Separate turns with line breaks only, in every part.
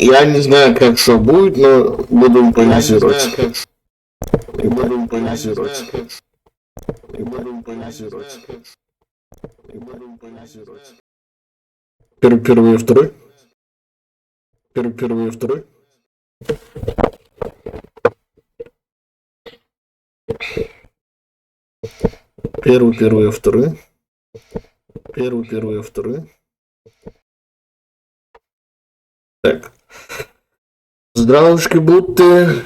Я не знаю, как что будет, но буду импровизировать. Буду импровизировать. Первый и второй. Первый и второй. Первый и второй. Первый и второй. Так. Здравушки будьте,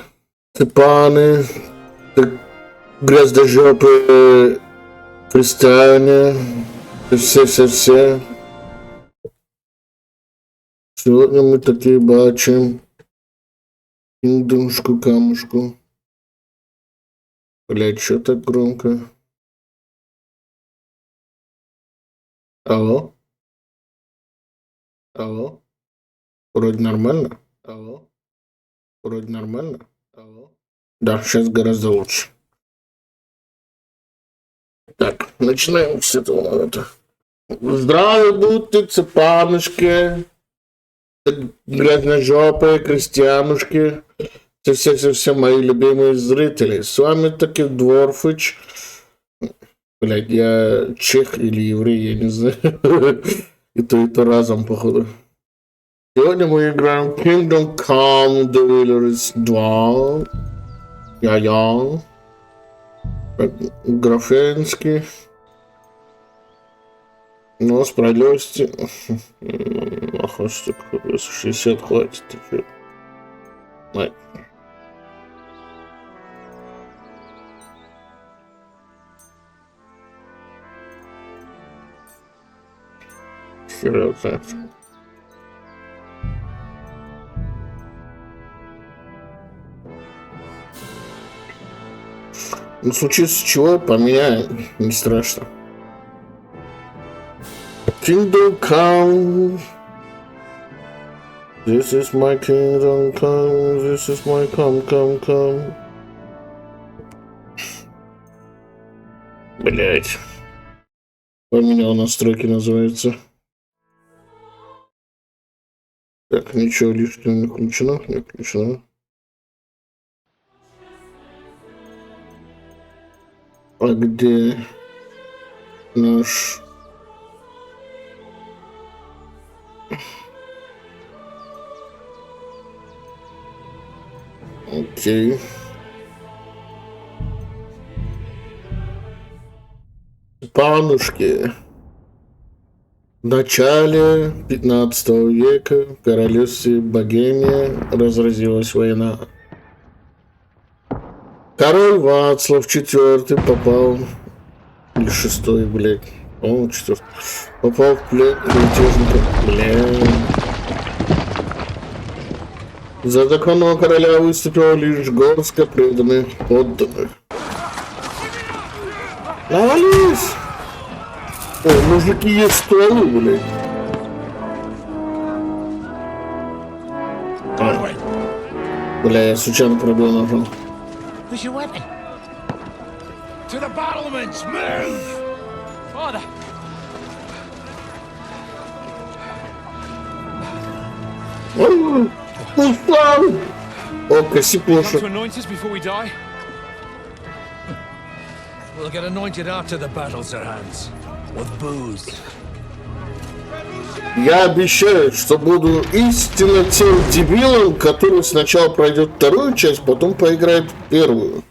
паны, гряздожопые христиане, все. Сегодня мы такие бачим индушку камушку. Блять, что так громко? Алло? Алло? Вроде нормально? Алло? Вроде нормально? Алло? Да, сейчас гораздо лучше. Так, начинаем с этого. Здравия будьте, панушки, грязножопые крестьянушки, все мои любимые зрители. С вами таки Дворфыч. Блядь, я чех или еврей, я не знаю. И то разом, походу. Сегодня мы играем Kingdom Come Deliverance 2. Я. Графенский. Но справедливости. Ага, что такое? 60 хватит. Ай. Серьезно. Ну, случится чего, поменяю, не страшно. Kingdom come. This is my kingdom come. This is my come. Блять. Поменял настройки, называется. Так, ничего лишнего не включено. А где наш... Окей. Панушки. В начале 15 века в королевстве Богемия разразилась война. Король Вацлав IV попал, или 6-й, блядь, по-моему, 4-й, попал в плен мятежников, блядь. За законного короля выступило лишь горстка преданных подданных. Навались! О, мужики есть стволы, блядь. Бля, я случайно пробил ножом.
Where's your weapon? To the battlements, move! Father!
О, коси плошадь.
To anoint us before we die? We'll get anointed after the battles are hands. With booze.
Я обещаю, что буду истинно тем дебилом, который сначала пройдет вторую часть, потом поиграет в первую.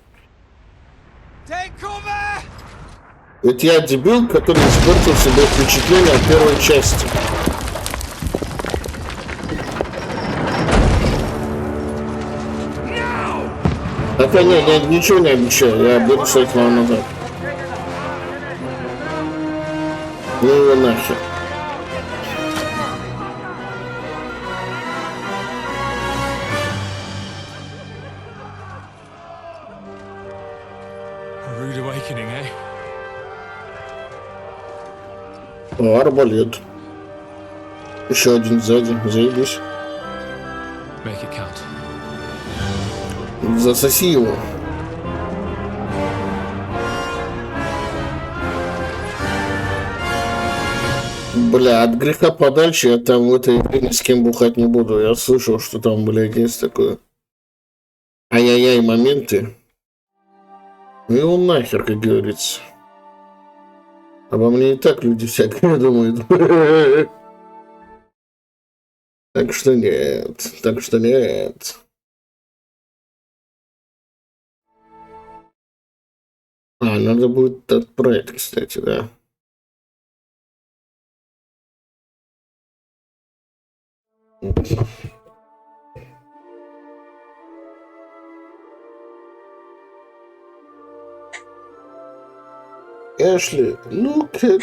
Ведь я дебил, который испортил себе впечатление от первой части. Хотя нет, я ничего не обещаю, я буду стоять вам назад. Ну его нахер. О, арбалет. Еще один сзади. Заебись. Засоси его. Бля, от греха подальше я там в этой игре ни с кем бухать не буду. Я слышал, что там, блядь, есть такое ай-яй-яй моменты. Ну его нахер, как говорится. Обо мне и так люди всякие думают. Так что нет, так что нет. Надо будет отправить, кстати, да. Эшли, ну как...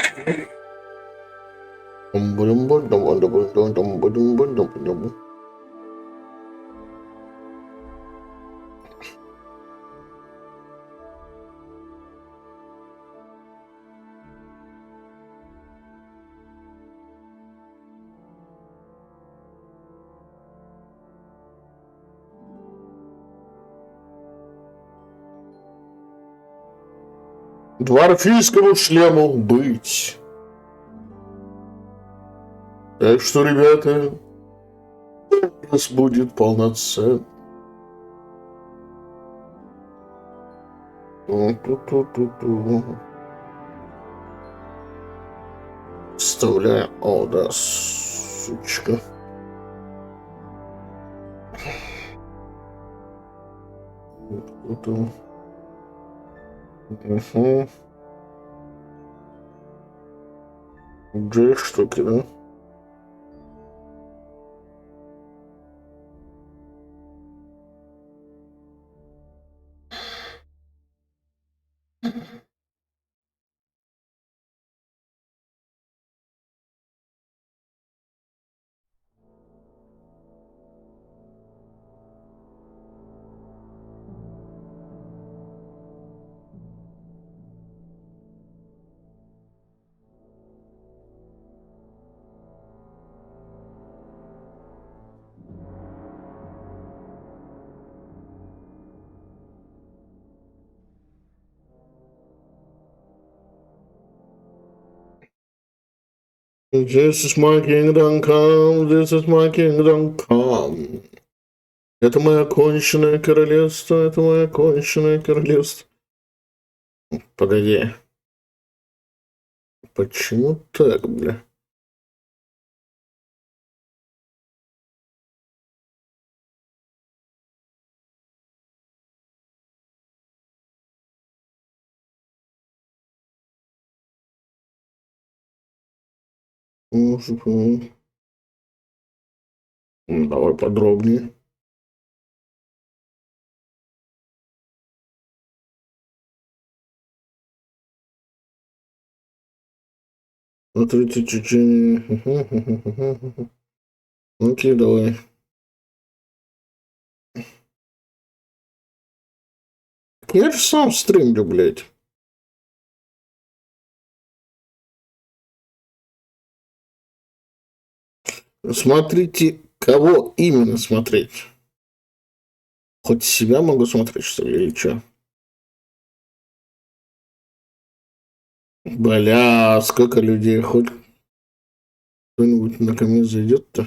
Дворфийскому шлему быть. Так что, ребята, у нас будет полноценно. Вставляем. О, да, сучка. Угу. 2 штуки, да? This is my kingdom come, this is my kingdom come. Это мое конченное королевство, это мое конченное королевство. Погоди. Почему так, бля? Давай подробнее. Смотрите, Чечения. Окей, давай. Я же сам стримлю, блядь. Смотрите, кого именно смотреть. Хоть себя могу смотреть, что ли, или что? Бля, сколько людей, хоть кто-нибудь на ко мне зайдет-то?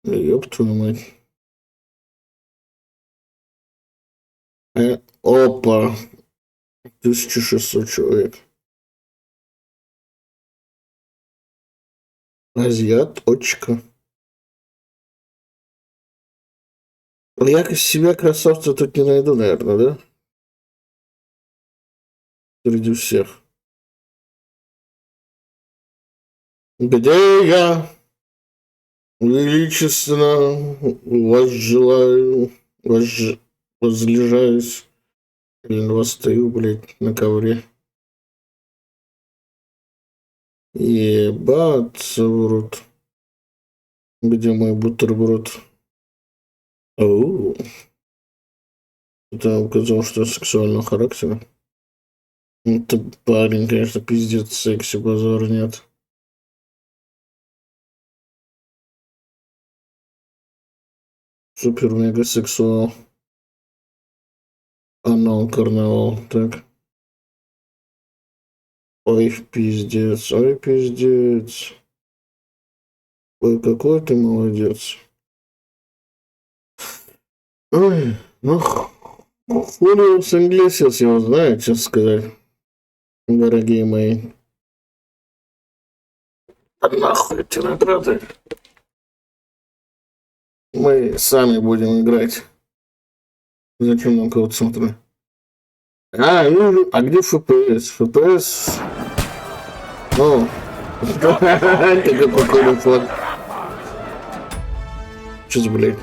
Ёб твою мать. Опа, 1600 человек. Азиаточка. Я себя красавца тут не найду, наверное, да? Среди всех. Где я величественно возжелаю, возлежаюсь или восстаю, блядь, на ковре. Ебаться в рот. Где мой бутерброд? Оу. Это указал, что сексуального характера. Это парень, конечно, пиздец, секси, базар нет. Супер-мега сексуал. Анал карнавал. Так. Ой, пиздец, ой, пиздец. Ой, какой ты молодец. Ой, ну, хули с инглесис его знает, честно сказать, дорогие мои. А нахуй эти награды? Мы сами будем играть. Зачем нам кого-то смотреть? А где FPS? FPS? Ну, какой прикольный флаг. Что за, блядь?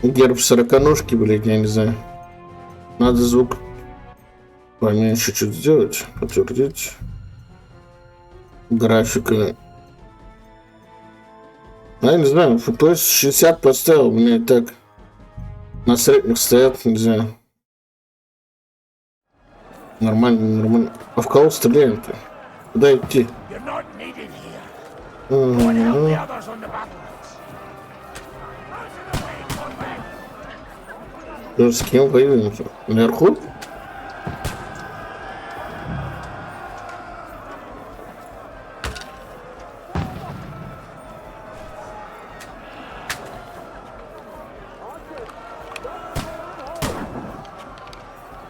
Герб сороконожки, блядь, я не знаю. Надо звук поменьше чуть сделать. Подтвердить. Графика. Я не знаю, FPS 60 поставил, у меня и так на средних стоят, не знаю. Нормально, нормально. А в кого стреляем-то? Куда идти? С кем воюем? Наверху?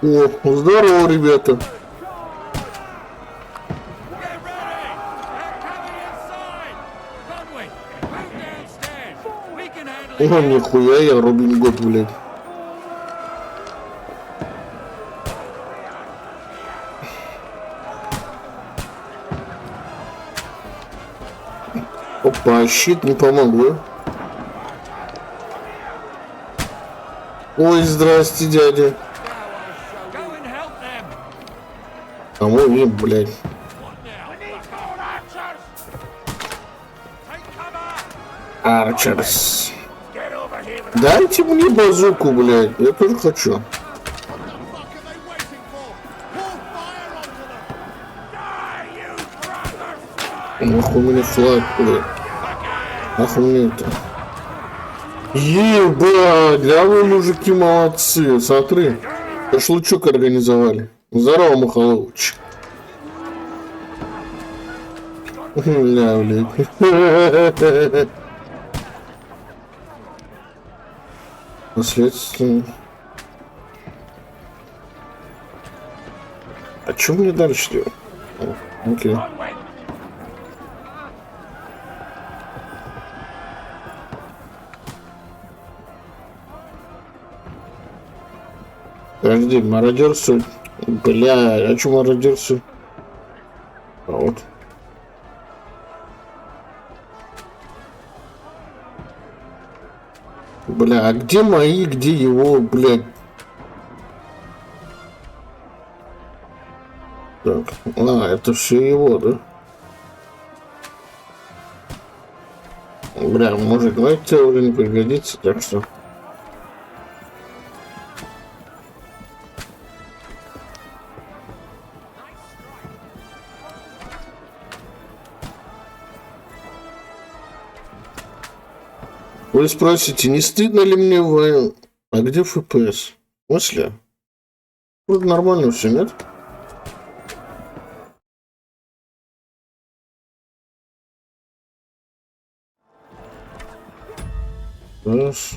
О, здорово, ребята. О, нихуя я Робин Гуд, блядь. Опа, щит не помог, да? Ой, здрасте, дядя. А мы, блядь. Арчерс. Дайте мне базуку, блядь. Я тоже хочу. Нахуй мне флаг, блядь. Нахуй мне это. Ебать, да вы, мужики, молодцы. Смотри, шашлычок организовали. Здорово, Махалович. Ля, блядь. Наследственно. А что мне дальше делать? Окей. Подожди, мародерство. Бля, а что мародерство? А вот. Бля, а где мои, где его, блядь? Так, это все его, да? Бля, может, это уже не пригодится, так что... Вы спросите, не стыдно ли мне в... А где FPS? В смысле? Вроде нормально все, нет? Раз.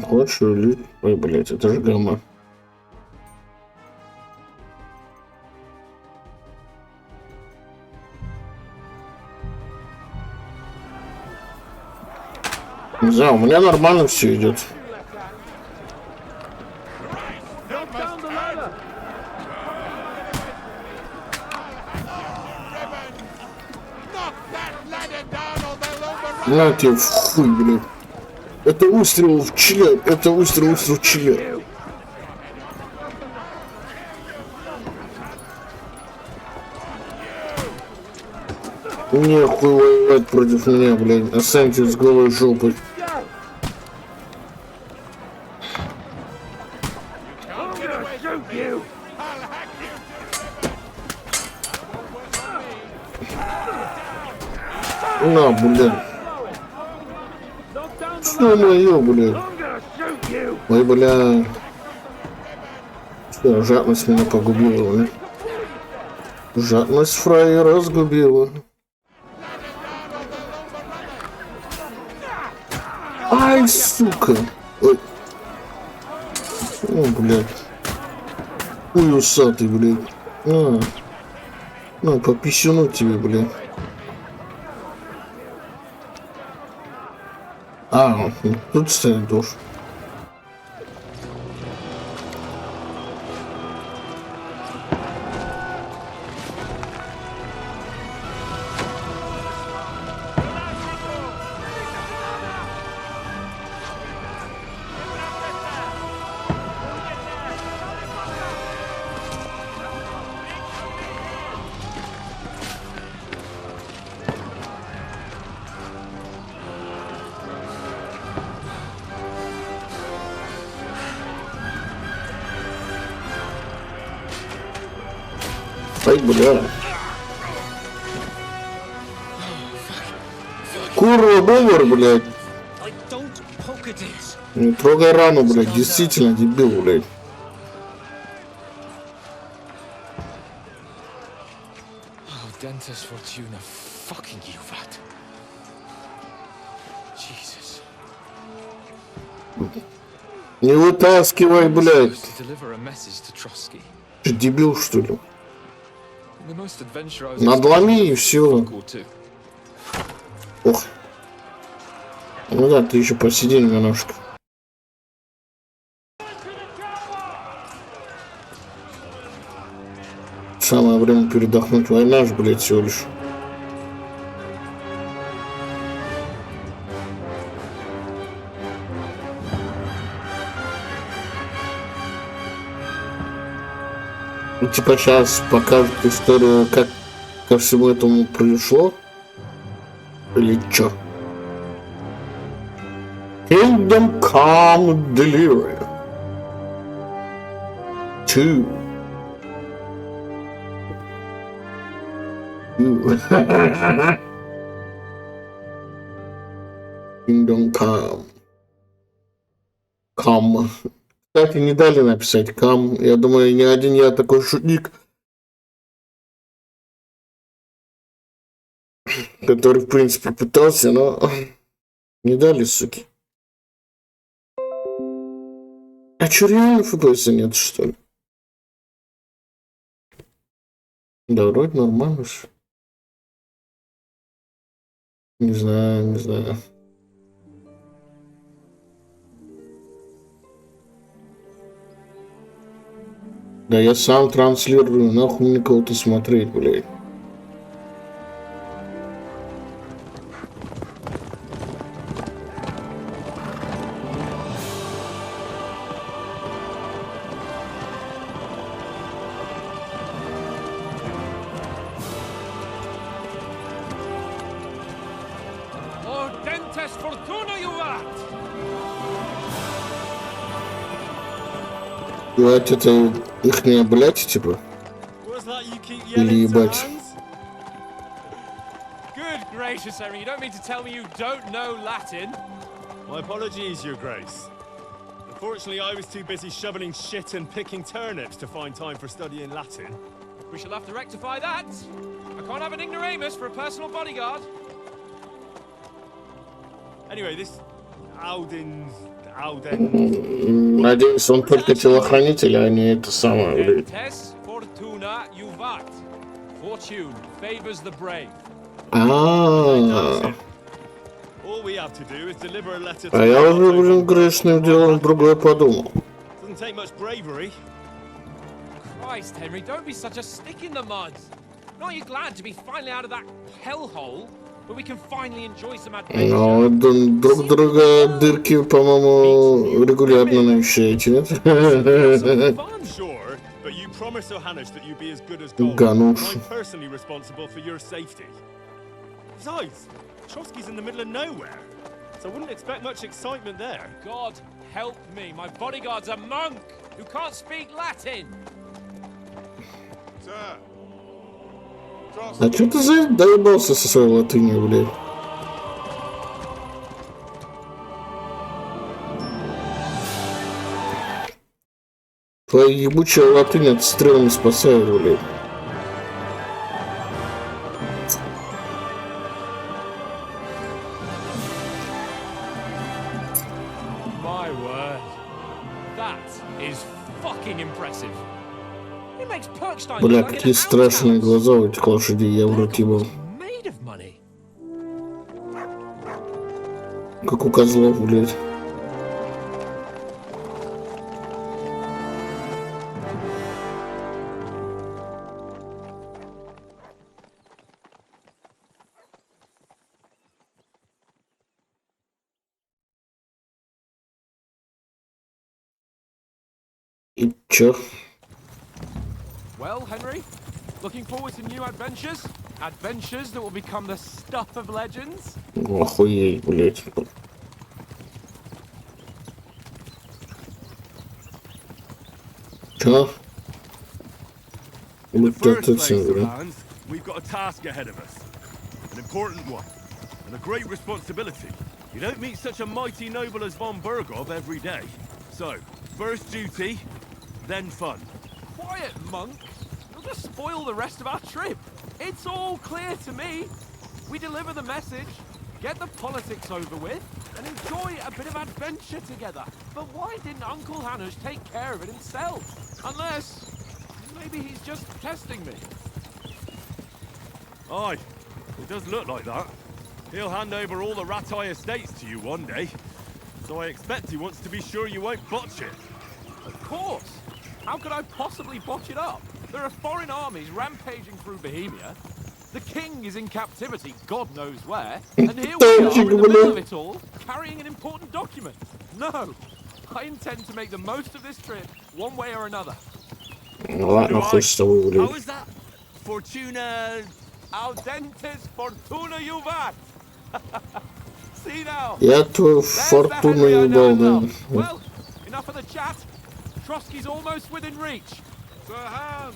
Хочешь улить? Ой, блядь, это же гамма. Не знаю, у меня нормально все идет. На тебе в хуй, блядь. Это выстрел в член, это выстрел в член. Нехуй воевать против меня, блядь. Останьтесь с голой жопой. На, блядь. Что мое, блядь? Ой, бля. Всё, жадность меня погубила, блин. Жадность фраера разгубила. Ай, сука! Ой. О, блядь. Ой, усатый, блядь. На, по писюну тебе, блядь. Тут стоит душ. Ай, бля. Курва, бомбар, блядь. Не трогай рану, блядь. Действительно, дебил, блядь.
Dentist Fortuna, fucking you, vat. Jesus.
Не вытаскивай, блядь. Ты дебил, что ли? Надломи и все. Ох. Ну да, ты еще посиди немножко. Самое время передохнуть. Война ж, блядь, всего лишь. Ну, типа сейчас покажут историю, как ко всему этому пришло. Или чё? Kingdom Come Deliverance 2. Kingdom Come. Come. Кстати, не дали написать Come. Я думаю, не один я такой шутник, который, в принципе, пытался, но не дали, суки. А чё, реально FPS нет, что ли? Да, вроде нормально же. Не знаю, не знаю. Да я сам транслирую, нахуй мне кого-то смотреть, блядь. Блять, это ихняя, блять, типа? Или ебать?
Good gracious, Henry, you don't mean to tell me you don't know Latin?
My apologies, Your Grace. Unfortunately, I was too busy shoveling shit and picking turnips to find time for studying Latin.
We shall have to rectify that. I can't have an ignoramus for a personal bodyguard.
Anyway, this Auden...
Надеюсь, он только телохранитель, а не это самое, блядь.
Fortuna juvat. Fortune favors the brave.
All we have to do is deliver a letter to...
А я уже, блин, грешным делом другое подумал.
Doesn't take much bravery.
Christ, Henry, don't be such a stick in the mud. Aren't you glad to be finally out of that hellhole where we can finally enjoy some adventure?
Ну, друг друга дырки, по-моему, регулярно навещаете, нет?
Sure, but you promised Johannes that you'd be as good as gold.
Гануш.
I'm personally responsible for your safety. Besides, Trotsky's in the middle of nowhere, so I wouldn't expect much excitement there.
God help me, my bodyguard's a monk who can't speak Latin.
А чё ты доебался со своей латынью, блядь? Твоя ебучая латынь от стрел не спасает, блядь.
My word. That is fucking impressive. It makes Perkstein
Бля,
look like
какие
an
страшные
outhouse.
глаза у этих лошадей, я в рот
Berghoff
ебал.
was made of money.
Как у козлов, блядь. И чё?
Well, Henry, looking forward to new adventures? Adventures that will become the stuff of legends?
Охуеть, блядь. Чё?
In the
Вот это
first place,
всё,
Sir
блядь.
Hans, we've got a task ahead of us. An important one. And a great responsibility. You don't meet such a mighty noble as von Berghoff every day. So, first duty, then fun.
Quiet, monk. You'll just spoil the rest of our trip. It's all clear to me. We deliver the message, get the politics over with, and enjoy a bit of adventure together. But why didn't Uncle Hanush take care of it himself? Unless maybe he's just testing me.
Aye, it does look like that. He'll hand over all the Ratai estates to you one day. So I expect he wants to be sure you won't botch it.
Of course. How could I possibly botch it up? There are foreign armies rampaging through Bohemia. The king is in captivity, God knows where. And here we are in the middle of it all, carrying an important document. No, I intend to make the most of this trip, one way or another.
Ладно, хуй с тобой,
How
блядь.
is that? Fortuna...
Audentes fortuna juvat! See now!
Я твою
There's the
фортуну
Henry I know
ебал,
and
да.
love. Well, enough of the chat. Trotsky's almost within reach.
Sir Hans,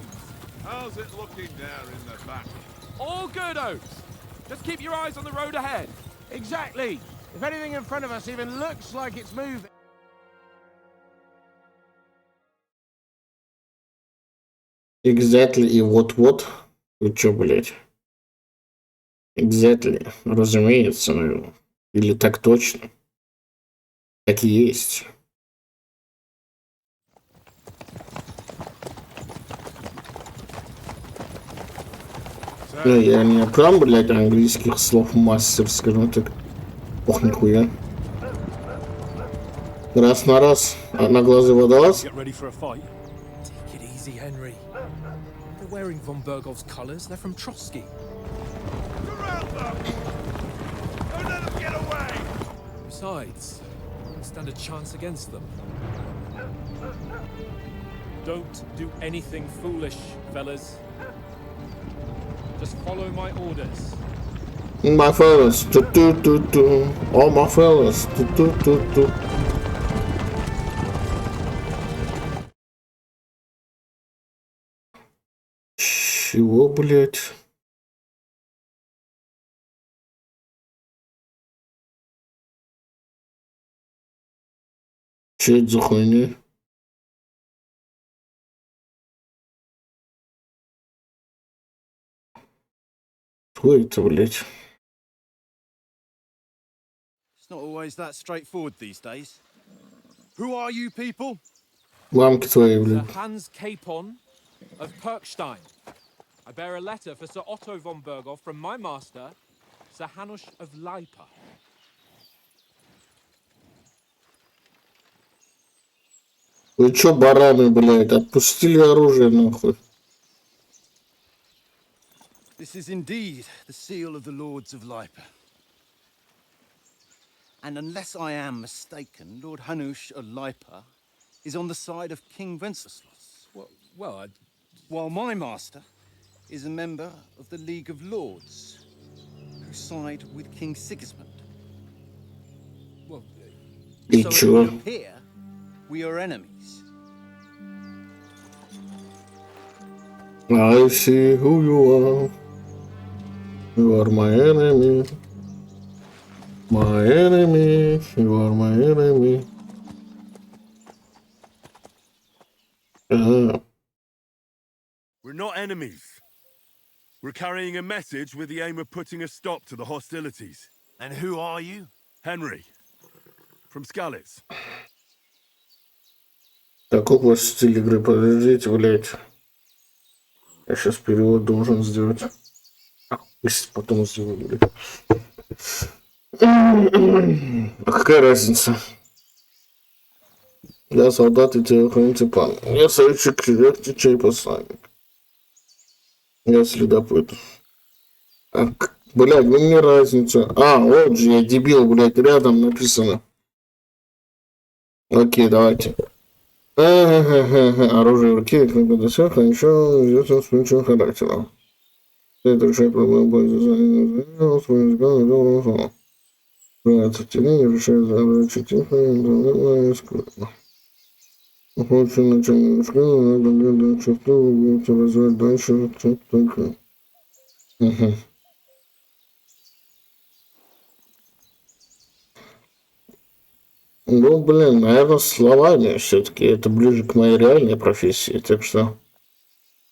how's it looking there in the back?
All good, Oates. Just keep your eyes on the road ahead.
Exactly. If anything in front of us even looks like it's moving.
Exactly и вот-вот. Вы чё, блядь? Exactly. Разумеется, ну. Или так точно. Так и есть. Ну, я не прям, блядь, английских слов мастер, скажем так. Ох, нихуя. Раз на раз, одноглазый водолаз.
Get ready for a fight.
Take it easy, Henry. They're wearing von Berghoff's colours. They're from Trotsky.
Surround them! Don't let them get away!
Besides, we stand a chance against them. Don't do anything foolish, fellas. Just follow my orders.
My fellas, ту-ту-ту-ту. All my fellas, ту-ту-ту-ту. Чего, блядь? Че это за хуйня? Что это, блядь?
It's not always that straightforward these days. Who are you people?
Мамки твои,
Sir
блядь.
Hans Capon of Perkstein. I bear a letter for Sir Otto von Berghoff from my master, Sir Hanush of Leipa.
Вы чё, бараны, блядь? Отпустили оружие, нахуй.
This is indeed the seal of the Lords of Lipa. And unless I am mistaken, Lord Hanush of Lipa is on the side of King Wenceslas,
Well,
while my master is a member of the League of Lords, who side with King Sigismund.
И
So it
чё?
would appear we are enemies.
I see who you are. You are my enemy. My enemy. You are my enemy. Ага.
We're not enemies. We're carrying a message with the aim of putting a stop to the hostilities.
And who are you?
Henry, from Skalitz.
Какой у вас стиль игры? Подождите, блядь. Я сейчас перевод должен сделать. Пусть потом сделаю, блядь. А какая разница? Я солдат и телохранитель план. Я советчик, я чей посланник. Я следопыт. Блядь, ну мне разница. А, вот же я дебил, блядь, рядом написано. Окей, давайте. Оружие в руке, книга досеха, а еще известно с ключевым характером. Это решает проблему пользования, свой взгляд на доброго слова. Проявляется в тени, решает оружие тихо, и скрытно. Хочется начальную школу, надо глядать черту, будете развивать дальше, только. Ну, блин, наверное, словами все-таки это ближе к моей реальной профессии, так что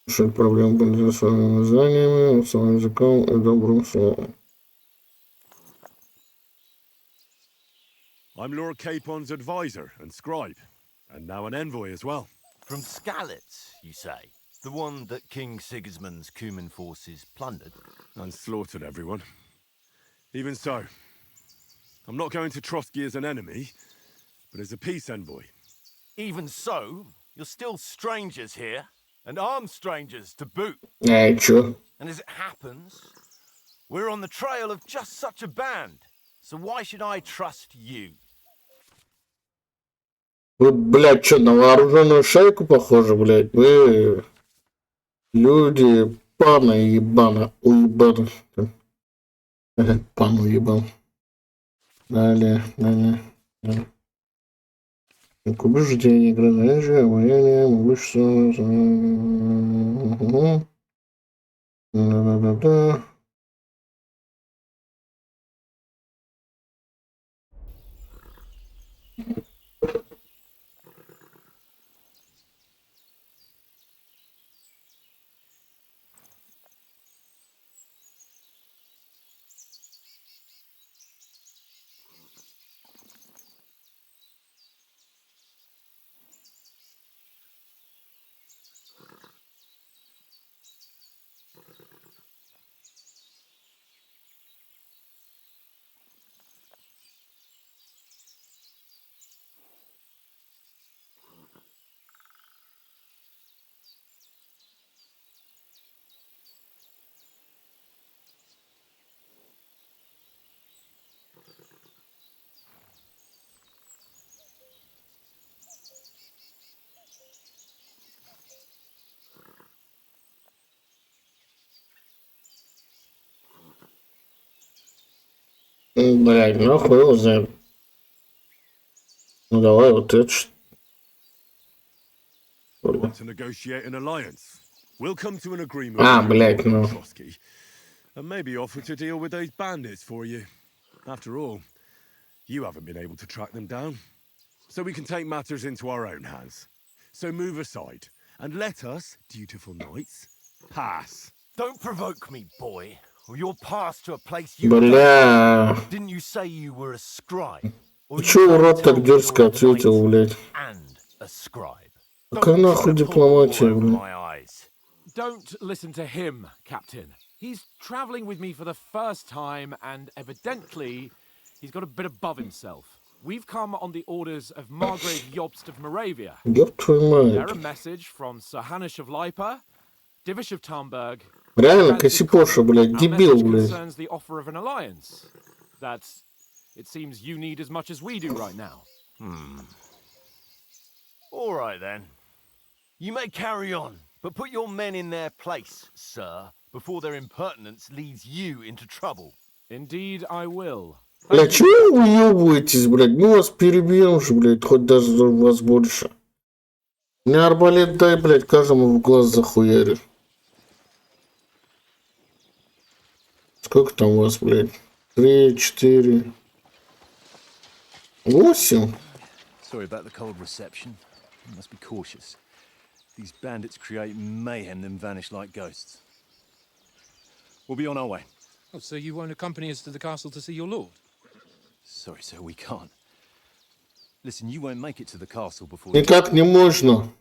решать проблемы пользуясь своими знаниями, своим языком и добрым словом.
I'm Lord Capon's advisor and scribe, and now an envoy as well.
From Skalitz, you say? The one that King Sigismund's Cuman forces plundered?
And slaughtered everyone. Even so, I'm not going to Trotsky as an enemy, but as a peace envoy.
Even so, you're still strangers here, and armed strangers to boot.
А и чё?
And as it happens, we're on the trail of just such a band. So why should I trust you?
Вы, блядь, что, на вооруженную шайку похожи, блядь? Вы люди пана ебана, уебана. Пан уебан. Далее. Убеждение, гражданское, военное, могущество. Да-да-да-да. Блядь, ну хуй его знает. Ну давай вот это.
Want to negotiate an alliance? We'll come to an agreement
Ah,
with
блядь, ну.
Trotsky, and maybe offer to deal with those bandits for you. After all, you haven't been able to track them down. So we can take matters into our own hands. So move aside, and let us, dutiful knights, pass.
Don't provoke me, boy, or you'll pass to a place you
Бля.
Didn't you say you were a scribe? Or
Чё
you
урод
tell
так
me
дерзко
you're a
ответил,
knight
блядь?
and a scribe?
Какая
Don't
нахуй
try to pull
дипломатия,
wool over
блядь?
my eyes.
Don't listen to him, Captain. He's traveling with me for the first time, and evidently, he's got a bit above himself. We've come on the orders of Margrave Jobst of Moravia.
Ёб твою
They're
мать.
a message from Sir Hanish of Lipa, Divish of Tamberg.
Реально Косипоша, блядь,
Our
дебил,
message
блядь.
concerns the offer of an alliance that it seems you need as much as we do right now.
All right, then. You may carry on, but put your men in their place, sir, before their impertinence leads you into trouble.
Indeed, I will.
Бля, чё вы уёбываетесь, блядь? Мы вас перебьем же, блядь, хоть даже вас больше. Мне арбалет дай, блядь, каждому в глаз захуярит. Сколько там у вас, блядь? 3, 4, 8?
Sorry about the cold reception. You must be cautious.
These bandits create mayhem, then vanish like ghosts. We'll be on our way.
Oh, so you won't accompany us to the castle to see your lord?
Sorry, sir, we can't. Listen, you won't make it to the castle before...
Никак не можно.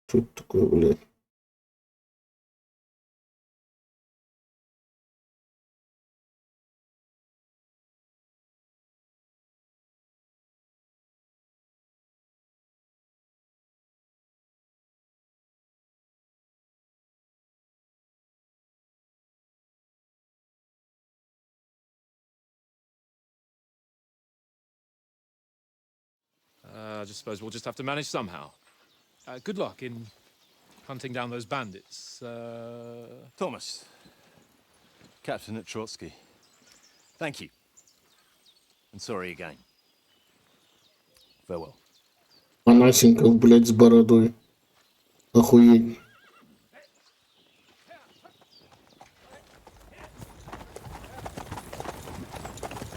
Что это такое, блядь?
I just suppose we'll just have to manage somehow. Good luck in hunting down those bandits.
Thomas, captain at Trotsky. Thank you. And sorry again. Farewell.
Анасеньков, блядь, с бородой. Охуеть.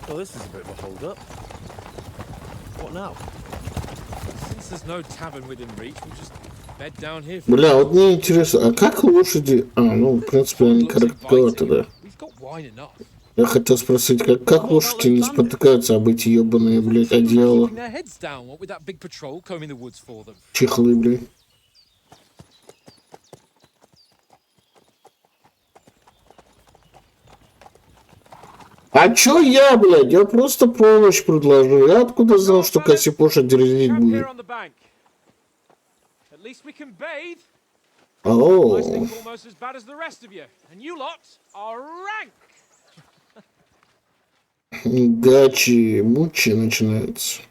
Well, this is a bit of a hold-up. What now?
Since there's no tavern within reach, we'll just bed down here.
Бля, вот мне интересно, а как лошади... Ну, в принципе, они коротковаты, да.
We've got wine enough.
Я хотел спросить, как лошади не спотыкаются об эти ебаные, блядь, одеяла.
Keeping their heads down, what with that big patrol combing the woods for them.
Чехлы, блядь. А чё я, блядь? Я просто помощь предложил. Я откуда знал, что Кассипоша дерзить
Camp
будет?
here on the bank. At least we can bathe.
О,
I think almost as bad as the rest of you. And you lot are rank.
гачи, мучи начинаются.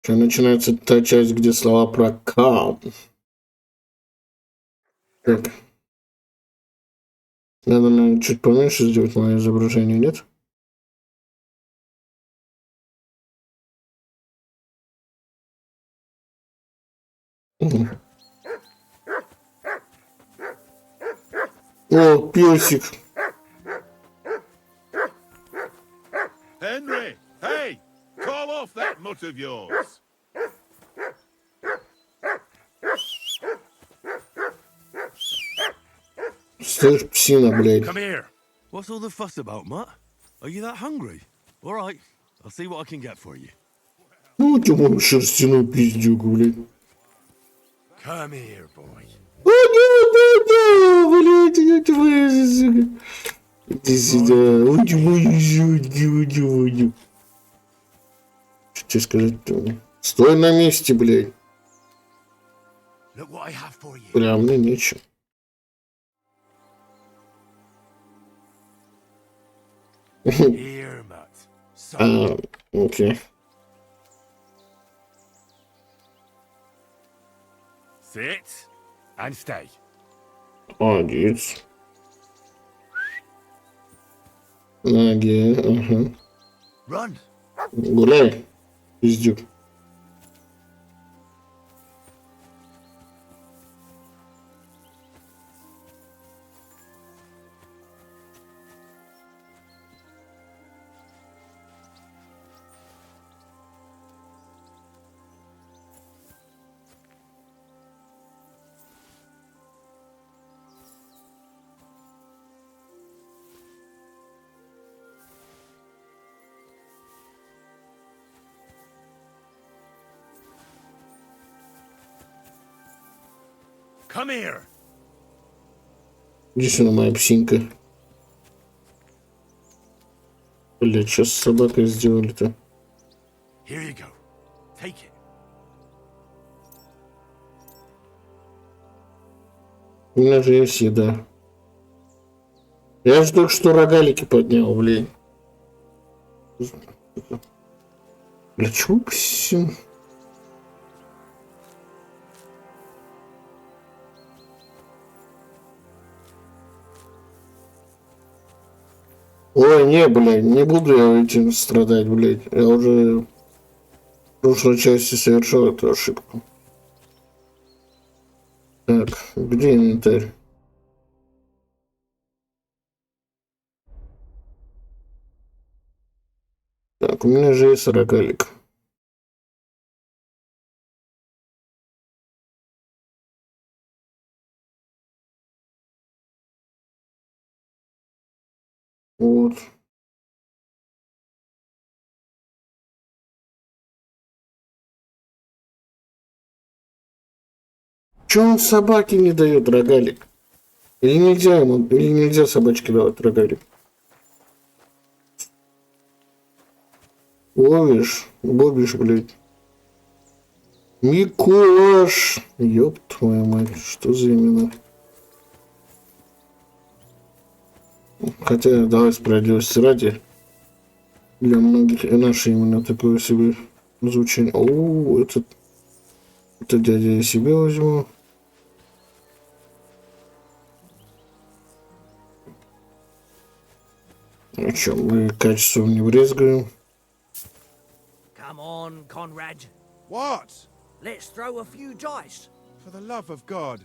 Сейчас начинается та часть, где слова про кам. Так. Надо, наверное, чуть поменьше сделать мое изображение, нет? О, песик.
Henry, hey! Call off that mutt of yours.
Слышь, псина, блядь.
Come here. What's all the fuss about, Mutt? Are you that hungry? All right, I'll see what I can get for you.
Ну, ты мой шерстяной пиздюк, блядь.
Come here, boy.
О, нет, блядь, твоя сука. Иди сюда. Уйди, уйди. Что тебе сказать-то? Стой на месте, блядь.
Look what I have for you.
Прям мне нечего.
Here, Mutt. So,
Окей.
sit and stay.
Молодец. Ноги, ага.
Run.
Гуляй, пиздюк.
Come here.
Иди сюда, моя псинка. Блядь, что с собакой сделали-то?
Here you go. Take it.
У меня же есть еда. Я же только что рогалики поднял, блин. Для чего псин? Ой, не, блядь, не буду я этим страдать, блядь. Я уже в прошлой части совершил эту ошибку. Так, где инвентарь? Так, у меня же есть рогалик. Вот. Чё он собаке не дает рогалик? Или нельзя собачке давать рогалик? Ловишь, блядь. Миколаш! Ёб твою мать, что за имена? Хотя, давай справедливости ради, для многих и наши имена такое себе звучание. О, это дядя я себе возьму. Ну чё, мы качеством не брезгаем.
Come on, Conrad.
What?
Let's throw a few dice.
For the love of God.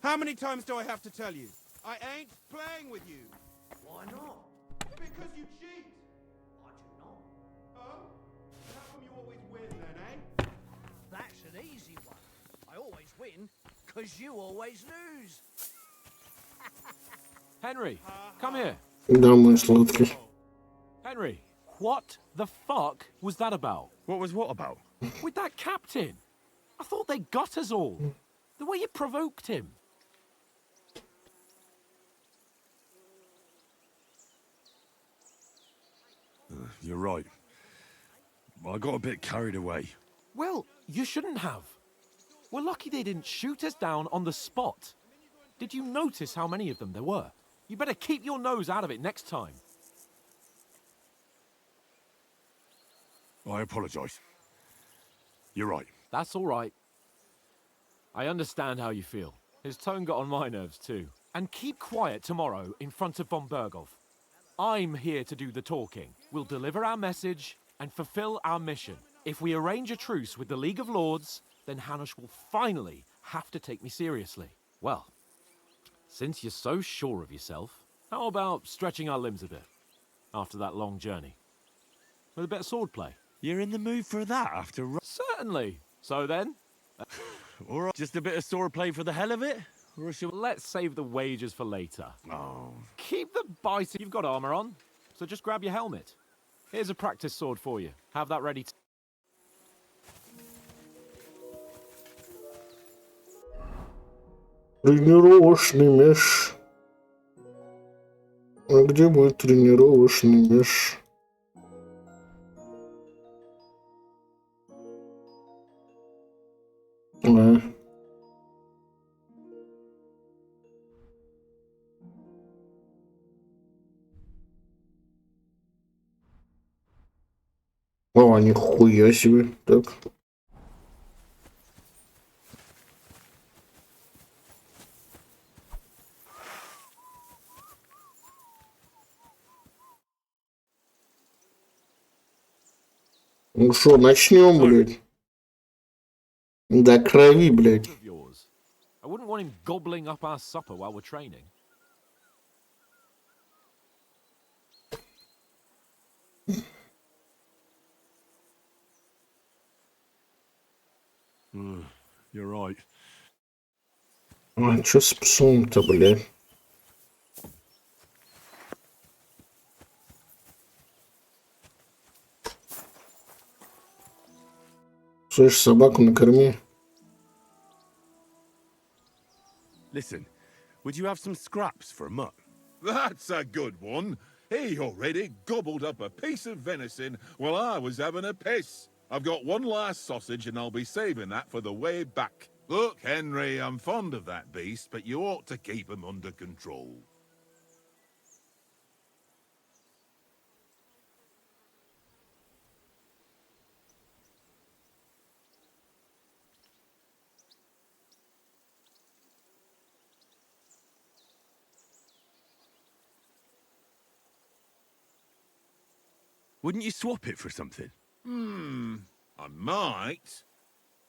How many times do I have to tell you? I ain't playing with you.
Why not?
Because you cheat.
I do not.
Oh? How come you always win then, eh?
That's an easy one. I always win, 'cause you always lose.
Henry, come here.
Да, мой сладкий.
Henry, what the fuck was that about?
What was what about?
With that captain? I thought they got us all. The way you provoked him.
You're right. I got a bit carried away.
Well, you shouldn't have. We're lucky they didn't shoot us down on the spot. Did you notice how many of them there were? You better keep your nose out of it next time.
I apologise. You're right.
That's all right. I understand how you feel. His tone got on my nerves too. And keep quiet tomorrow in front of von Berghoff. I'm here to do the talking. We'll deliver our message and fulfill our mission. If we arrange a truce with the League of Lords, then Hanush will finally have to take me seriously. Well, since you're so sure of yourself, how about stretching our limbs a bit after that long journey? With a bit of swordplay?
You're in the mood for that after...
Certainly. So then,
All right, just a bit of swordplay for the hell of it? Or shall...
let's save the wages for later.
Oh,
Keep the biting. You've got armor on, so just grab your helmet. Here's a practice sword for you. Have that ready.
Тренировочный меч. А где мой тренировочный меч? А. О, нихуя себе. Так. Ну что, начнем, блядь. До крови, блядь.
Of yours. I wouldn't want him gobbling up our supper while we're training.
you're right.
А, чё с псом-то, блядь? Слышь, собаку накорми.
Listen, would you have some scraps for a mutt?
That's a good one. He already gobbled up a piece of venison while I was having a piss. I've got one last sausage and I'll be saving that for the way back. Look, Henry, I'm fond of that beast, but you ought to keep him under control.
Wouldn't you swap it for something?
I might.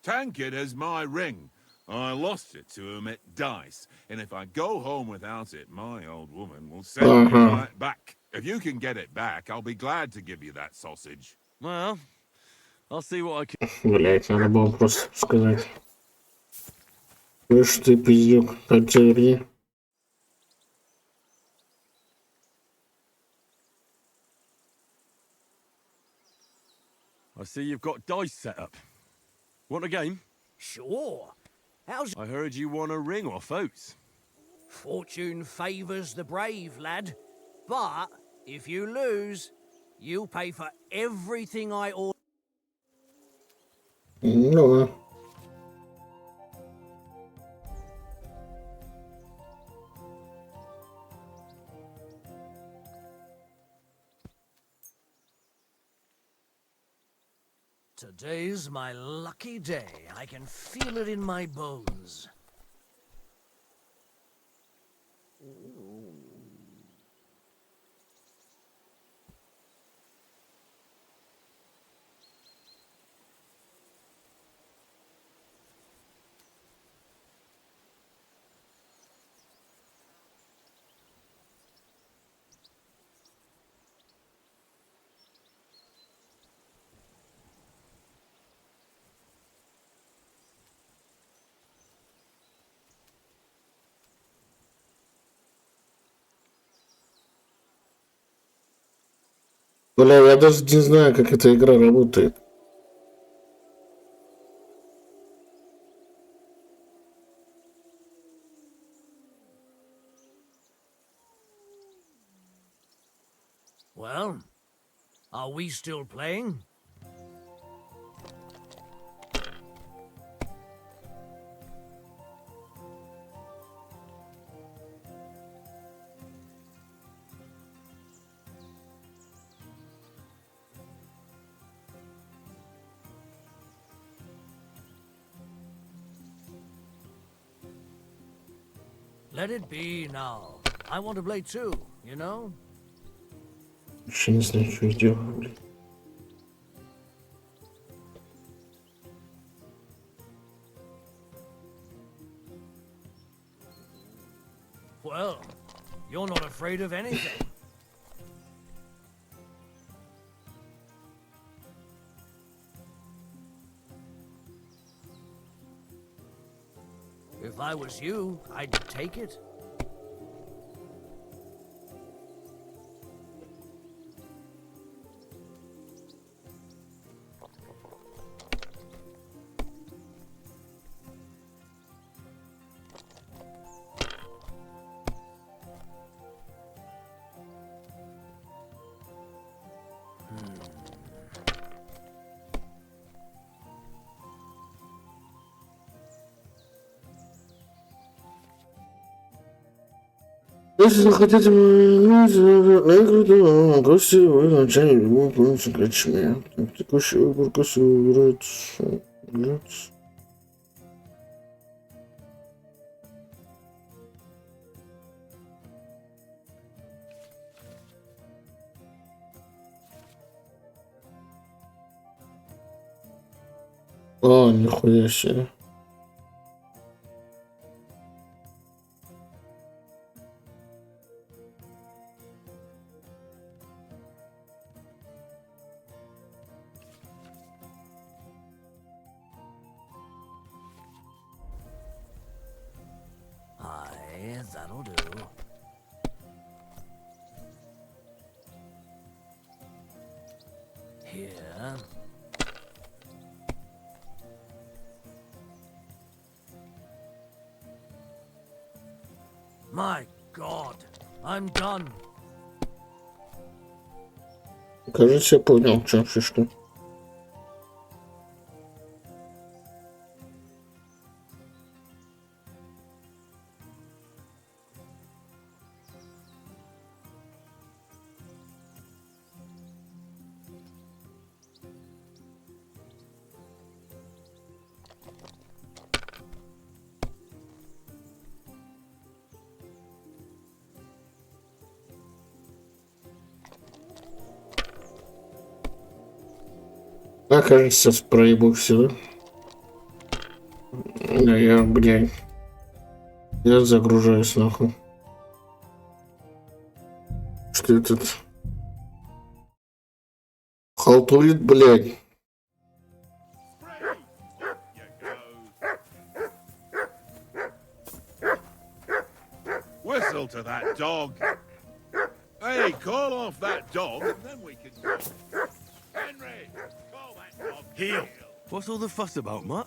Tankard has my ring. I lost it to him at dice, and if I go home without it, my old woman will send me right back. If you can get it back, I'll be glad to give you that sausage.
Well, I'll see what I can.
Блять, надо было просто сказать. Слышь ты, пиздюк, как тебя верни?
I see you've got dice set up. Want a game?
Sure. How's
I heard you won a ring off Oates.
fortune favours the brave, lad? But if you lose, you'll pay for everything I order.
Ну,
Today's my lucky day. I can feel it in my bones.
бля, я даже не знаю, как эта игра работает.
Well, are we still playing? Let it be now. I want to play too, you know?
Вообще не знаю, что я делаю, блядь.
Well, you're not afraid of anything. If I was you, I'd take it.
Если хотите гости, вы начальник любого полностью качме. Текущий выбор гостя выбирается. О, нихуя себе.
Aye, that'll do. Here. My God, I'm done.
Кажется, я понял, в чем фишка. А, кажется, проебу все, да? Да, блядь. Я загружаюсь, нахуй. Что этот Халтурит, блядь.
Whistle to that dog. Hey, call off that dog, and then we can go. Henry, call that dog.
Heel. What's all the fuss about, Mutt?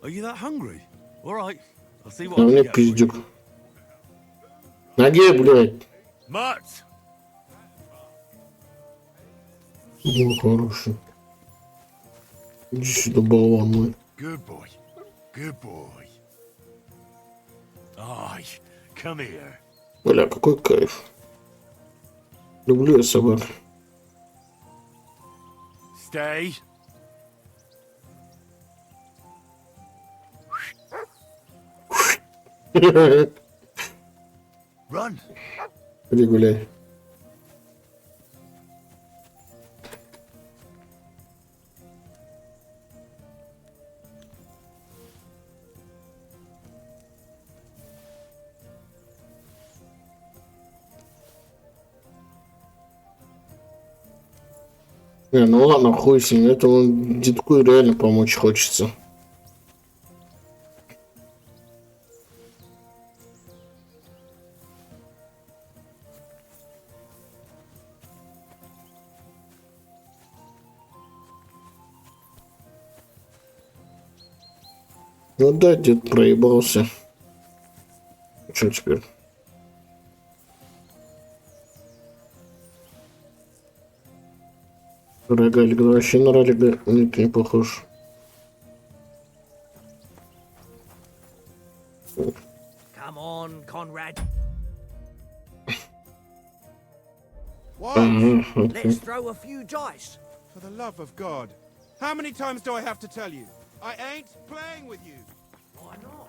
Are you that hungry? All right, I'll see what
А
I can
мне
get for you.
пиздюк. Ноге, блядь.
Mutt!
Ну, хороший. Иди сюда, болван мой.
Good boy. Good boy. Aye, come here.
Бля, какой кайф. Люблю я собак.
Stay. Run.
Иди гуляй. Не, ну ладно, хуй с ним. Этому детку реально помочь хочется. Ну да, дед проебался. Что теперь? Рогалик, да вообще на ралика нет, не похож.
Come on, Conrad.
What?
Let's throw a few dice.
For the love of God. How many times do I have to tell you? I ain't playing with you.
Why not?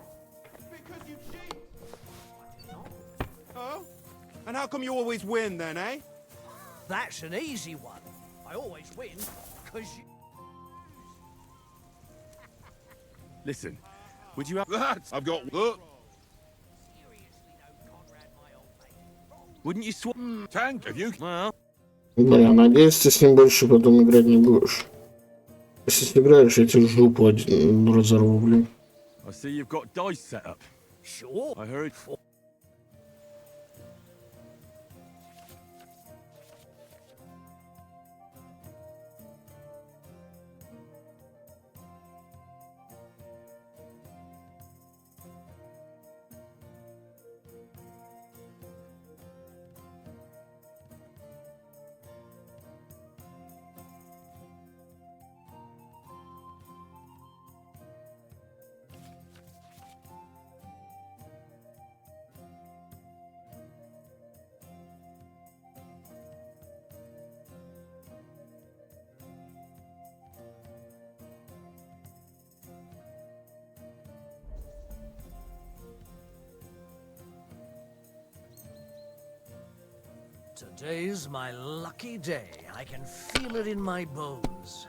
Because you cheat. Oh? And how come you always win then, eh?
That's an easy one. I always win, because you...
Listen, would you have...
That I've got. Look,
Seriously though, Conrad, my old mate.
Wouldn't you swap...
tank. If you
Well,
Бля, надеюсь, ты с ним больше потом играть не будешь. Если сыграешь, я тебе жопу один разорву, блин.
I see you've got dice set up.
Sure.
I heard...
Today's my lucky day. I can feel it in my bones.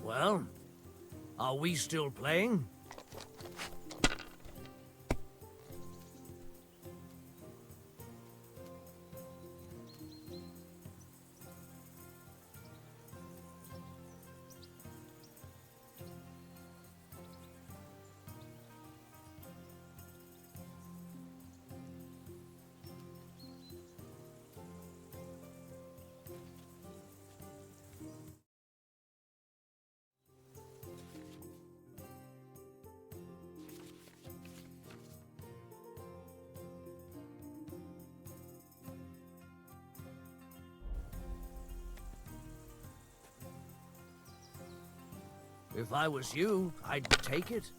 Well, are we still playing? If I was you, I'd take it.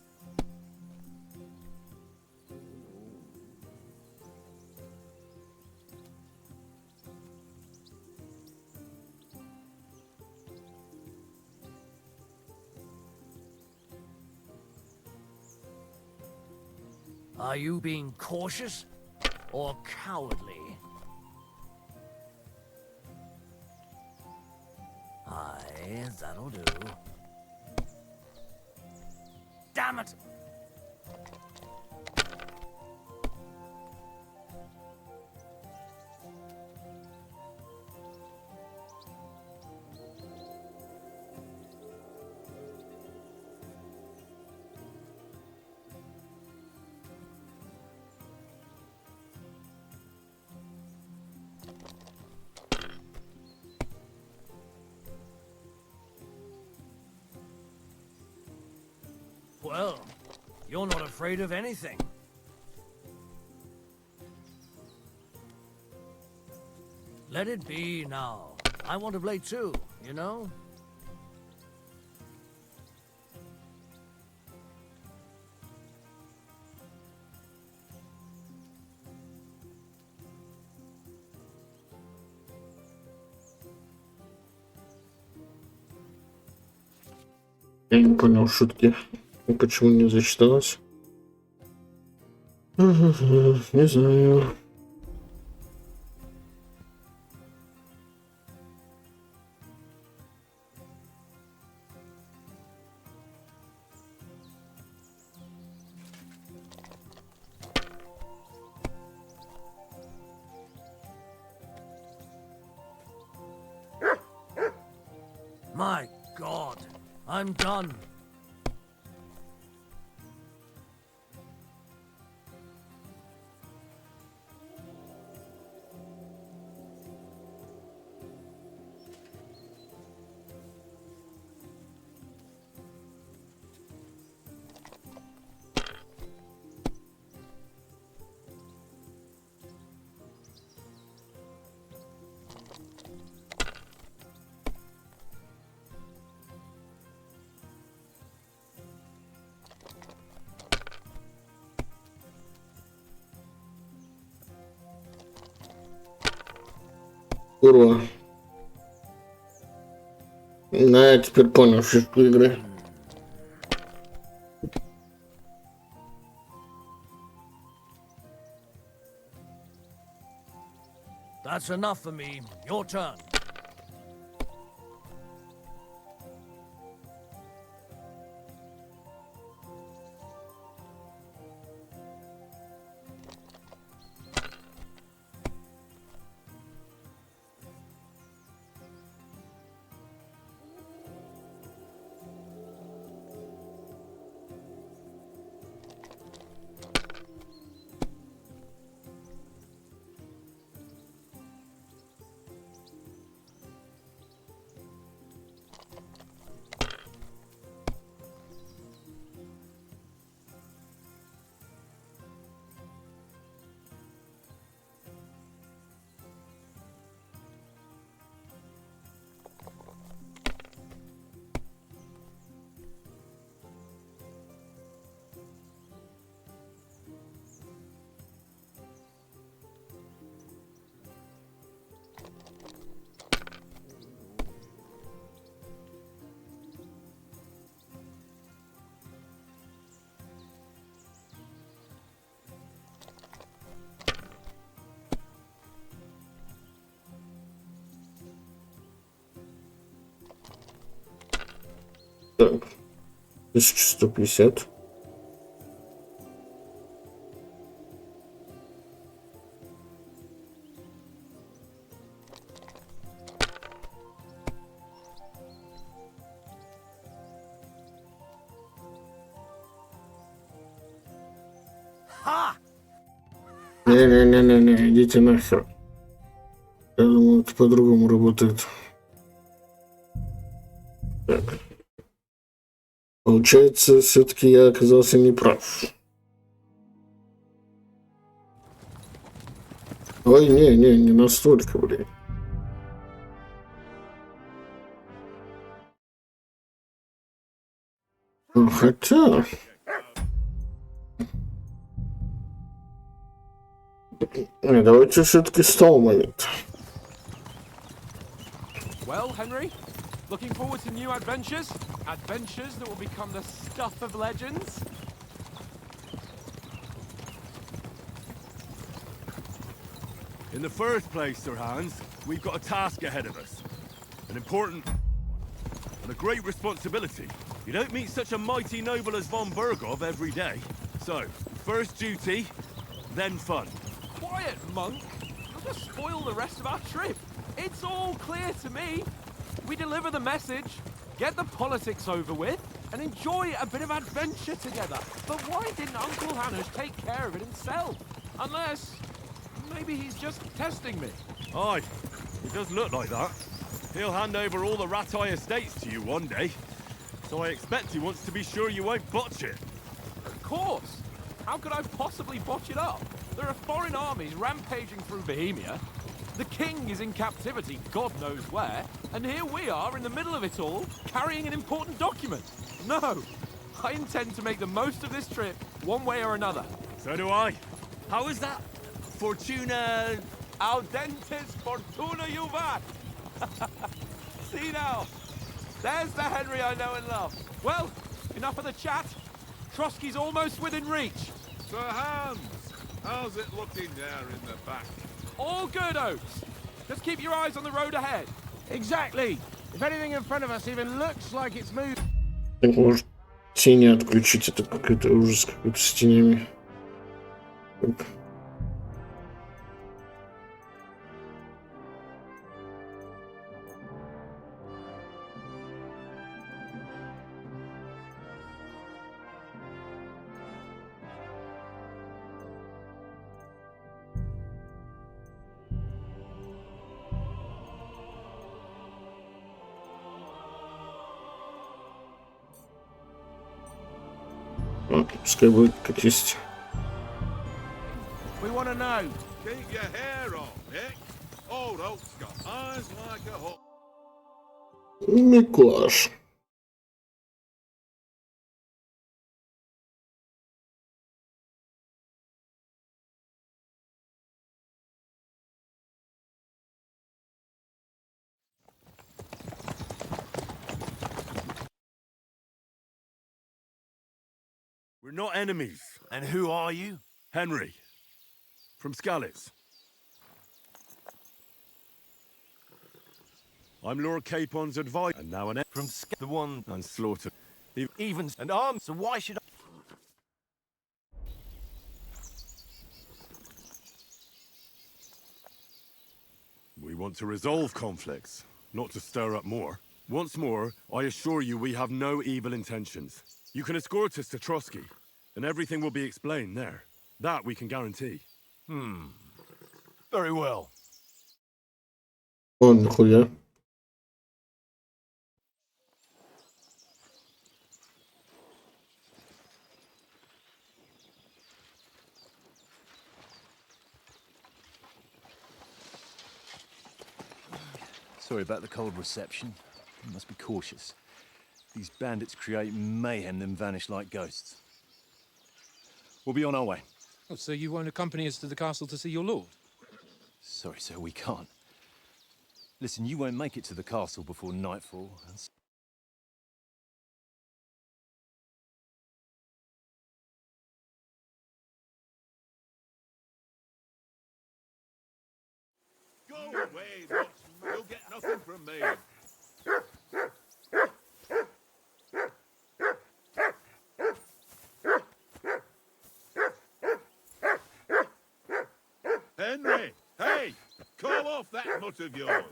Are you being cautious or cowardly? Aye, that'll do. Damn it! Well, you're not afraid of anything. Let it be now. I want to play too, you know?
Я не понял шутки. Почему не засчиталось? Не знаю.
My God, I'm done.
Курва. Да, я теперь понял фишку игры.
That's enough for me. Your turn.
Так. 1150.
Ha!
Не-не-не-не-не, идите нахер. Я думаю, это по-другому работает. Так. Получается, все-таки я оказался неправ. Ой, не настолько, блин. Хотя... Не, давайте все-таки с того момента.
Well, Henry, looking forward to new adventures? Adventures that will become the stuff of legends?
In the first place, Sir Hans, we've got a task ahead of us. An important and a great responsibility. You don't meet such a mighty noble as von Bergov every day. So, first duty, then fun.
Quiet, monk! You'll just spoil the rest of our trip. It's all clear to me. We deliver the message, get the politics over with, and enjoy a bit of adventure together. But why didn't Uncle Hannes take care of it himself? Unless... maybe he's just testing me.
Aye, it does look like that. He'll hand over all the Ratai estates to you one day. So I expect he wants to be sure you won't botch it.
Of course! How could I possibly botch it up? There are foreign armies rampaging through Bohemia. The king is in captivity, God knows where. And here we are in the middle of it all, carrying an important document. No! I intend to make the most of this trip, one way or another.
So do I. How is that? Fortuna...
Audentes fortuna juvat! See now, there's the Henry I know and love. Well, enough of the chat. Trotsky's almost within reach.
Sir Hans, how's it looking there in the back?
All good, Oaks. Just keep your eyes on the road ahead.
Exactly. If anything in front of us even looks like it's moving...
Так, может, тени отключить, это какой-то ужас какой-то с тенями. Оп. Пускай будет как есть.
We want to know.
Keep your hair on, Nick. Old Oak's got eyes like a hawk.
Миклаш.
We're not enemies.
And who are you?
Henry. From Skalitz. I'm Lord Capon's advisor, and now an
From the one
and slaughtered.
even and armed, so why should I...
We want to resolve conflicts, not to stir up more. Once more, I assure you we have no evil intentions. You can escort us to Trotsky, and everything will be explained there. That we can guarantee.
Very well.
О, нихуя.
Sorry about the cold reception. You must be cautious. These bandits create mayhem, then vanish like ghosts. We'll be on our way.
Oh, so you won't accompany us to the castle to see your lord?
Sorry, sir, we can't. Listen, you won't make it to the castle before nightfall.
Go away, Dutchman. You'll get nothing from me. Henry, hey, call off that mutt of yours.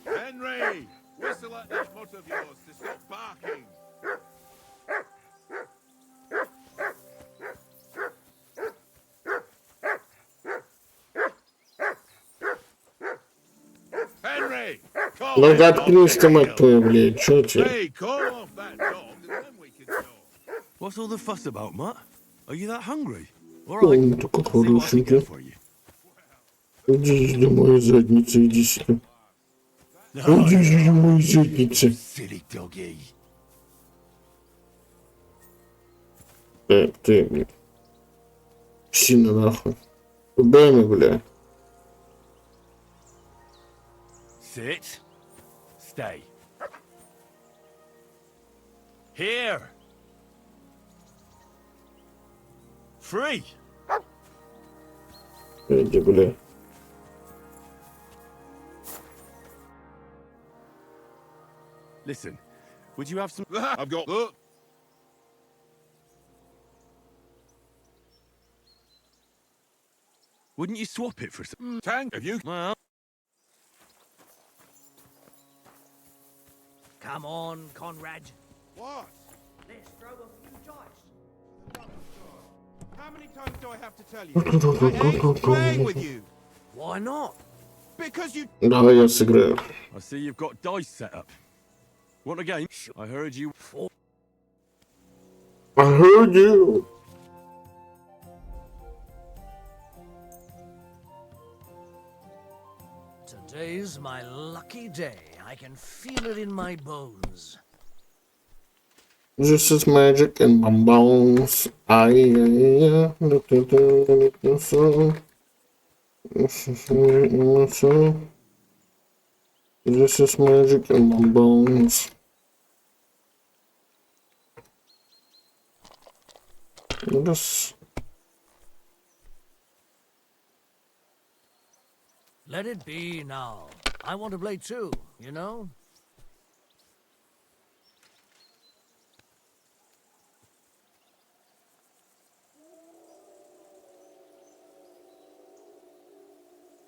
Henry, whistle at that mutt of yours to stop barking. Henry, call
Ну
him
заткнись
off,
ты,
you
мать твою, блядь, чё тебе?
Hey, call off that dog and then we can talk.
What's all the fuss about, Mutt? Are you that hungry?
О, он такой
See what I can
хорошенький.
get for you.
Иди сюда, моя задница, иди сюда.
No,
Иди сюда, моя задница.
silly doggy.
Так, ты, блядь. Сильно нахуй. Убей, бля.
Sit. Stay. Here. Free.
Иди, бля.
Listen, would you have some...
I've got. Look.
Wouldn't you swap it for some...
Tank, have you?
Well,
Come on, Conrad.
What?
Let's throw a few dice.
How many times do I have to tell you? I ain't playing with you.
Why not?
Because you...
Давай я сыграю.
I see you've got dice set up. Want a game? I heard you...
I heard you.
Today's my lucky day. I can feel it in my bones.
This is magic and my bones. This is magic in my bones. This.
Let it be now. I want to play too, you know?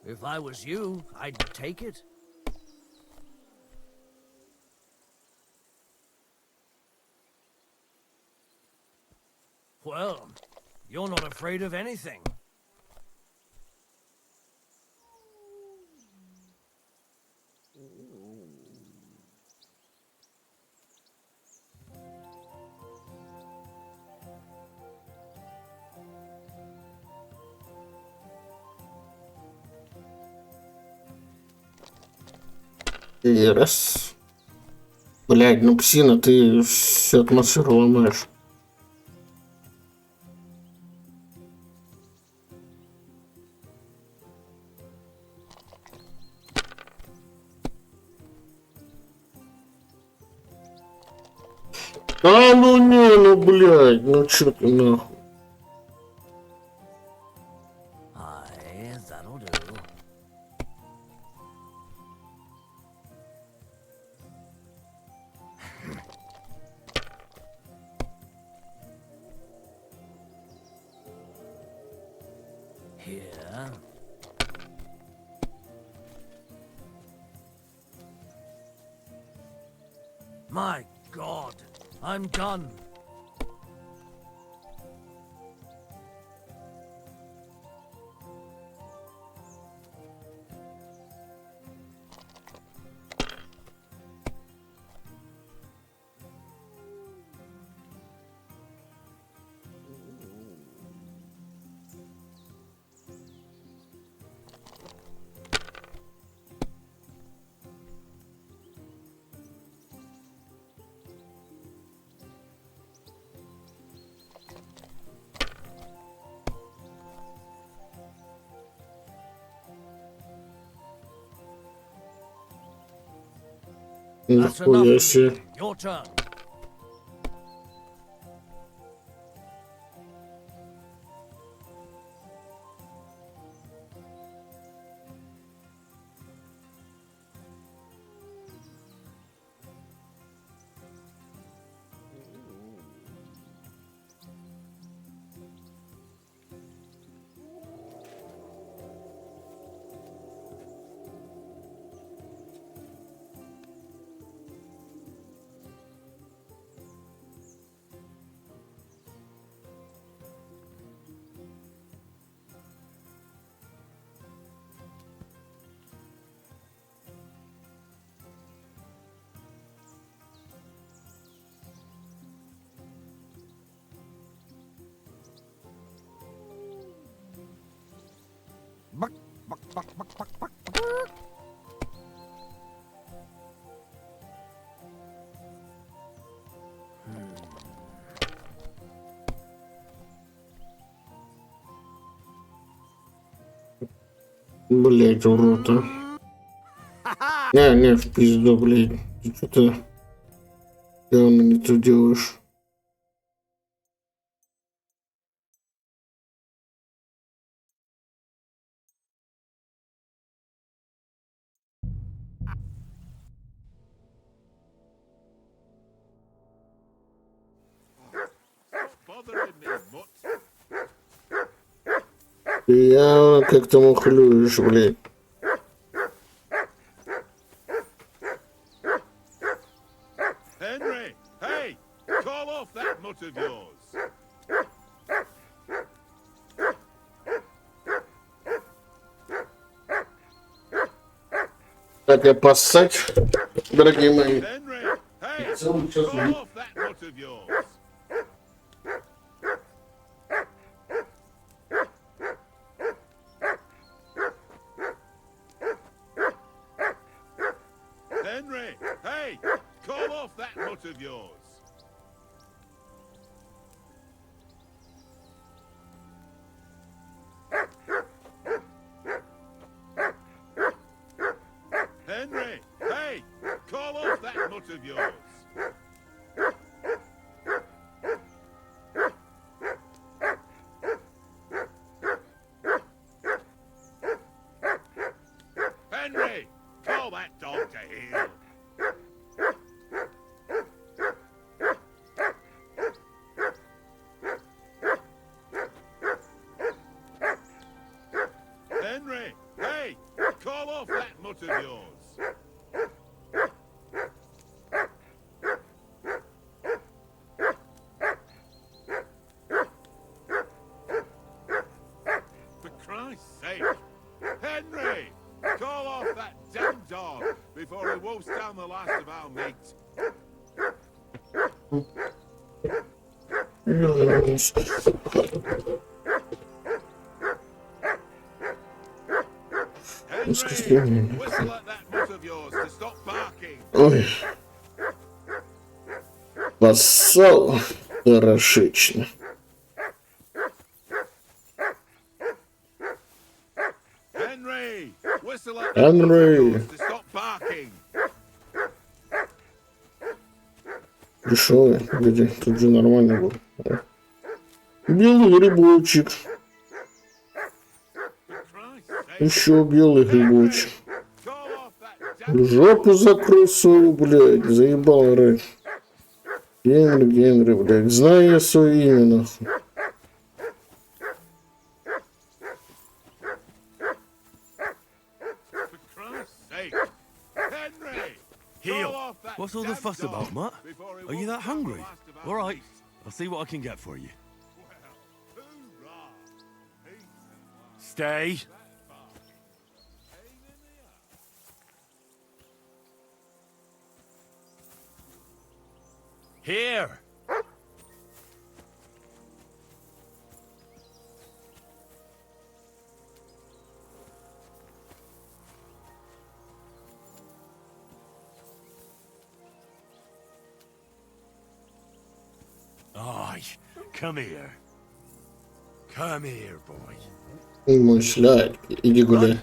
If I was you, I'd take it. Well, you're not afraid of anything.
И раз. Блядь, ну Ксина, ты всю атмосферу ломаешь. А ну не, ну блядь, ну чё ты нахуй.
Aye, that'll do. Here. My God, I'm done. That's enough.
Нихуя
of
себе.
me. Your turn.
Блять, урод, а. Не, в пизду, блядь. Ты что-то явно не то делаешь.
Bothering me, mutt.
Ты явно как-то мухлюешь, блядь.
Henry, hey! Call off that mutt of yours.
Так, я поссать, дорогие мои.
Henry, hey!
Целый час.
Call off that mutt of yours. Henry, hey! Call off that mutt of yours. Henry, hey! Call off that mutt of yours. Henry, call that dog to heel. Henry, hey! Call off that mutt of yours. For Christ's sake! Henry! Call off that damn dog before he wolfs down the last of our meat. Henry! Whistle at that mutt of yours to stop barking.
Ой. Поссал хорошечно.
Henry! Whistle at that
Henry!
mutt of yours to stop barking.
Пришел я, где тут же нормально был. Белый грибочек.
For Christ's sake!
Еще белый грибочек.
Call off that damn
Жопу закрой свою, блядь, заебал орать. Генри, блядь, знаю я свое имя, нахуй.
For Christ's sake! Henry!
Heel.
Call off that
What's all the
damn
fuss
dog
about, Mutt?
before he
Are you
wolfs
that
down the
hungry?
last of our
All right,
meat.
I'll see what I can get for you.
Well, hoorah! Peace and love.
Stay.
That far. Pain in the ass.
Here. Aye, come here. Come here, boy.
Мой шляк, иди гуляй.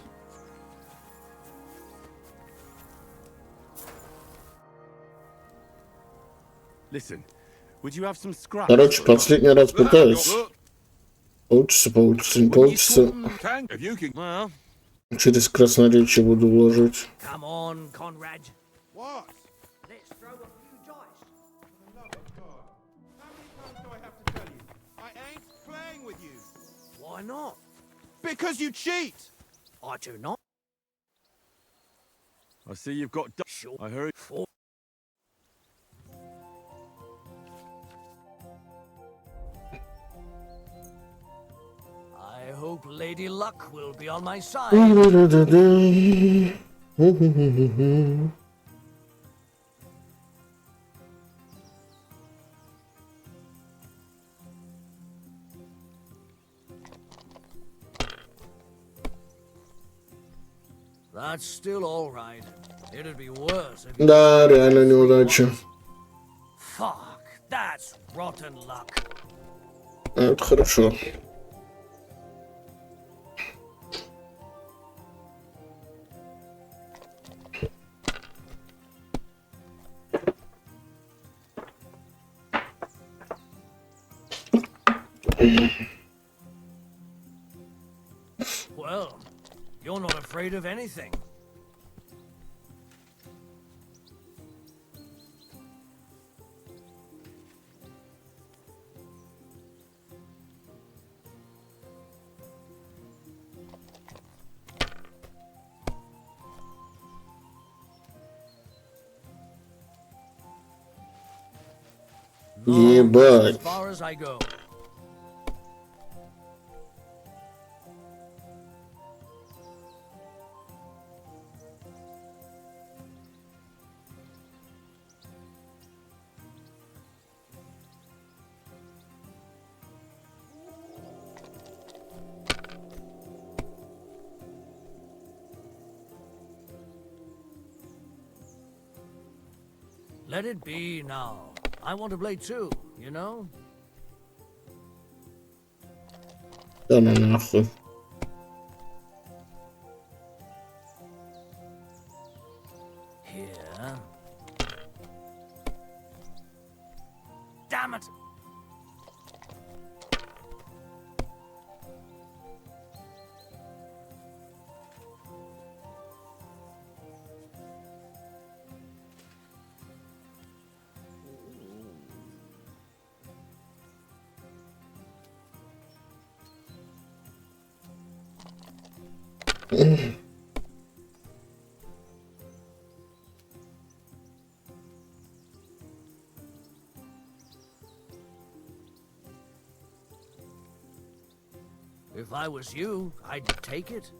Listen, would you have some scraps?
Короче, последний раз пытаюсь.
Look,
Получится, не
when you
получится.
swim tank, if you can
Well,
Через красноречие буду вложить.
Come on, Conrad.
What?
Let's throw a few dice.
For the love of God. How many times do I have to tell you? I ain't playing with you.
Why not?
Because you cheat!
I do not.
I see you've got.
Sure.
I heard.
For I hope Lady Luck will be on my side. That's still all right. It'd be worse if you...
Да, реально неудача.
Fuck, that's rotten luck.
Это хорошо.
Well, you're not afraid of anything.
Ебать.
As far as I go. Let it be now. I want to play too, you know?
Да ну нахуй.
Here. Damn it! If I was you, I'd take it.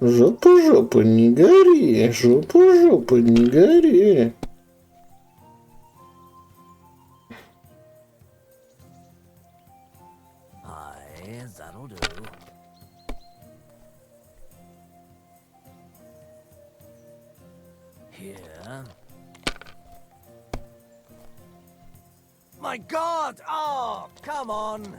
Жопа, не гори, жопа, не гори.
Aye, that'll do. Here. My God! Oh, come on!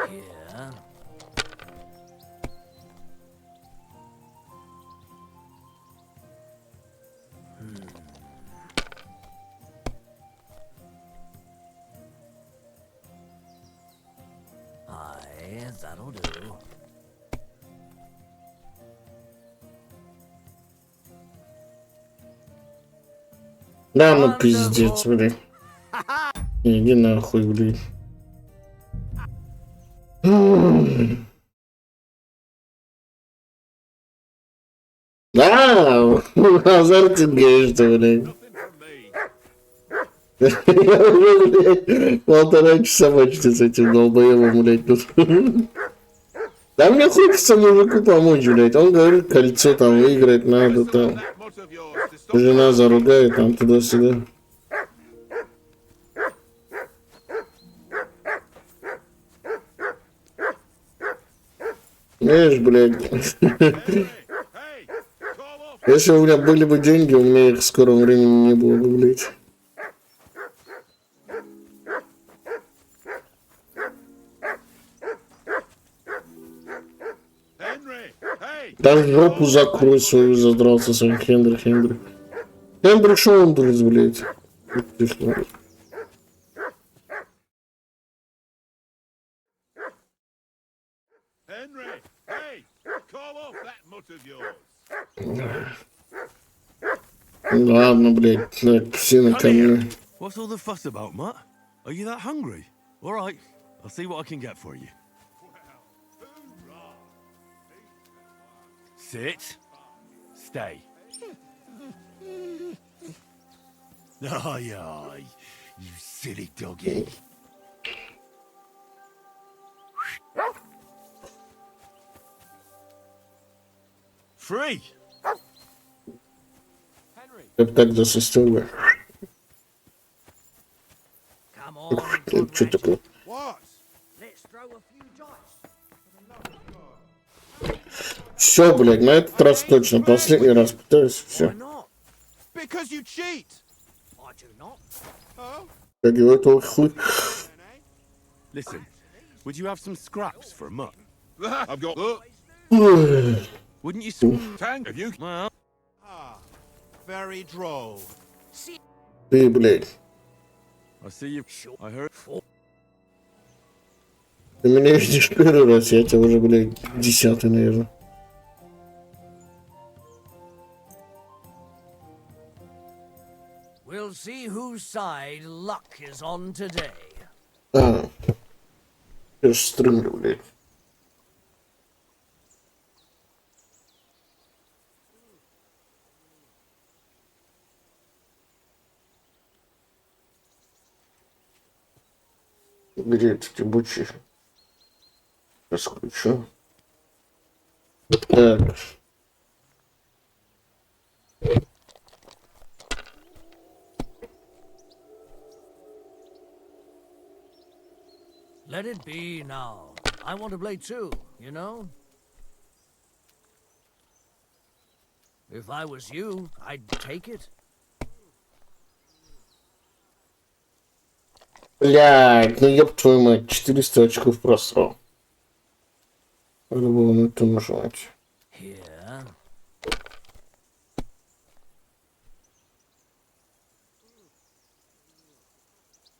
Here. Aye, that'll do.
Да ну пиздец, блин. Иди нахуй, блин. Азартинг, что, блядь. Я уже, блядь, 1,5 часа мочится с этим долбоебом, блядь, тут. Да мне хочется мужику помочь, блядь. Он говорит, кольцо там выиграть надо, там.
That mutt of yours to stop
Жена заругает, там, туда-сюда. Знаешь, блядь,
Henry, hey, call off.
если у меня были бы деньги, у меня их в скором времени не было бы, блядь.
Henry, hey.
Да жопу закрой свою, задрался своим Хендрик. Хендрик Шондрис, блядь.
Henry, hey, call off that mutt of yours.
Ладно, блядь, так, все на ко мне.
What's all the fuss about, Mutt? Are you that hungry? All right, I'll see what I can get for you. Sit. Stay. Aye, aye, you silly doggy. Free.
Henry,
Я б так засостил бы.
Come on,
Что
Conrad.
такое?
What?
Let's throw a few dice.
Все, блядь, на этот раз точно. Последний раз пытаюсь,
Why
все.
not?
Because you cheat.
I do not.
Oh?
Как его этого хуй.
Listen, would you have some scraps for a mutt?
I've got look.
Wouldn't you? Sw-
Tank, have you?
well,
Ah, very droll.
Ты, блядь.
I see you. I heard.
Ты меня видишь первый раз, я тебя уже, блядь, 10-й, наверное.
We'll see whose side luck is on today.
А, я ж стримлю, блядь. Где эти ебучие? Раскручу. Так.
Let it be now. I want to play too, you know? If I was you, I'd take it.
Блядь, ну ёб твою мать, 400 очков просрал. Надо было на это нажимать.
Here.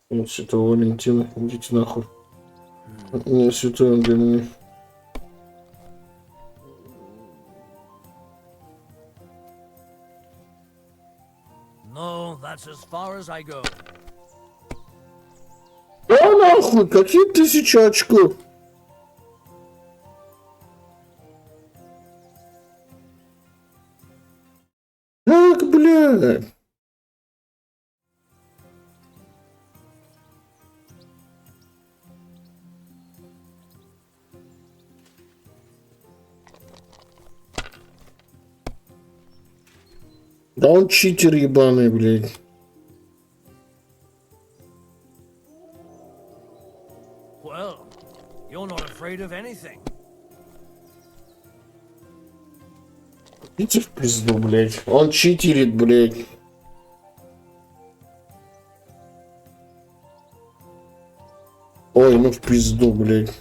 Вот Святого Валентина, идите нахуй. Не святой он для меня.
No, that's as far as I go.
Да нахуй, какие 1000 очков? Так, блядь. Да он читер ебаный, блядь.
Well, you're not afraid of anything.
Идите в пизду, блядь. Он читерит, блядь. Ой, ну в пизду, блядь.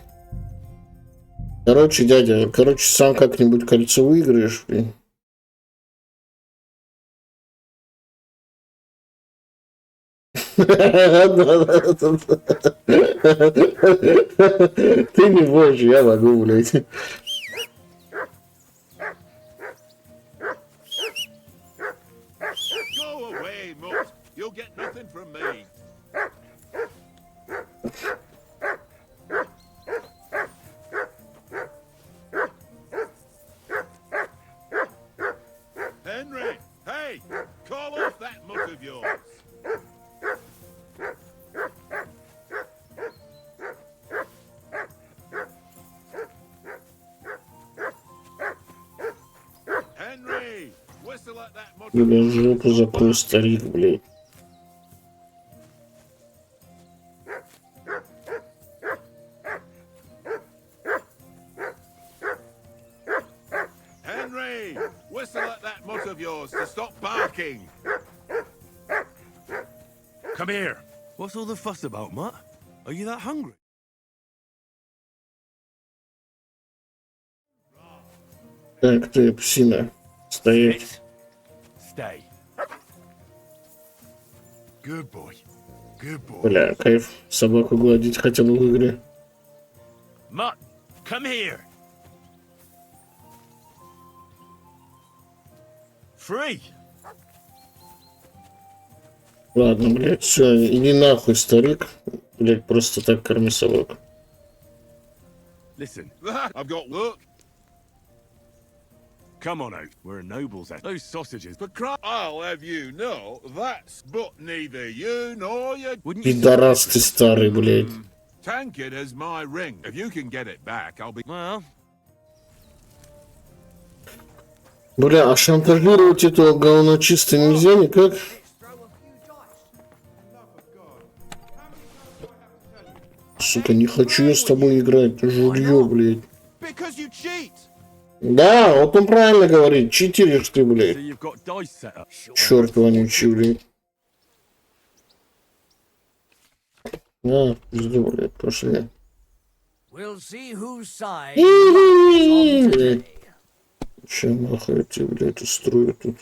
Короче, дядя, сам как-нибудь кольцо выиграешь, блядь. Ты не можешь, я могу, блядь.
Go away, mutt. You'll get nothing from me. Henry, hey, call off that mutt of yours.
Бля, жопу закрой, старик, блядь.
Henry, whistle at that mutt of yours to stop barking.
Come here. What's all the fuss about, Mutt? Are you that hungry?
Так, ты, псина. Стоять.
Sit. Stay. Good boy. Good boy.
Бля, кайф собаку гладить хотя бы в игре.
Mutt, come here. Free.
Ладно, блядь, все, иди нахуй, старик. Блядь, просто так корми собаку.
Listen,
I've got look.
come on out. We're nobles. Those sausages.
For cry, I'll have you know that's but neither you nor your
Wouldn't you?
Пидорас ты старый, блядь.
tankard as my ring. If you can get it back, I'll be.
Well,
Бля, а шантажировать этого говна чисто нельзя никак? Сука, не хочу я с тобой играть, жульё, блядь.
Because you cheat!
Да, вот он правильно говорит, читеришь ты,
so
блядь.
you've got dice set up.
Черт вонючий, блядь. На, пизду, блядь, пошли.
We'll see whose side is on today.
Че нахуй эти, блядь, устрою тут?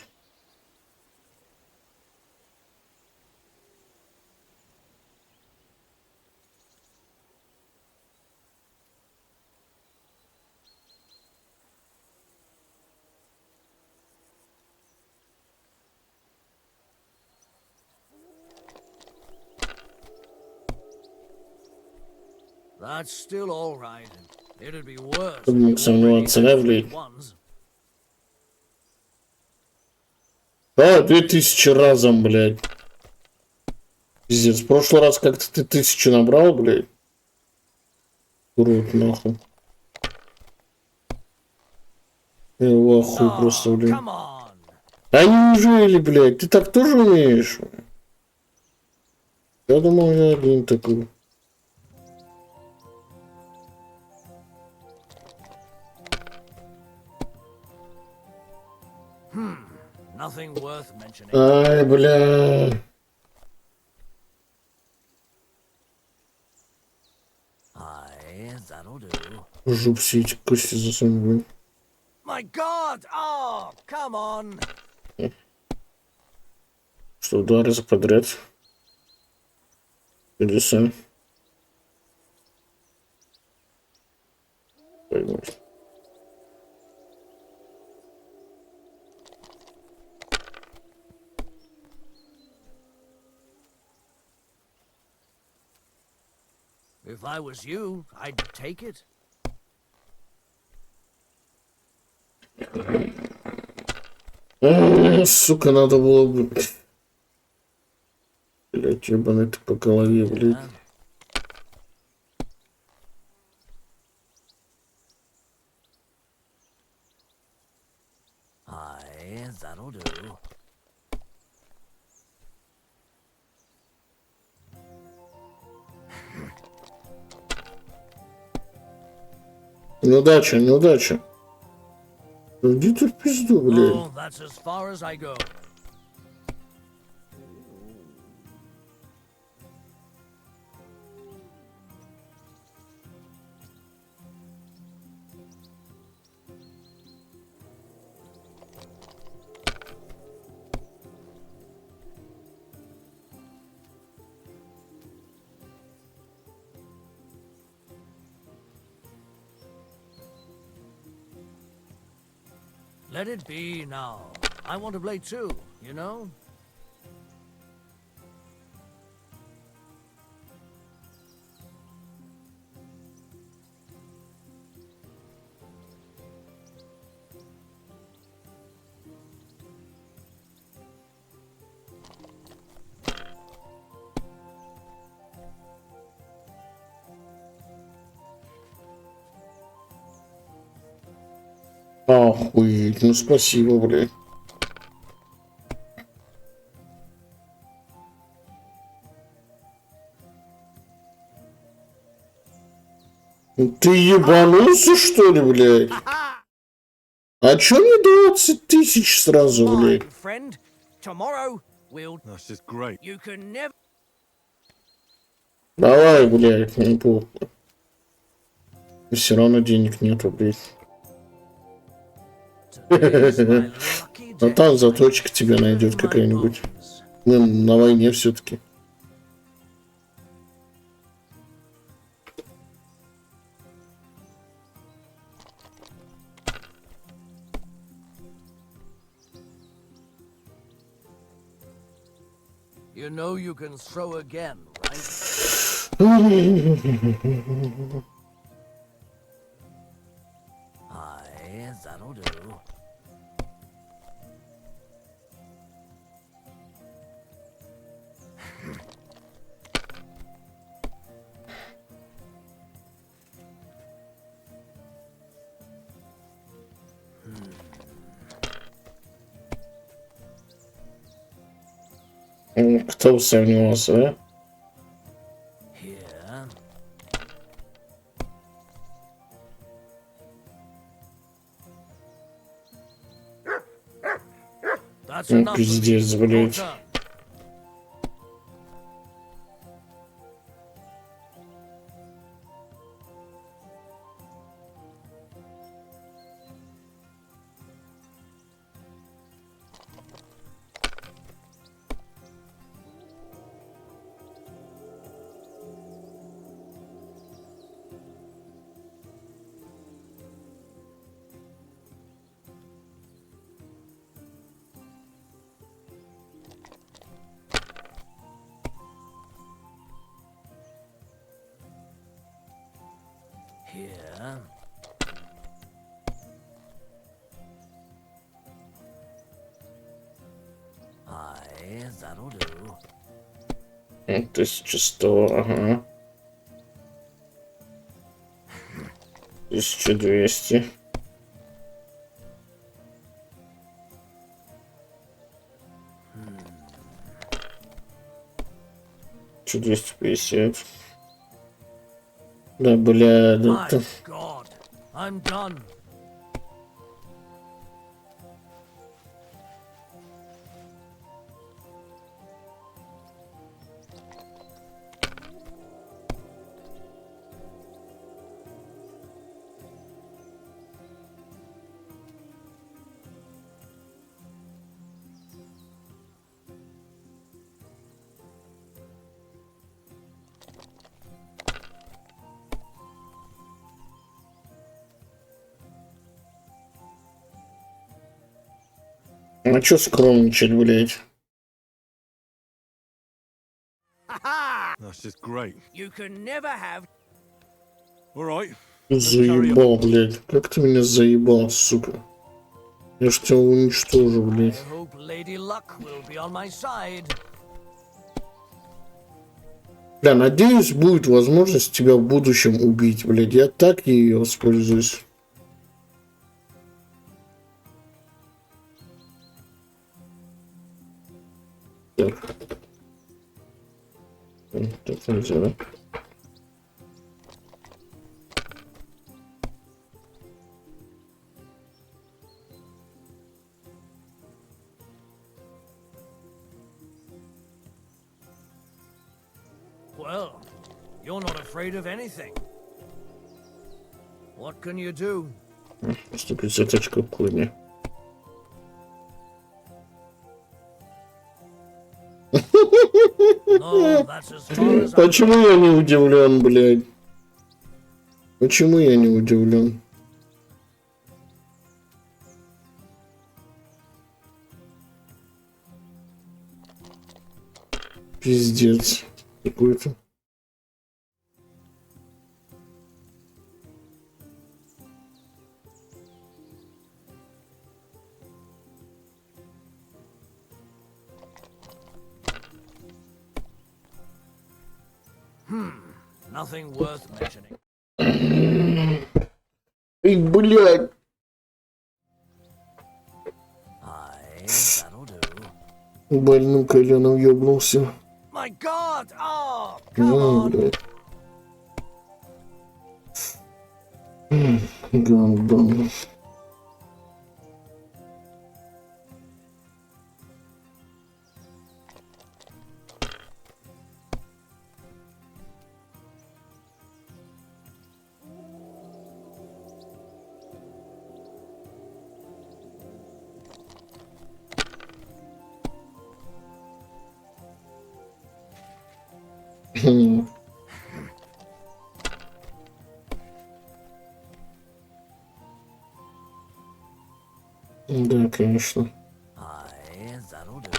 That's still all right. It'd be worse.
Тут
if
мог
you
сомневаться, да,
already had
блядь?
ones.
А, 2000 разом, блядь. Пиздец, в прошлый раз как-то ты 1000 набрал, блядь. Урод, нахуй. Его хуй просто,
Oh,
блядь.
come on.
А неужели, блядь, ты так тоже умеешь? Я думал, я один такой.
Nothing worth mentioning.
Ай, бля.
Aye, that'll do.
Жуп все эти кости засунул, блядь.
My God! Oh, come on.
Что, 2 раза подряд? Чудеса. Пойму.
If I was you, I'd take it.
Сука, надо было бы... Блядь, ебаный ты по голове, блядь.
Yeah. Aye, that'll do.
Неудача, неудача. Иди ты в пизду, блядь.
Oh, that's as far as I go. Let it be now. I want to play too, you know?
Охуеть, ну спасибо, блядь. Ты ебанулся, что ли, блядь? А чё не 20 тысяч сразу, блядь?
Fine, friend. Tomorrow we'll.
That's just great.
You can never.
Давай, блядь, не похуй. И все равно денег нету, блядь.
Today's my lucky
А
day.
там заточка тебя найдет какая-нибудь. Мы на войне все-таки.
You know you can throw again, right? Aye, that'll do.
Кто сомневался, да?
Here. That's
Ну,
enough. of
пиздец,
you. Your
блядь.
turn. Here. Aye, that'll do.
1100, ага. 1200. Че 250? Да, бля, да,
My
да.
God, I'm done.
А чё скромничать, блядь?
That's just great.
You can never have.
All right.
Заебал, блядь. Как ты меня заебал, сука? Я ж тебя уничтожу,
I
блядь.
hope Lady Luck will be on my side.
Бля, надеюсь, будет возможность тебя в будущем убить, блядь. Я так ее воспользуюсь. Так. Так нельзя, да?
Well, you're not afraid of anything. What can you do?
150 очков хуйня.
No, that's as far as I
Почему я не удивлен, блядь? Почему я не удивлен? Пиздец какой-то.
nothing worth mentioning.
Эй, блядь.
Aye, that'll do.
Больным коленом ёбнулся.
My God! Oh, come
Ну,
on!
блядь. Гандон. Да, конечно.
Aye, that'll do.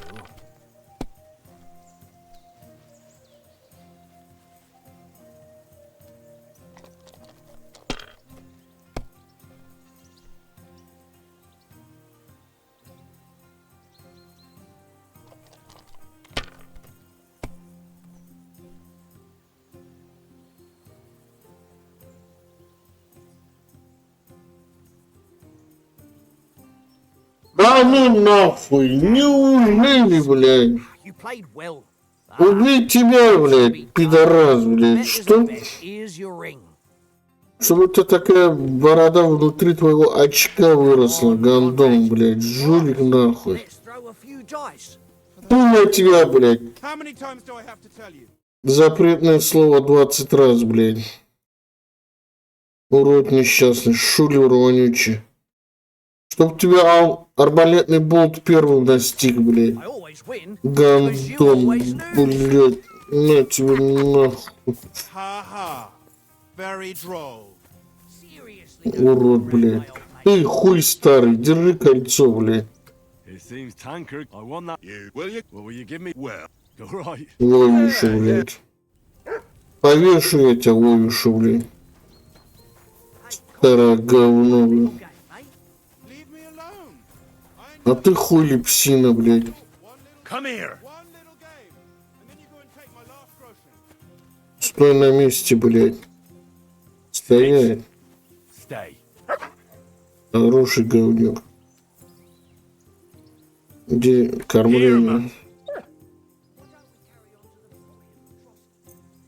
Да ну нахуй, неужели, блядь?
You played well.
Убить тебя, блядь, пидорас, блядь,
Bet is
что?
a bet. Here's your ring.
Чтобы у тебя такая борода внутри твоего очка выросла, гандон, блядь, жулик нахуй.
Let's throw a few dice.
Хуй тебя, блядь.
How many times do I have to tell you?
Запретное слово 20 раз, блядь. Урод несчастный, шулер вонючий. Чтоб тебя арбалетный болт первым достиг, блядь.
I always win.
Гандон, блядь. На тебе нахуй.
Ha ha. Very droll.
Seriously.
Урод, блядь. Эй, хуй старый, держи кольцо, блядь.
It seems Tankard. I won that.
You, will you?
What will you give me? Well, all right.
Вовишу, блядь. Повешу я тебя, Вовишу, блядь. Старое говно, блядь.
Leave me alone.
А ты хули псина, блядь.
Come here.
One little game, and then you go and take my last grocery.
Стой на месте, блядь. Стоять.
Stay.
Хороший говнюк. Где кормление?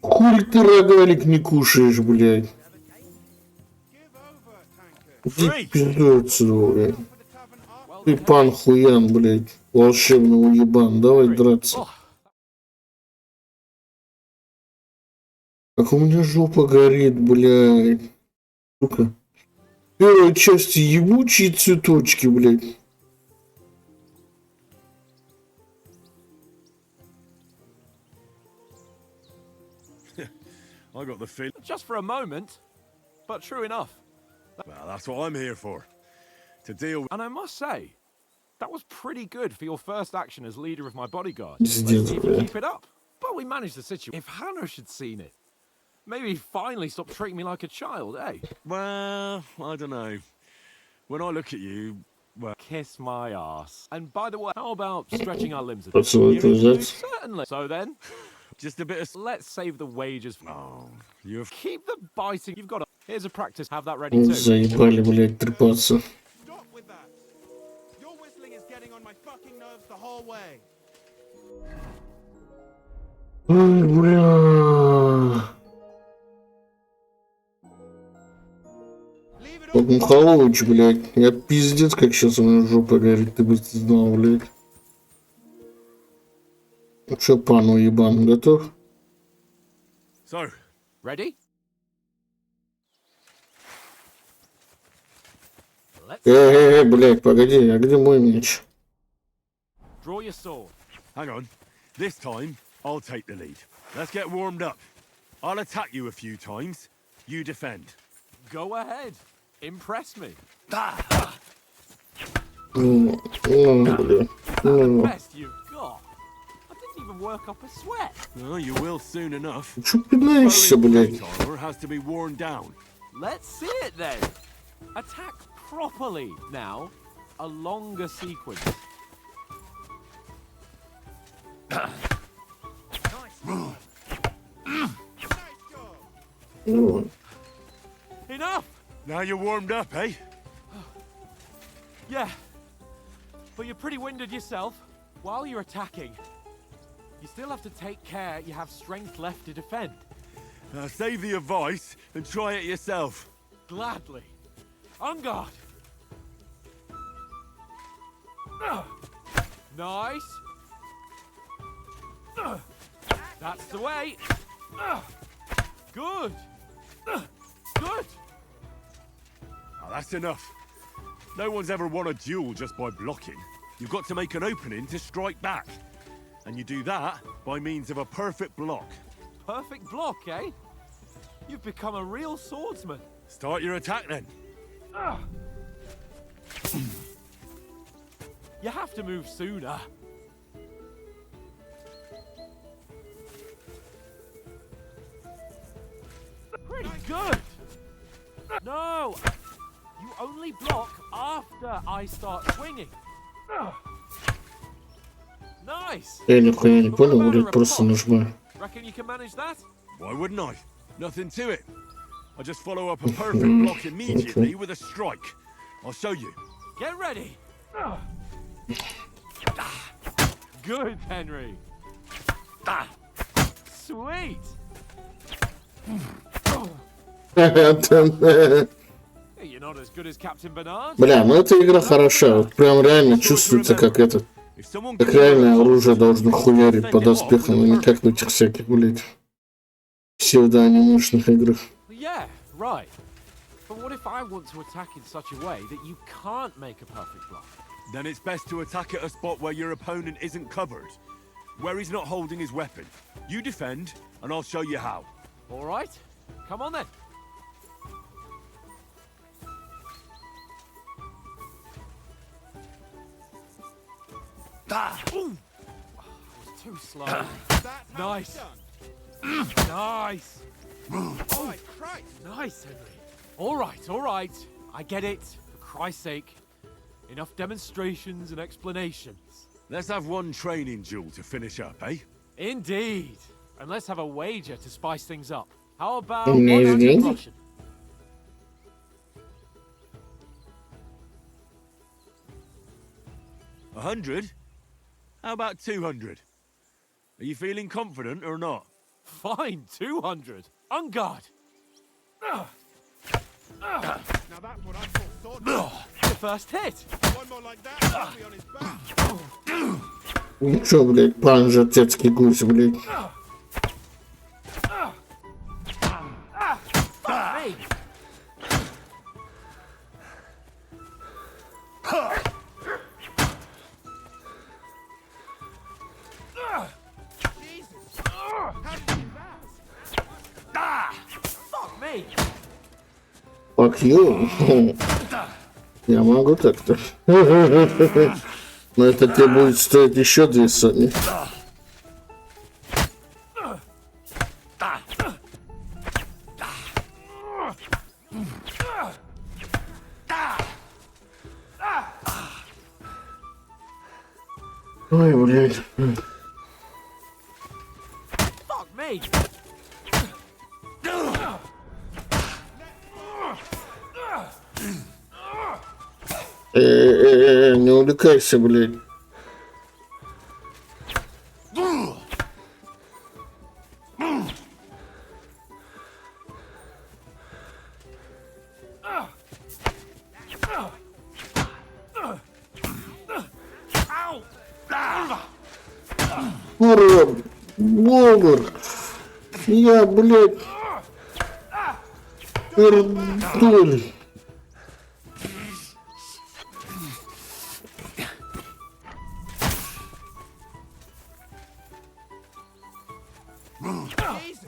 Хули ты рогалик не кушаешь, блядь? Иди пизду отсюда, блядь. Ты пан хуян, блядь. Волшебный уебан. Давай драться. Как у меня жопа горит, блядь. Сука. В первой части ебучие цветочки, блядь.
I got the feeling.
Just for a moment, but true enough.
Well, that's what I'm here for. To deal with.
And I must say, that was pretty good for your first action as leader of my bodyguard. Let's
Пиздец,
see if you
блядь.
keep it up. But we managed the situation. If Hannah had seen it, maybe finally stop treating me like a child, eh?
Well, I don't know. When I look at you, well,
Kiss my ass. And by the way, how about stretching our limbs a bit?
Поцелуй взять.
Certainly. So then,
just a bit of.
let's save the wages.
Oh, you've.
Keep the biting. You've got to. Here's a practice. Have that ready too.
Заебали, блядь, трепаться.
Stop with that. Your whistling is getting on my fucking nerves the whole way.
Ой, бля.
Leave it
Вот
all.
Михалович, блядь. Я пиздец, как сейчас у меня жопа горит, ты бы знал, блядь. Ну чё, пан уебан, готов?
So,
Ready? Let's
Блядь, погоди, а где мой меч?
draw your sword.
hang on. This time, I'll take the lead. Let's get warmed up. I'll attack you a few times. You defend.
Go ahead. Impress me.
Ну, блядь. Ну,
Best you've got. I didn't even work up a sweat.
Well, you will soon enough.
чё пинаешься, блядь?
Armor has to be worn down.
Let's see it then. Attack properly. Now, a longer sequence.
Ну,
Enough!
Now you're warmed up, eh?
Yeah. But you're pretty winded yourself. While you're attacking, you still have to take care you have strength left to defend.
Save the advice and try it yourself.
Gladly. On guard. Nice. That's the way. Good. Good.
Oh, that's enough. No one's ever won a duel just by blocking. You've got to make an opening to strike back. And you do that by means of a perfect block.
Perfect block, eh? You've become a real swordsman.
Start your attack then.
You have to move sooner. Pretty good. No, you only block after I start swinging. Nice.
Я нихуя не понял, блядь, просто нажимаю.
Reckon you can manage that?
Why wouldn't I? Nothing to it. I just follow up a perfect block immediately with a strike. I'll show you.
Get ready. Good, Henry. Sweet. You're not as good as Captain Bernard.
Бля, ну эта игра хороша. Вот прям реально чувствуется, как это. Как реальное оружие должно хуярить по доспехам, а не как в этих всяких, блядь, псевдоанимешных играх.
Yeah, right. But what if I want to attack in such a way that you can't make a perfect block?
Then it's best to attack at a spot where your opponent isn't covered. Where he's not holding his weapon. You defend, and I'll show you how.
All right. Come on then. Ooh. I was too slow. Nice. Nice.
Oh, Christ!
Nice, Henry. All right. I get it. For Christ's sake. Enough demonstrations and explanations.
Let's have one training duel to finish up, eh?
Indeed. And let's have a wager to spice things up. How about
Amazing.
100 Russian?
$100? How about 200? Are you feeling confident or not?
Fine, 200. On guard.
Now that's what I call sword.
The first hit.
One more like that, I'll be on his back.
Ну чё, блядь, пан жатецкий гусь, блядь.
Fuck me.
Jesus! How did you do that?
Fuck me.
Fuck you. Я могу так-то. Но это тебе будет стоить еще 2 сотни. Ой, блядь.
Fuck me.
Не увлекайся, блядь. Ура! Богор! Я, блядь! Пердуль!
Jesus!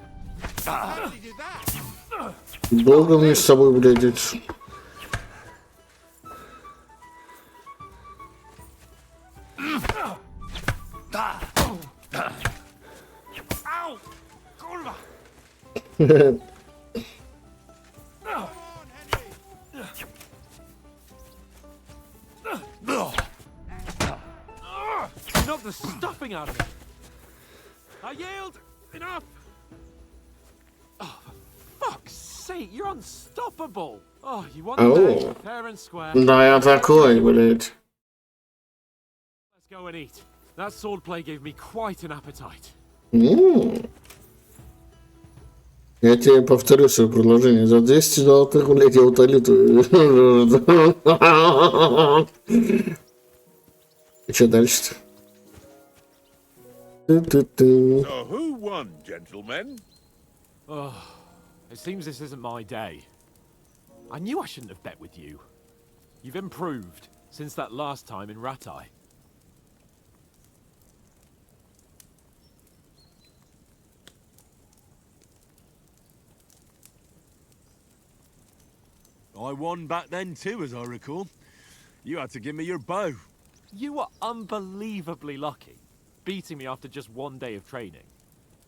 How did he do that?
Долго мне с собой, блядь, это...
Ow. Kurwa.
Come on, Henry!
You knocked the stuffing out of me. I yield. Enough. Oh, for fuck's sake, you're unstoppable. Oh, you won the match fair and square.
Да, я такой, блядь.
Let's go and eat. That swordplay gave me quite an appetite.
Я тебе повторю свое предложение. За 200 золотых, блядь, я утолю твою... И что дальше-то? Ты-ты-ты.
So who won, gentlemen?
Oh, it seems this isn't my day. I knew I shouldn't have bet with you. You've improved since that last time in Ratai.
I won back then too, as I recall. You had to give me your bow.
You were unbelievably lucky, beating me after just one day of training.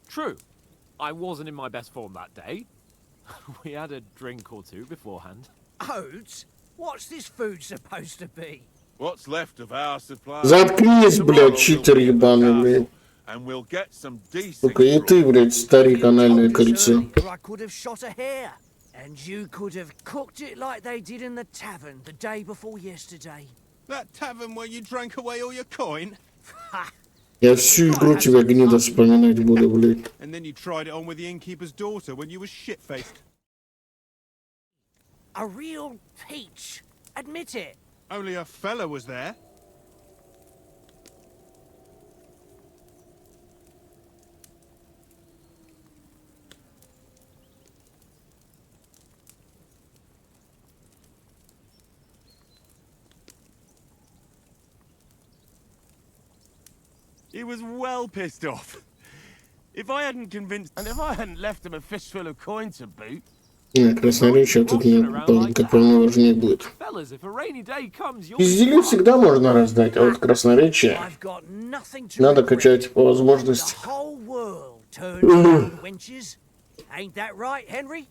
True, I wasn't in my best form that day. We had a drink or two beforehand.
Oats? What's this food supposed to be?
What's left of our supply?
Заткнись, блядь, читер ебаный, блядь.
And we'll get some decent.
Только и ты, блядь, старик, анальное кольцо.
I could have shot a hare, and you could have cooked it like they did in the tavern the day before yesterday.
That tavern where you drank away all your coin?
Я всю игру тебя, гнида, вспоминать буду, блядь.
And then you tried it on with the innkeeper's daughter when you were shit-faced.
A real peach. Admit it.
Only a fella was there.
He was well pissed off. If I hadn't convinced... And if I hadn't left him a fistful of coin to boot...
Красноречие тут, как по мне, важнее будет.
Fellas, if a rainy day comes, you'll
Пиздели всегда можно раздать, а вот красноречие
I've got nothing to
надо
regret.
качать по возможности.
The whole world turned around, wenches. Ain't that right, Henry?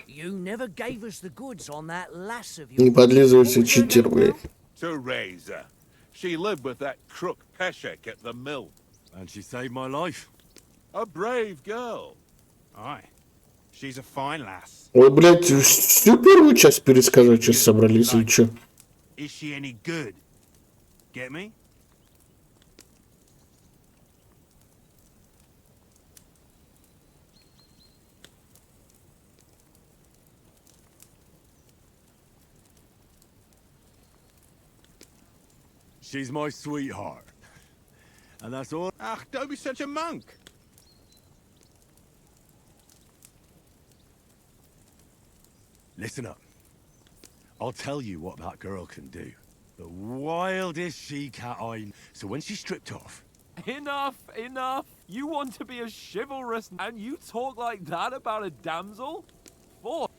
You never gave us the goods on that lass of yours.
Не подлизывайся, читер, блядь.
Teresa. She lived with that crook Peshek at the mill.
And she saved my life.
A brave girl.
Aye. She's a fine lass.
Ой, блядь, всю первую часть пересказывать сейчас собрались или чё?
Is she any good? Get me?
She's my sweetheart. And that's all...
Ach, don't be such a monk.
Listen up. I'll tell you what that girl can do. The wildest she-cat I... So when she's stripped off...
Enough, enough. You want to be a chivalrous and you talk like that about a damsel? For...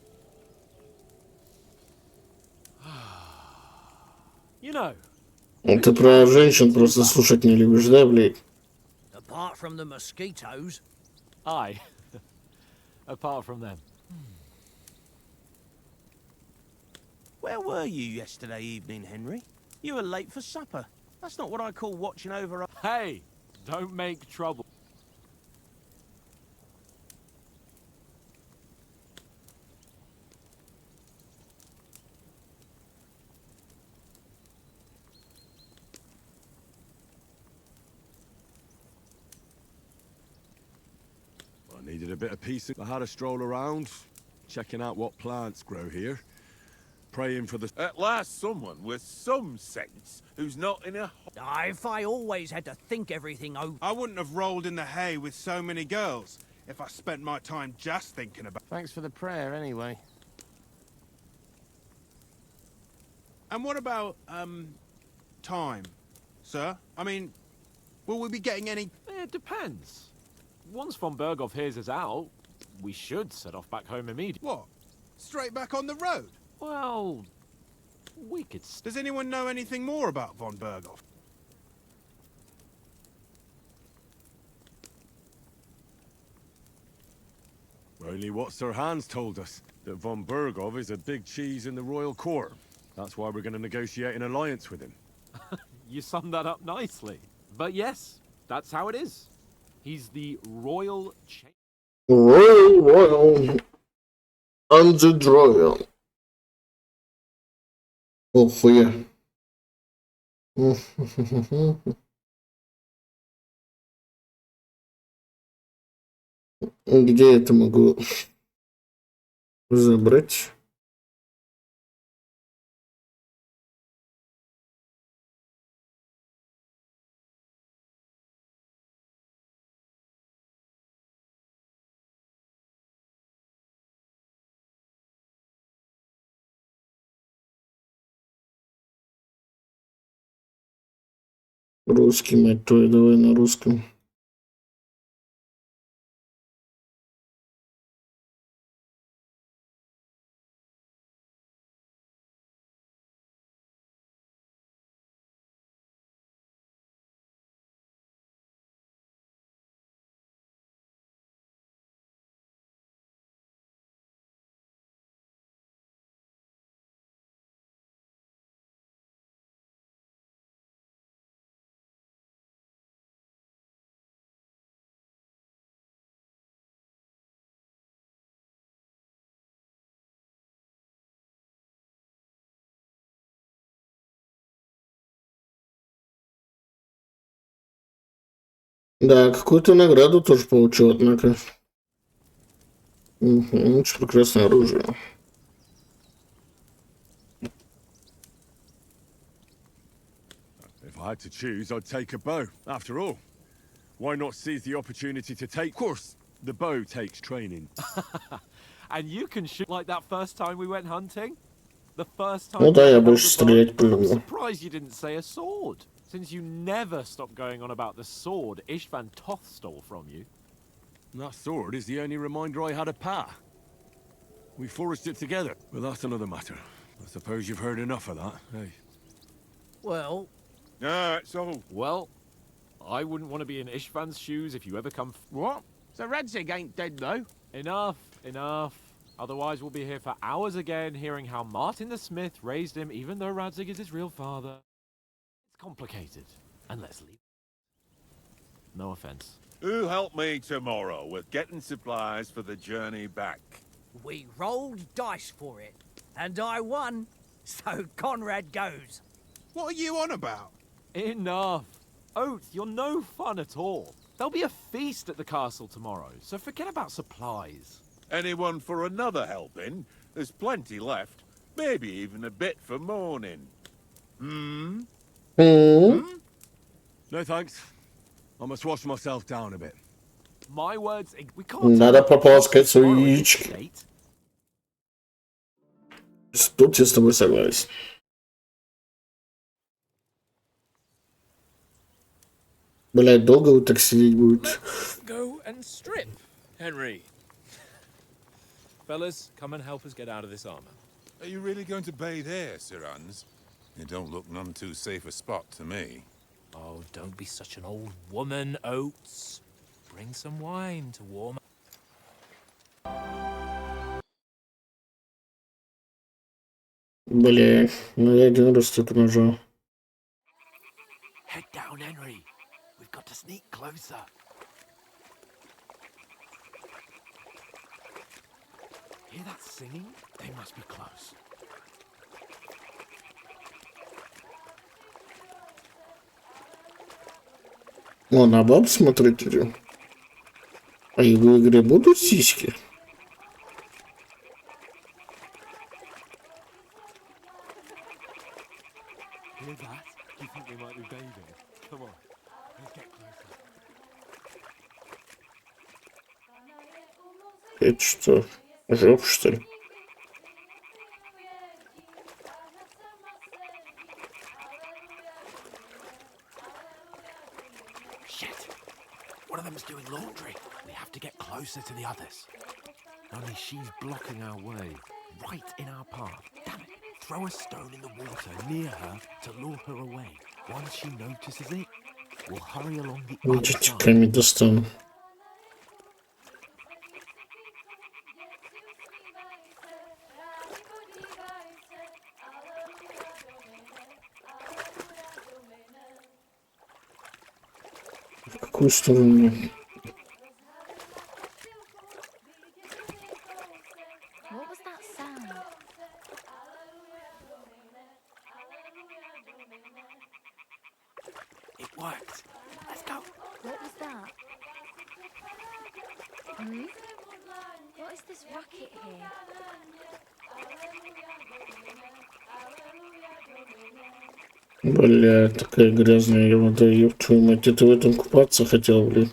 You know,
Ты про женщин просто слушать не любишь, да, блядь?
Apart from the mosquitoes.
aye. Apart from them.
Where were you yesterday evening, Henry? You were late for supper. That's not what I call watching over a...
Hey, don't make trouble.
I needed a bit of peace. I had a stroll around, checking out what plants grow here. Praying for the...
At last someone with some sense who's not in a...
If I always had to think everything over...
I wouldn't have rolled in the hay with so many girls if I spent my time just thinking about...
Thanks for the prayer, anyway.
And what about, time, sir? I mean, will we be getting any...
It depends. Once von Berghoff hears us out, we should set off back home immediately.
What? Straight back on the road?
Well, we could...
Does anyone know anything more about von Berghoff?
Only what Sir Hans told us, that von Berghoff is a big cheese in the royal court. That's why we're going to negotiate an alliance with him.
You summed that up nicely. But yes, that's how it is. He's the royal...
Royal. Undroyal. Охуя. Где я это могу забрать? Русский, мать твою, давай на русском. Да, какую-то награду тоже получил, однако. Угу, очень прекрасное оружие.
If I had to choose, I'd take a bow. After all, why not seize the opportunity to take... Of course, the bow takes training.
And you can shoot like that first time we went hunting? The first time
Ну да,
you
я
held
больше
a
стрелять
bow? I'm
полюблю.
surprised you didn't say a sword, since you never stop going on about the sword Ishvan Toth stole from you.
That sword is the only reminder I had of Pa. We forged it together. But that's another matter. I suppose you've heard enough of that, eh?
Well,
Well, I wouldn't want to be in Ishvan's shoes if you ever come...
What? So Radzig ain't dead, though?
Enough, enough. Otherwise we'll be here for hours again hearing how Martin the Smith raised him even though Radzig is his real father. It's complicated. And let's leave. No offense.
Who helped me tomorrow with getting supplies for the journey back?
we rolled dice for it, and I won, so Conrad goes.
What are you on about?
Enough. Oath, you're no fun at all. There'll be a feast at the castle tomorrow, so forget about supplies.
Anyone for another helping? There's plenty left. Maybe even a bit for morning.
Hmm?
No thanks. I must wash myself down a bit.
My words, we can't
Надо
take a
пополоскать
castle tomorrow
свои
in this
яички.
state.
Тут я с тобой согласен. Блять, долго вы так сидеть будете?
Go and strip, Henry. Fellas, come and help us get out of this armor.
Are you really going to bathe here, Sir Hans? It don't look none too safe a spot to me.
Oh, don't be such an old woman, Oates. Bring some wine to warm up.
Бля, ну я один раз только нажал.
Head down, Henry. We've got to sneak closer.
Hear that singing? They must be close.
О, на баб смотрите. А и в игре будут сиськи?
Hear that? Do you think they might be bathing? Come on, let's get closer.
Это что? Жоп, что ли?
Shit! One of them's doing laundry. We have to get closer to the others.
Only she's blocking our way, right in our path. Damn it. Throw a stone in the water near her to lure her away. Once she notices it, we'll hurry along the other
Видите,
side.
камень достану. В какую сторону?
What was that sound?
It worked. Let's go.
What was that? What is this racket here?
Бля, такая грязная вода, ёб твою мать. Это в этом купаться хотел, блин.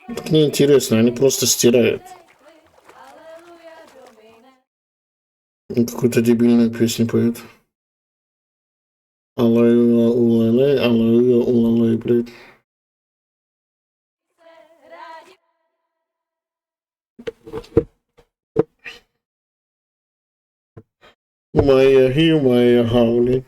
Так неинтересно, они просто стирают. Какую-то дебильную песню поют. Аллилуйя, улалей, аллилуйя, улалей, блядь. Моя хи, моя хаули.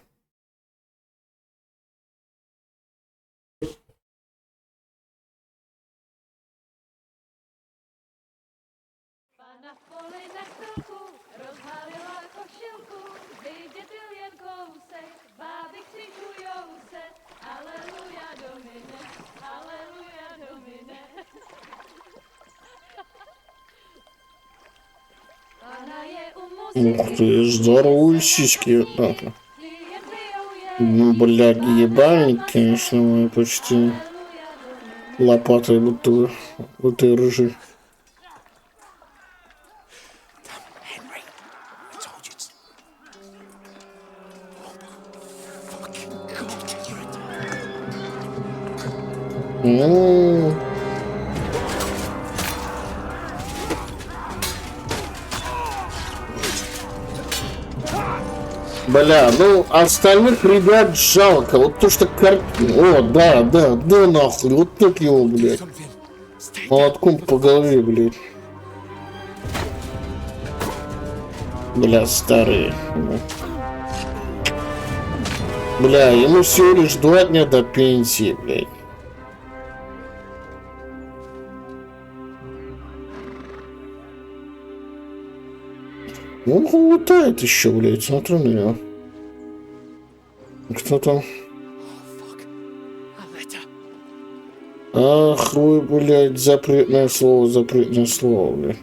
Ух ты, здоровые сиськи. Ага. Ну, блядь, ебальник, конечно, мой почти лопатой будто рыжий.
Henry, I told you it's... Fucking God, you're a...
Бля, ну остальных ребят жалко. Вот то, что О, да, нахуй. Вот так его, блядь. Молотком по голове, блядь. Бля, старые. Бля, ему всего лишь 2 дня до пенсии, блядь. Он лутает еще, блядь, смотрю на него. Кто там? Ах вы, блядь, запретное слово, блядь.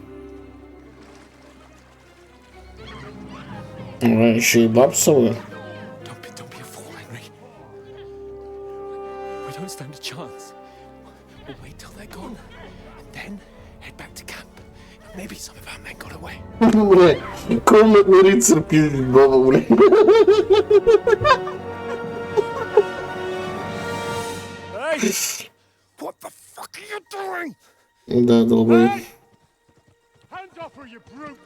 А еще и бабсовые.
Don't be a fool, Henry. We don't stand a chance. We'll wait till they're gone, and then head back to camp. Maybe some of our men got away.
Блядь, комнатный рыцарь пиздит бабу, блядь.
Hey! What the fuck are you doing?
Да, долбоёб.
Hands off her, you brute!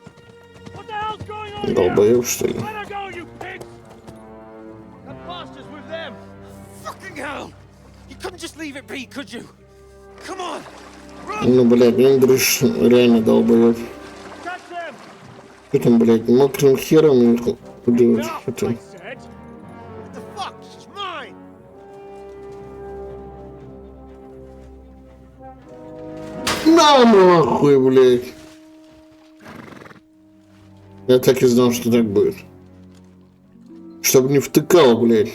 What the hell's going on
Долбоёб, что ли?
Let her go, you pigs! The bastards with them!
Fucking hell! You couldn't just leave it be, could you? Come on!
Ну, блядь, Индриш реально долбоёб. Что там, блядь, мокрым хером делать? Это...
What the fuck? She's mine!
На нахуй, блядь. Я так и знал, что так будет. Чтобы не втыкало, блядь.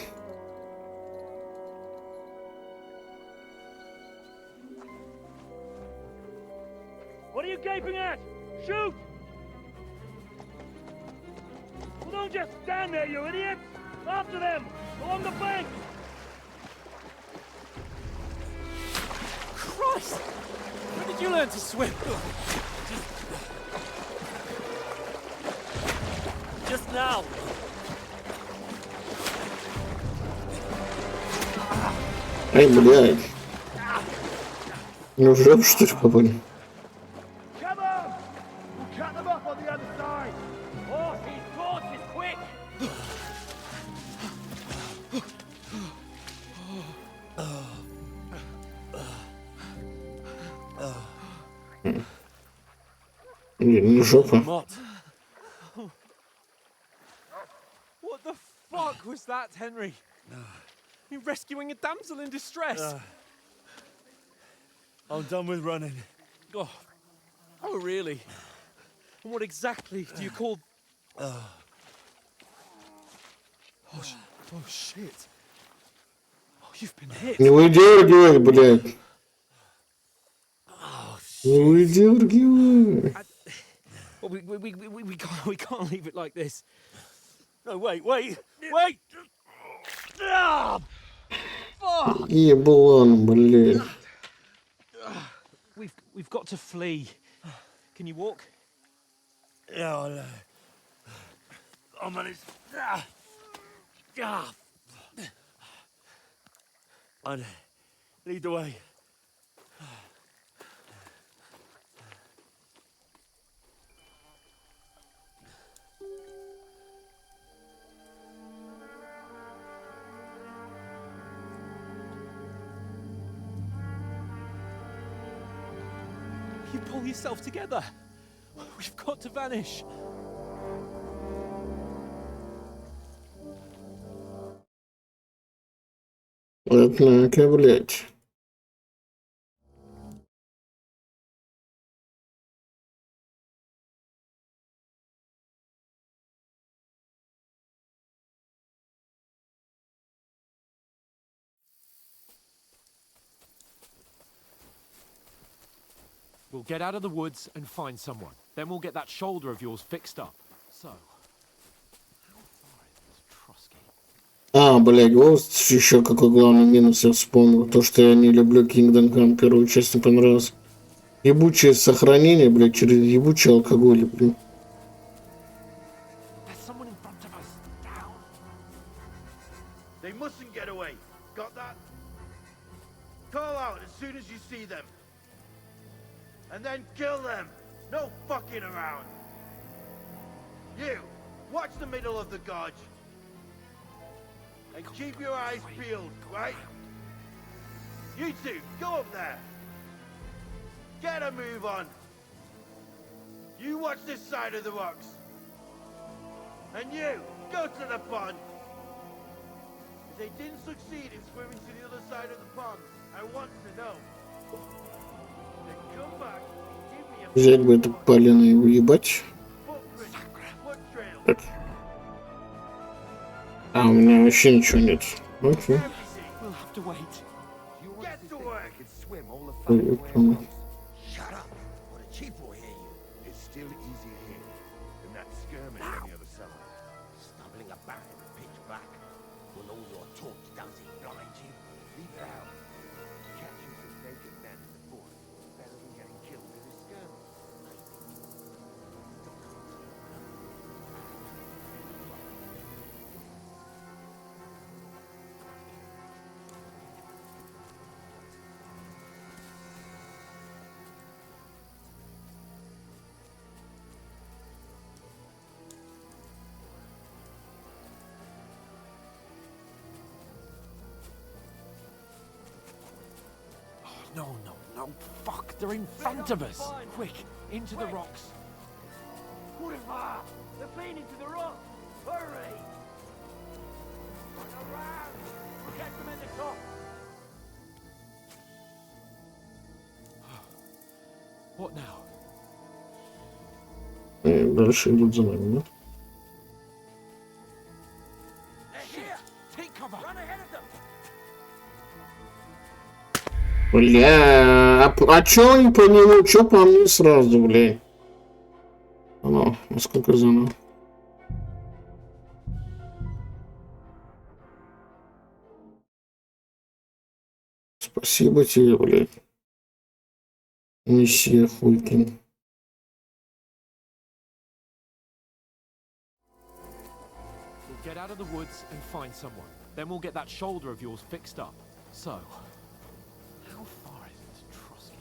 What are you gaping at? Shoot! Well, don't just stand there, you idiots! After them! Along the bank!
Christ! When did you learn to swim? Just now.
Ай, блядь. Ну, в жопу, что ли, попали?
Come on! We'll cut them off on the other side! Oh, his torch is quick!
Не жопа.
What the fuck was that, Henry? You're rescuing a damsel in distress.
I'm done with running.
Oh, really? And what exactly do you call... Oh, shit. Oh, you've been hit.
Не выдергивай, блядь.
Oh,
Выдергивай.
Well, we can't leave it like this.
No, wait! Ah, fuck!
Еблан, блядь.
We've got to flee. Can you walk?
Yeah, I'll manage. I'd lead the way.
You pull yourself together. We've got to vanish.
Однако, блядь.
We'll get out of the woods and find someone. Then we'll get that shoulder of yours fixed up. So, how far is this Trusky?
А, блядь, вот еще какой главный минус я вспомнил. То, что я не люблю Kingdom Come, первую часть не понравилось. Ебучее сохранение, блядь, через ебучий алкоголь, блин.
There's someone in front of us. Down.
They mustn't get away. Got that? Call out as soon as you see them. And then kill them. No fucking around. You, watch the middle of the gorge. And keep your eyes peeled, right? You two, go up there. Get a move on. You watch this side of the rocks. And you, go to the pond. If they didn't succeed in swimming to the other side of the pond, I want to know. Then come back and give me a
Взять бы это полено и уебать. Так. А, у меня вообще ничего нет. Окей.
We'll have to wait.
Get to work.
Shut up, or the chief will hear you.
It's still easier here than that skirmish on the other side.
Stumbling about in the pitch black. When all your talk does is blind you. Leave it out.
Catching some naked men in the forest is better than getting killed in a skirmish.
No, fuck, they're in front of us. Quick, into the rocks.
They're playing into the rock. Hurry! Around! Get them in the top.
What now?
Дальше идут за нами, да?
Take cover.
Run ahead of them.
Бля, а чё не по нему, чё по мне сразу, бля? Оно, насколько заново. Спасибо тебе, блядь. Месье Хуйкин.
We'll get out of the woods and find someone. Then we'll get that shoulder of yours fixed up. So, how far is it to Trusky?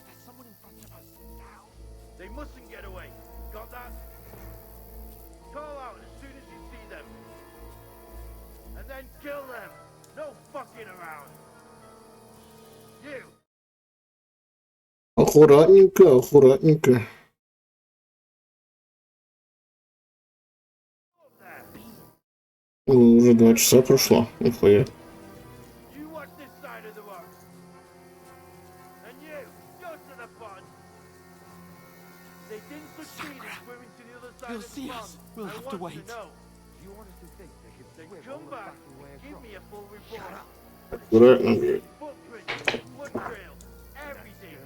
There's someone in front of us. Now.
They mustn't get away. Got that? Call out as soon as you see them. And then kill them. No fucking around. You.
Аккуратненько, аккуратненько. О, уже 2 часа прошло. Нихуя.
You watch this side of the rock. And you, go to the pond. They didn't succeed.
They'll see us. We'll have to wait.
You honestly think they can swim come back. Give me a full report.
Аккуратно, блядь.
Footprints, blood trails, everything.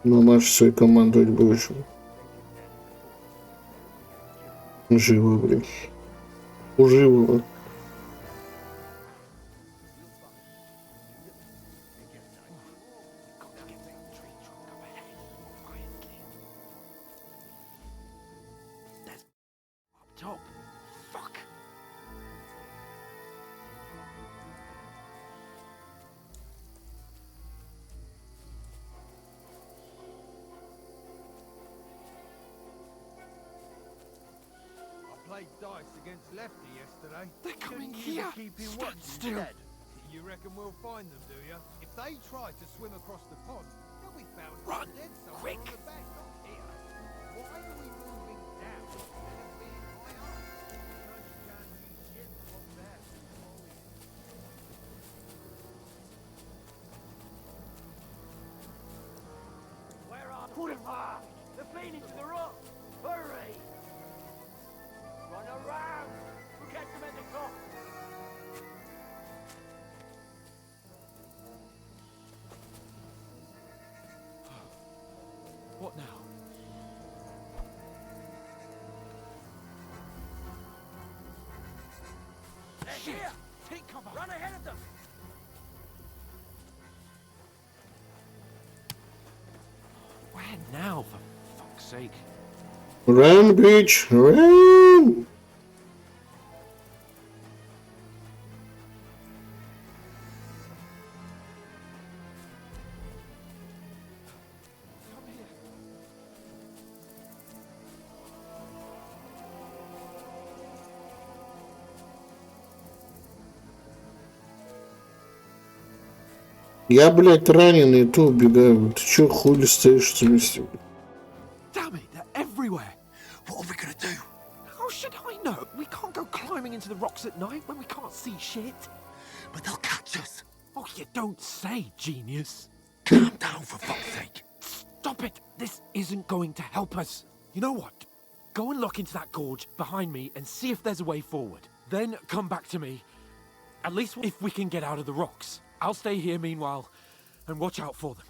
Ну, можешь своей командовать будешь. Живо, блядь. Уживо.
Top. Fuck.
I played dice against Lefty yesterday.
They're coming
Couldn't even
here.
keep him
Stand
watching
still.
dead. You reckon we'll find them, do you? If they try to swim across the pond, they'll be found
Run,
dead somewhere
quick.
on the bank, not here. Why are we moving down instead of being high up? Because you can't see shit from up there.
Where are the... Put him off! They're feeding to the rock! Hurry! Run around! We'll catch them at the top!
What now?
They're here! Take cover! Run ahead of them!
Where now, for fuck's sake?
Run, bitch, run!
Come here.
Я, блядь, раненый, и то убегаю. Ты чё хули стоишь на месте?
Damn it, they're everywhere.
What are we gonna do?
How should I know? We can't go climbing into the rocks at night when we can't see shit.
But they'll catch us!
Oh, you don't say, genius.
Calm down, for fuck's sake!
Stop it. This isn't going to help us. You know what? Go and look into that gorge behind me and see if there's a way forward. Then come back to me. At least if we can get out of the rocks. I'll stay here meanwhile and watch out for them.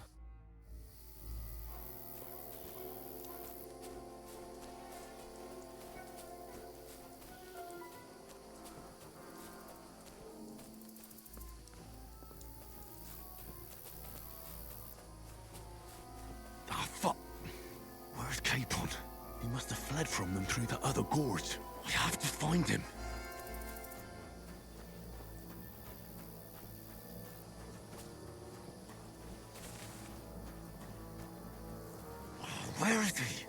Ah, fuck! Where's Capon? He must have fled from them through the other gorge. I have to find him. Where is he?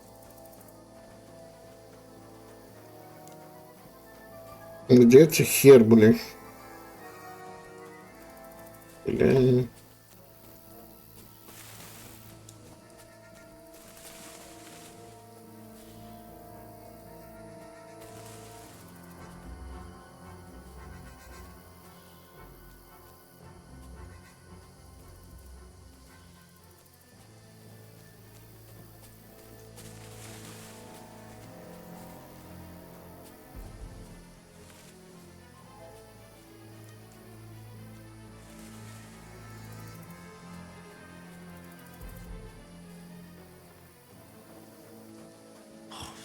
Где ты хер, блядь? Бля.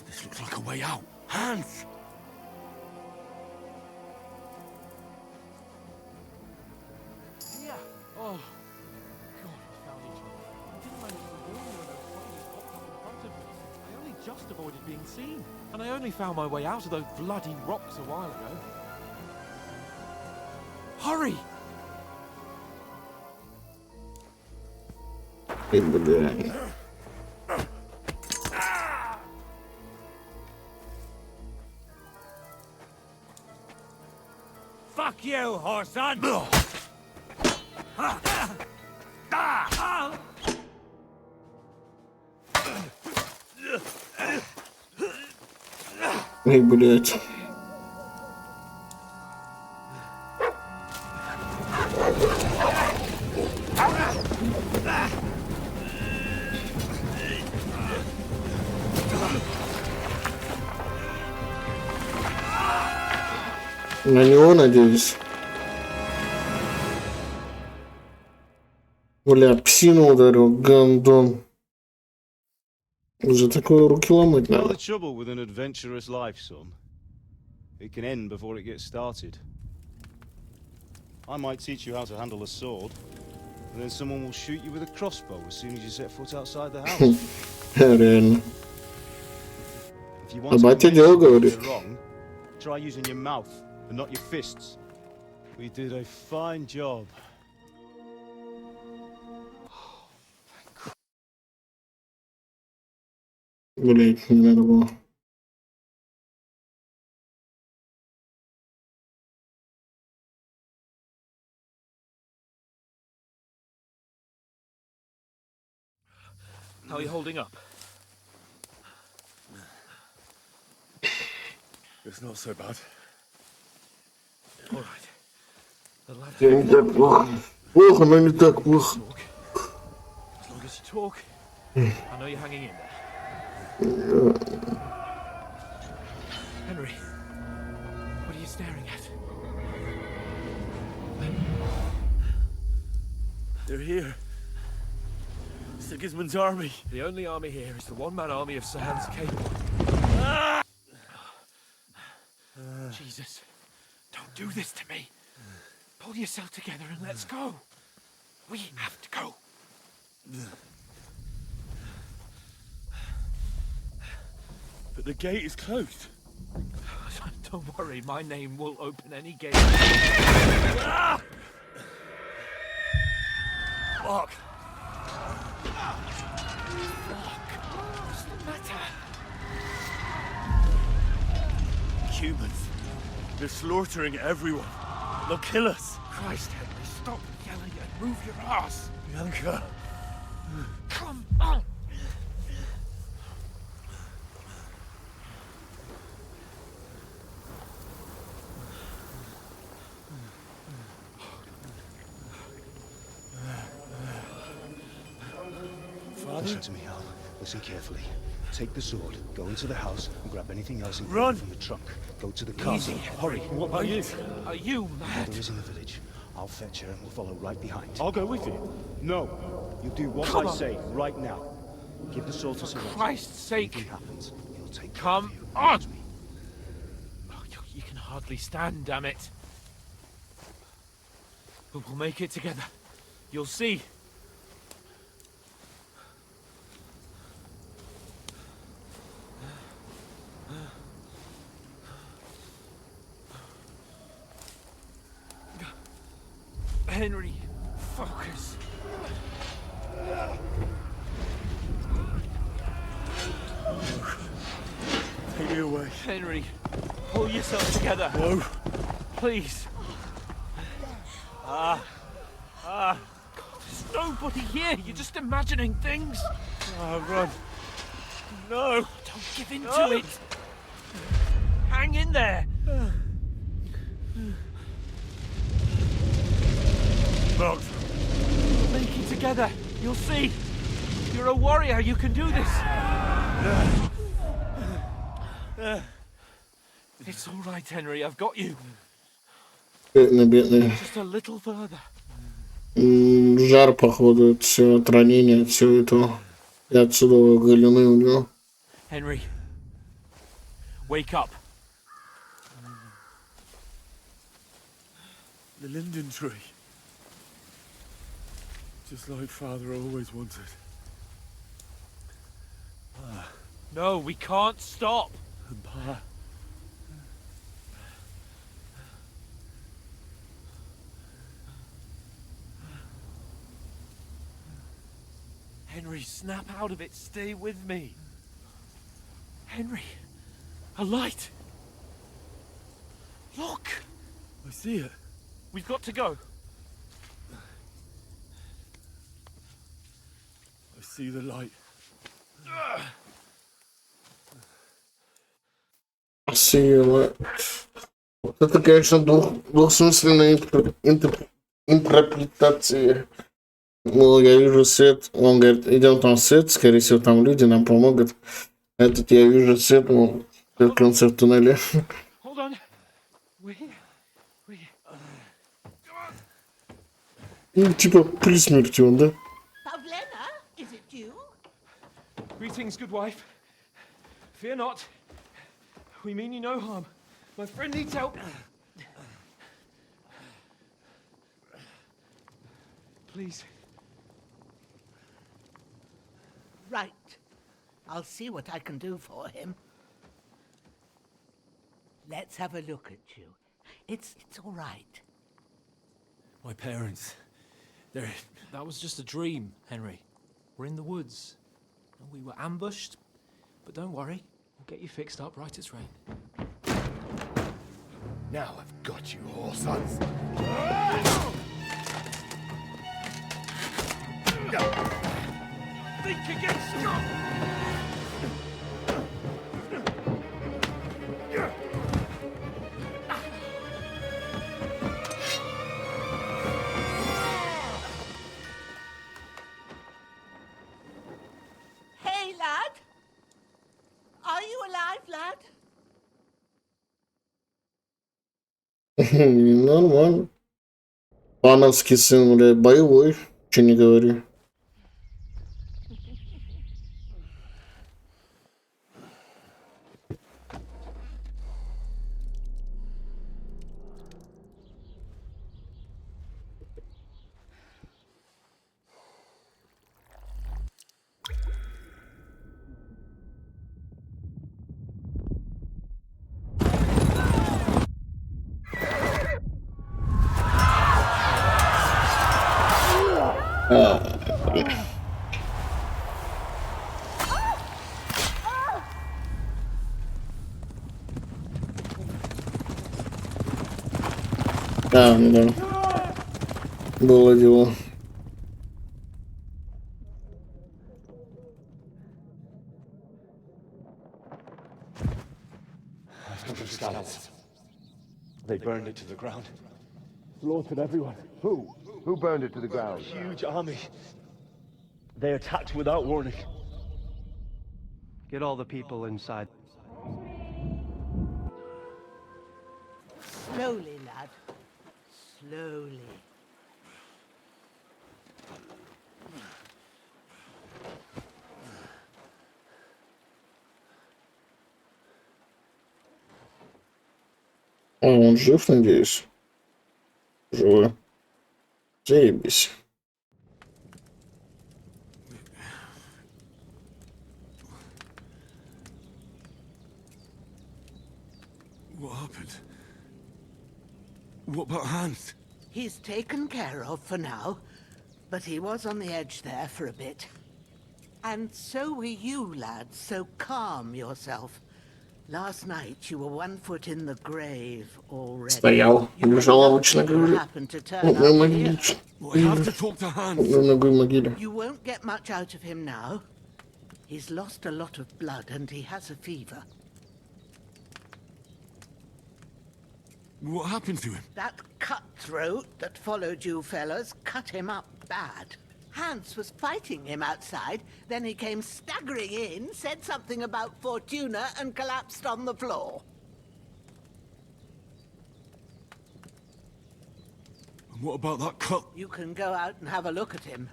This looks like a way out. Hans!
Yeah. Oh. God, we found each other. I didn't manage to warn you when those bodies popped up in front of me. I only just avoided being seen. And I only found my way out of those bloody rocks a while ago. Hurry!
Эй, бля.
Fuck you, whoreson!
Эй, блядь. На него надеюсь. Бля, псину ударил, гандон. За такое руки ломать
You know
надо.
the trouble with an adventurous life, son? It can end before it gets started. I might teach you how to handle a sword, and then someone will shoot you with a crossbow as soon as you set foot outside the house.
Реально.
If you
А
want to
батя
convince
дело
someone
говорит.
you're wrong, try using your mouth and not your fists. We did a fine job.
Блять, не надо было.
How are you holding up?
It's not so bad.
All right. The lad
Я не так плохо. Плохо, но не так плохо.
talk. As long as you talk, I know you're hanging in there. Henry, what are you staring at?
They're here. Sigismund's army.
The only army here is the one-man army of Sir Hans Cable. Jesus, don't do this to me. Pull yourself together and let's go. We have to go.
But the gate is closed.
Don't worry, my name will open any gate.
Fuck.
What's the matter?
Humans. They're slaughtering everyone. They'll kill us.
Christ, Henry, stop yelling and move your ass.
Bianca.
Come on.
Listen to me, Hal. Listen carefully. Take the sword, go into the house, and grab anything else
Run!
from the trunk. Go to the castle.
Easy,
Hurry.
What about you?
Are you mad?
Mother is in the village. I'll fetch her and we'll follow right behind.
I'll go with you.
No. You do what
Come
I
on.
say right now. Give the sword to Sir Roger.
Christ's sake.
If anything happens, he'll take care
Come
of you.
on.
Trust me.
Oh, you can hardly stand, damn it. But we'll make it together. You'll see. Henry, focus.
Take me away.
Henry, pull yourself together.
No.
Please. There's nobody here. You're just imagining things.
Run. No.
Don't give in to it. Hang in there.
Marked.
We'll make it together. You'll see. You're a warrior. You can do this. It's all right, Henry. I've got you.
Бедный, бедный.
Just a little further.
Жар, походу, от всего, от ранения, от всего этого. И отсюда галюны у него.
Henry, wake up.
The linden tree. Just like Father always wanted.
No, we can't stop.
Pa.
Henry, snap out of it. Stay with me. Henry, a light. Look,
I see it.
we've got to go.
I see the light.
Сила. Вот это, конечно, двухсмысленная интерпретация. Мол, я вижу свет. Он говорит, идем там свет, скорее всего, там люди нам помогут. Этот я вижу свет, мол, в конце в туннеле.
Hold on. We're here.
Ну, типа при смерти он, да?
Pavlena, is it you?
Greetings, good wife. Fear not. We mean you no harm. My friend needs help. Please.
Right. I'll see what I can do for him. Let's have a look at you. It's all right.
My parents. They're...
That was just a dream, Henry. We're in the woods. And we were ambushed. But don't worry. We'll get you fixed up right as rain.
Now I've got you, whore sons.
Think again, Scott!
Hey, lad! Are you alive, lad?
Нормально. Пановский сын, бля, боевой. Че не говори. Да. Было дело.
They burned it to the ground.
Slaughtered everyone. Who? Who burned it to the ground?
Huge army. They attacked without warning.
Get all the people inside.
Slowly, lad. Slowly.
Он жив, надеюсь? Живой. Заебись.
What happened? What about Hans?
He's taken care of for now, but he was on the edge there for a bit. And so were you, lad, so calm yourself. Last night you were 1 foot in the grave already.
Стоял. Лежал обычно, говорю.
Happened to turn
На
up
могиле.
I have to talk to Hans.
На ногой могиле.
You won't get much out of him now. He's lost a lot of blood and he has a fever.
What happened to him?
That cutthroat that followed you fellas cut him up bad. Hans was fighting him outside, then he came staggering in, said something about Fortuna and collapsed on the floor.
And what about that cut?
You can go out and have a look at him.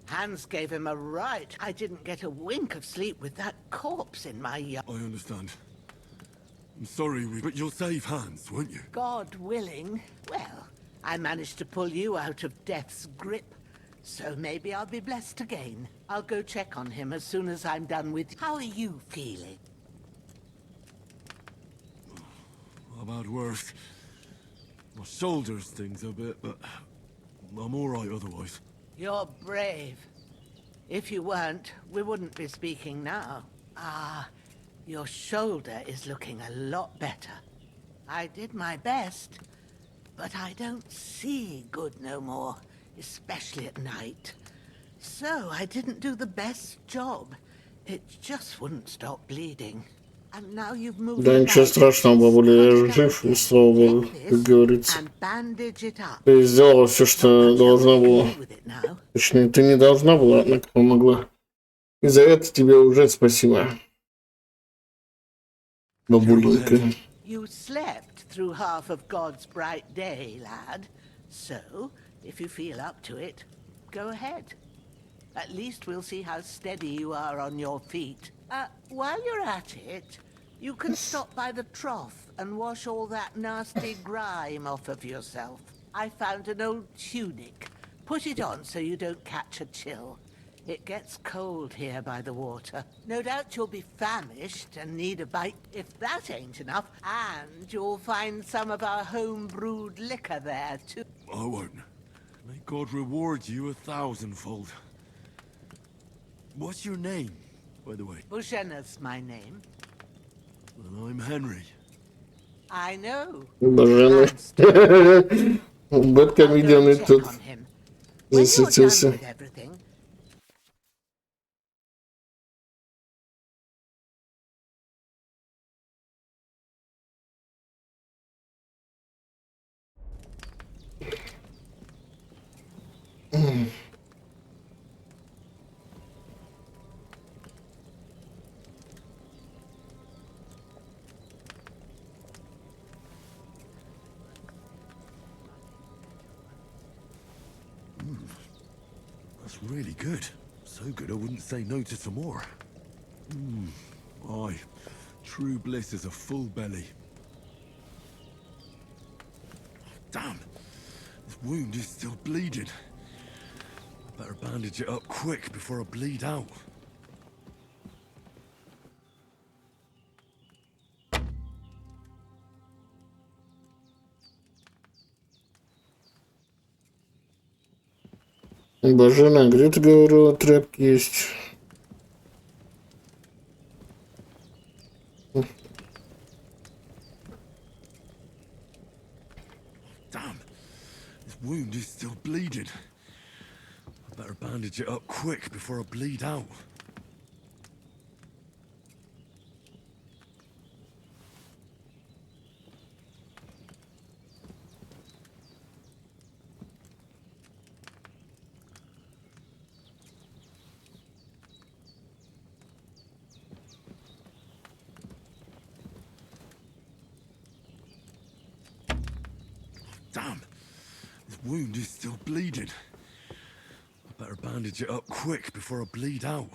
Hans gave him a right. I didn't get a wink of sleep with that corpse in my yard.
I understand. I'm sorry, but you'll save Hans, won't you?
God willing. Well, I managed to pull you out of death's grip. So maybe I'll be blessed again. I'll go check on him as soon as I'm done with... How are you feeling?
I've had worse. My shoulders stings a bit, but I'm all right otherwise.
You're brave. If you weren't, we wouldn't be speaking now. Ah, your shoulder is looking a lot better. I did my best, but I don't see good no more. Especially at night. So I didn't do the best job. It just wouldn't stop bleeding. And now you've moved.
Да ничего страшного, бабуля, я жив, и слава богу, как говорится. Ты сделала все, что должна была. Точнее, ты не должна была, однако помогла. И за это тебе уже спасибо, бабуленька.
You slept through half of God's bright day, lad. So If you feel up to it, go ahead. At least we'll see how steady you are on your feet. While you're at it, you can stop by the trough and wash all that nasty grime off of yourself. I found an old tunic. Put it on so you don't catch a chill. It gets cold here by the water. No doubt you'll be famished and need a bite if that ain't enough. And you'll find some of our home-brewed liquor there, too.
I won't. May God reward you 1,000-fold. What's your name, by the way?
Bushena's my name.
Well, I'm Henry.
I know.
Боже мой. Бэткомедианы
Check
тут
on him. When you're done
засветился.
with everything,
That's really good. So good I wouldn't say no to some more. Aye. True bliss is a full belly. Damn! This wound is still bleeding. I better bandage it up quick before I bleed out.
Божена, где ты говорила, тряпки есть?
Damn! This wound is still bleeding. I better bandage it up quick before I bleed out. Damn! This wound is still bleeding. I better bandage it up quick before I bleed out.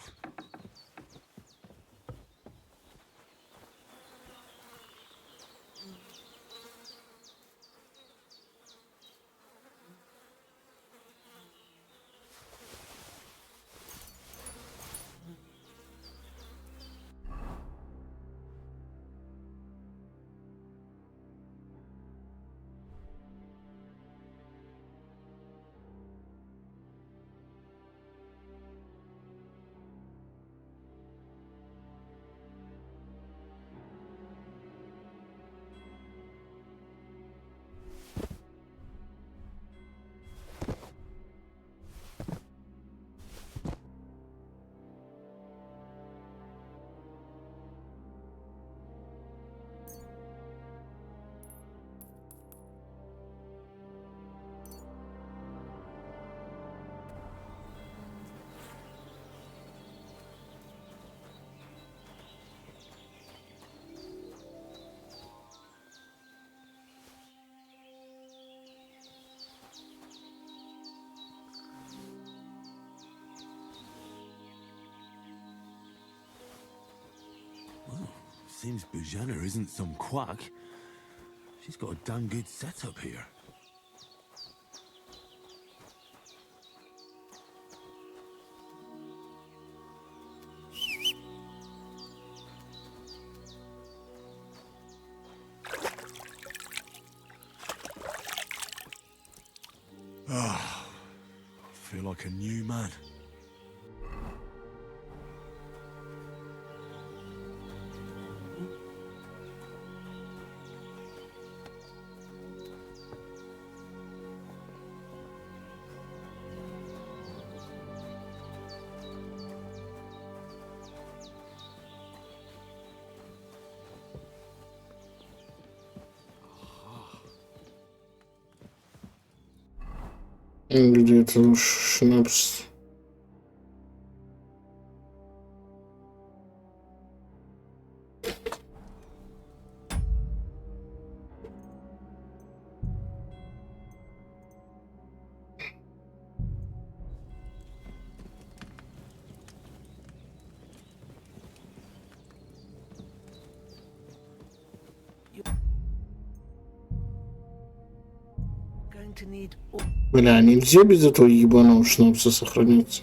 Seems Bujana isn't some quack. She's got a damn good setup here. Ah, I feel like a new man.
Где-то шнапс.
to need all
Бля, нельзя без этого ебаного шнапса сохраняться.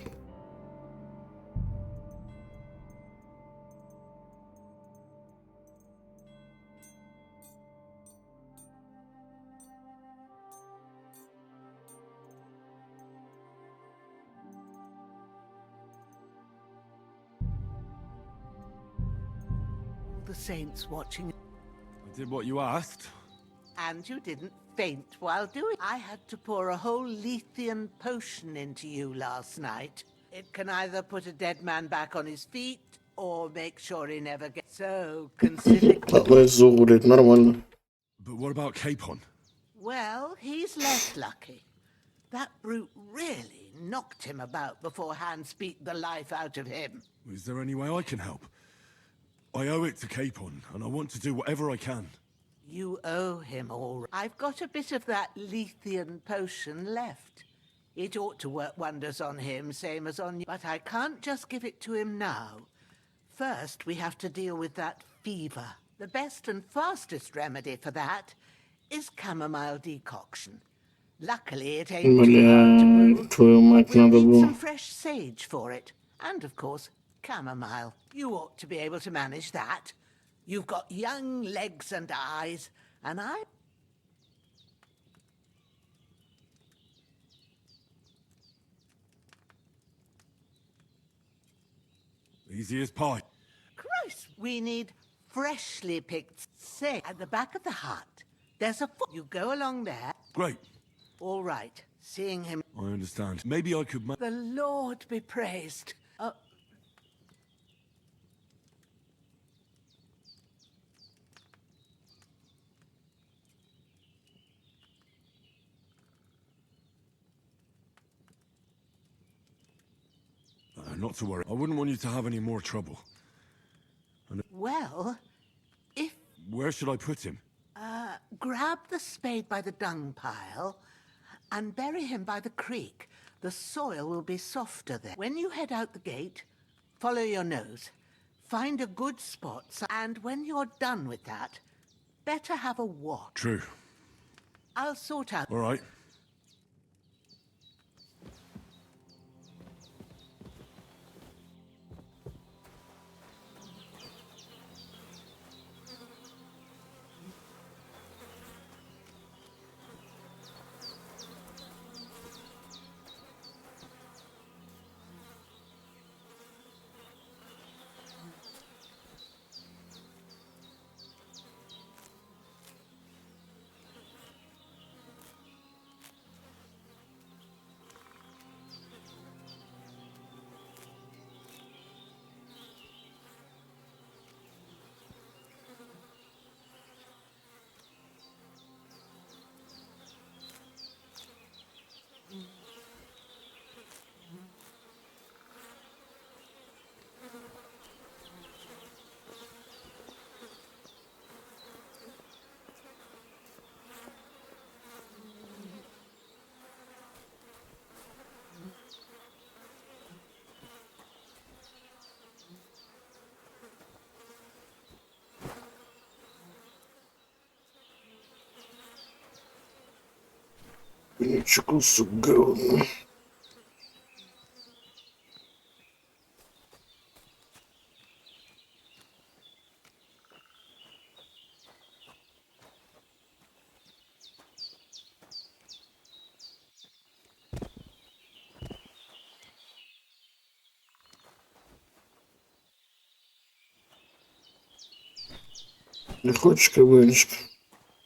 the saints watching.
I did what you asked.
And you didn't faint while doing it. I had to pour a whole Lethean potion into you last night. It can either put a dead man back on his feet, or make sure he never gets... So, consider...
Нормально.
But what about Capon?
Well, he's less lucky. That brute really knocked him about before Hans beat the life out of him.
Is there any way I can help? I owe it to Capon, and I want to do whatever I can.
You owe him all right. I've got a bit of that Lethean potion left. It ought to work wonders on him, same as on you. But I can't just give it to him now. First, we have to deal with that fever. The best and fastest remedy for that is chamomile decoction. Luckily, it ain't too hard to brew.
Твою мать,
We'll
надо
need
было.
some fresh sage for it. And, of course, chamomile. You ought to be able to manage that. You've got young legs and eyes, and I...
Easy as pie.
Christ, we need freshly picked sage. At the back of the hut, there's a foot. You go along there.
Great.
All right, seeing him...
I understand. Maybe I could
The Lord be praised.
Not to worry. I wouldn't want you to have any more trouble.
Well, if...
Where should I put him?
Grab the spade by the dung pile and bury him by the creek. The soil will be softer there. When you head out the gate, follow your nose. Find a good spot, and when you're done with that, better have a walk.
True.
I'll sort out...
All right.
Кусок говна. Не хочешь кабанчик?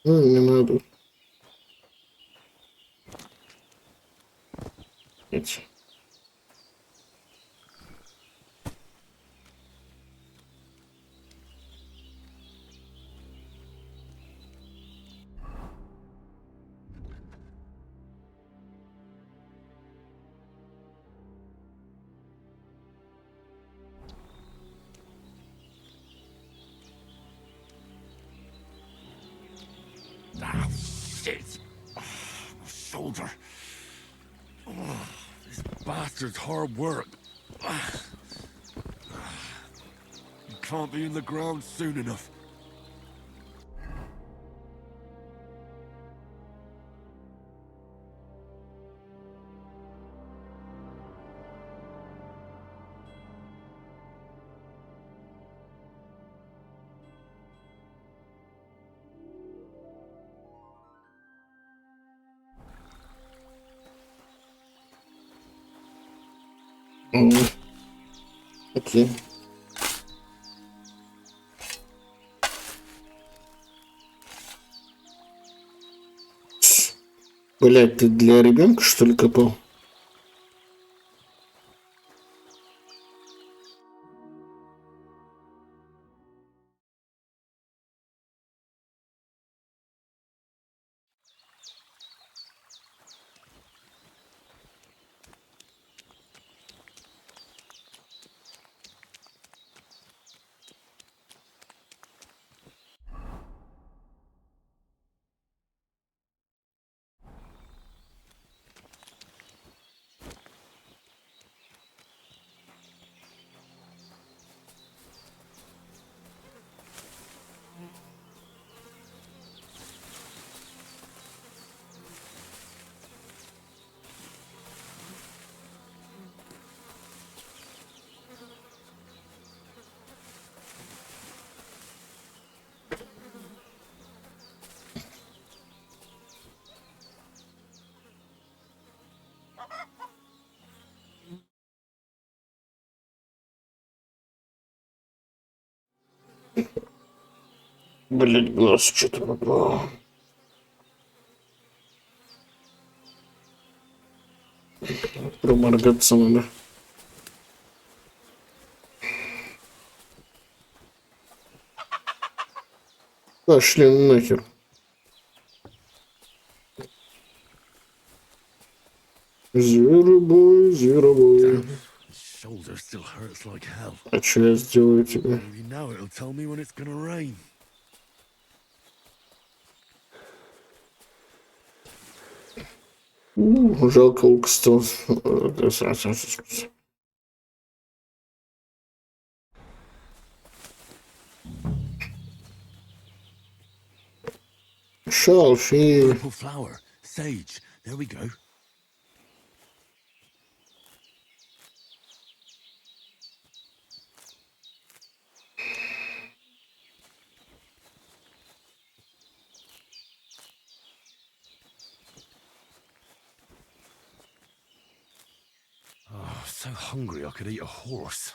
Ну, не надо. Нет.
Ah, shit! My shoulder. This bastard's hard work. You can't be in the ground soon enough.
Окей. Блять, ты для ребенка что ли копал? Блять, глаз что-то попало. Проморгаться надо. Пошли нахер. Зверобой, зверобой.
Shoulder still hurts like hell.
А что я сделаю тебе?
Maybe now it'll tell me when it's gonna rain.
Жалко лук стал. Шалфей.
Purple flower, sage. There we go. Oh, so hungry I could eat a horse.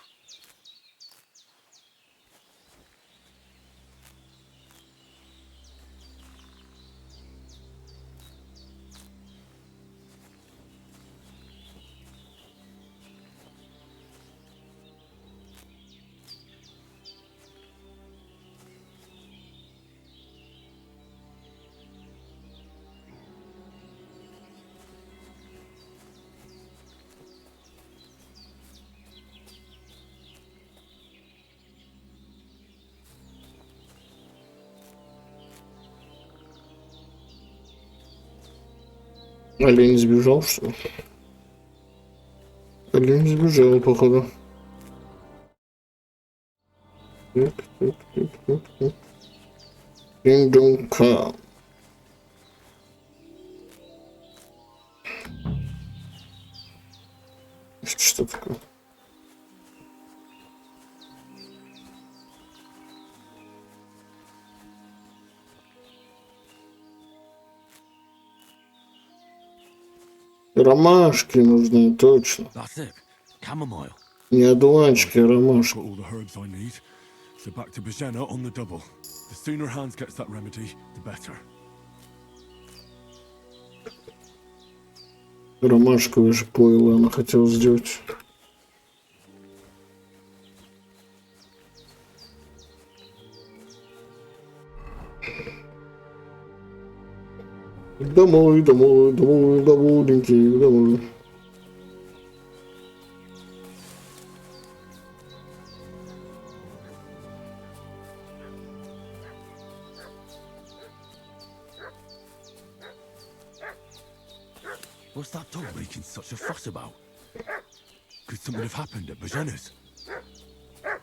Олень сбежал, что ли? Олень сбежал, походу. Так. Kingdom Come. Что такое? Ромашки нужны, точно.
That's it. Chamomile.
Не одуванчики, а ромашки.
Got all the herbs I need. So back to Bajena on the double. The sooner Hans gets that remedy, the better.
Ромашковое же пойло она хотела сделать. Домой, домой, домой, домой, домой.
What's that dog making such a fuss about? Could something have happened at Bajena's? I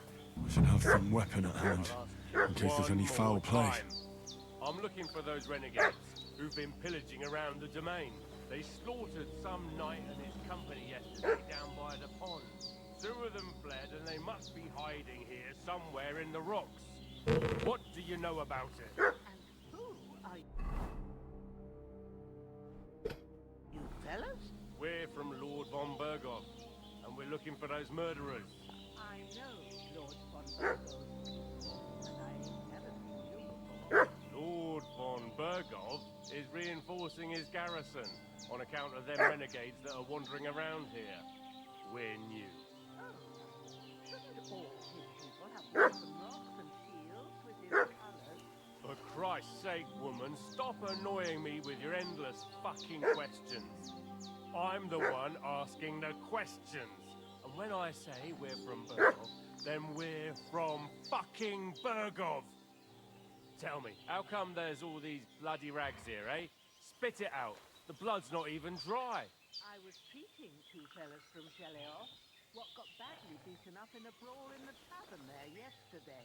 should have some weapon at hand, in case there's any foul play.
I'm looking for those renegades who've been pillaging around the domain. They slaughtered some knight and his company yesterday down by the pond. 2 of them fled and they must be hiding here somewhere in the rocks. What do you know about it?
Who are you fellas?
We're from Lord von Berghoff, and and we're looking for those murderers.
I know Lord von Burgos, and I ain't never seen you before.
Lord von Burgov is reinforcing his garrison on account of them renegades that are wandering around here. We're new.
Shouldn't all his people have welcome rocks and shields with his colours?
For Christ's sake, woman, stop annoying me with your endless fucking questions. I'm the one asking the questions. And when I say we're from Burgov, then we're from fucking Burgov. Tell me, how come there's all these bloody rags here, eh? Spit it out. The blood's not even dry.
I was treating two fellas from Shelley what got badly beaten up in a brawl in the tavern there yesterday.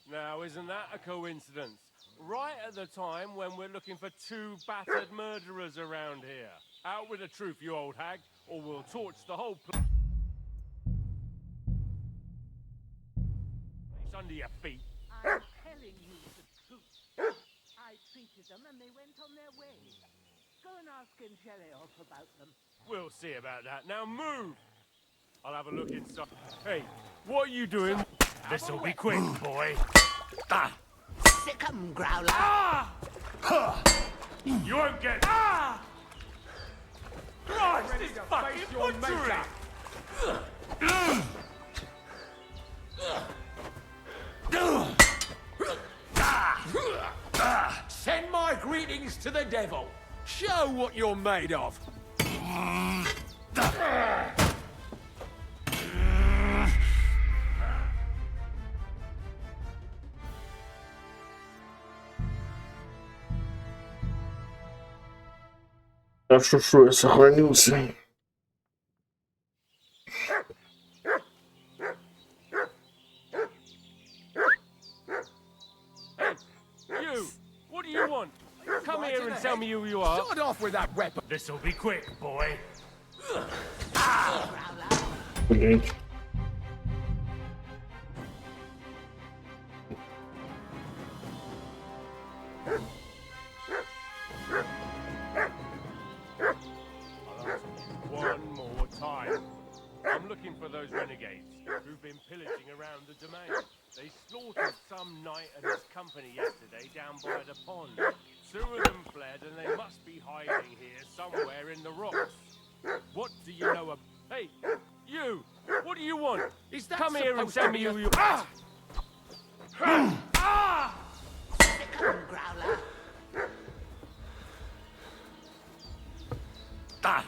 Now, isn't that a coincidence? Right at the time when we're looking for two battered murderers around here. Out with the truth, you old hag, or we'll torch the whole place under your feet.
I'm telling you the truth. I treated them and they went on their way. Go and ask in Shelley about them.
We'll see about that. Now move! I'll have a look inside. Hey, what are you doing? This'll be quick, boy. Ah!
Sick 'em, Growler.
Ah! You won't get... Ah! Christ, this fucking butchery!
Send my greetings to the devil. Show what you're made of.
Хорошо, я сохранился.
You! What do you want? Come here and tell me who you are.
Start off with that weapon.
This'll be quick, boy.
Блять.
One more time. I'm looking for those renegades who've been pillaging around the domain. They slaughtered some knight and his company yesterday down by the pond. Two of them fled and they must be hiding here somewhere in the rocks. What do you know of... Hey, you! What do you want?
Is that
Come here and
supposed
tell
to
me
be
who
a-
you are. Ah!
Sick 'em, Growler.
Ah!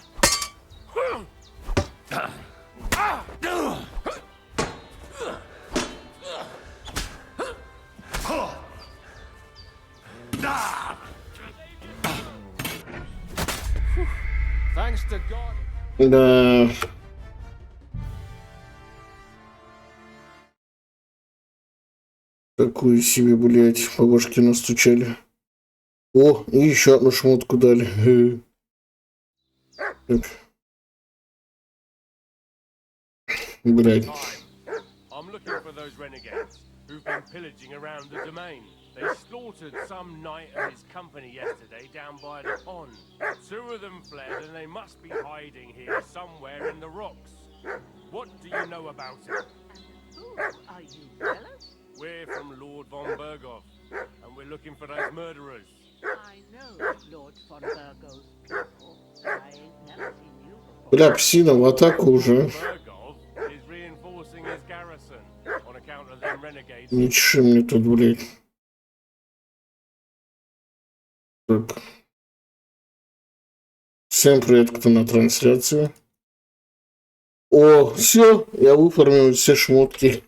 Thanks to God.
Да. Такую себе, блять, по башке настучали. О, и еще одну шмотку дали. Так. Блять.
I'm looking for those renegades who've been pillaging around the domain. They slaughtered some knight and his company yesterday down by the pond. Two of them fled and they must be hiding here somewhere in the rocks. What do you know about it?
Who are you, fellas?
We're from Lord von Burgov, and we're looking for those murderers.
I know Lord von Burgos people. I ain't never seen you before.
Бля, псина в атаку уже.
Burgov is reinforcing his garrison on account of them renegades.
Не чеши мне тут, блять. Так. Всем привет, кто на трансляции. О, все, я выформил все шмотки.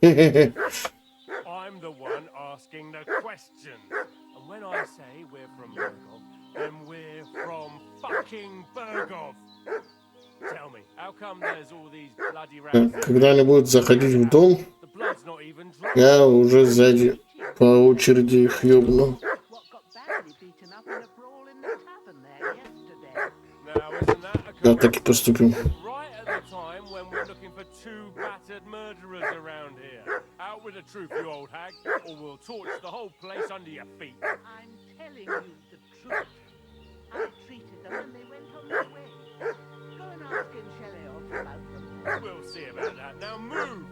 I'm the one asking the questions. And when I say we're from Burgov, then we're from fucking Burgov. Tell me, how come there's all these bloody rags?
Когда они будут заходить в дом,
The blood's not even dry.
я уже сзади по очереди их ёбну.
What got badly beaten up in a brawl in the tavern there yesterday.
Now, isn't that a
Да, так и поступим.
right at the time when we're looking for two battered murderers around here? Out with the truth, you old hag, or we'll torch the whole place under your feet.
I'm telling you the truth. I treated them and they went on their way. Go and ask in Shelley about them.
We'll see about that. Now move!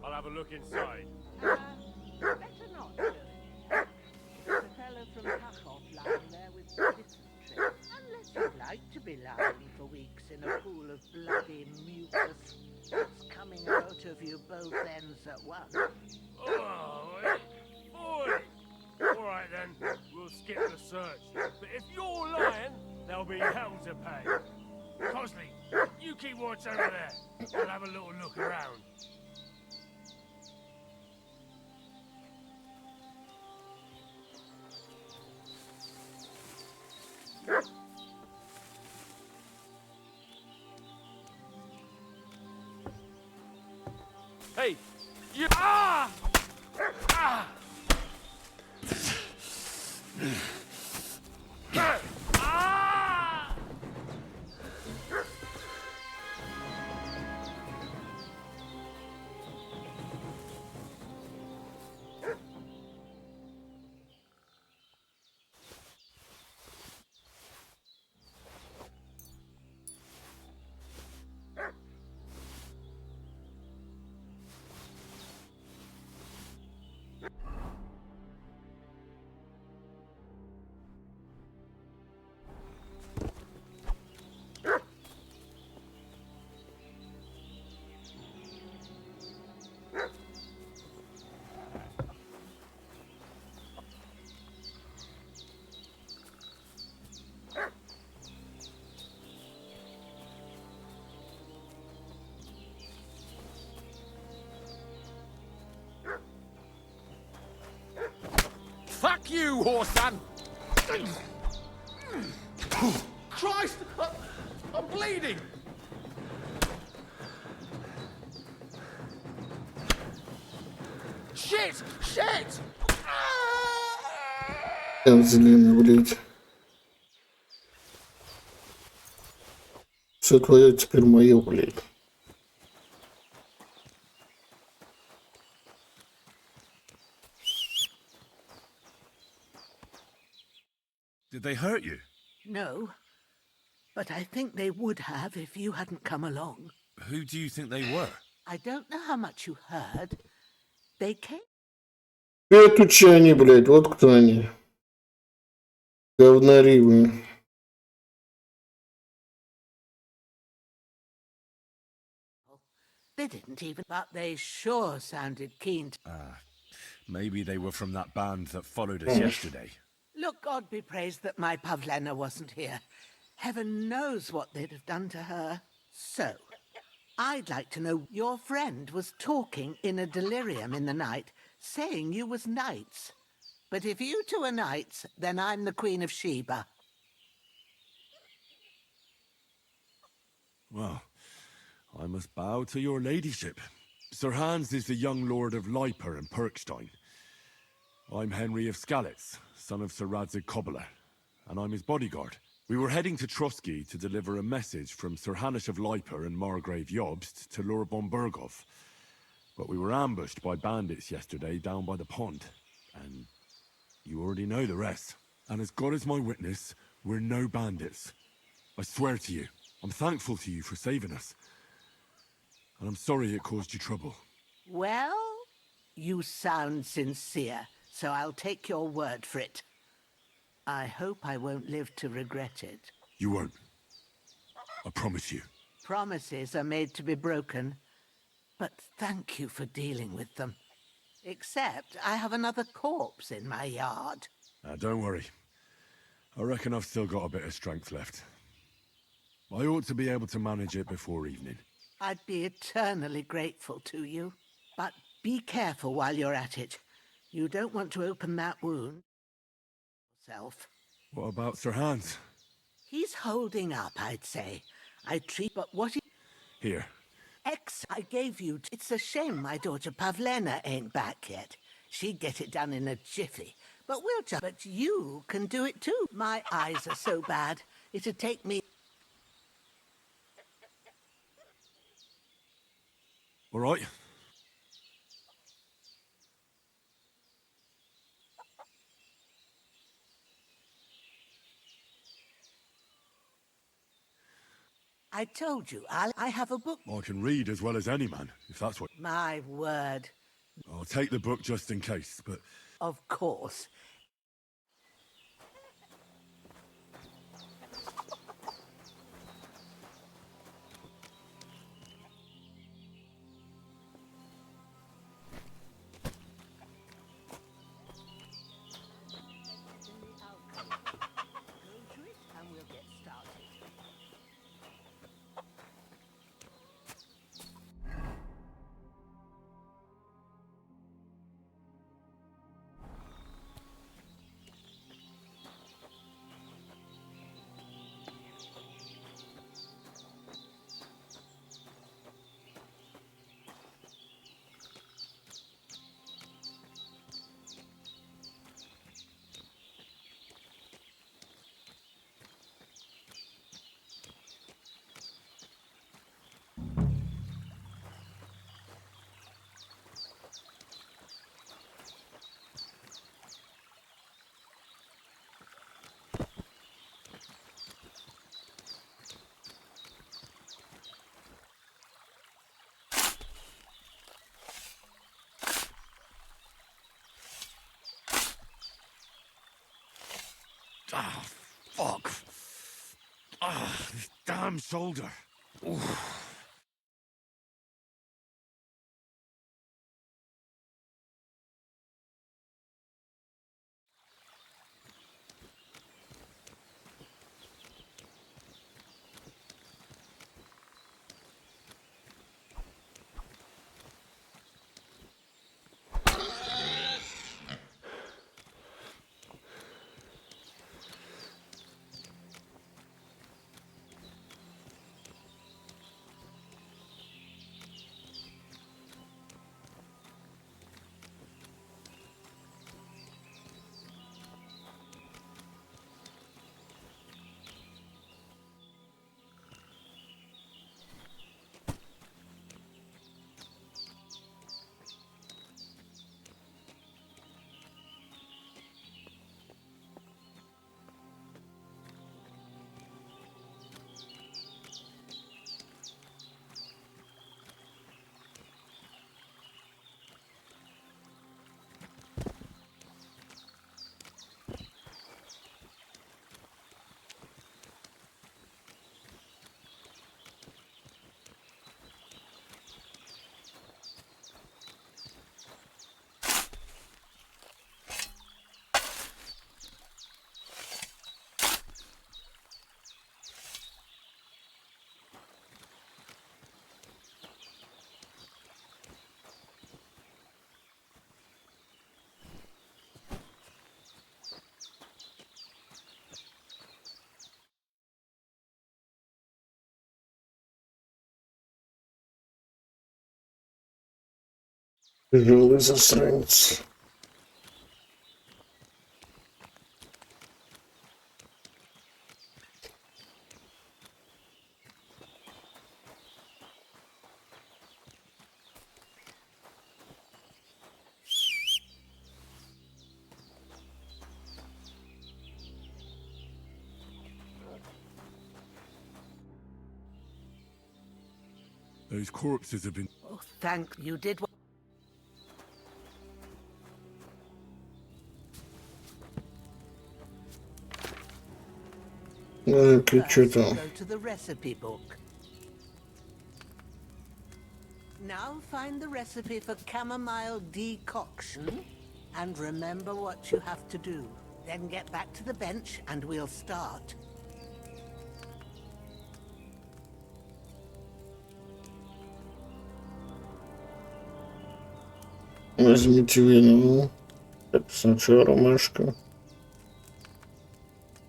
I'll have a look inside.
Better not, Cume. There's a fellow from Tachov lying there with dysentery. Unless you'd like to be lying for weeks in a pool of bloody mucus that's coming out of you both ends at once.
Oh, oi! All right then, we'll skip the search. But if you're lying, there'll be hell to pay. Cosley, you keep watch over there. I'll have a little look around. Hey, you... Ah! Ah! Ah!
Fuck you, whoreson! Christ! I'm bleeding! Shit! Shit!
Злина, блядь. Все твое теперь мое, блядь.
Did they hurt you?
No, but I think they would have if you hadn't come along.
Who do you think they were?
I don't know how much you heard. They came...
Петучане, блядь, вот кто они. Говнари вы.
They didn't even... But they sure sounded keen to...
Maybe they were from that band that followed us yesterday.
Look, God be praised that my Pavlena wasn't here. Heaven knows what they'd have done to her. So, I'd like to know, your friend was talking in a delirium in the night, saying you was knights. But if you two are knights, then I'm the Queen of Sheba.
Well, I must bow to your ladyship. Sir Hans is the young lord of Leiper and Perkstein. I'm Henry of Skalitz, son of Sir Radzig Kobyla, and I'm his bodyguard. We were heading to Trotsky to deliver a message from Sir Hanish of Leiper and Margrave Jobst to Lord Bombergov. But we were ambushed by bandits yesterday down by the pond, and you already know the rest. And as God is my witness, we're no bandits. I swear to you, I'm thankful to you for saving us. And I'm sorry it caused you trouble.
Well, you sound sincere, so I'll take your word for it. I hope I won't live to regret it.
You won't. I promise you.
Promises are made to be broken, but thank you for dealing with them. Except I have another corpse in my yard.
Don't worry. I reckon I've still got a bit of strength left. I ought to be able to manage it before evening.
I'd be eternally grateful to you. But be careful while you're at it. You don't want to open that wound yourself.
What about Sir Hans?
He's holding up, I'd say. I treat but what he...
Here.
I gave you. It's a shame my daughter Pavlena ain't back yet. She'd get it done in a jiffy. But But you can do it too. My eyes are so bad. It'd take me.
All right.
I told you, I have a book.
I can read as well as any man, if that's what...
My word.
I'll take the book just in case, but...
Of course. And we'll get started.
Ah, fuck. Ah, this damn shoulder. Oof.
Тяжелый засранец.
Those corpses have been...
Oh, thank you did what.
Что там?
Go to the recipe book. Now find the recipe for chamomile decoction and remember what you have to do. Then get back to the bench and we'll start.
Возьмите вино. Так, сначала ромашка.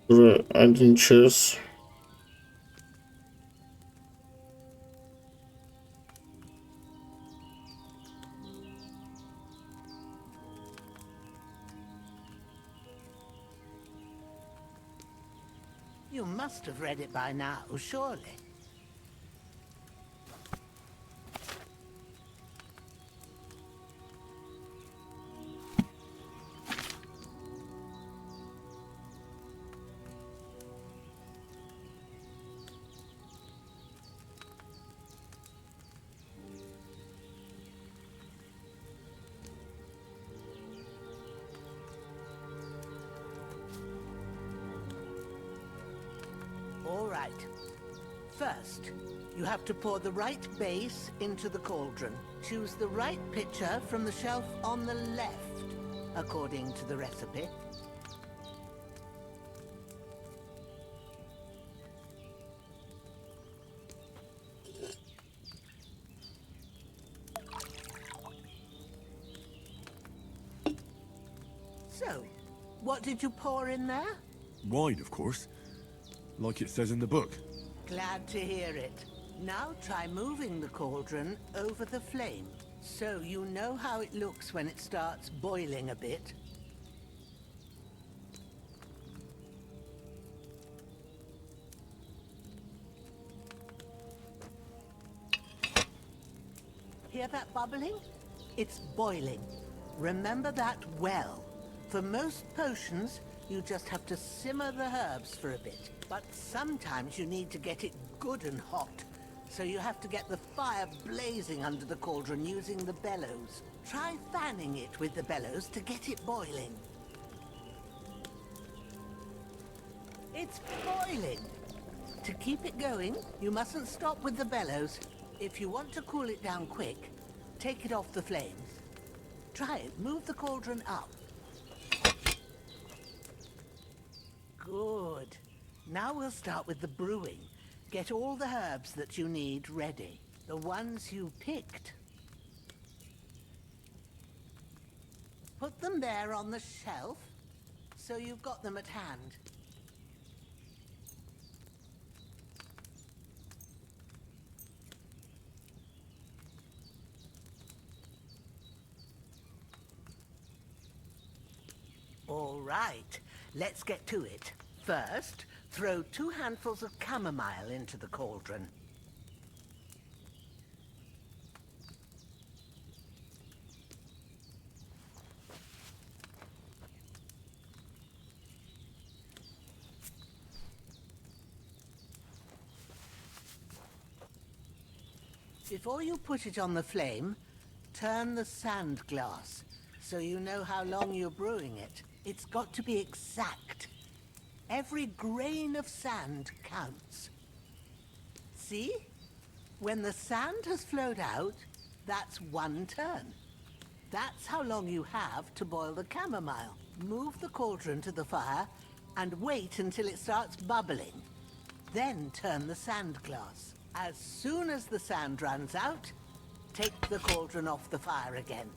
Уже 1 час.
You must have read it by now, surely. All right. First, you have to pour the right base into the cauldron. Choose the right pitcher from the shelf on the left, according to the recipe. So, what did you pour in there?
Wine, of course. Like it says in the book.
Glad to hear it. Now try moving the cauldron over the flame, so you know how it looks when it starts boiling a bit. Hear that bubbling? It's boiling. Remember that well. For most potions, you just have to simmer the herbs for a bit. But sometimes you need to get it good and hot. So you have to get the fire blazing under the cauldron using the bellows. Try fanning it with the bellows to get it boiling. It's boiling! To keep it going, you mustn't stop with the bellows. If you want to cool it down quick, take it off the flames. Try it. Move the cauldron up. Good. Now we'll start with the brewing. Get all the herbs that you need ready. The ones you picked. Put them there on the shelf, so you've got them at hand. All right, let's get to it. First, throw 2 handfuls of chamomile into the cauldron. Before you put it on the flame, turn the sand glass, so you know how long you're brewing it. It's got to be exact. Every grain of sand counts. See? When the sand has flowed out, that's 1 turn. That's how long you have to boil the chamomile. Move the cauldron to the fire and wait until it starts bubbling. Then turn the sand glass. As soon as the sand runs out, take the cauldron off the fire again.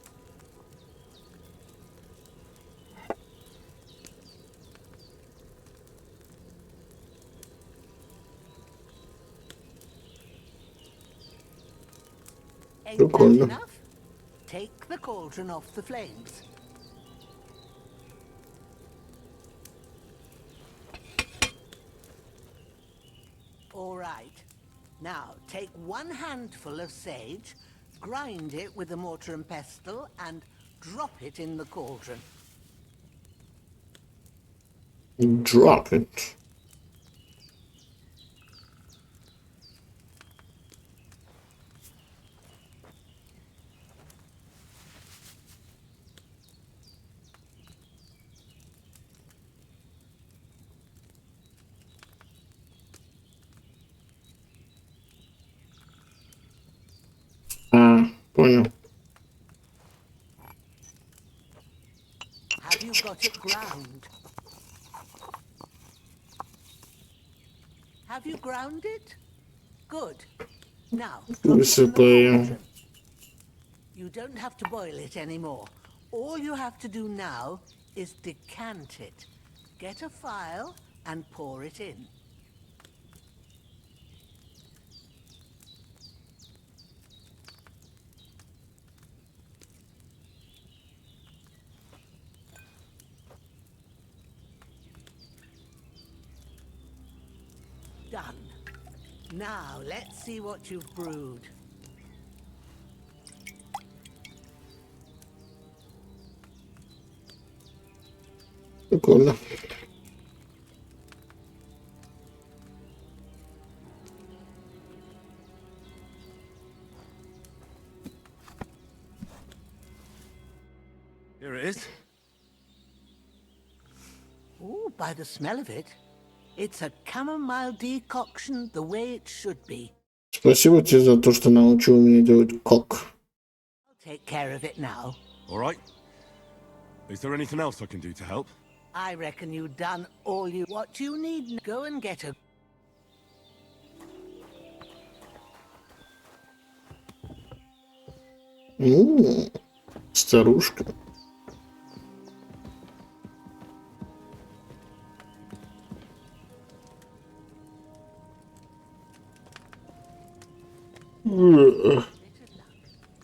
Ain't that enough? Take the cauldron off the flames. All right. Now, take 1 handful of sage, grind it with a mortar and pestle, and drop it in the cauldron.
Drop it. Понял.
Have you got it ground? Have you ground it? Good. Now, drop it in the cauldron. You don't have to boil it anymore. All you have to do now is decant it. Get a phial and pour it in. done. Now, let's see what you've brewed.
Прикольно.
Here it is.
Ooh, by the smell of it, it's a chamomile decoction the way it should be.
Спасибо тебе за то, что научил меня делать кок.
I'll take care of it now.
All right. Is there anything else I can do to help?
I reckon you've done all you... What you need, go and get a...
Старушка.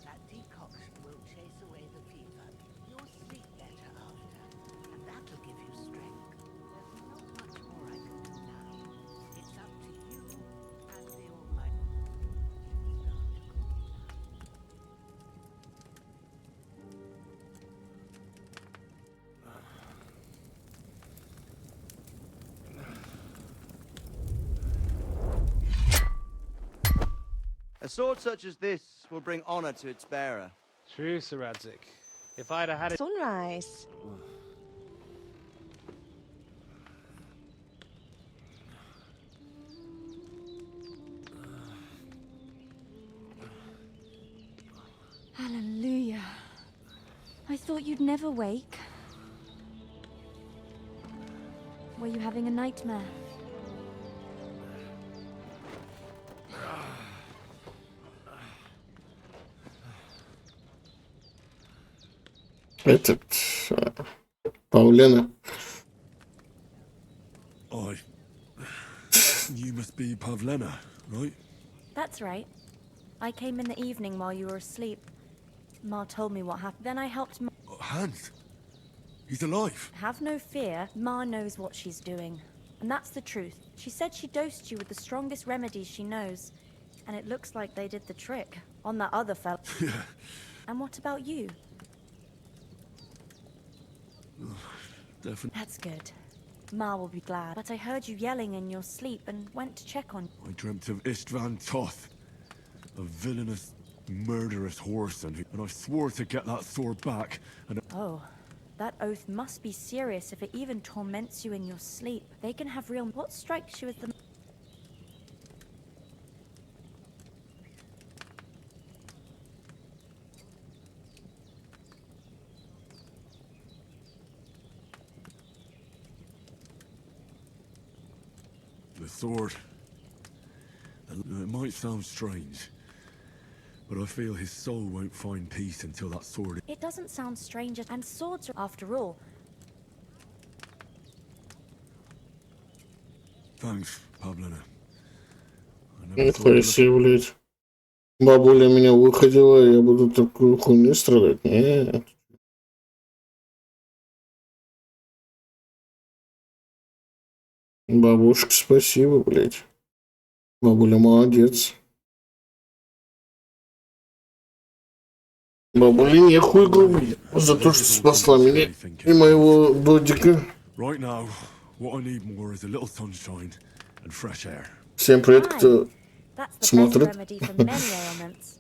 That decoction will chase away the fever. You'll sleep better after, and that'll give you strength. There's not much more I can do now. It's up to you and the Almighty.
A sword such as this will bring honor to its bearer.
True, Sir Radzik. If I'd have had it...
Sunrise. Hallelujah. I thought you'd never wake. Were you having a nightmare?
Этот... Павлена.
You must be Pavlena, right?
That's right. I came in the evening while you were asleep. Ma told me what happened. Then I helped Ma.
Hans. He's alive.
Have no fear. Ma knows what she's doing. And that's the truth. She said she dosed you with the strongest remedies she knows. And it looks like they did the trick on that other fella.
Yeah.
And what about you?
Definitely.
That's good. Ma will be glad. But I heard you yelling in your sleep and went to check on you.
I dreamt of Istvan Toth, a villainous, murderous whoreson, and I swore to get that sword back, and...
Oh, that oath must be serious if it even torments you in your sleep. They can have real... What strikes you as the...
The sword. It might sound strange, but I feel his soul won't find peace until that sword...
It doesn't sound strange, and swords are, after all.
Thanks, Pavlena.
Нихуя себе, блядь. Бабуля меня выходила, и я буду такую хуйню страдать? Нет. Бабушка, спасибо, блядь. Бабуля молодец. Бабуля нехуй говорит за то, что спасла меня и моего додика.
Right now, what I need more is a little sunshine and fresh air.
Всем привет, кто
That's the
смотрит.
best remedy for many ailments.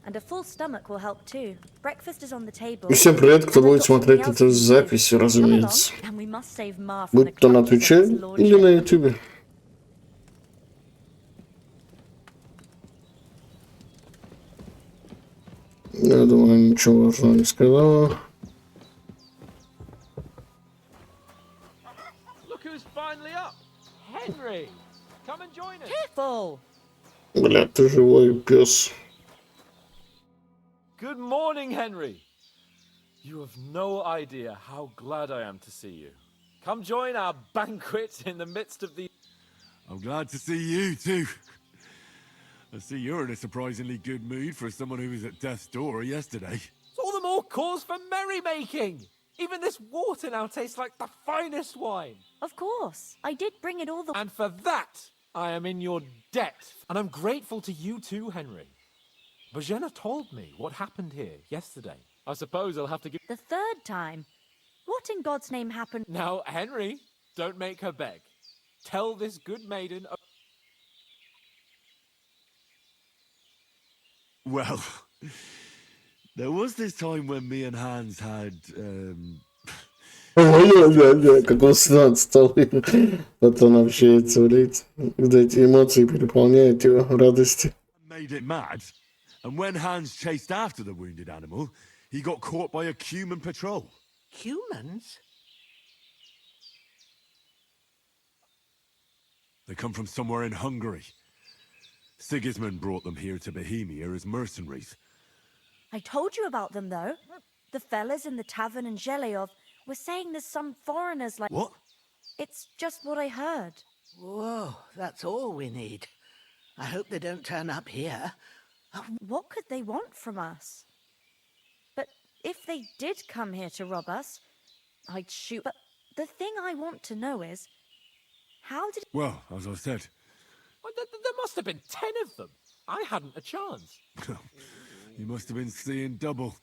And a full stomach will help too. Breakfast is on the table.
И всем привет, кто будет смотреть эту запись, разумеется.
And we must save Ma from
Будь
the
то на
clutches of
Твиче
his
или
lordship.
на Ютубе. Я думаю, ничего важного не сказала.
Look who's finally up! Henry! Come and join us!
Careful!
Бля, ты живой пес.
Good morning, Henry. You have no idea how glad I am to see you. Come join our banquet in the midst of the...
I'm glad to see you, too. I see you're in a surprisingly good mood for someone who was at death's door yesterday.
It's all the more cause for merrymaking. Even this water now tastes like the finest wine.
Of course. I did bring it all the...
And for that, I am in your debt, and I'm grateful to you too, Henry. Bojena told me what happened here yesterday. I suppose I'll have to give...
The third time? What in God's name happened?
Now, Henry, don't make her beg. Tell this good maiden...
Well, there was this time when me and Hans had,
Как он сюда отстал. Вот он общается, блядь. Когда эти эмоции переполняют его радости.
made it mad. And when Hans chased after the wounded animal, he got caught by a Cume patrol.
Humans?
They come from somewhere in Hungary. Sigismund brought them here to Bohemia as mercenaries.
I told you about them, though. The fellas in the tavern in Zheleyov were saying there's some foreigners like...
What?
It's just what I heard.
Whoa, that's all we need. I hope they don't turn up here.
What could they want from us? But if they did come here to rob us, I'd shoot. But the thing I want to know is, how did...
Well, as I said,
Well, there must have been 10 of them. I hadn't a chance.
you must have been seeing double.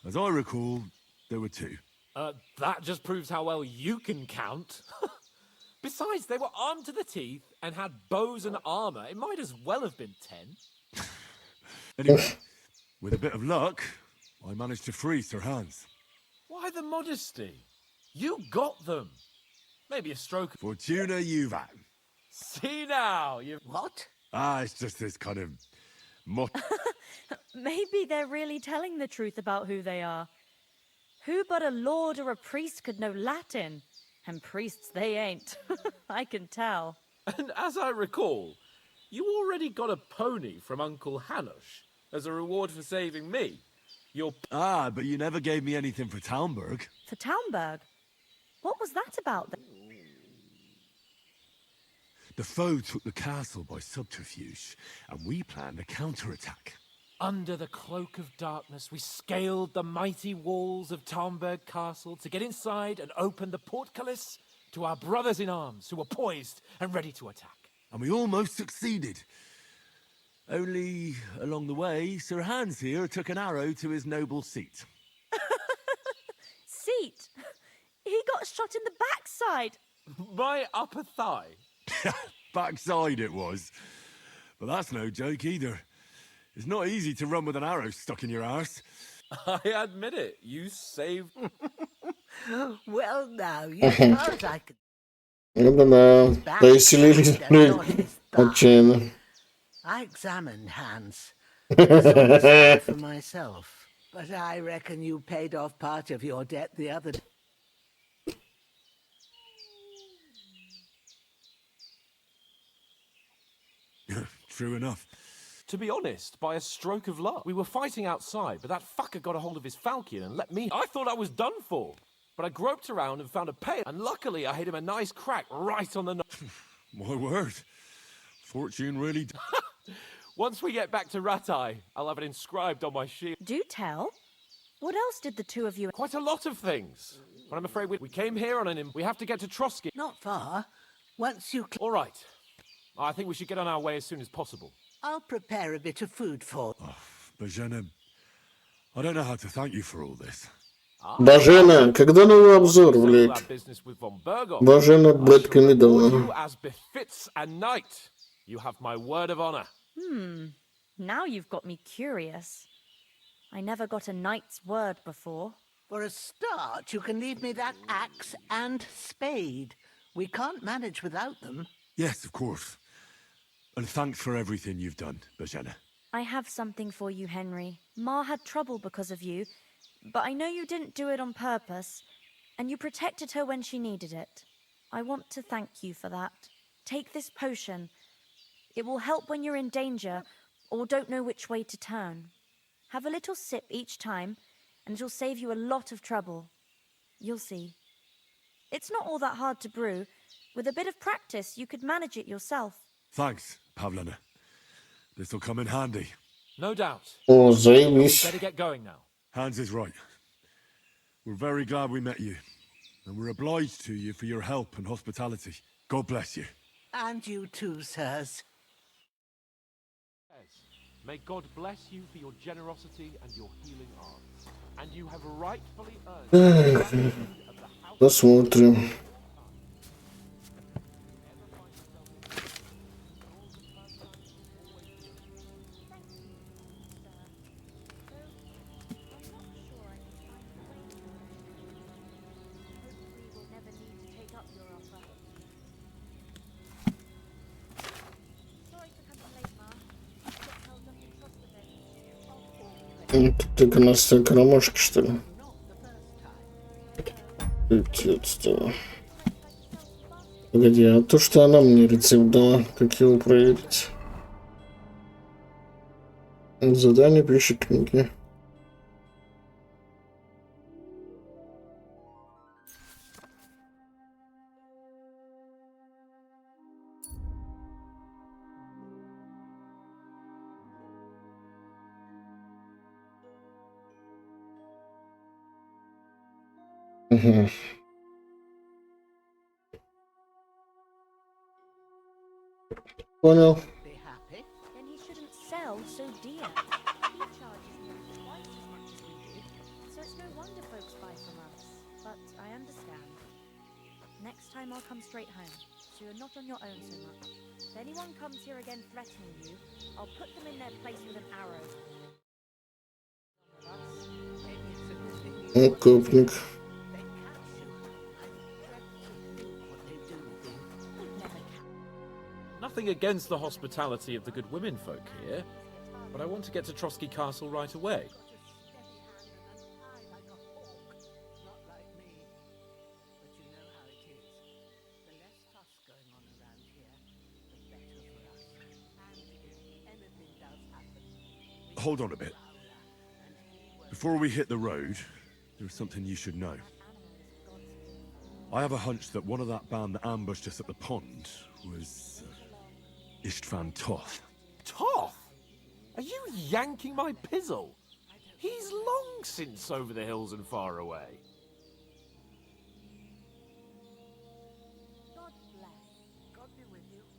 As I recall, there were 2.
That just proves how well you can count. Besides, they were armed to the teeth and had bows and armor. It might as well have been 10.
Anyway, with a bit of luck, I managed to free Sir Hans.
Why the modesty? You got them. Maybe a stroke of...
Fortuna Juvat.
See now, you...
What?
It's just this kind of...
Maybe they're really telling the truth about who they are. Who but a lord or a priest could know Latin? And priests they ain't. I can tell.
And as I recall, you already got a pony from Uncle Hanush as a reward for saving me.
But you never gave me anything for Talmberg.
For Talmberg? What was that about then?
The foe took the castle by subterfuge, and we planned a counterattack.
Under the cloak of darkness, we scaled the mighty walls of Talmberg Castle to get inside and open the portcullis to our brothers in arms who were poised and ready to attack.
And we almost succeeded. Only, along the way, Sir Hans here took an arrow to his noble seat.
Seat? He got shot in the backside.
My upper thigh.
Backside it was. But that's no joke either. It's not easy to run with an arrow stuck in your arse.
I admit it. You saved...
Well, now, you as far as I can...
Да-да, повеселились, блядь, отчаянно.
I examined Hans. Sorry for myself. But I reckon you paid off part of your debt the other day.
True enough.
To be honest, by a stroke of luck. We were fighting outside, but that fucker got a hold of his falcon and let me... I thought I was done for. But I groped around and found a pail, and luckily I hit him a nice crack right on the nose.
My word. Fortune really...
Once we get back to Ratai, I'll have it inscribed on my shield.
Do tell. What else did the two of you...
Quite a lot of things. But I'm afraid we came here on an... We have to get to Trotsky.
Not far. Once you...
All right. I think we should get on our way as soon as possible.
I'll prepare a bit of food for...
Bojena, I don't know how to thank you for all this.
Божена, когда новый обзор, блядь? Божена, блядь, Комедова.
As befits a knight. You have my word of honor.
Now you've got me curious. I never got a knight's word before.
For a start, you can leave me that axe and spade. We can't manage without them.
Yes, of course. And thanks for everything you've done, Bojena.
I have something for you, Henry. Ma had trouble because of you, but I know you didn't do it on purpose, and you protected her when she needed it. I want to thank you for that. Take this potion. It will help when you're in danger or don't know which way to turn. Have a little sip each time, and it'll save you a lot of trouble. You'll see. It's not all that hard to brew. With a bit of practice, you could manage it yourself.
Thanks, Pavlana. This'll come in handy.
No doubt.
О, заебись.
Better get going now.
Hans is right. We're very glad we met you. And we're obliged to you for your help and hospitality. God bless you.
And you too, sirs.
May God bless you for your generosity and your healing arts. And you have rightfully earned the gratitude of the house.
Посмотрим. Это только настолько ромашки, что ли? Погоди, а то, что она мне рецепт дала, как его проверить? Задание пиши книги. Угу. Понял.
Then he shouldn't sell so dear. He charges nearly twice as much as we do, so it's no wonder folks buy from us. But I understand. Next time I'll come straight home, so you're not on your own so much. If anyone comes here again threatening you, I'll put them in their place with an arrow.
Окопник.
Nothing against the hospitality of the good women folk here, but I want to get to Trotsky Castle right away.
Hold on a bit. Before we hit the road, there's something you should know. I have a hunch that one of that band that ambushed us at the pond was Istvan Toth.
Toth? Are you yanking my pizzle? He's long since over the hills and far away.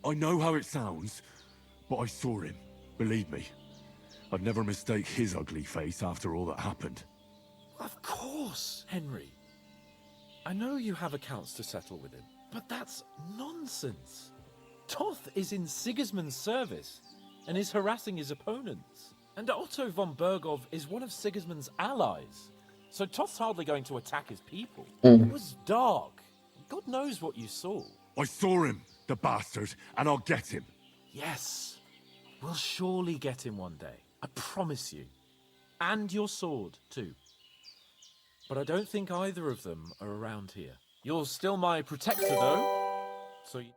I know how it sounds, but I saw him. Believe me. I'd never mistake his ugly face after all that happened.
Of course, Henry. I know you have accounts to settle with him, but that's nonsense. Toth is in Sigismund's service and is harassing his opponents. And Otto von Bergov is one of Sigismund's allies. So Toth's hardly going to attack his people. It was dark. God knows what you saw.
I saw him, the bastard, and I'll get him.
Yes. We'll surely get him one day. I promise you. And your sword, too. But I don't think either of them are around here. You're still my protector, though. So you...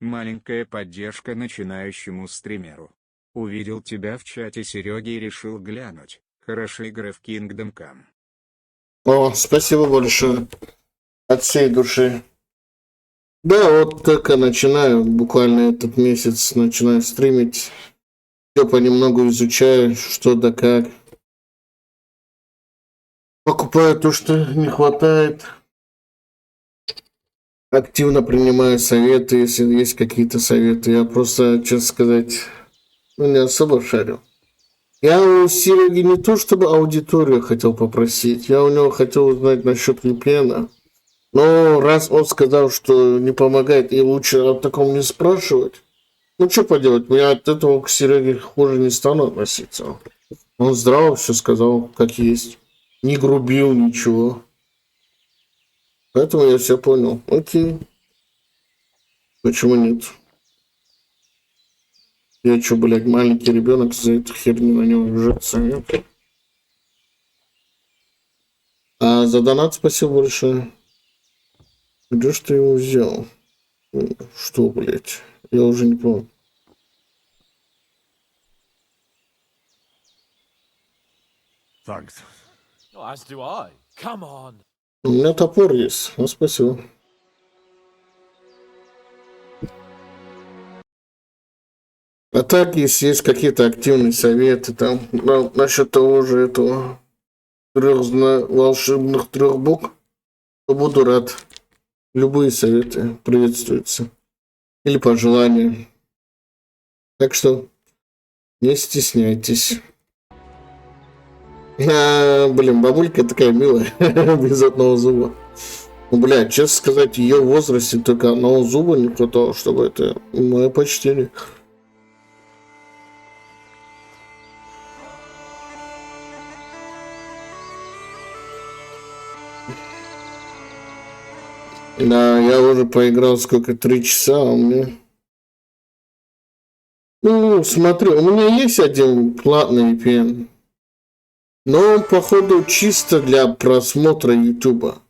Маленькая поддержка начинающему стримеру. Увидел тебя в чате Сереги и решил глянуть. Хорошая игра в Kingdom Come.
О, спасибо большое. От всей души. Да, вот только начинаю, буквально этот месяц начинаю стримить. Все понемногу изучаю, что да как. Покупаю то, что не хватает. Активно принимаю советы, если есть какие-то советы. Я просто, честно сказать, не особо шарю. Я у Сереги не то чтобы аудиторию хотел попросить, я у него хотел узнать насчет VPN. Но раз он сказал, что не помогает и лучше о таком не спрашивать, ну что поделать, я от этого к Сереге хуже не стану относиться. Он здраво все сказал, как есть. Не грубил, ничего. Поэтому я все понял. Окей. Почему нет? Я что, блядь, маленький ребенок за эту херню на него жжется, нет? А за донат спасибо большое. Где ж ты его взял? Что, блядь? Я уже не помню.
Thanks.
Oh, as do I. Come on.
У меня топор есть. Ну, спасибо. А так, если есть какие-то активные советы, там, насчет того же этого волшебных трех букв, то буду рад. Любые советы приветствуются. Или пожелания. Так что не стесняйтесь. Блин, бабулька такая милая, без одного зуба. Ну, бля, честно сказать, в ее возрасте только одного зуба не хватало, чтобы это мое почтение. Да, я уже поиграл сколько, 3 часа, а у меня... Ну, смотри, у меня есть один платный VPN, но он, походу, чисто для просмотра Ютуба.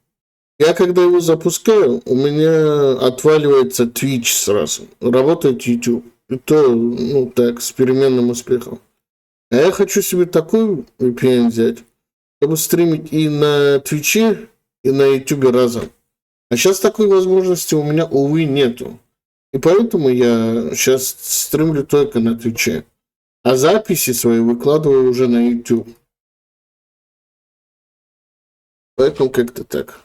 Я когда его запускаю, у меня отваливается Twitch сразу. Работает YouTube. И то, ну так, с переменным успехом. А я хочу себе такой VPN взять, чтобы стримить и на Твиче, и на YouTube разом. А сейчас такой возможности у меня, увы, нету. И поэтому я сейчас стримлю только на Твиче. А записи свои выкладываю уже на YouTube. Поэтому как-то так.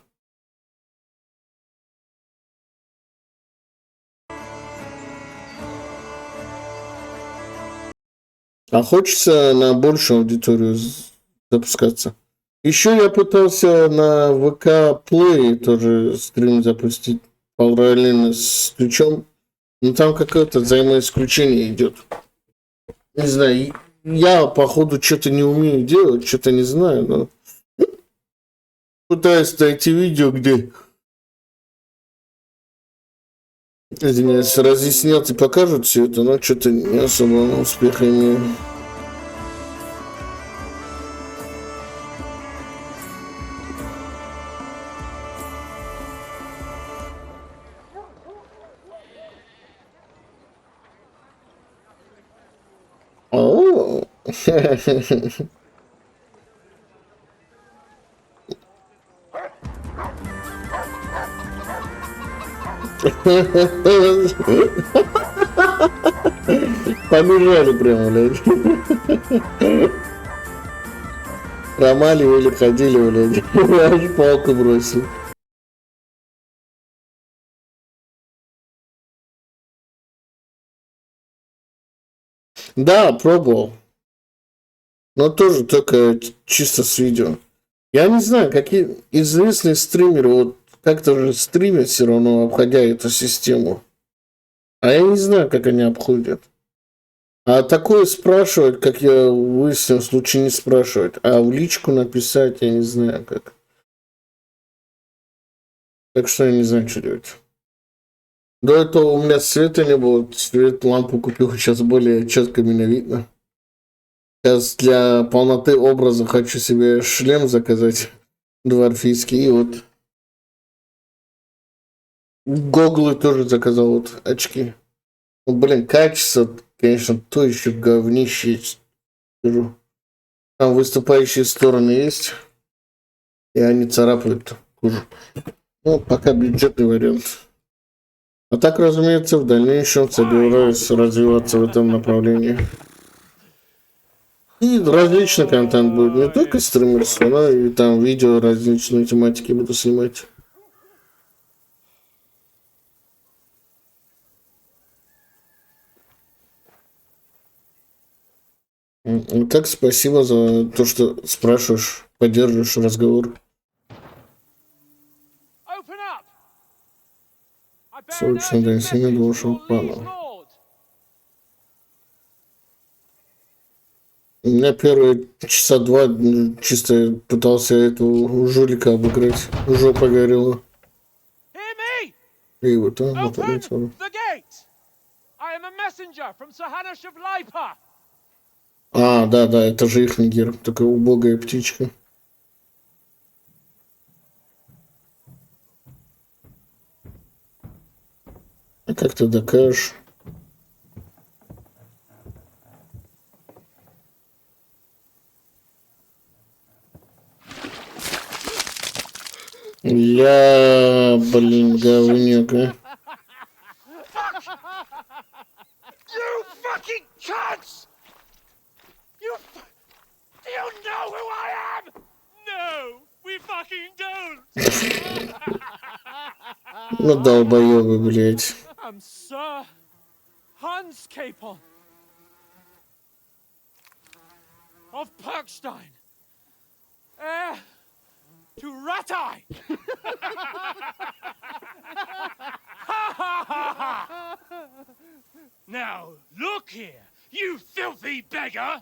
А хочется на большую аудиторию запускаться. Еще я пытался на ВК Play тоже стрим запустить параллельно с Твичом. Но там какое-то взаимоисключение идет. Не знаю, я походу что-то не умею делать, что-то не знаю, но пытаюсь найти видео, где, извиняюсь, разъяснят и покажут все это, но что-то не особо успеха имею. О, побежали прямо, блядь. Промаливали, ходили, блядь. Аж палку бросил. Да, пробовал. Но тоже только чисто с видео. Я не знаю, какие известные стримеры вот как-то же стримят все равно, обходя эту систему. А я не знаю, как они обходят. А такое спрашивать, как я выяснил, в случае не спрашивать. А в личку написать, я не знаю как. Так что я не знаю, что делать. До этого у меня света не было. Свет лампу купил, сейчас более четко меня видно. Сейчас для полноты образа хочу себе шлем заказать. Дворфийский. И вот гоглы тоже заказал. Вот очки. Ну, блин, качество, конечно, то еще говнище. Скажу. Там выступающие стороны есть. И они царапают кожу. Ну, пока бюджетный вариант. А так, разумеется, в дальнейшем собираюсь развиваться в этом направлении. И различный контент будет. Не только стримерство, но и там видео различные тематики буду снимать. Так, спасибо за то, что спрашиваешь, поддерживаешь разговор. Срочно донесение до вашего плана. У меня первые часа 2 чисто пытался этого жулика обыграть. Жопа горела. И вот он, вот он. А, да, это же их герб, такая убогая птичка. А как ты докажешь? Блин, говнюк, а.
You fucking cunts! Do you know who I am? No, we fucking don't!
Ну, долбоёбы, блядь.
Sir Hans Capon of Perkstein, heir to Ratai.
Now, look here, you filthy beggar!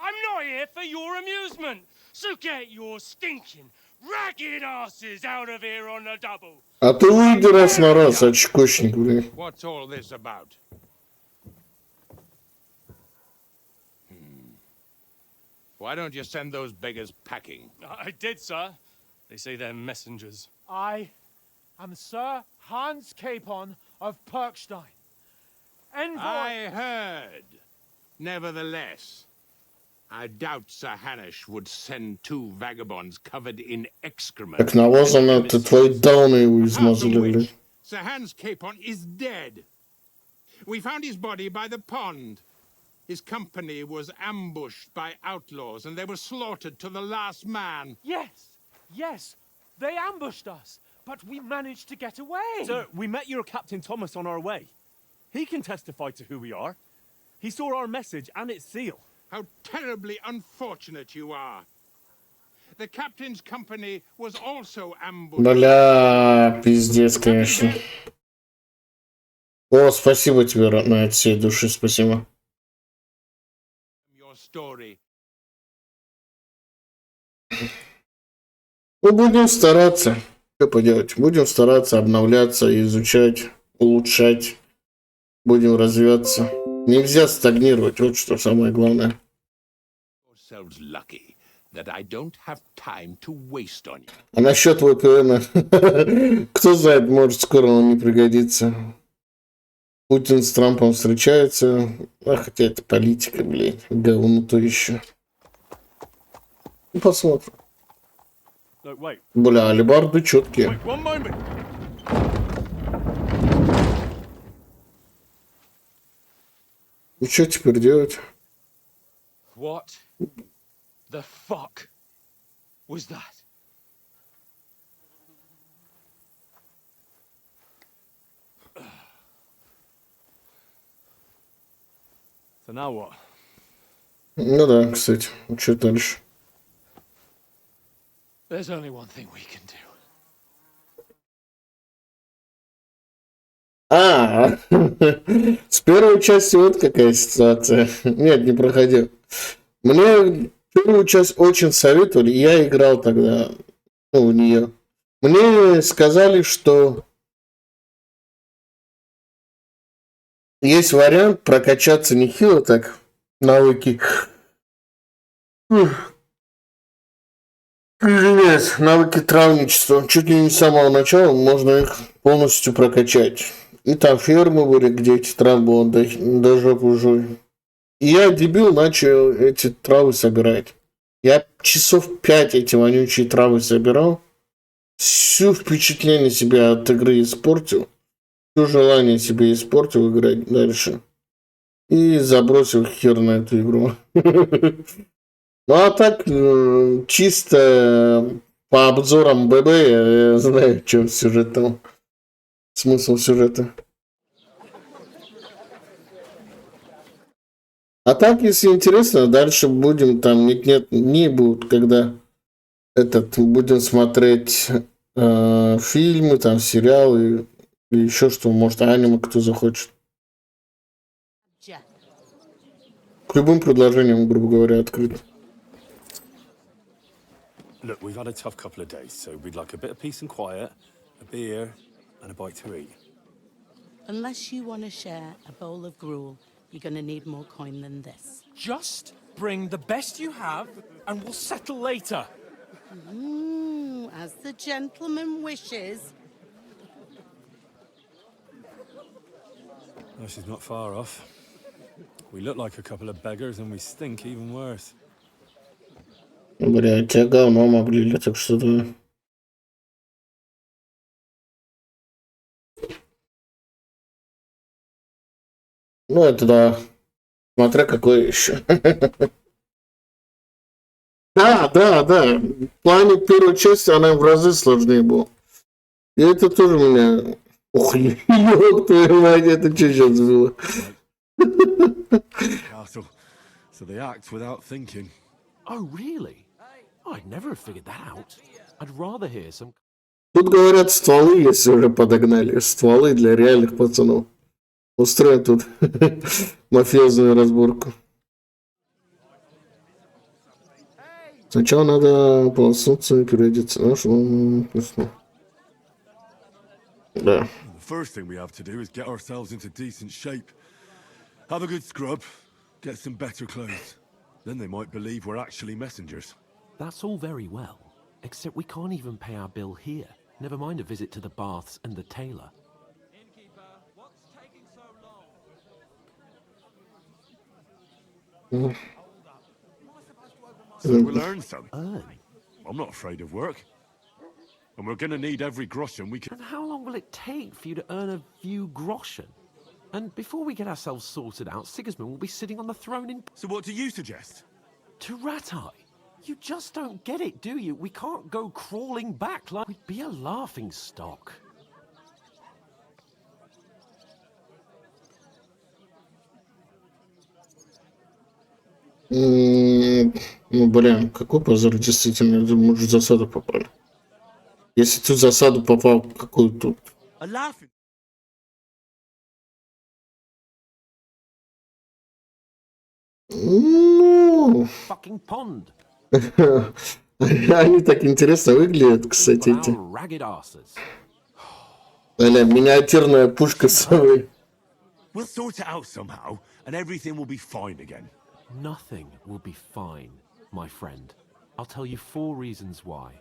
I'm not here for your amusement, so get your stinking, ragged asses out of here on the double.
А ты выйди раз на раз, очкочник, блядь.
What's all this about? Why don't you send those beggars packing?
I did, sir. They say they're messengers.
I am Sir Hans Capon of Perkstein. Envoy.
I heard. Nevertheless, I doubt Sir Hanush would send two vagabonds covered in excrement.
Так навозом это твои дауны его измазали, блядь.
Sir Hans Capon is dead. We found his body by the pond. His company was ambushed by outlaws, and they were slaughtered to the last man.
Yes, they ambushed us, but we managed to get away.
Sir, we met your Captain Thomas on our way. He can testify to who we are. He saw our message and its seal.
How terribly unfortunate you are. The captain's company was also ambushed.
Бля, пиздец, конечно. О, спасибо тебе, родная, от всей души, спасибо.
Your story.
Ну, будем стараться. Что поделать? Будем стараться обновляться, изучать, улучшать. Будем развиваться. Нельзя стагнировать, вот что самое главное.
Yourselves lucky that I don't have time to waste on you.
А насчет VPN, кто знает, может, скоро он не пригодится. Путин с Трампом встречается. А хотя это политика, блядь. Говно то еще. Ну, посмотрим. Бля, алибарды четкие. И что теперь делать?
What the fuck was that?
So now what?
Ну да, кстати. Что дальше?
There's only one thing we can do.
А, с первой части вот какая ситуация. Нет, не проходил. Мне первую часть очень советовали, и я играл тогда, ну, в нее. Мне сказали, что есть вариант прокачаться нехило так, навыки. Извиняюсь, навыки травничества. Чуть ли не с самого начала можно их полностью прокачать. И там фермы были, где эти травы было до жопы жуй. И я, дебил, начал эти травы собирать. Я часов 5 эти вонючие травы собирал. Всю впечатление себя от игры испортил. Все желание себе испортил играть дальше. И забросил хер на эту игру. Ну а так, чисто по обзорам ББ я знаю, в чем сюжет там. Смысл сюжета. А так, если интересно, дальше будем там нет не будут, когда будем смотреть фильмы, там сериалы и еще что, может, аниме кто захочет. К любым предложениям, грубо говоря, открыт.
Look, we've had a tough couple of days, so we'd like a bit of peace and quiet, a beer, and a bite to eat.
Unless you want to share a bowl of gruel, you're going to need more coin than this.
Just bring the best you have, and we'll settle later.
As the gentleman wishes.
Well, she's not far off. We look like a couple of beggars, and we stink even worse.
Бля, тебя говном облили, так что да. Ну, это да. Смотря какой еще. Да. В плане первой части она в разы сложнее была. И это тоже меня... Ох, ёб твою мать, это что сейчас было?
Castle. So they act without thinking.
Oh, really? I'd never have figured that out. I'd rather hear some...
Тут, говорят, стволы, если уже подогнали. Стволы для реальных пацанов. Устроят тут мафиозную разборку. Сначала надо полоснуться и переодеться. Да.
The first thing we have to do is get ourselves into decent shape. Have a good scrub, get some better clothes. Then they might believe we're actually messengers.
That's all very well, except we can't even pay our bill here. Never mind a visit to the baths and the tailor.
So we'll earn some. I'm not afraid of work. And we're gonna need every groschen we can.
And how long will it take for you to earn a few groschen? And before we get ourselves sorted out, Sigismund will be sitting on the throne in...
So what do you suggest?
To Ratai. You just don't get it, do you? We can't go crawling back like we'd be a laughing stock.
Ну, блин, какой позор, действительно. Я думаю, может, в засаду попали. Если ты в засаду попал, какую тут? Ну...
Fucking pond.
Они так интересно выглядят, кстати, эти. Аля, миниатюрная пушка с собой.
We'll sort it out somehow, and everything will be fine again.
Nothing will be fine, my friend. I'll tell you 4 reasons why.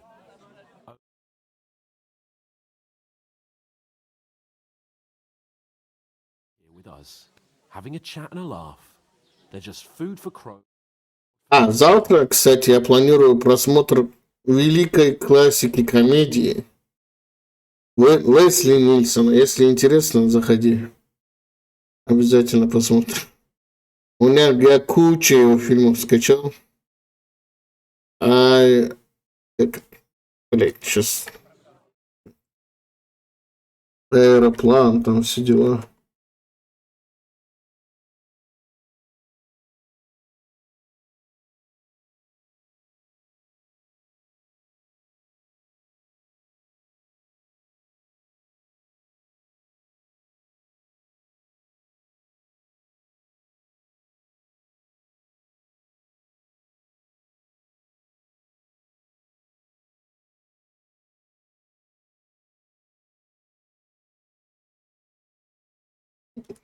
Here with us, having a chat and a laugh. They're just food for crow.
А, завтра, кстати, я планирую просмотр великой классики комедии Лесли Нильсона. Если интересно, заходи. Обязательно посмотрим. У меня я кучу его фильмов скачал. Блять, сейчас. Аэроплан, там все дела.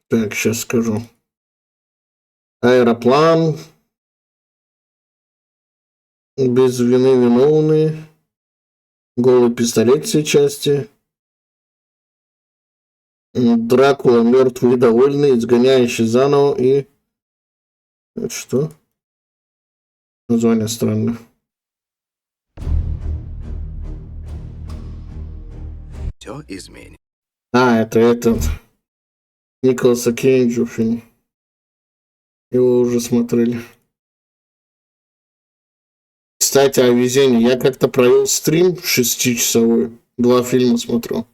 Так, сейчас скажу. Аэроплан. Без вины виновный. Голый пистолет все части. Дракула мертвый и довольный, изгоняющий заново и... Это что? Название странное.
Все изменит.
А, это этот... Николаса Кейджа фильм. Его уже смотрели. Кстати, о везении. Я как-то провел стрим 6-часовой. 2 фильма смотрел.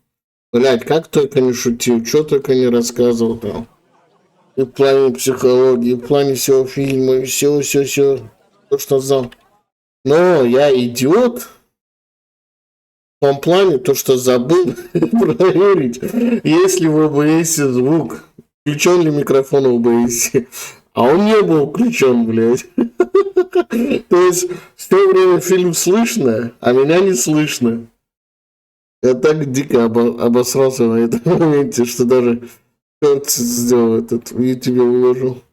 Блять, как только не шутил, что только не рассказывал там. И в плане психологии, и в плане всего фильма, и все. То, что знал. Но я идиот. В том плане, то, что забыл проверить, есть ли в ОБС звук. Включен ли микрофон в ОБС. А он не был включен, блядь. То есть, все время фильм слышно, а меня не слышно. Я так дико обосрался на этом моменте, что даже шорт сделал этот, в YouTube выложил.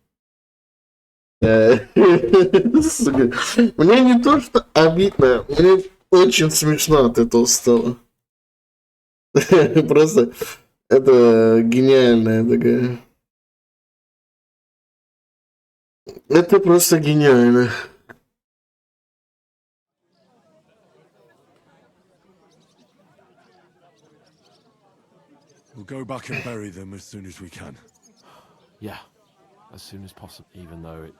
Мне не то, что обидно, мне очень смешно от этого стало. Просто это гениальная такая. Это просто гениально.
We'll go back and bury them as soon as we can.
Yeah, as soon as possible, even though it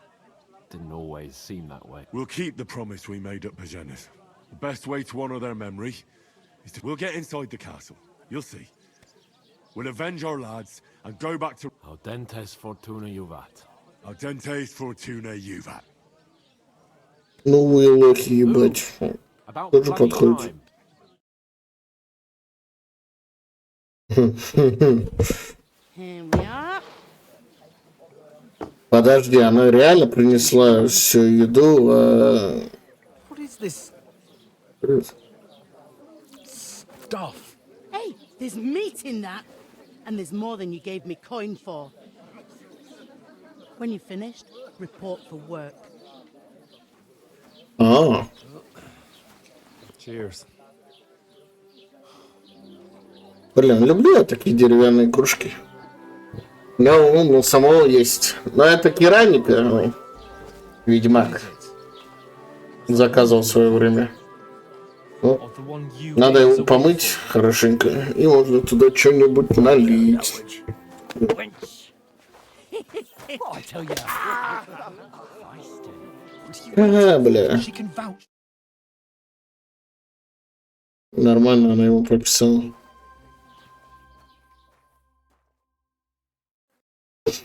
didn't always seem that way.
We'll keep the promise we made at Pagenis. The best way to honor their memory is to... We'll get inside the castle. You'll see. We'll avenge our lads and go back to...
Audentes fortuna juvat.
Audentes fortuna juvat.
Ну вы лохи, ебать.
About
Тоже
bloody
подходит.
Here we are.
Подожди, она реально принесла всю еду.
What is this stuff?
Hey, there's meat in that. And there's more than you gave me coin for. When you're finished, report for work.
Cheers.
Блин, люблю я такие деревянные кружки. У меня у самого есть. Но это керамика. Ведьмак. Заказывал в свое время. Ну, надо его помыть хорошенько. И можно туда что-нибудь налить. Ага, бля. Нормально она его прописала.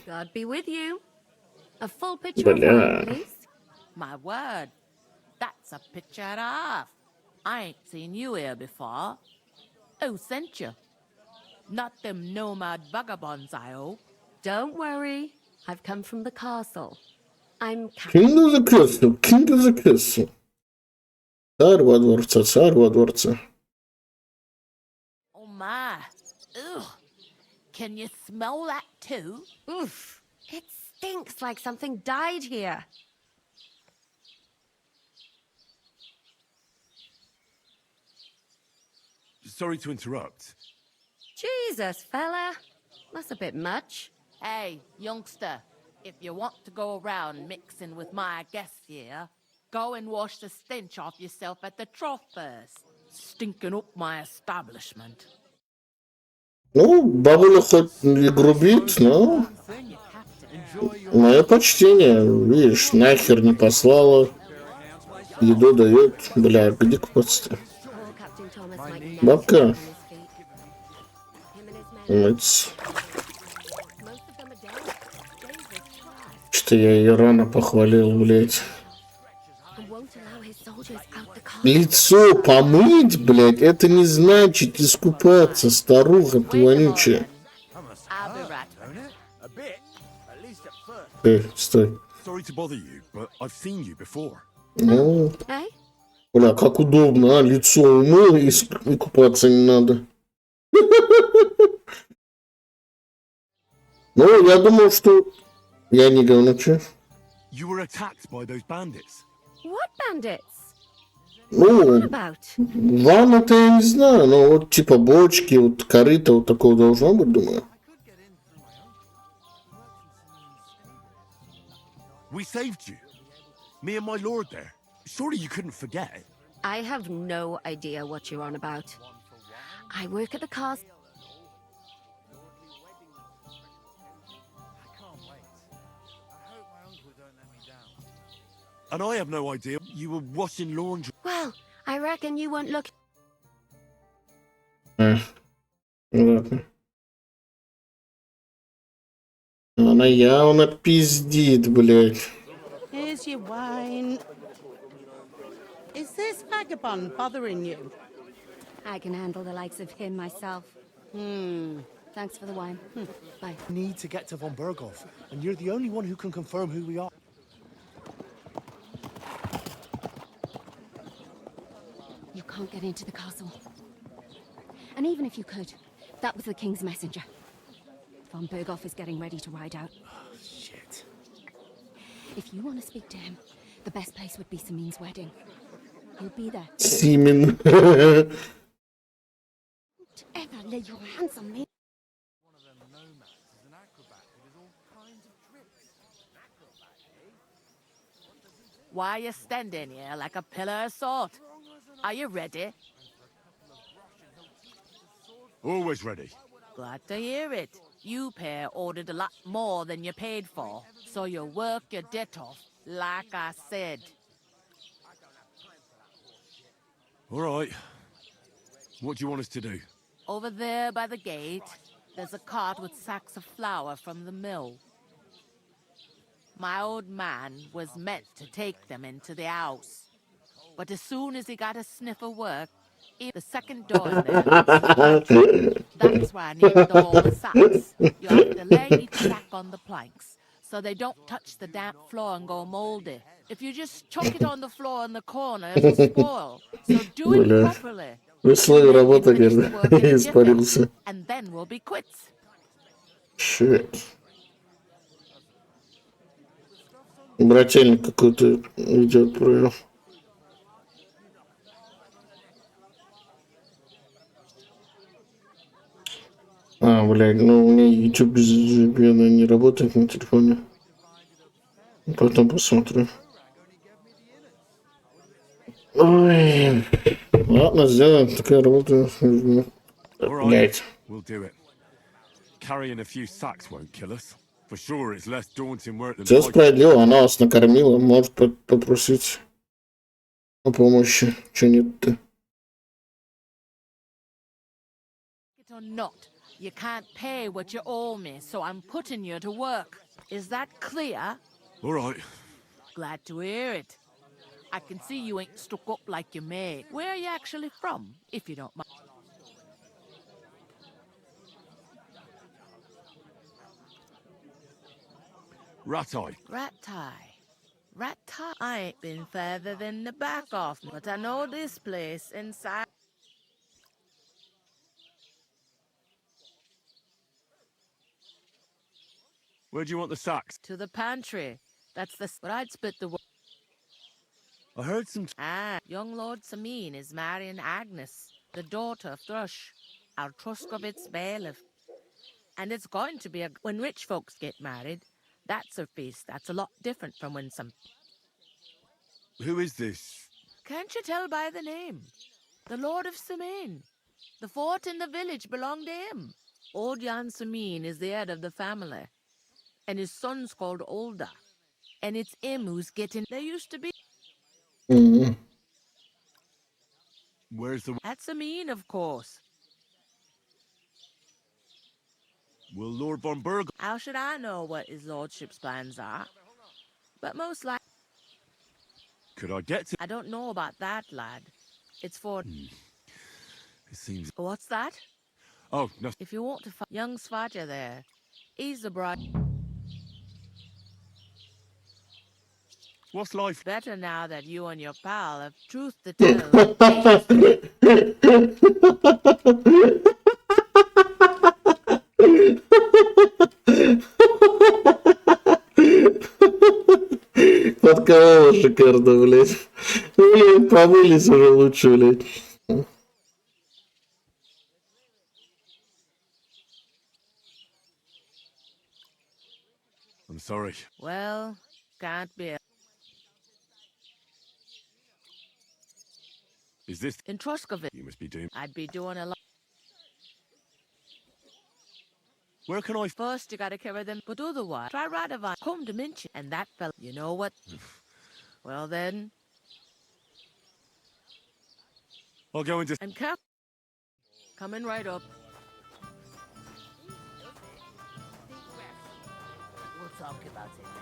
God be with you. A full picture of wine, please.
My word, that's a picture and a half. I ain't seen you here before. Who sent you? Not them nomad vagabonds, I hope.
Don't worry. I've come from the castle. I'm
King of the Castle, King of the Castle. Царь во дворце, царь во дворце.
Oh my. Ugh. Can you smell that too?
Oof. It stinks like something died here.
Sorry to interrupt.
Jesus, fella. That's a bit much.
Hey, youngster, if you want to go around mixing with my guests here, go and wash the stench off yourself at the trough first. Stinking up my establishment.
Ну, бабуля хоть не грубит, но... Мое почтение. Видишь, нахер не послала. Еду дает. Бля, где купаться-то? Бабка. Что я ее рано похвалил, блядь. Лицо помыть, блядь, это не значит искупаться, старуха ты вонючая. Стой. Ну, бля, как удобно, а? Лицо умыл и купаться не надо. Ну, я думал, что... Я не говночу.
What bandits?
Ну, ванна-то я не знаю, но вот типа бочки, вот корыто вот такого должно быть, думаю.
We saved you. Me and my lord there. Surely you couldn't forget.
I have no idea what you're on about. I work at the castle.
And I have no idea you were washing laundry.
Well, I reckon you won't look...
Ладно. Она явно пиздит, блядь.
Here's your wine. Is this vagabond bothering you?
I can handle the likes of him myself. Thanks for the wine. Bye.
We need to get to von Berghoff, and you're the only one who can confirm who we are.
You can't get into the castle. And even if you could, that was the king's messenger. Von Berghoff is getting ready to ride out.
Oh, shit.
If you want to speak to him, the best place would be Semin's wedding. He'll be there.
Semin.
Don't ever lay your hands on me.
Why are you standing here like a pillar of salt? Are you ready?
Always ready.
Glad to hear it. You pair ordered a lot more than you paid for, so you work your debt off, like I said.
All right. What do you want us to do?
Over there by the gate, there's a cart with sacks of flour from the mill. My old man was meant to take them into the house. But as soon as he got a sniff of work, the second door in there leads to the pantry. That's where I needed all the sacks. You have to lay each sack on the planks, so they don't touch the damp floor and go moldy. If you just chuck it on the floor in the corner, it'll spoil. So do it
Бля.
properly.
Весной работа, говорит, испарился.
And then we'll be quits.
Shit. Брательник какой-то идет про. Блядь, ну у меня YouTube без VPN не работает на телефоне. Потом посмотрю. Ой. Ладно, сделаем. Такая работа. Блядь.
We'll do it. Carrying a few sacks won't kill us. For sure, it's less daunting work than.
Все справедливо, она вас накормила, может попросить о помощи. Че нет-то?
Or not, you can't pay what you owe me, so I'm putting you to work. Is that clear?
All right.
Glad to hear it. I can see you ain't stuck up like you may. Where are you actually from, if you don't mind?
Ratai.
Ratai. I ain't been further than the back of me, but I know this place inside.
Where do you want the sacks?
To the pantry. That's the... But I'd split the...
I heard some...
young Lord Sameen is marrying Agnes, the daughter of Thrush, our Truscovitz bailiff. And it's going to be a... When rich folks get married, that's a feast. That's a lot different from when some...
Who is this?
Can't you tell by the name? The Lord of Sameen. The fort in the village belonged to him. Old Jan Sameen is the head of the family. And his son's called Olda. And it's him who's getting... There used to be...
Where's the...
That's Sameen, of course.
Will Lord von Berg...
How should I know what his lordship's plans are? But most likely...
Could I get to...
I don't know about that, lad. It's for...
It seems...
What's that?
Oh, no.
If you want to find young Svaja there, he's the bride...
What's life?
Better now that you and your pal have truth to tell.
Подколола шикарно, блядь. Блин, помылись уже лучше, блядь.
I'm sorry.
Well, can't be...
Is this...
In Truscovitz.
You must be doing...
I'd be doing a lot...
Where can I...
First, you gotta carry them, but otherwise, try Radovan, come to Minch, and that fella, you know what? Well then...
I'll go into...
And careful. Coming right up. We'll talk about it later.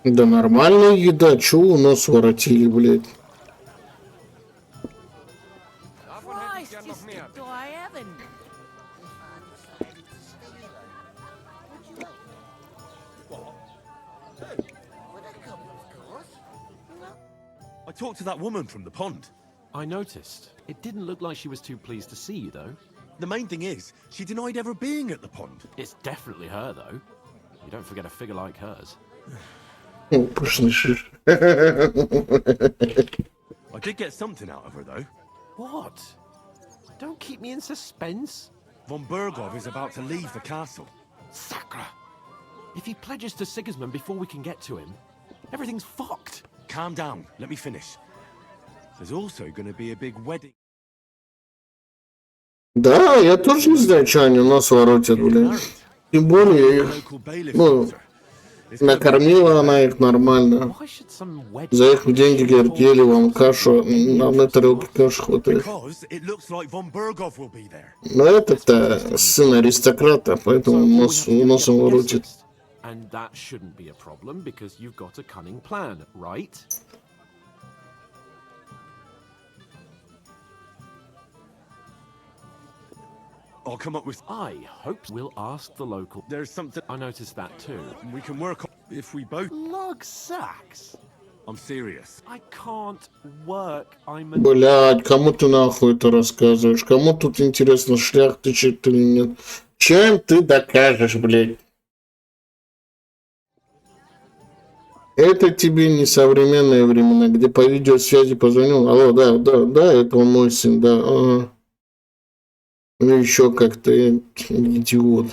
Да нормальная еда, чё у нас воротили, блядь.
I talked to that woman from the pond.
I noticed. It didn't look like she was too pleased to see you, though.
The main thing is, she denied ever being at the pond.
It's definitely her, though. You don't forget a figure like hers.
Пышный шиш.
I did get something out of her, though.
What? Don't keep me in suspense.
Von Bergov is about to leave the castle.
Sacra! If he pledges to Sigismund before we can get to him, everything's fucked.
Calm down. Let me finish. There's also going to be a big wedding.
Да, я тоже не знаю, что они у нас воротят, блядь. Тем более, ну, Накормила она их нормально. За их деньги, говорит, ели вам кашу, на одной тарелке каши хватает. Но этот-то сын аристократа, поэтому носом воротит.
And that shouldn't be a problem because you've got a cunning plan, right?
I'll come up with...
I hope we'll ask the local...
There's something...
I noticed that too.
We can work on... If we both...
Lug sacks?
I'm serious.
I can't work. I'm a...
Блядь, кому ты нахуй это рассказываешь? Кому тут интересно, шляхтичек или нет? Чем ты докажешь, блядь? Это тебе не современные времена, где по видеосвязи позвонил. Алло, да, это мой сын, да. Ага. Ну еще как-то идиот.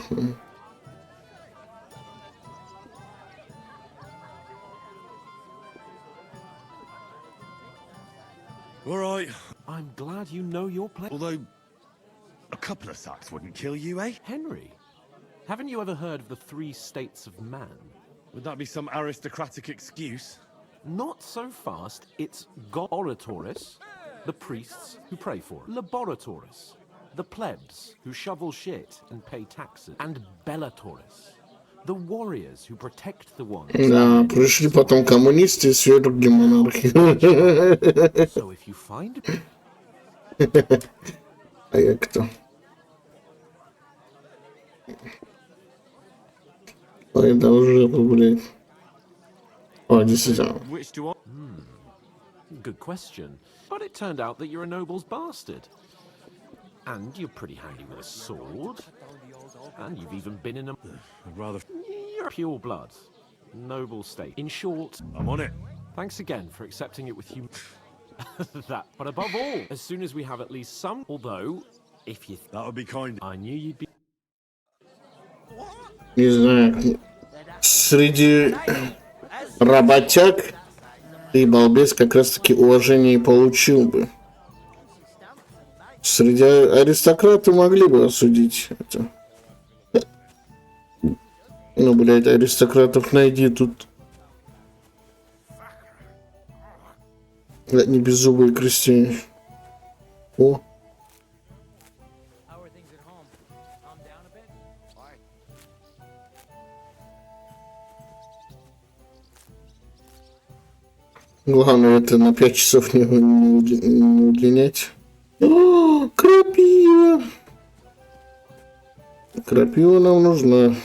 All right.
I'm glad you know your place.
Although, a couple of sacks wouldn't kill you, eh?
Henry, haven't you ever heard of the 3 states of man?
Would that be some aristocratic excuse?
Not so fast. It's God Oratoris, the priests who pray for it. Laboratoris, the plebs who shovel shit and pay taxes. And Bellatoris, the warriors who protect the ones.
Да, пришли потом коммунисты и свергли монархию.
So if you find...
А я кто? Ой, да уже, блядь. О, действительно.
Good question. But it turned out that you're a noble's bastard. And you're pretty handy with a sword. And you've even been in a...
rather...
You're pure blood. Noble state. In short...
I'm on it.
Thanks again for accepting it with that. But above all, as soon as we have at least some... Although, if you...
That would be kind.
I knew you'd be...
Не знаю, среди работяг ты, балбес, как раз таки уважение и получил бы. Среди аристократов могли бы осудить это. Ну, блядь, аристократов найди тут. Не беззубые крестьяне. О. Главное, это на 5 часов не удлинять. О, крапива! Крапива нам нужна.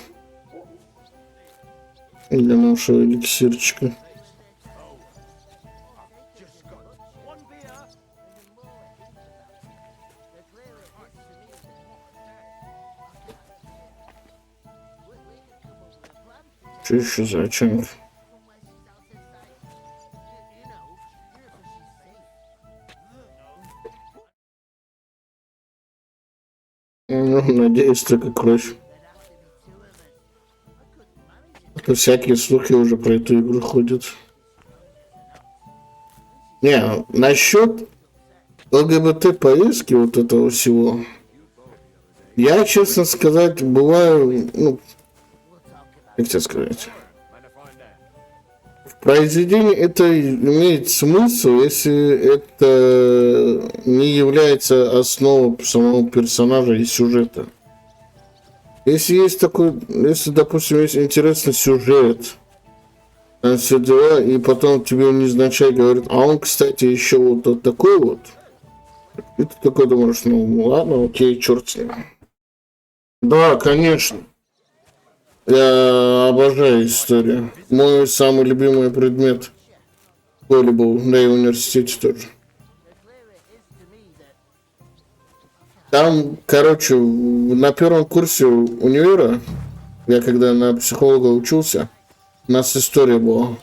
Для нашего эликсирчика. Что еще за очаг? Ну, надеюсь, только кровь. Всякие слухи уже про эту игру ходят. Не, насчет ЛГБТ поездки вот этого всего. Я, честно сказать, бываю, ну, как тебе сказать, в произведении это имеет смысл, если это не является основой самого персонажа и сюжета. Если есть такой, если, допустим, есть интересный сюжет, там все дела, и потом тебе невзначай говорят, а он, кстати, еще вот такой вот, и ты такой думаешь, ну ладно, окей, черт с ним. Да, конечно. Я обожаю историю. Мой самый любимый предмет в школе был, да и в университете тоже. Там, короче, на первом курсе универа, я когда на психолога учился, у нас история была.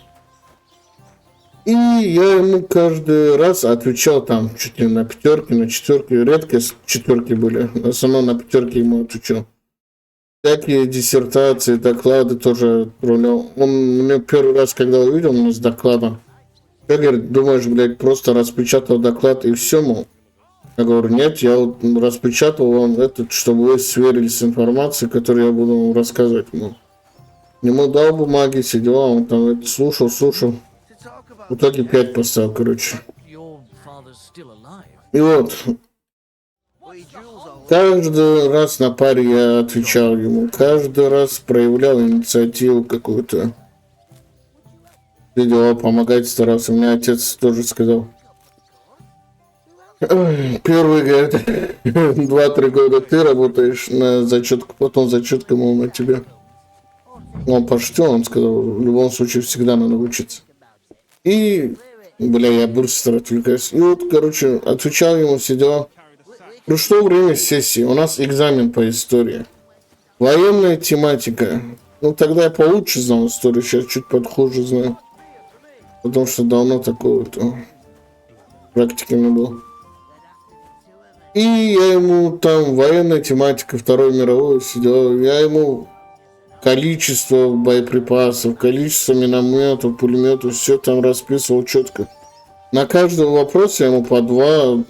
И я ему каждый раз отвечал там чуть ли на 5, на 4, редко 4 были, в основном на 5 ему отвечал. Всякие диссертации, доклады тоже отправлял. Он мне первый раз, когда увидел меня с докладом, я, говорит, думаешь, блядь, просто распечатал доклад и все, мол. Я говорю, нет, я вот распечатал вам этот, чтобы вы сверились с информацией, которую я буду вам рассказывать, мол. Ему дал бумаги, сидел, он там это слушал. В итоге 5 поставил, короче. И вот, каждый раз на паре я отвечал ему, каждый раз проявлял инициативу какую-то. Видео помогать старался. У меня отец тоже сказал. Первый, говорит, 2-3 года ты работаешь на зачетку, потом зачетка, мол, на тебе. Он пошутил, он сказал, в любом случае всегда надо учиться. И, бля, я быстро отвлекаюсь. И вот, короче, отвечал ему, сидел. Пришло время сессии, у нас экзамен по истории. Военная тематика. Ну, тогда я получше знал историю, сейчас чуть подхуже знаю. Потому что давно такой вот практики не было. И я ему там военная тематика, Второй мировой сидел. Я ему количество боеприпасов, количество минометов, пулеметов, все там расписывал четко. На каждый вопрос я ему по одному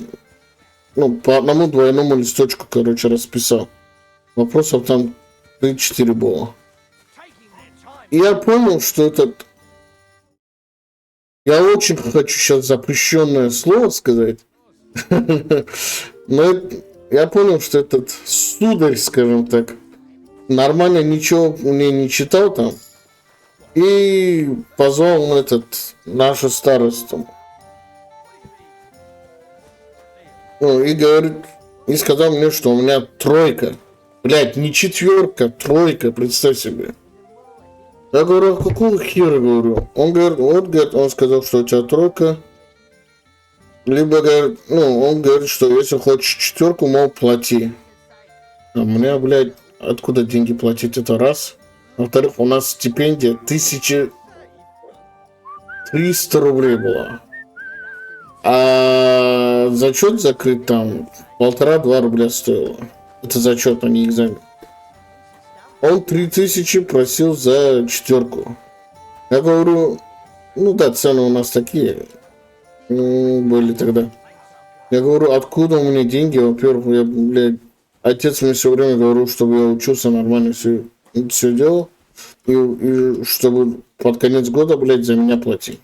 двойному листочку, короче, расписал. Вопросов там 3-4 было. И я понял, что этот... Я очень хочу сейчас запрещенное слово сказать. Но я понял, что этот сударь, скажем так, нормально ничего мне не читал там. И позвал он нашу старосту. Ну, и говорит, и сказал мне, что у меня 3. Блять, не 4, 3, представь себе. Я говорю, а какого хера, говорю? Он говорит, вот, говорит, он сказал, что у тебя 3. Либо, говорит, он говорит, что если хочешь 4, мол, плати. А мне, блядь, откуда деньги платить, это раз. Во-вторых, у нас стипендия 1300 рублей была. А зачет закрыть там 1,5-2 рубля стоило. Это зачет, а не экзамен. Он 3000 просил за 4. Я говорю, ну да, цены у нас такие были тогда. Я говорю, откуда у меня деньги? Во-первых, я, блядь, отец мне все время говорил, чтобы я учился нормально, все делал. И чтобы под конец года, блядь, за меня платить.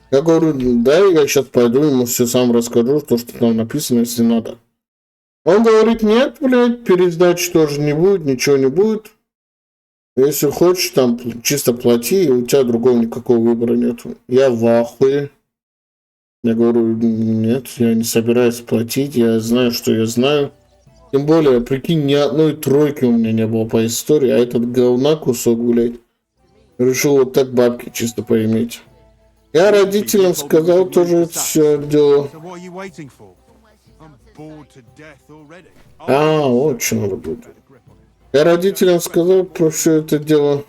Я говорю, да, я сейчас пойду, ему все сам расскажу, то, что там написано, если надо. Он говорит, нет, блядь, пересдачи тоже не будет, ничего не будет. Если хочешь, там чисто плати, и у тебя другого никакого выбора нет. Я в ахуе. Я говорю, нет, я не собираюсь платить, я знаю, что я знаю. Тем более, прикинь, ни одной 3 у меня не было по истории, а этот говна кусок, блядь, решил вот так бабки чисто поиметь. Я родителям сказал тоже все дело. А, вот что надо будет. Я родителям сказал про все это дело.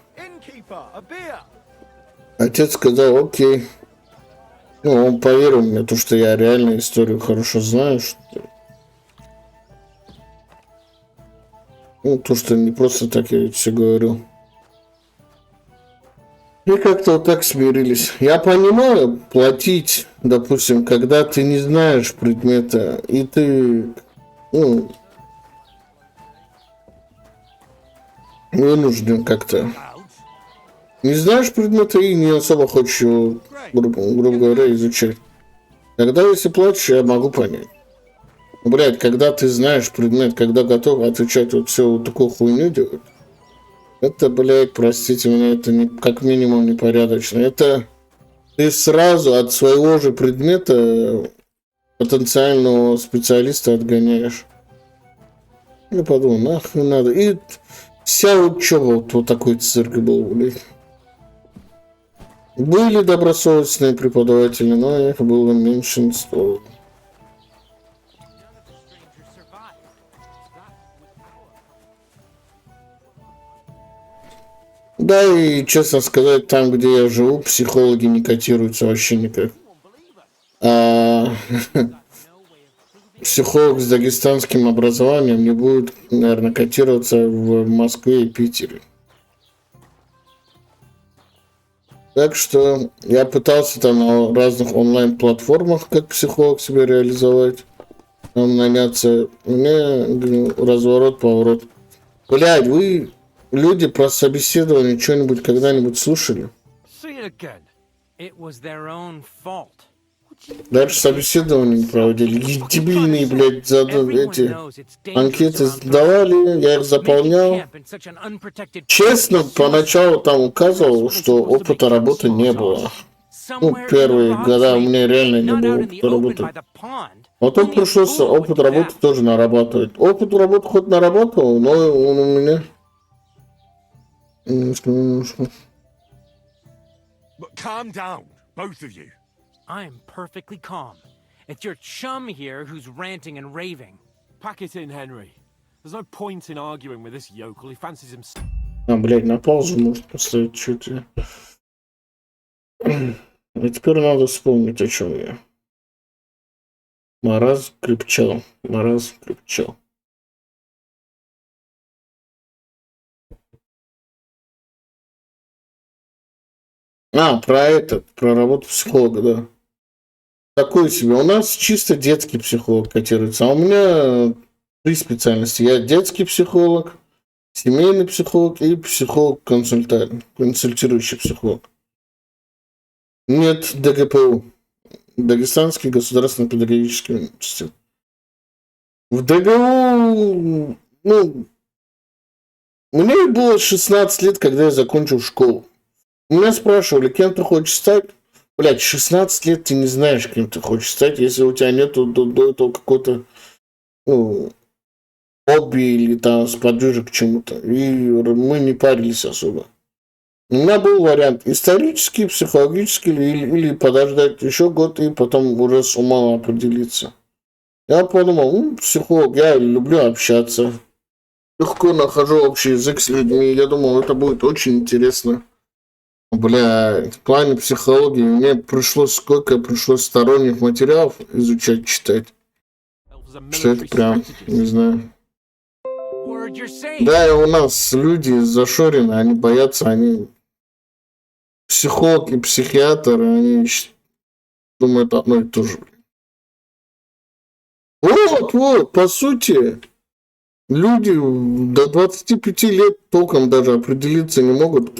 Отец сказал, окей. Ну, он поверил мне, то, что я реально историю хорошо знаю. Что... Ну, то, что не просто так я все говорю. И как-то вот так смирились. Я понимаю, платить, допустим, когда ты не знаешь предмета, и ты, вынужден как-то. Не знаешь предмета и не особо хочешь его, грубо говоря, изучать. Когда если платишь, я могу понять. Блять, когда ты знаешь предмет, когда готов отвечать вот все вот такую хуйню делать, это, блядь, простите меня, это не, как минимум непорядочно. Это ты сразу от своего же предмета потенциального специалиста отгоняешь. Я подумал, нахуй надо. И вся учеба вот такой цирк был, блядь. Были добросовестные преподаватели, но их было меньшинство. Да, и, честно сказать, там, где я живу, психологи не котируются вообще никак. Психолог с дагестанским образованием не будет, наверное, котироваться в Москве и Питере. Так что я пытался там на разных онлайн-платформах как психолог себя реализовать, там наняться. Мне разворот-поворот. Блядь, вы люди про собеседование что-нибудь когда-нибудь слушали?
See it again. It was their own fault.
Даже собеседование не проводили. Дебильные, блядь, эти анкеты сдавали, я их заполнял. Честно, поначалу там указывал, что опыта работы не было. Ну, первые года у меня реально не было опыта работы. Потом пришлось опыт работы тоже нарабатывать. Опыт работы хоть наработал, но он у меня...
But calm down, both of you.
I'm perfectly calm. It's your chum here who's ranting and raving.
Pack it in, Henry. There's no point in arguing with this yokel. He fancies himself.
А, блядь, на паузу может поставить чуть. А теперь надо вспомнить, о чем я. Маразм крепчал. Маразм крепчал. А, про работу психолога, да. Такой себе. У нас чисто детский психолог котируется. А у меня 3 специальности. Я детский психолог, семейный психолог и консультирующий психолог. Нет ДГПУ. Дагестанский государственный педагогический университет. В ДГУ, ну, мне было 16 лет, когда я закончил школу. Меня спрашивали, кем ты хочешь стать? Блядь, 16 лет ты не знаешь, кем ты хочешь стать, если у тебя нету до этого какого-то хобби или там сподвижек к чему-то. И мы не парились особо. У меня был вариант исторический, психологический или подождать еще год и потом уже с умом определиться. Я подумал, психолог, я люблю общаться. Легко нахожу общий язык с людьми. Я думал, это будет очень интересно. Бля, в плане психологии мне пришлось сторонних материалов изучать, читать. Что это прям, не знаю. Да, и у нас люди зашорены, они боятся, они психолог и психиатр, они думают одно и то же. Вот, по сути, люди до 25 лет толком даже определиться не могут,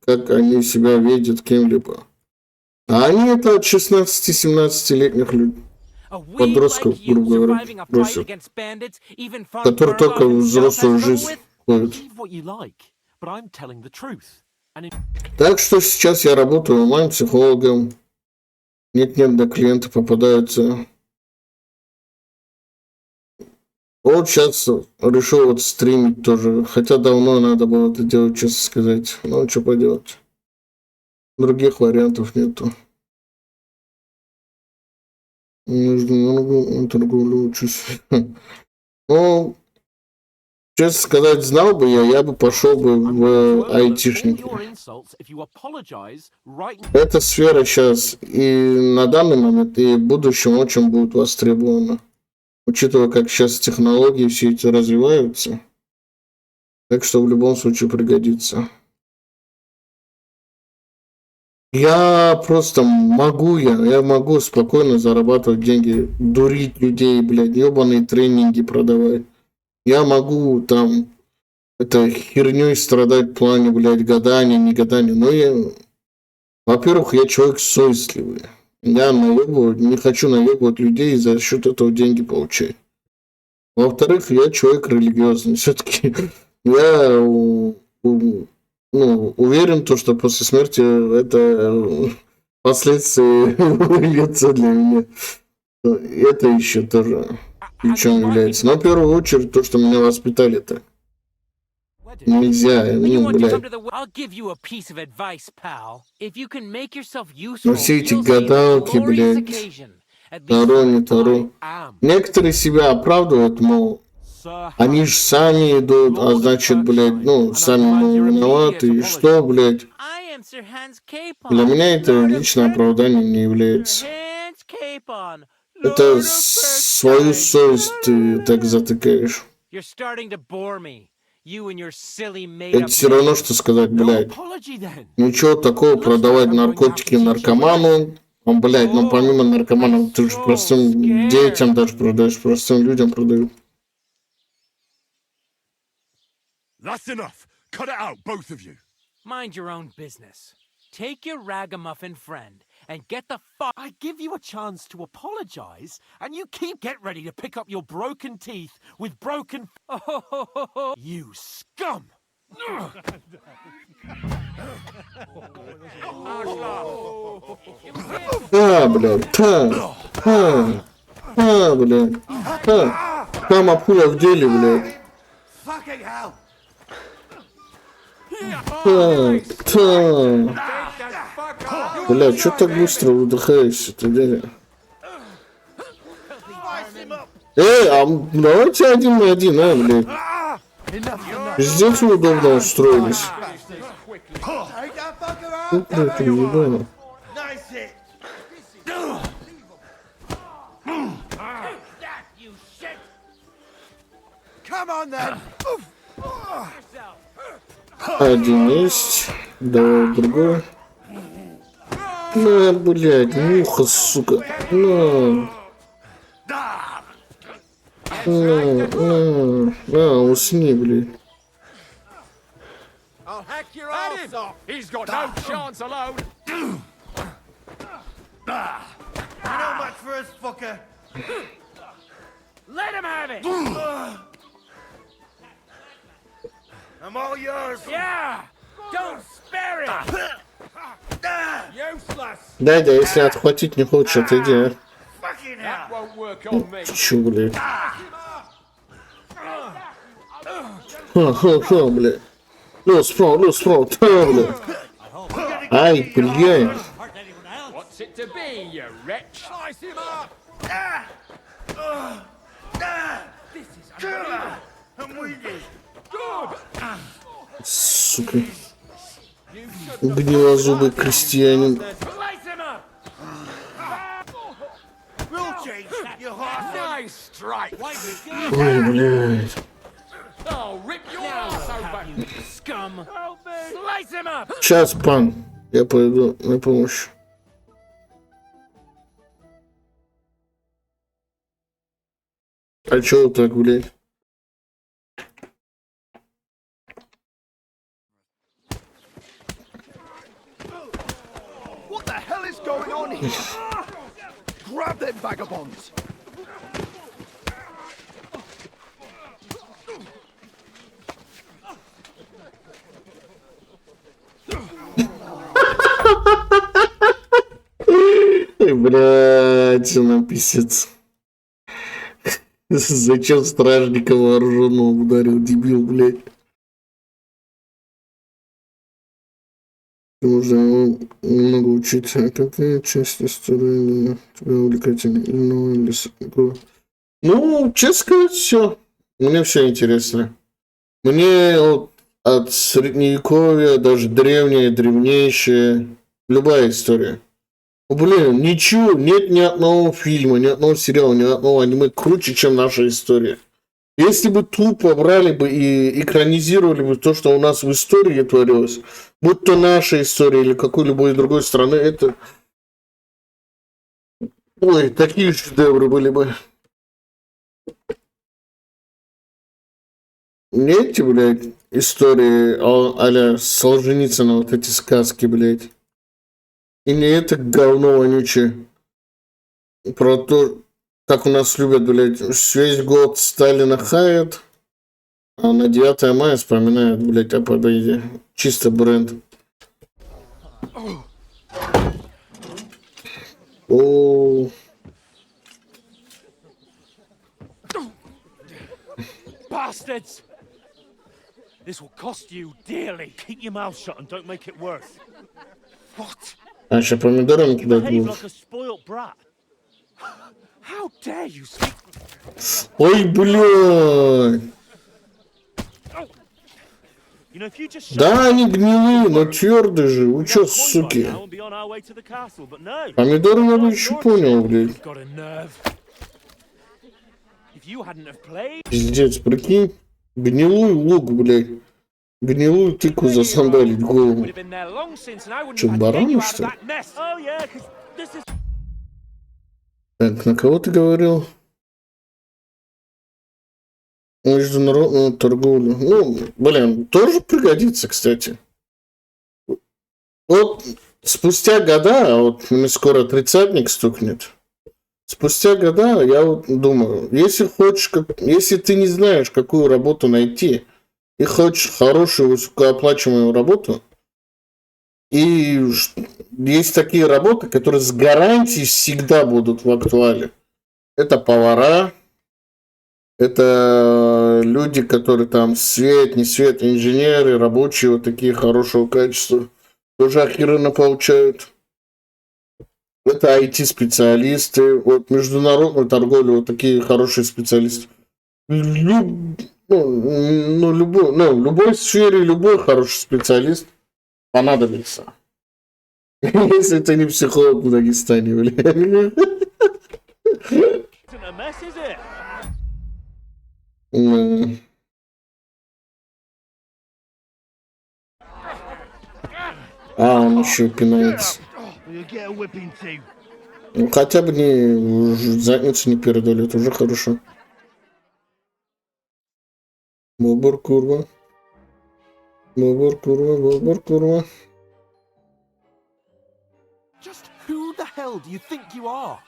как они себя видят кем-либо. А они это от 16-17-летних подростков, грубо говоря, просят, которые только в взрослую жизнь ходят. Так что сейчас я работаю онлайн-психологом. Нет-нет, до клиента попадаются. Вот сейчас решил стримить тоже. Хотя давно надо было это делать, честно сказать. Ну, что поделать. Других вариантов нету. Нужно торговлю учусь. Ну, честно сказать, знал бы я бы пошел бы в айтишники. Эта сфера сейчас и на данный момент, и в будущем очень будет востребована. Учитывая, как сейчас технологии все эти развиваются. Так что в любом случае пригодится. Я просто я могу спокойно зарабатывать деньги, дурить людей, блядь, ебаные тренинги продавать. Я могу там херней страдать в плане, блядь, гадания, не гадания. Но во-первых, я человек совестливый. Я не хочу наебывать людей и за счет этого деньги получать. Во-вторых, я человек религиозный. Все-таки я уверен, что после смерти это последствия выльется для меня. Это еще тоже ключом является. Но в первую очередь то, что меня воспитали так. Нельзя, блядь. Но все эти гадалки, блядь, Таро. Некоторые себя оправдывают, мол, они же сами идут, а значит, блядь, сами виноваты, и что, блядь. Для меня это личное оправдание не является. Это свою совесть ты так затыкаешь. Это все равно, что сказать, блядь, ничего такого продавать наркотики наркоману. Блядь, помимо наркоманов, ты же простым детям даже продаешь, простым людям продают.
That's enough. Cut it out, both of you.
Mind your own business. Take your ragamuffin friend and get the fuck.
I give you a chance to apologize, and you keep get ready to pick up your broken teeth with broken. You scum!
Блядь, блядь, Там акула в деле, блядь.
Fucking hell!
Блядь, что так быстро выдыхаешься-то, дядя? Давайте 1 на 1, блядь. Пиздец удобно устроились. Блядь, приебало. Один есть, давай другой. На, блядь, муха, сука. На, усни, блядь.
I'll hack your ass off. He's got no chance alone.
You're not much for us, fucker.
Let him have it.
I'm all yours.
Yeah. Don't spare it.
Useless.
Дядя, если отхватить не хочешь, отойди, а.
That won't work on me.
Чё, блядь? Ха, блядь. Лёс, блядь. Ай, блядь.
What's it to be, you wretch? Slice him up.
This is unbelievable.
I'm with you.
Good.
Сука. Гнилозубый крестьянин.
Slice him up.
We'll change your heart.
Nice strike.
Ой, блядь.
Oh, rip your ass open.
Scum. Slice him up.
Сейчас, пан. Я пойду на помощь. А чё так, блядь?
What the hell is going on here? Grab them vagabonds!
Ой, блядь, нам писец. Зачем стражника вооруженного ударил, дебил, блядь? Нужно много учить. А какая часть истории тебя увлекательна? Ну, честно сказать, все. Мне все интересно. Мне вот от средневековья, даже древняя, древнейшая, любая история. Блин, ничего, нет ни одного фильма, ни одного сериала, ни одного аниме круче, чем наша история. Если бы тупо брали бы и экранизировали бы то, что у нас в истории творилось, будь то наша история или какой-либо другой страны, это... Ой, такие шедевры были бы. Не эти, блядь, истории а-ля Солженицына, вот эти сказки, блядь. И не это говно вонючее. Про то, как у нас любят, блядь, весь год Сталина хаят, а на 9 мая вспоминают, блядь, о победе. Чисто бренд. О.
Bastards! This will cost you dearly.
Keep your mouth shut and don't make it worse.
What?
А еще помидорами кидать
Behave
будут.
like a spoilt brat.
How dare you speak?
Ой, блядь.
You know, if you just
Да, они гнилые, но твердые же. Вы чё, суки?
now and be on our way to the castle, but no.
Помидоры я бы еще понял, блядь.
Got a nerve. If you hadn't have played,
Пиздец, прикинь. Гнилую лук, блядь. Гнилую тыкву засандалить в голову.
would have been there long since, and I wouldn't
Чё,
have had to get
бараны,
you out of
что ли?
that nest. Oh yeah, 'cause this is.
Так, на кого ты говорил? Международную торговлю. Ну, блин, тоже пригодится, кстати. Вот спустя года, а вот мне скоро 30-ник стукнет, спустя года я вот думаю, если хочешь, если ты не знаешь, какую работу найти, и хочешь хорошую высокооплачиваемую работу, и есть такие работы, которые с гарантией всегда будут в актуале. Это повара, это люди, которые там свет, не свет, инженеры, рабочие вот такие хорошего качества, тоже охеренно получают. Это IT-специалисты, вот международную торговлю, вот такие хорошие специалисты. В любой сфере любой хороший специалист понадобится. Если ты не психолог в Дагестане, блин. А, он еще пинается. Ну, хотя бы не задницу не передали, это уже хорошо. Бобр, курва. Бобр, курва, бобр, курва.
Just who the hell do you think you are?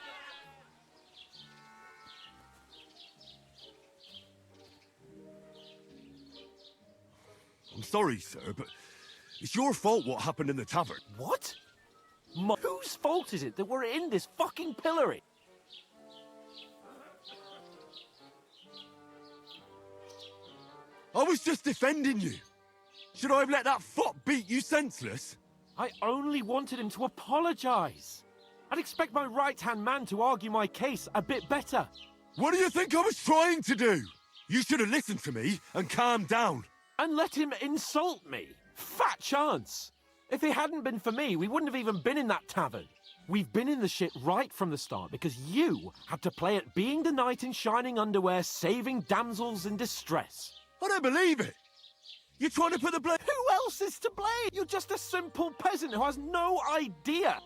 I'm sorry, sir, but it's your fault what happened in the tavern.
What? Whose fault is it that we're in this fucking pillory?
I was just defending you. Should I have let that fop beat you senseless?
I only wanted him to apologize. I'd expect my right-hand man to argue my case a bit better.
What do you think I was trying to do? You should have listened to me and calmed down.
And let him insult me. Fat chance. If it hadn't been for me, we wouldn't have even been in that tavern. We've been in the shit right from the start because you had to play at being the knight in shining underwear, saving damsels in distress.
I don't believe it. You're trying to put the blame...
Who else is to blame? You're just a simple peasant who has no idea.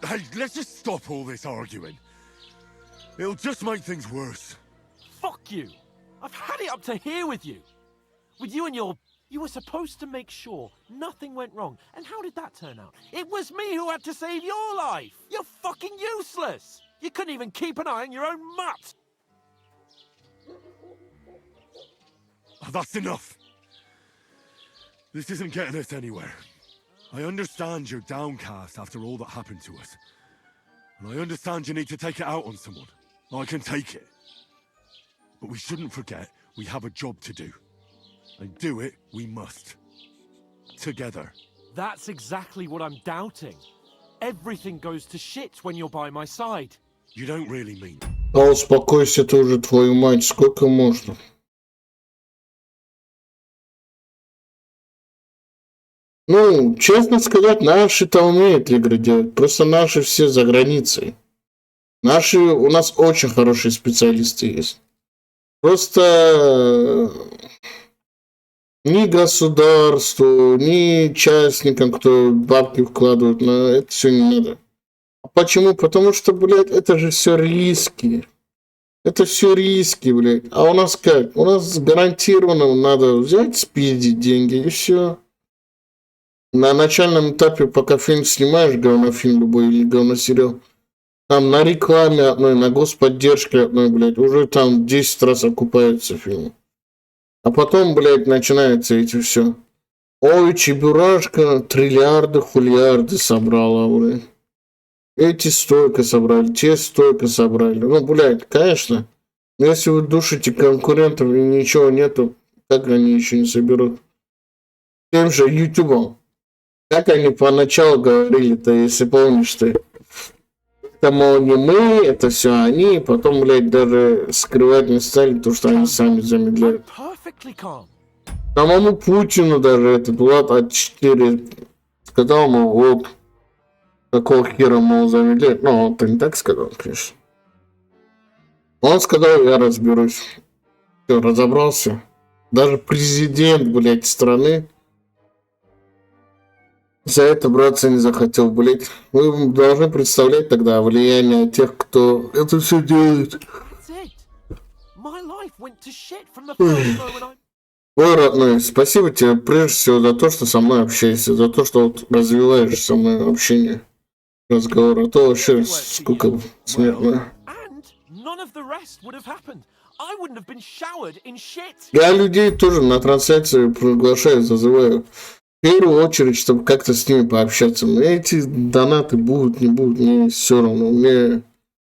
Hey, let's just stop all this arguing. It'll just make things worse.
Fuck you. I've had it up to here with you. With you and your... You were supposed to make sure nothing went wrong. And how did that turn out? It was me who had to save your life. You're fucking useless. You couldn't even keep an eye on your own mutt.
Oh, that's enough. This isn't getting us anywhere. I understand you're downcast after all that happened to us. And I understand you need to take it out on someone. I can take it. But we shouldn't forget we have a job to do. And do it we must. Together.
That's exactly what I'm doubting. Everything goes to shit when you're by my side.
You don't really mean...
А успокойся ты уже, твою мать, сколько можно? Ну, честно сказать, наши-то умеют игры делать. Просто наши все за границей. Наши, у нас очень хорошие специалисты есть. Просто ни государству, ни частникам, кто бабки вкладывают, на это все не надо. Почему? Потому что, блядь, это же все риски. Это все риски, блядь. А у нас как? У нас гарантированно надо взять, спиздить деньги и все. На начальном этапе, пока фильм снимаешь, говнофильм любой или говносериал, там на рекламе одной, на господдержке одной, блядь, уже там 10 раз окупается фильм. А потом, блядь, начинается эти все. Ой, чебурашка, триллиарды, хулиарды собрала, блядь. Эти столько собрали, те столько собрали. Ну, блядь, конечно. Если вы душите конкурентов и ничего нету, как они еще не соберут? Тем же ютубом. Как они поначалу говорили-то, если помнишь ты? Это, мол, не мы, это все они. Потом, блядь, даже скрывать не стали, потому что они сами замедляют. Самому Путину даже этот Влад А4 сказал, мол, вот, какого хера, мол, замедляет. Ну, он-то не так сказал, конечно. Он сказал, я разберусь. Все, разобрался. Даже президент, блядь, страны За это браться не захотел, блять. Вы должны представлять тогда влияние тех, кто это все делает.
That's it. My life went to shit from the first moment I...
Ой, родной, спасибо тебе прежде всего за то, что со мной общаешься, за то, что вот развиваешь со мной общение, разговор, а то вообще скука смертная.
None of the rest would have happened. I wouldn't have been showered in shit.
Я людей тоже на трансляцию приглашаю, зазываю. В первую очередь, чтобы как-то с ними пообщаться. Эти донаты будут, не будут, мне все равно. Мне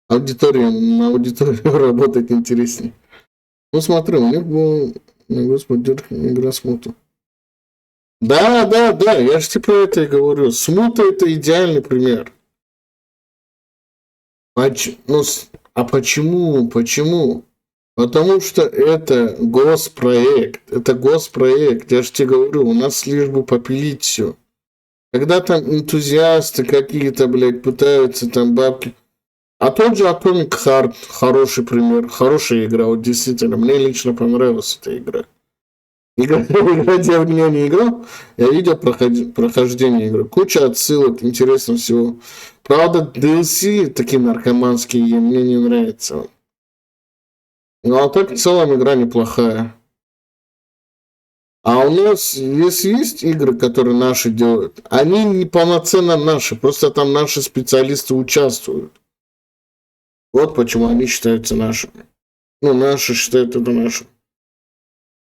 на аудиторию работать интереснее. Ну смотри, у них был, господи, игра смута. Да, я же тебе про это и говорю. Смута это идеальный пример. А почему? Почему? Потому что это госпроект. Это госпроект. Я же тебе говорю, у нас лишь бы попилить все. Когда там энтузиасты какие-то, блядь, пытаются там бабки. А тот же Atomic Heart, хороший пример. Хорошая игра, вот действительно. Мне лично понравилась эта игра. Игра, я в нее не играл, я видел прохождение игры. Куча отсылок, интересно всего. Правда, DLC такие наркоманские, мне не нравятся. Ну, а так в целом игра неплохая. А у нас, если есть игры, которые наши делают, они не полноценно наши, просто там наши специалисты участвуют. Вот почему они считаются нашими. Ну, наши считают это нашим.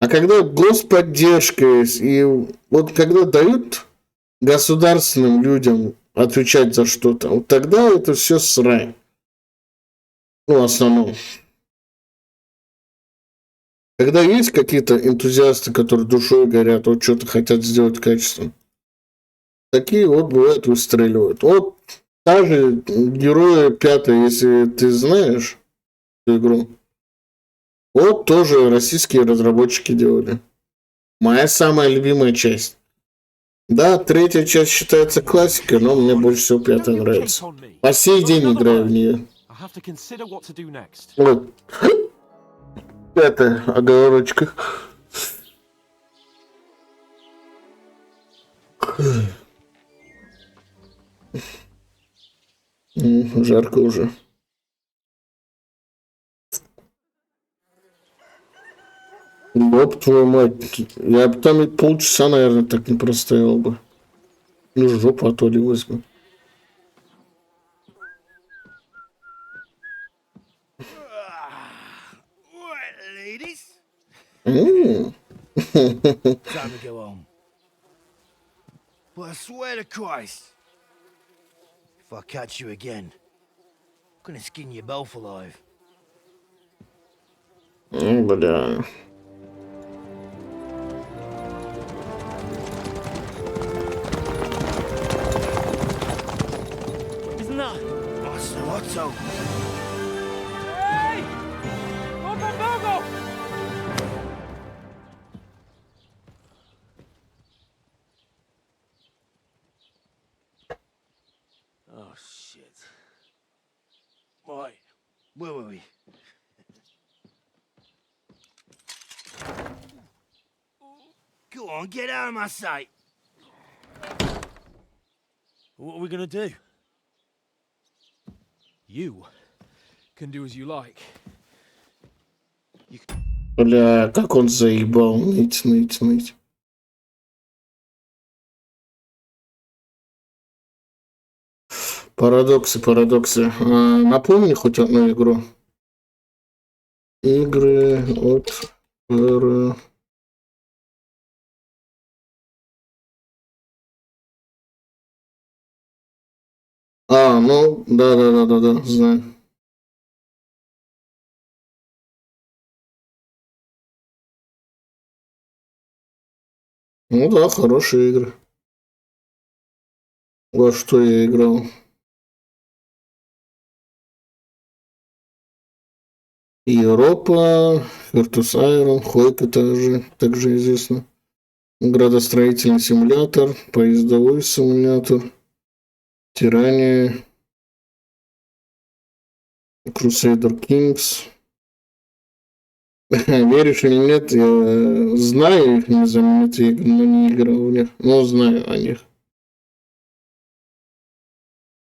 А когда господдержка есть, и вот когда дают государственным людям отвечать за что-то, вот тогда это все срань. Ну, в основном. Когда есть какие-то энтузиасты, которые душой горят, вот что-то хотят сделать качественно, такие вот бывают выстреливают. Вот та же Герои 5, если ты знаешь эту игру, вот тоже российские разработчики делали. Моя самая любимая часть. Да, 3 часть считается классикой, но мне больше всего 5 нравится. По сей день играю в нее. Вот. 5 оговорочка. Жарко уже. Ёб твою мать. Я бы там и полчаса, наверное, так не простоял бы. Ну, жопу отвалилась бы.
Time to go home. But I swear to Christ, if I catch you again, I'm gonna skin you both alive.
Бля.
Isn't that Master Otto?
Hey! Open Virgo!
Oh shit. Right, where were we? Go on, get out of my sight.
What are we gonna do? You can do as you like.
Бля, как он заебал. Ныть. Парадоксы. Напомни хоть одну игру. Игры от... Ну, да, знаю. Ну да, хорошие игры. Во что я играл? Европа, Virtus Iron, Хойка также известно. Градостроительный симулятор, поездовой симулятор, Тирания, Crusader Kings. Веришь или нет, я знаю их незаменитые игры, но не играл в них, но знаю о них.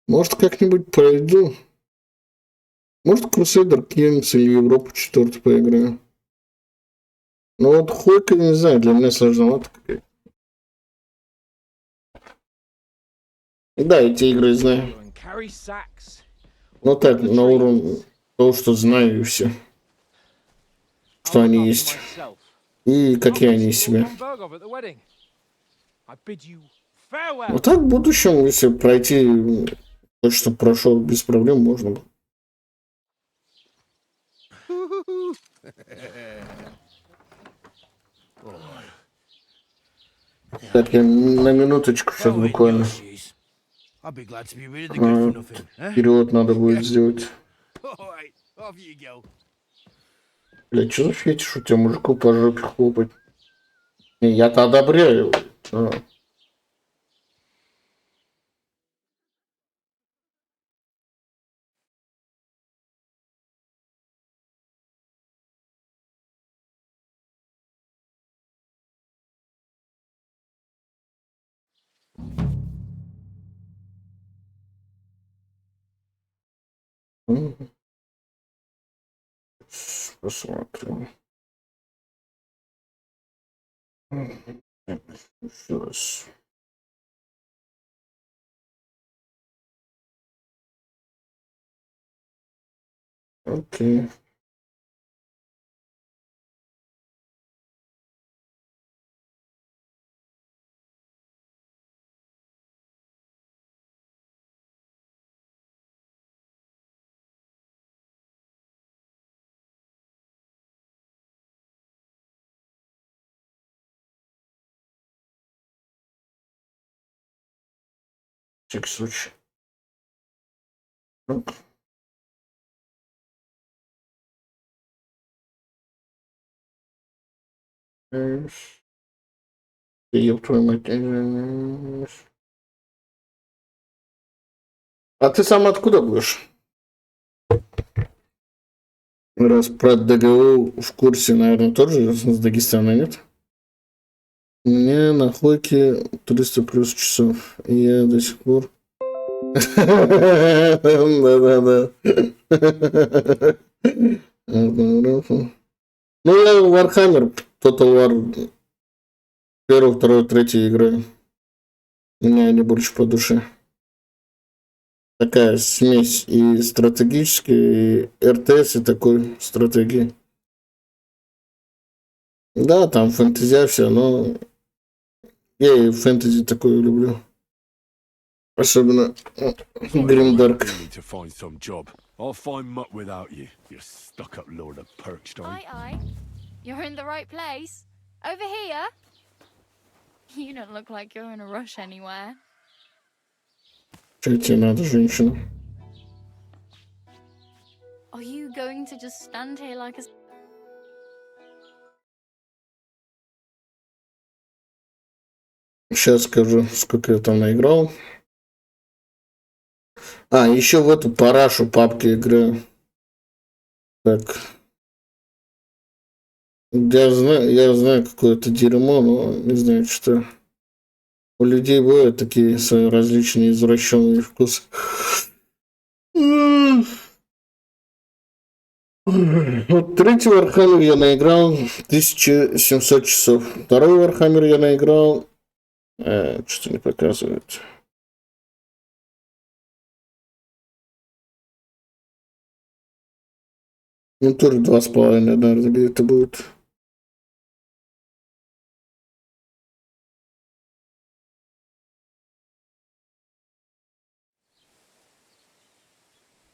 Может, как-нибудь пройду. Может, Crusader Kings или Европу 4 поиграю. Ну вот Хойка, не знаю, для меня сложновато какая-то. Да, эти игры знаю. Ну так, на уровне того, что знаю и все. Что они есть. И какие они из себя. Вот так в будущем, если пройти то, что прошел без проблем, можно бы. Так, я на минуточку сейчас буквально.
I'd be glad to be rid of the good for nothing, eh?
Перевод надо будет сделать.
Alright, off you go.
Бля, что за фетиш у тебя, мужику по жопе хлопать? Не, я-то одобряю. А. Посмотрим. Еще раз. Окей. Всякий случай. Ёб твою мать. А ты сам откуда будешь? Раз про ДГУ в курсе, наверное, тоже с Дагестана, нет? Мне на Хойке 300 плюс часов. И я до сих пор... Да-да-да. Ну, я Warhammer, Total War 1, 2, 3 играю. Мне они больше по душе. Такая смесь и стратегической, и РТС, и такой стратегии. Да, там фэнтезия вся, но я и фэнтези такое люблю. Особенно Гримдарк.
To find some job. I'll find muck without you, you stuck-up lord of Perkstein.
Aye. You're in the right place. Over here. You don't look like you're in a rush anywhere.
Что тебе надо, женщина?
Are you going to just stand here like a...
Сейчас скажу, сколько я там наиграл. А, еще в эту парашу папки играю. Так. Я знаю какое-то дерьмо, но не знаю, что. У людей бывают такие свои различные извращенные вкусы. Вот третий Warhammer я наиграл 1700 часов. Второй Warhammer я наиграл... что-то не показывает. Ну, тоже 2,5, наверное, где-то будет.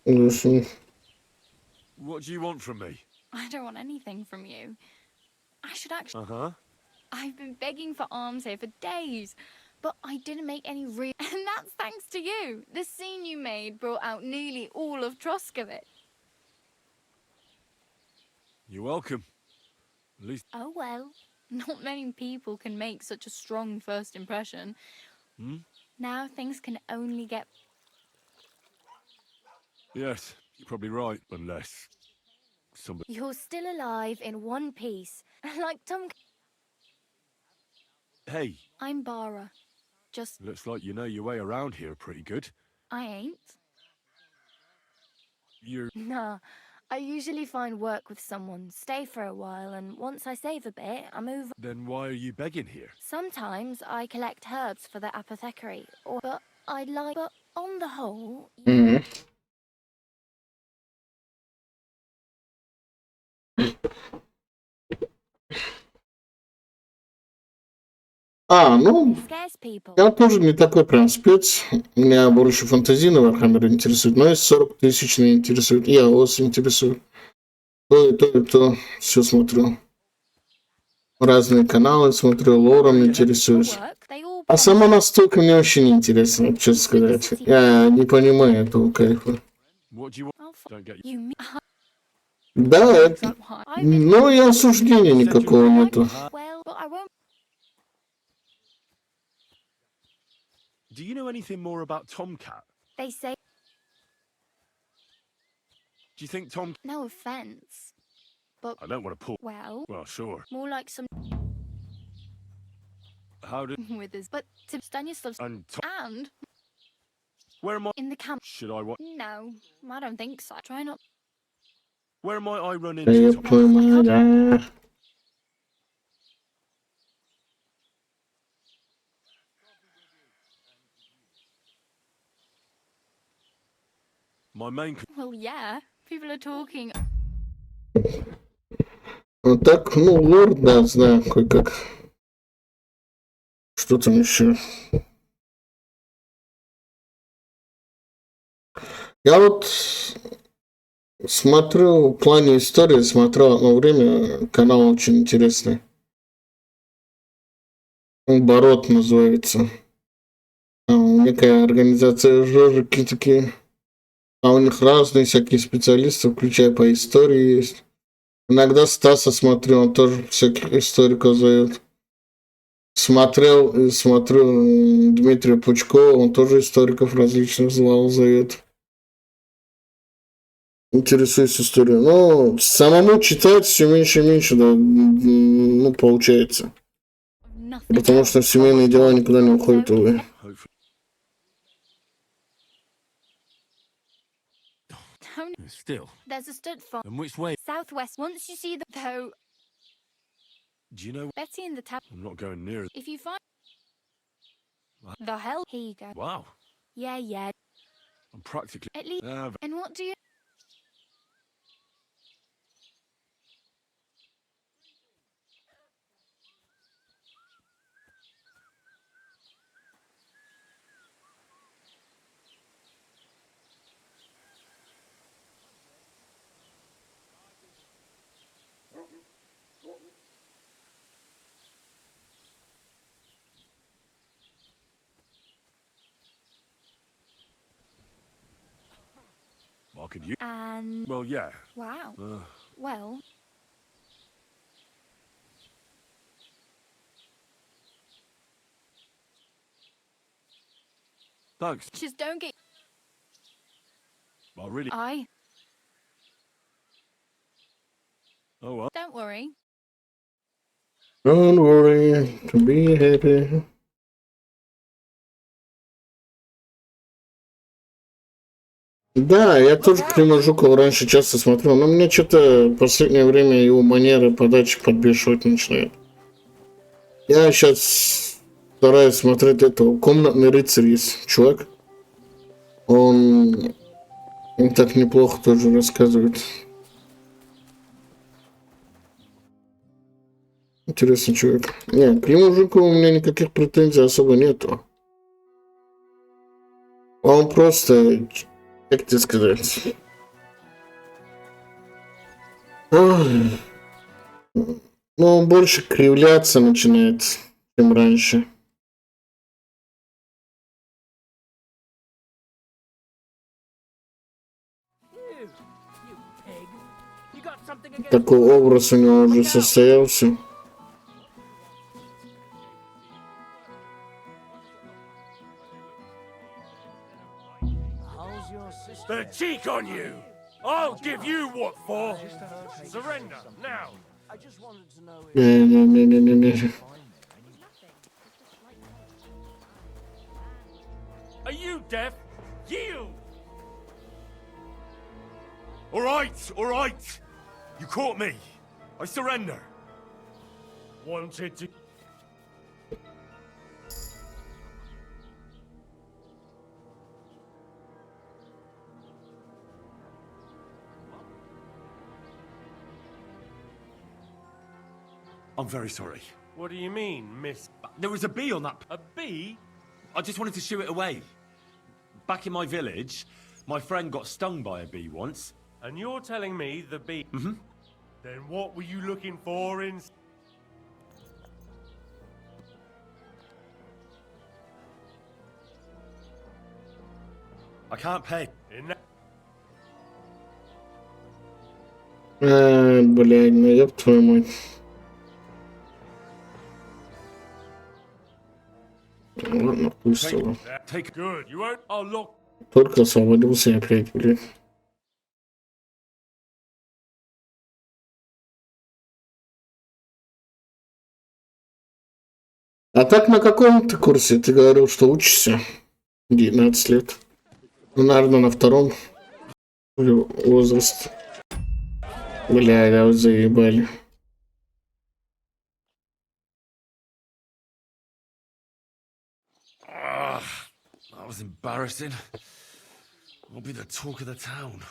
What do you want from me?
I don't want anything from you. I should actually...
Uh-huh.
I've been begging for arms here for days, but I didn't make any real... And that's thanks to you. The scene you made brought out nearly all of Troskovit.
You're welcome. At least...
Oh well. Not many people can make such a strong first impression. Now things can only get...
Yes, you're probably right, unless... somebody...
You're still alive in one piece. Like Tom...
Hey.
I'm Bara. Just...
Looks like you know your way around here pretty good.
I ain't.
You're...
Nah. I usually find work with someone, stay for a while, and once I save a bit, I move.
Then why are you begging here?
Sometimes I collect herbs for the apothecary, but on the whole.
Hı. Ну, я тоже не такой прям спец. Меня больше фантазии на Warhammer интересует, но есть 40 тысяч не интересует. Я ос интересует. То и то, и то. Все смотрю. Разные каналы смотрю, лором интересуюсь. А сама настолько мне вообще не интересно, честно сказать. Я не понимаю этого кайфа. Да, это... Но и осуждения никакого нету.
Do you know anything more about Tomcat?
They say.
Do you think Tom...
No offense, but
I don't want to pull...
Well,
sure.
more like some.
How did...
With his, but to Stanislav's
and
where am I in the camp?
Should I what?
No, I don't think so. Try not.
Where might I run
Да я
into Tom?
понимаю, да.
My main...
Well, yeah, people are talking.
Вот так, ну, лорд, да, знаю, кое-как. Что там еще? Я вот смотрю, в плане истории, смотрел одно время, канал очень интересный. Оборот называется. Там некая организация жожики такие. А у них разные всякие специалисты, включая по истории есть. Иногда Стаса смотрю, он тоже всяких историков зовет. Смотрю Дмитрия Пучкова, он тоже историков различных зовет. Интересуюсь историей. Но самому читать все меньше и меньше, да, ну, получается. Потому что семейные дела никуда не уходят, увы.
Still.
There's a stud farm.
And which way?
Southwest. Once you see the though.
Do you know...
Betty in the tab.
I'm not going near it.
If you find. The hell? Here you go.
Wow.
Yeah.
I'm practically...
At least. And what do you...
Well, could you...
And...
Well, yeah.
Wow. Well...
Thanks.
Just don't get...
Well, really... Oh, well.
Don't worry.
Don't worry, be happy. Да, я тоже Клима Жукова раньше часто смотрел, но мне что-то в последнее время его манеры подачи подбешивать начинает. Я сейчас стараюсь смотреть этого. «Комнатный рыцарь» есть чувак. Он так неплохо тоже рассказывает. Интересный человек. Не, к Климу Жукову у меня никаких претензий особо нету. Он просто... Как тебе сказать? Ну, он больше кривляться начинает, чем раньше. Такой образ у него уже состоялся.
The cheek on you! I'll give you what for! Surrender, now!
Не.
Are you deaf? Yield!
All right. You caught me. I surrender.
Wanted to...
I'm very sorry.
What do you mean, miss?
There was a bee on that.
A bee?
I just wanted to shoo it away. Back in my village, my friend got stung by a bee once.
And you're telling me the bee...
Mm-hmm.
Then what were you looking for in...
I can't pay.
In that...
Блядь, ну ёб твою мать. Ладно, пусть его.
Take good. You won't... Oh, look.
Только освободился я опять, блядь. А так на каком ты курсе? Ты говорил, что учишься? 19 лет. Ну, наверное, на втором возраст. Бля, да вот заебали.
That was embarrassing. I'll be the talk of the town.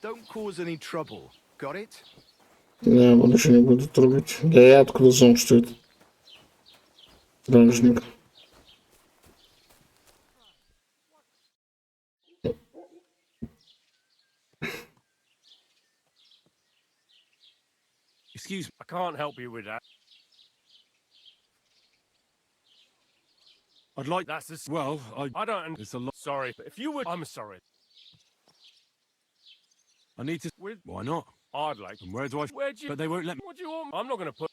Don't cause any trouble. Got it?
Да, больше не буду трогать. Да я откуда знал, что это стражник.
Excuse me. I can't help you with that.
I'd like...
That's a...
Well,
I don't...
It's a lot...
Sorry, but if you would... I'm sorry.
I need to... Why not?
I'd like...
And where do I...
Where'd you...
But they won't let me...
What do you want? I'm not going to put...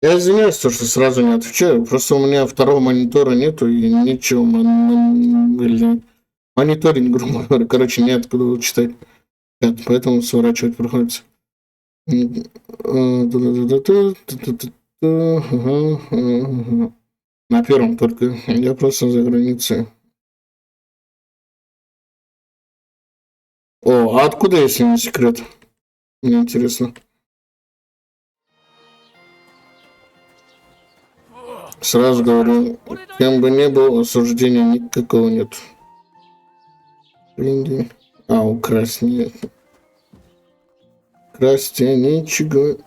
Я извиняюсь, то, что сразу не отвечаю. Просто у меня второго монитора нету и ничего. Мониторинг, грубо говоря. Короче, неоткуда читать. Поэтому сворачивать приходится. На первом только. Я просто за границей. О, а откуда, если не секрет? Мне интересно. Сразу говорю, кем бы ни был, осуждения никакого нет. А, украсть нет. Красть я ничего.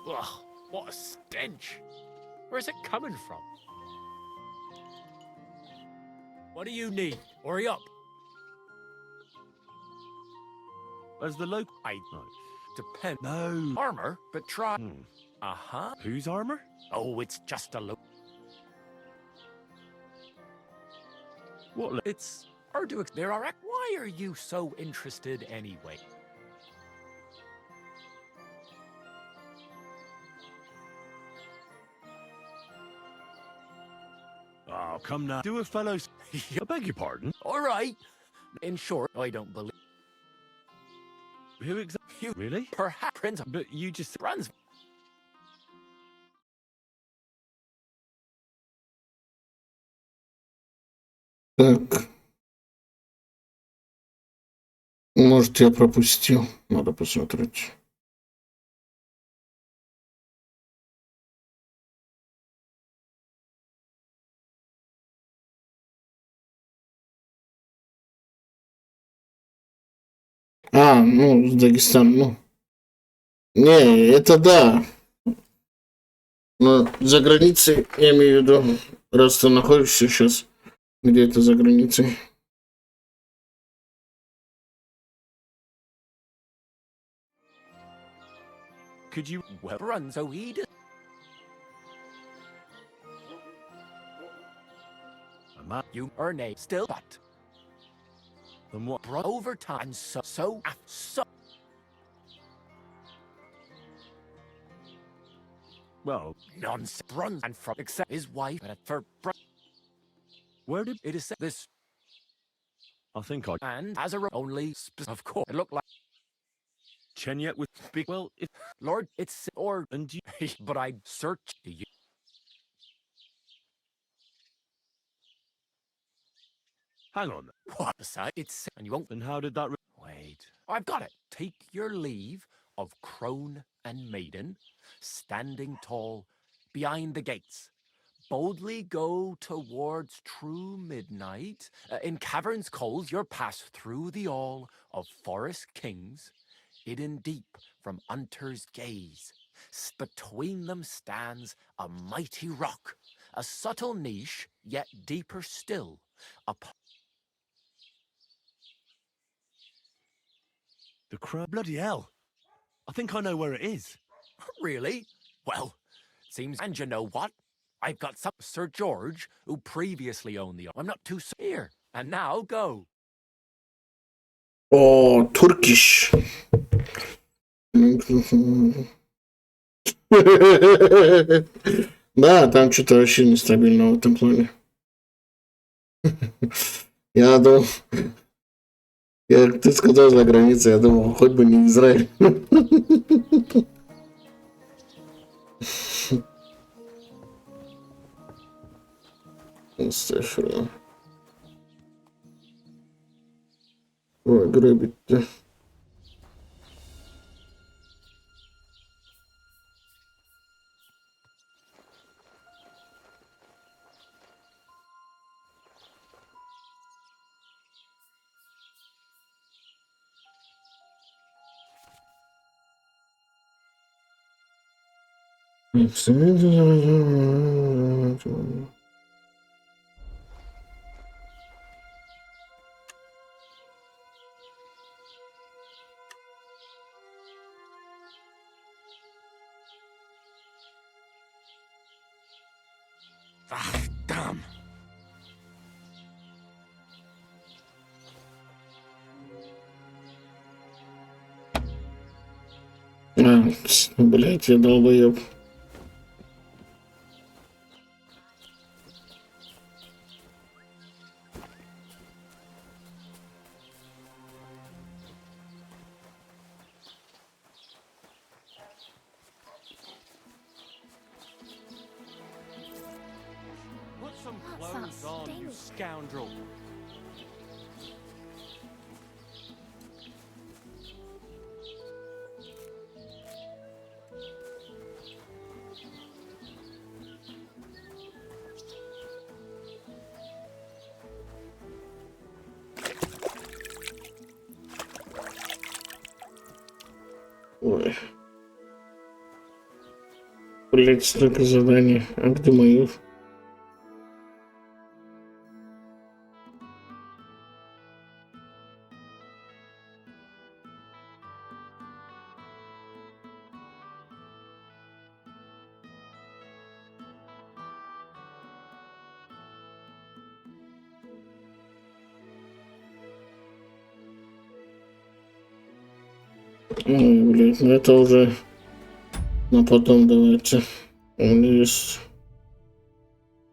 Ugh, what a stench. Where's it coming from? What do you need? Hurry up.
As the local...
I know. Depend.
No.
Armor, but try... Uh-huh.
Whose armor?
Oh, it's just a look.
What?
It's... Arduix. There are... Why are you so interested anyway?
Oh, come now. Do a fellow's... I beg your pardon?
All right. In short, I don't believe...
Who exactly? You really?
Perhaps Prince...
But you just...
Runs...
Так. Может, я пропустил. Надо посмотреть. А, ну, Дагестан, ну. Не, это да. Но за границей, я имею в виду, раз ты находишься сейчас где-то за границей.
Could you well run so he does? You earn a still but. Then what brought over time so. Well, nonsense runs and from except his wife and for where did it is this?
I think I...
And as a only of course it looked like
Chenyet with big... Well, if...
Lord, it's or
And you...
but I search to you.
Hang on.
What beside it's and you won't.
Then how did that...
Wait, I've got it. Take your leave of crone and maiden, standing tall behind the gates. Boldly go towards true midnight. In caverns cold, you're passed through the all of forest kings, hidden deep from hunter's gaze. Between them stands a mighty rock, a subtle niche, yet deeper still.
The crab... Bloody hell. I think I know where it is.
Really? Well, seems... And you know what? I've got some Sir George, who previously owned the... I'm not too... Here, and now go.
Oh, Turkish. Да, там что-то вообще нестабильно в этом плане. Я думал... Ты сказал за границей, я думал, хоть бы не Израиль. Естественно. Ой, грабить-то.
Ah, damn.
Блять, я долбоеб.
Put some clothes on, you scoundrel.
Ой. Блять, столько заданий. А где мои? Ой, блядь, ну это уже... Ну потом давайте. У меня есть...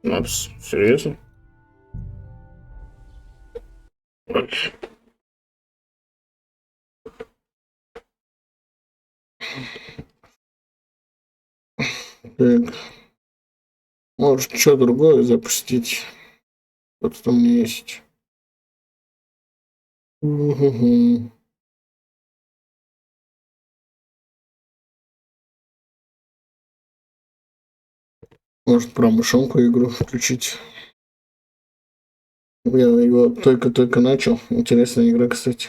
Напс, серьезно? Так. Может, что другое запустить? Вот что у меня есть. Угу. Может, про мышонку игру включить. Я его только-только начал. Интересная игра, кстати.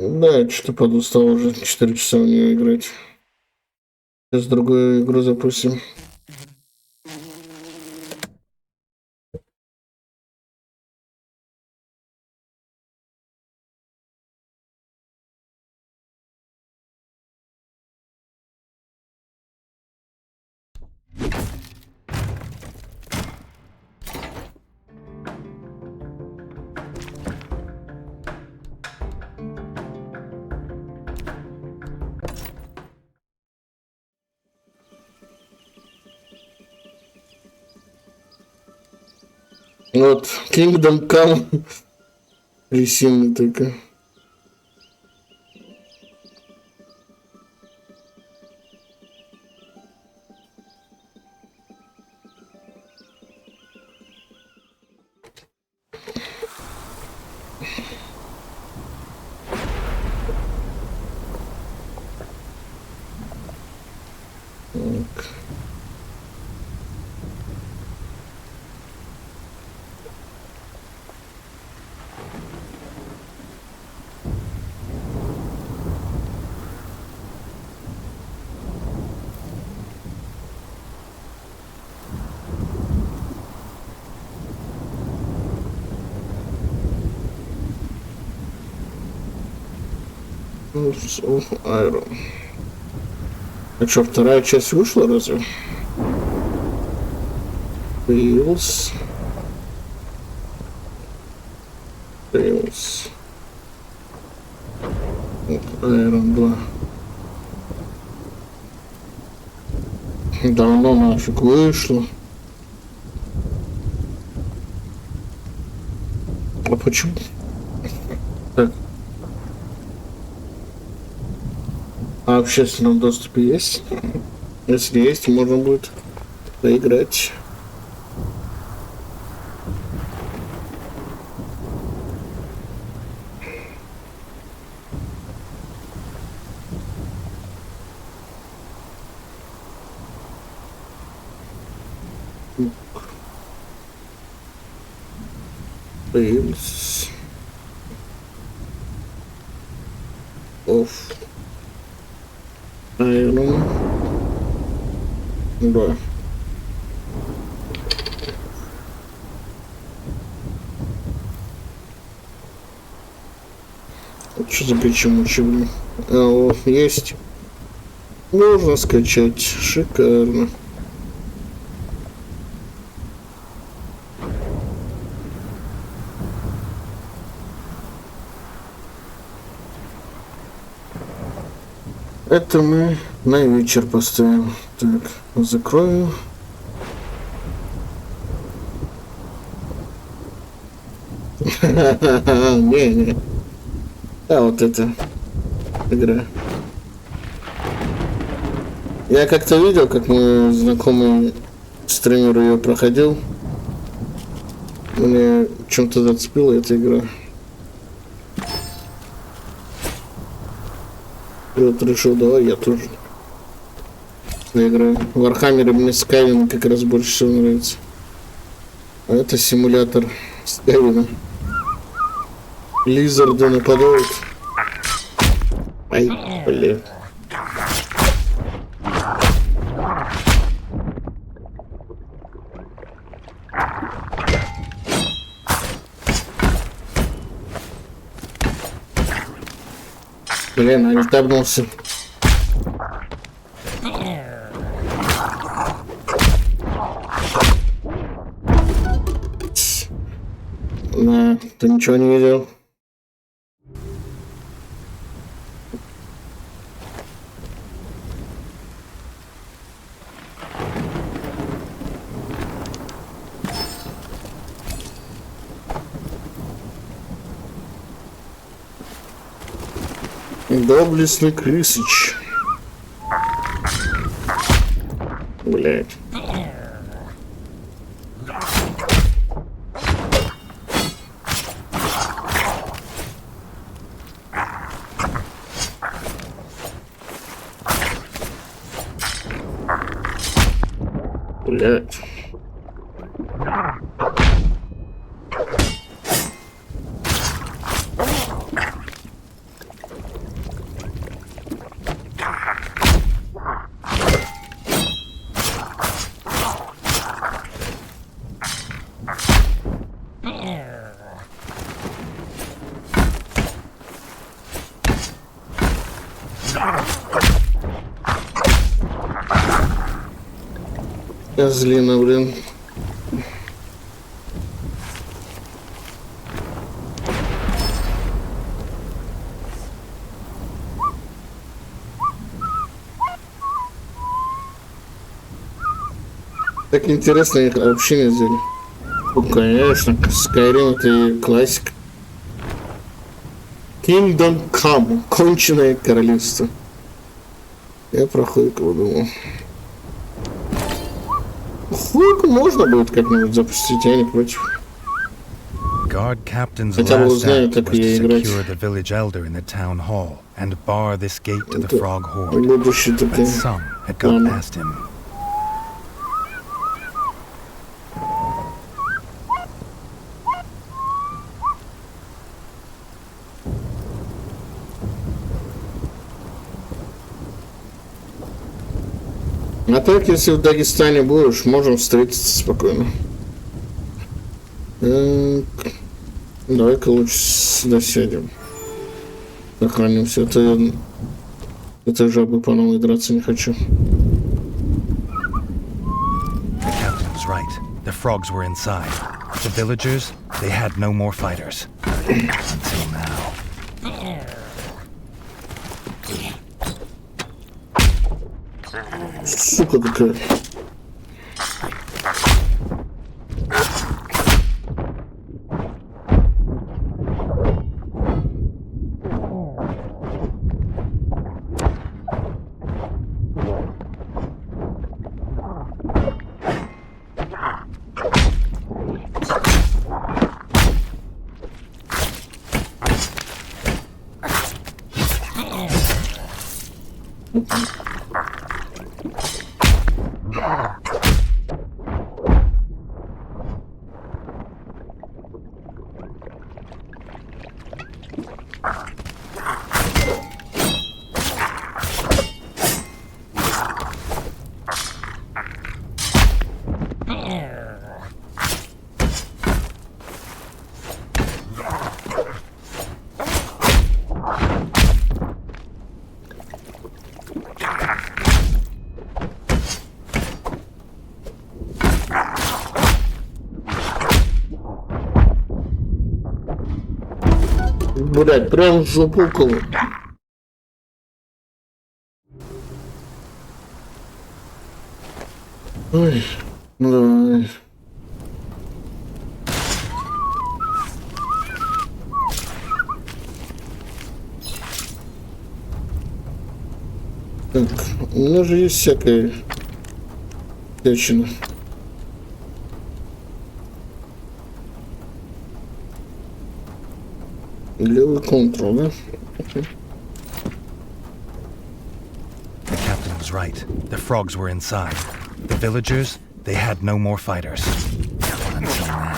Да, я что-то подустал уже 4 часа в нее играть. Сейчас другую игру запустим. Вот, Kingdom Come. Ресимый только. Так. Iron. А что, вторая часть вышла разве? Tales. Iron 2. Давно нафиг вышло. А почему? Так. А в общественном доступе есть? Если есть, можно будет поиграть. Tales of Iron 2. Что за причем учебник? А, вот, есть. Можно скачать. Шикарно. Это мы на вечер поставим. Так, закрою. Не. А вот это игра. Я как-то видел, как мой знакомый стример ее проходил. Мне чем-то зацепила эта игра. И вот решил, давай я тоже поиграю. В Warhammer мне Скайвин как раз больше всего нравится. А это симулятор Скайвина. Лизарды нападают. Ай, блин. Блин, альтабнулся. Да, ты ничего не видел. Доблестный крысыч. Блять. Блять. Козлина, блин. Так интересно их общение сделали. Ну, конечно, Skyrim это классика. Kingdom Come. Конченое королевство. Я про Хуйку думал. Хуйку можно будет как-нибудь запустить, я не против.
Guard captain's
Хотя бы
last
узнаю,
act
как
was to
ей играть.
secure the village elder in the town hall and bar this gate to the
Это
frog horde.
будущий
But
такой.
some had got past him.
А так, если в Дагестане будешь, можем встретиться спокойно. Так. Давай-ка лучше сюда сядем. Сохранимся. Это жабы по новой драться не хочу.
The captain was right. The frogs were inside. The villagers, they had no more fighters. Until now.
Сука какая. Блять, прям в жопу кого. Ой, ну давай. Так, у меня же есть всякая всячина. Левый контрол, да?
The captain was right. The frogs were inside. The villagers, they had no more fighters. Until now.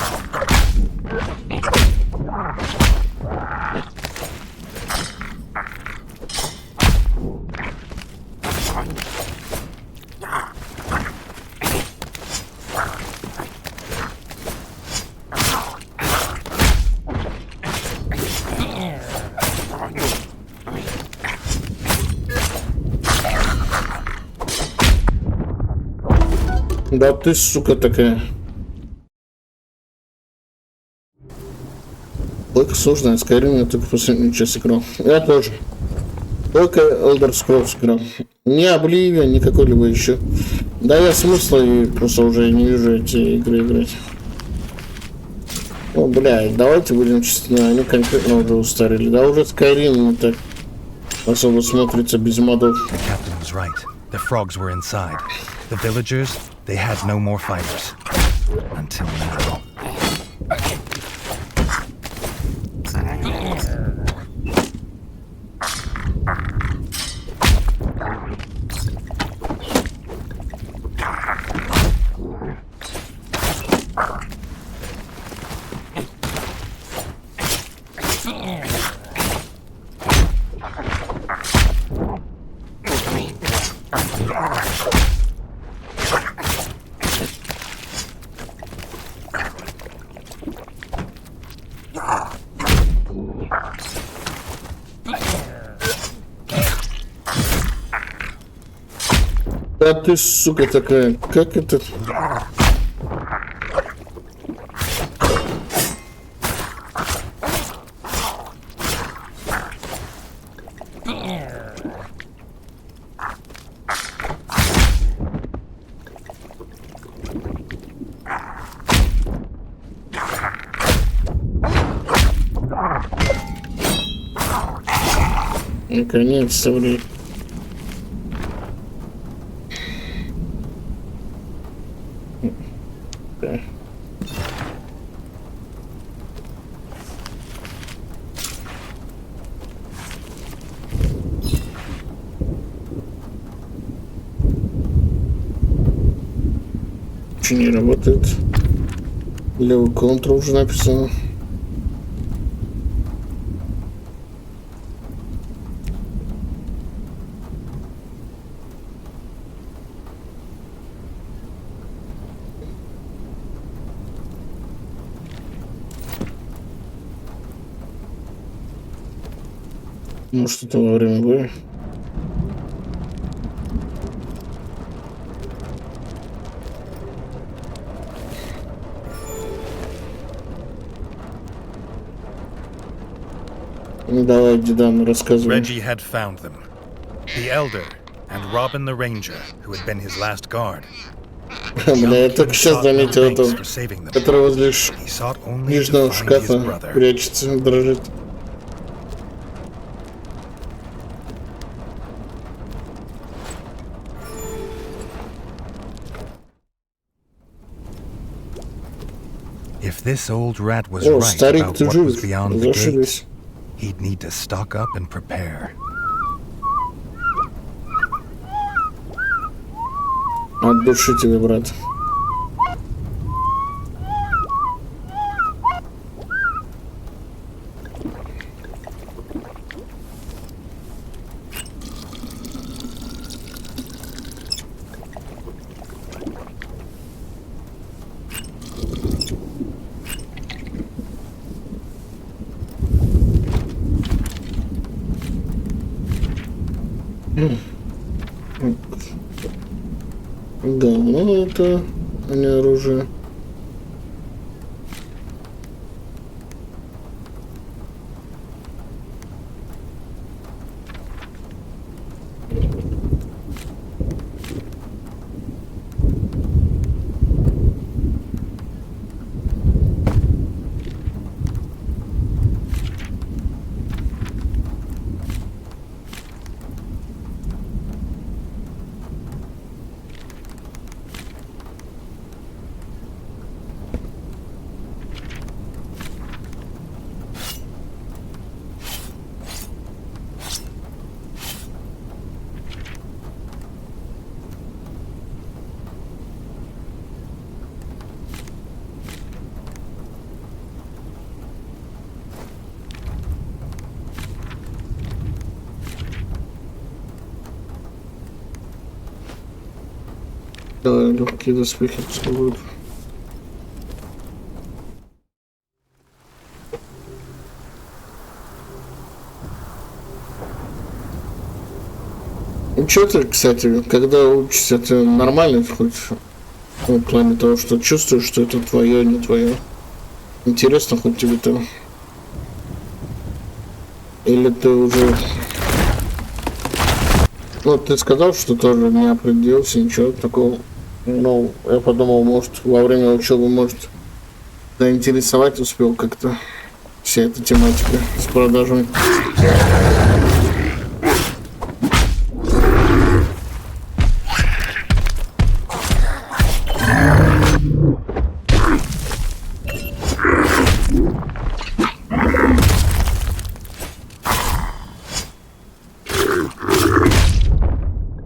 Да ты, сука, такая. Ой, как сложно, я Skyrim я только последний час играл. Я тоже. Только Elder Scrolls играл. Не Oblivion, ни какой-либо еще. Да я смысла и просто уже не вижу эти игры играть. О, бля, давайте будем честны, они конкретно уже устарели. Да уже Skyrim не так особо смотрится без модов.
The captain was right. The frogs were inside. The villagers, they had no more fighters. Until now.
Да ты, сука, такая. Как это? Наконец-то, блин. Почему не работает? Левый Ctrl уже написано. Может, это во время боя? Давай, Дидан, рассказывай.
Reggie had found them. The Elder and Robin the Ranger, who had been his last guard.
Бля, я только сейчас заметил этого, который возле книжного шкафа прячется, дрожит.
If this old rat was right about what was beyond the gate, he'd need to stock up and prepare.
От души тебе, брат. Да, ну это не оружие. Легкие доспехи будут. Ну что ты, кстати, когда учишься, ты нормально хоть в плане того, что чувствуешь, что это твое, не твое? Интересно хоть тебе там? Или ты уже... Ну, ты сказал, что тоже не определился, ничего такого. Ну, я подумал, может, во время учебы, может, заинтересовать успел как-то вся эта тематика с продажами.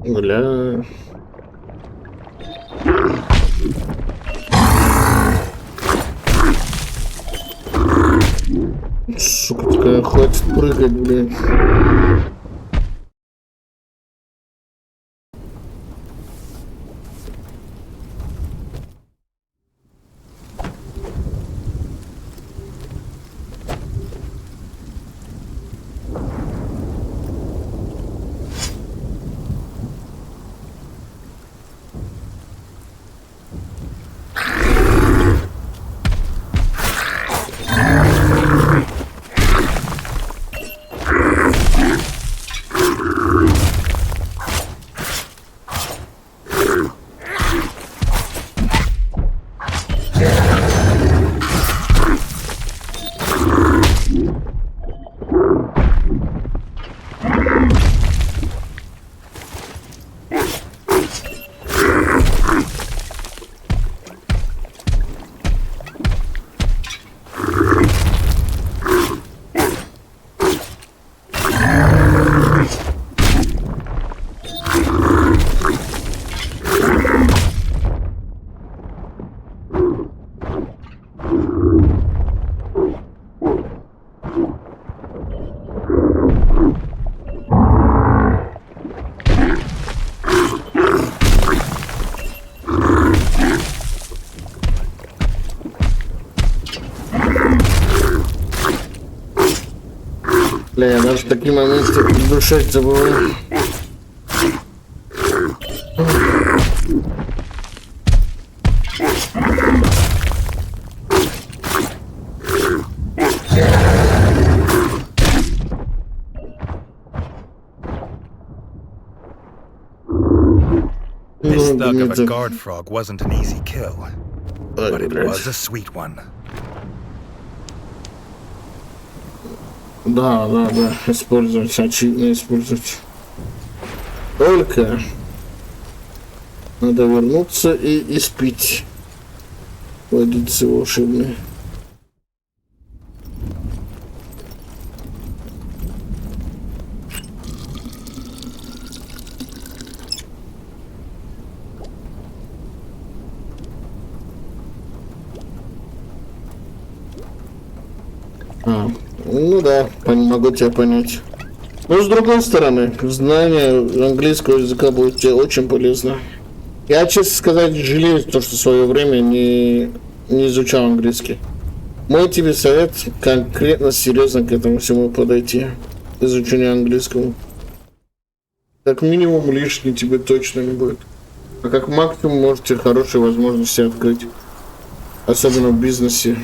Бля. Сука, такая, хватит прыгать, блядь. Бля, я даже такие моменты душать забываю.
This thug of a guard frog wasn't an easy kill, but it was a sweet one.
Да, использовать, очевидно использовать. Только надо вернуться и испить водицы волшебные. Ну да, могу тебя понять. Но с другой стороны, знание английского языка будет тебе очень полезно. Я, честно сказать, жалею, что в свое время не изучал английский. Мой тебе совет конкретно серьезно к этому всему подойти. Изучение английского. Как минимум лишний тебе точно не будет. А как максимум можете хорошие возможности открыть. Особенно в бизнесе.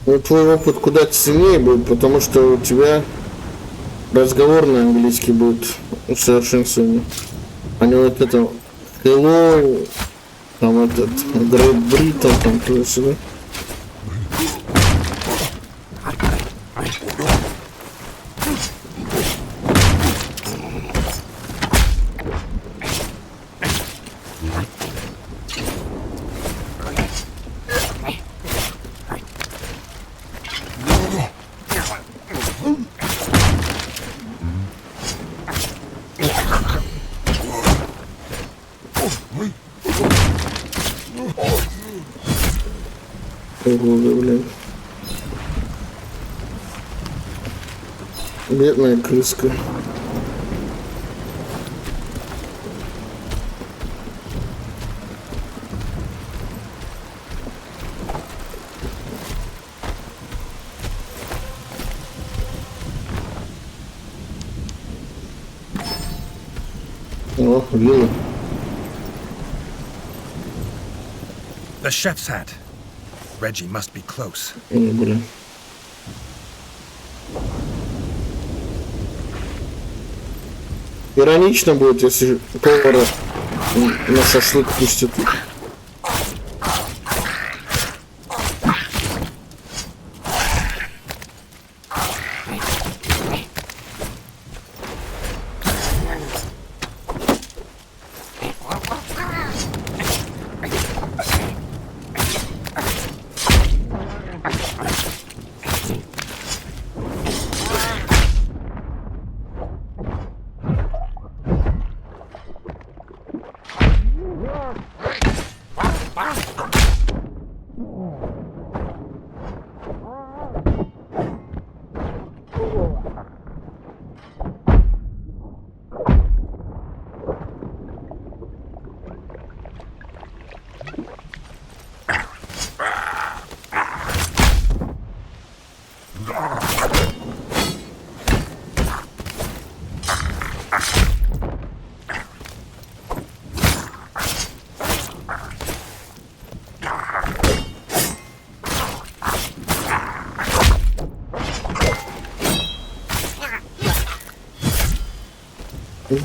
Но твой опыт куда ценнее будет, потому что у тебя разговорный английский будет усовершенствование. А не вот это hello, там этот Great Britain, там туда-сюда. Блин. Бедная крыска. О, вилла.
The chef's hat. Reggie must be close.
Блин. Иронично будет, если повара на шашлык пустят.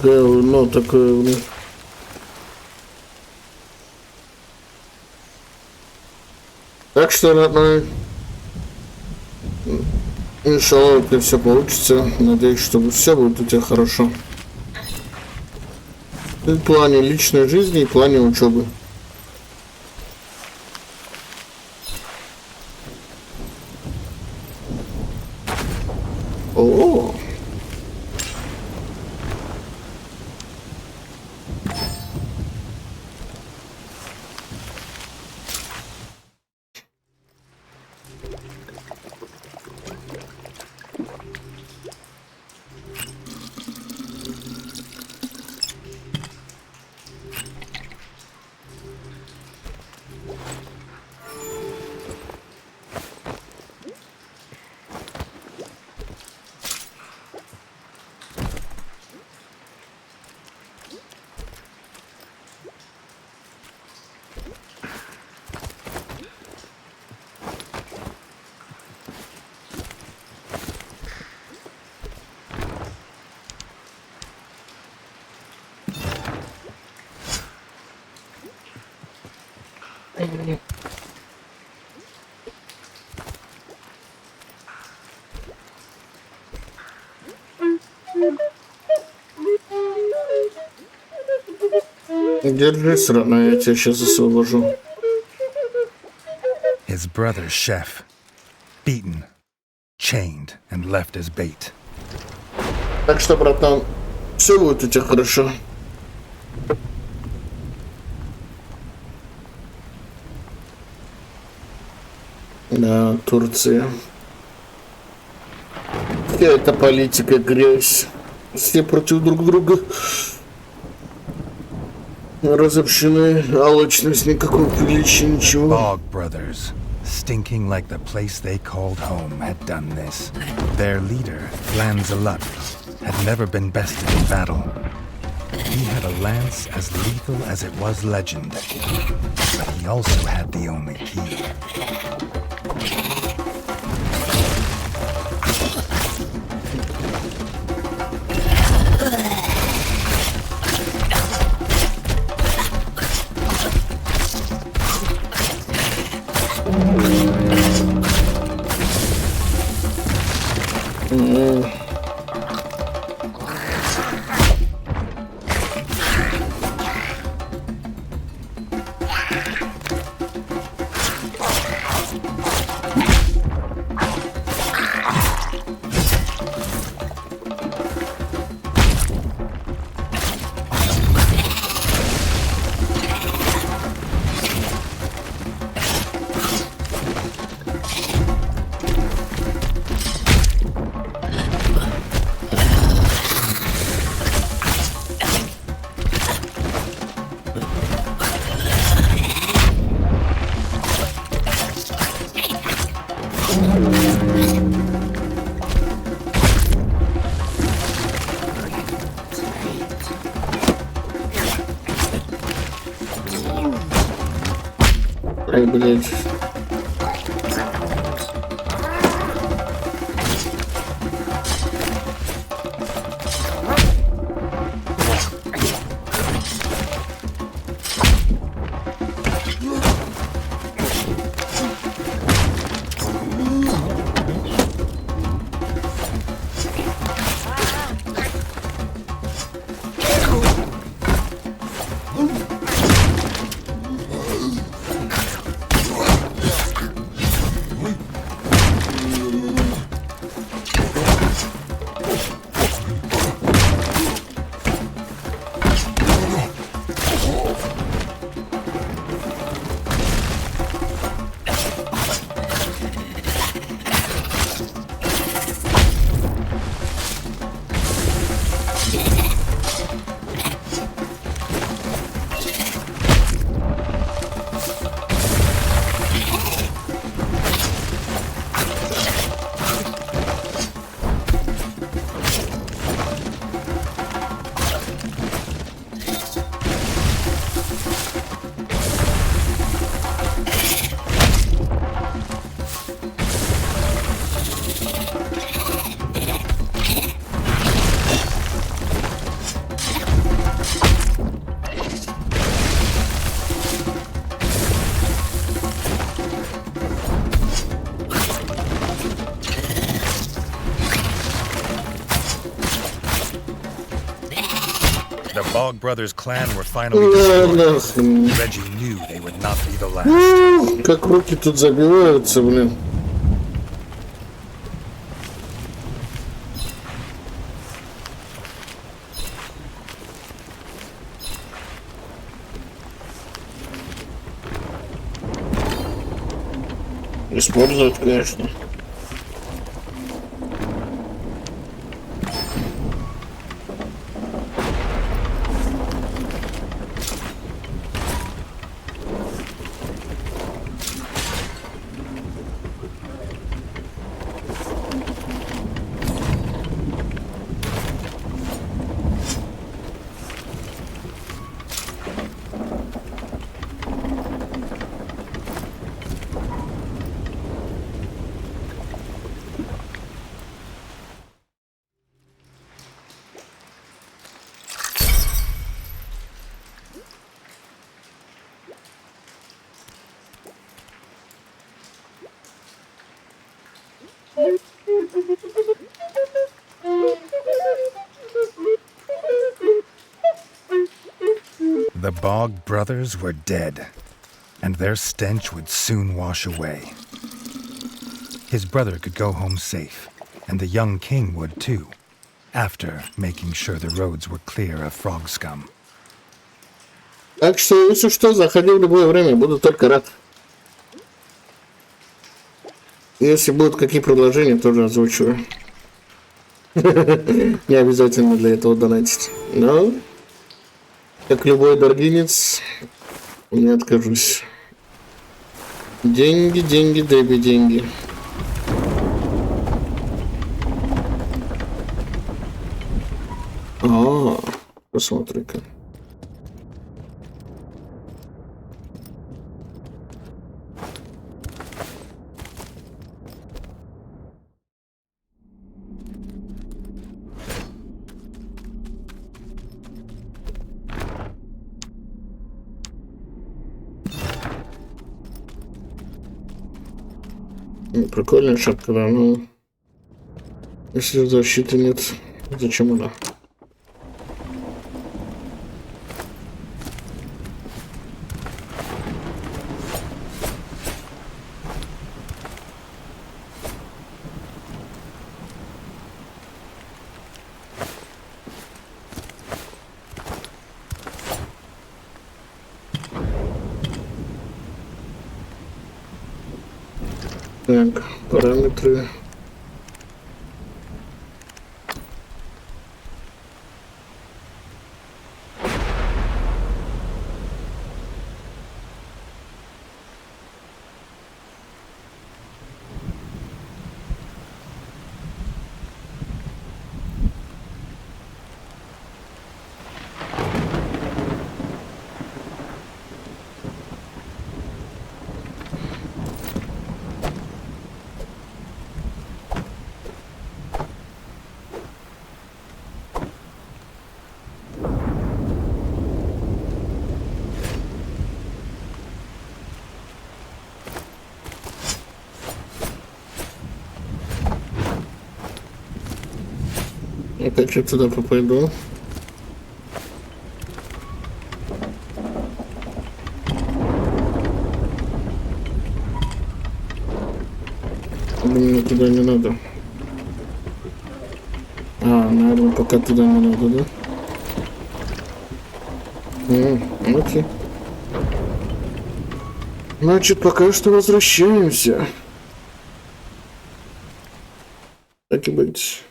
Говно такое, блин. Так что, родной, иншалла, у тебя все получится. Надеюсь, что все будет у тебя хорошо. И в плане личной жизни, и в плане учебы. О. Держи срано, я тебя сейчас освобожу.
His brother's chef, beaten, chained, and left as bait.
Так что, братан, все будет у тебя хорошо. Да, Турция. Вся эта политика грязь. Все против друг друга. Разобщены, алчность, никакого приличия, ничего.
Bog brothers, stinking like the place they called home, had done this. Their leader, Lanzalut, had never been bested in battle. He had a lance as lethal as it was legend, but he also had the only key.
Ай, блядь.
The Bog brothers' clan were finally destroyed. Reggie knew they would not be the last.
Как руки тут забиваются, блин. Использовать, конечно.
The Bog brothers were dead, and their stench would soon wash away. His brother could go home safe, and the young king would too, after making sure the roads were clear of frog scum.
Так что, если что, заходи в любое время, буду только рад. Если будут какие предложения, тоже озвучиваю. Не обязательно для этого донатить. Но, как любой даргинец, не откажусь. Деньги, деньги, дэби, деньги. Посмотри-ка. Прикольная шапка, да, но если защиты нет, зачем она? Так, параметры. Опять я туда попаду. Мне туда не надо. Наверное, пока туда не надо, да? Окей. Значит, пока что возвращаемся. Так и быть.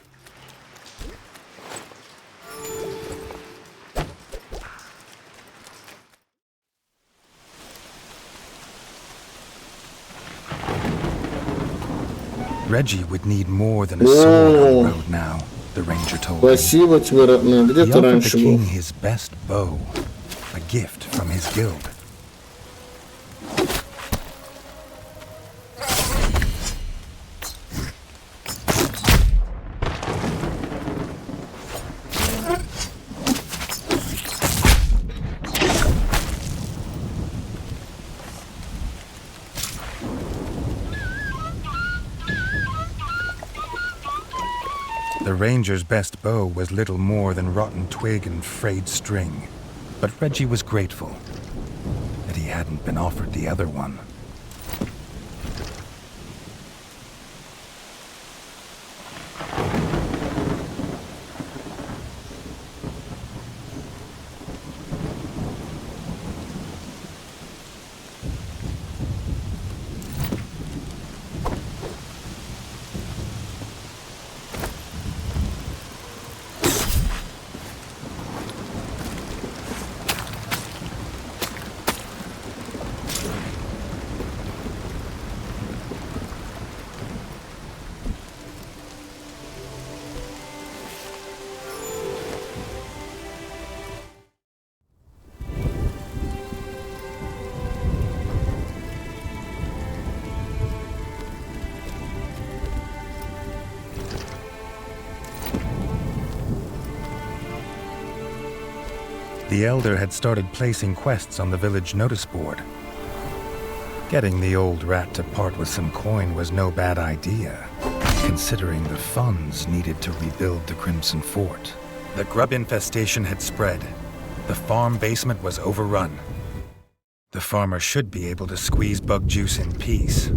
Reggie would need more than a sword on the road now, the ranger told him.
Спасибо тебе, родной. Где ты раньше был?
He offered the king his best bow, a gift from his guild. The ranger's best bow was little more than rotten twig and frayed string, but Reggie was grateful that he hadn't been offered the other one. The elder had started placing quests on the village notice board. Getting the old rat to part with some coin was no bad idea, considering the funds needed to rebuild the Crimson Fort. The grub infestation had spread, The farm basement was overrun. The farmer should be able to squeeze bug juice in peace.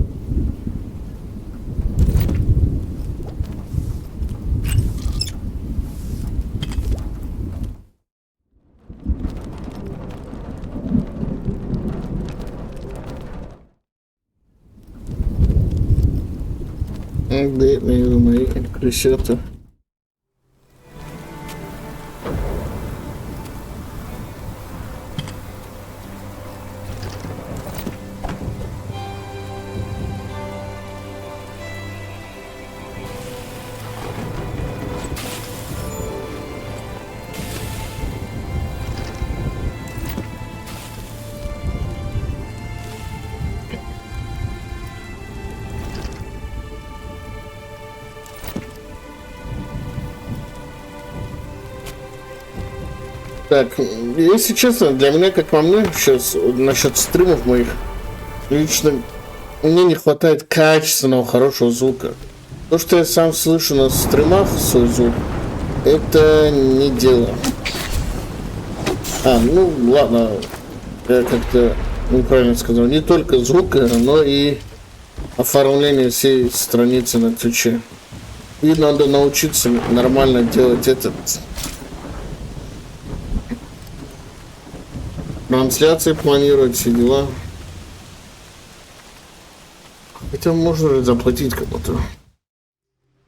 Бедные мои крысята. Так, если честно, для меня, как по мне, сейчас насчет стримов моих, лично мне не хватает качественного, хорошего звука. То, что я сам слышу на стримах свой звук, это не дело. Ну ладно, я как-то неправильно сказал. Не только звука, но и оформление всей страницы на Твиче. И надо научиться нормально делать этот... Трансляции планировать, все дела. Хотя можно заплатить кому-то,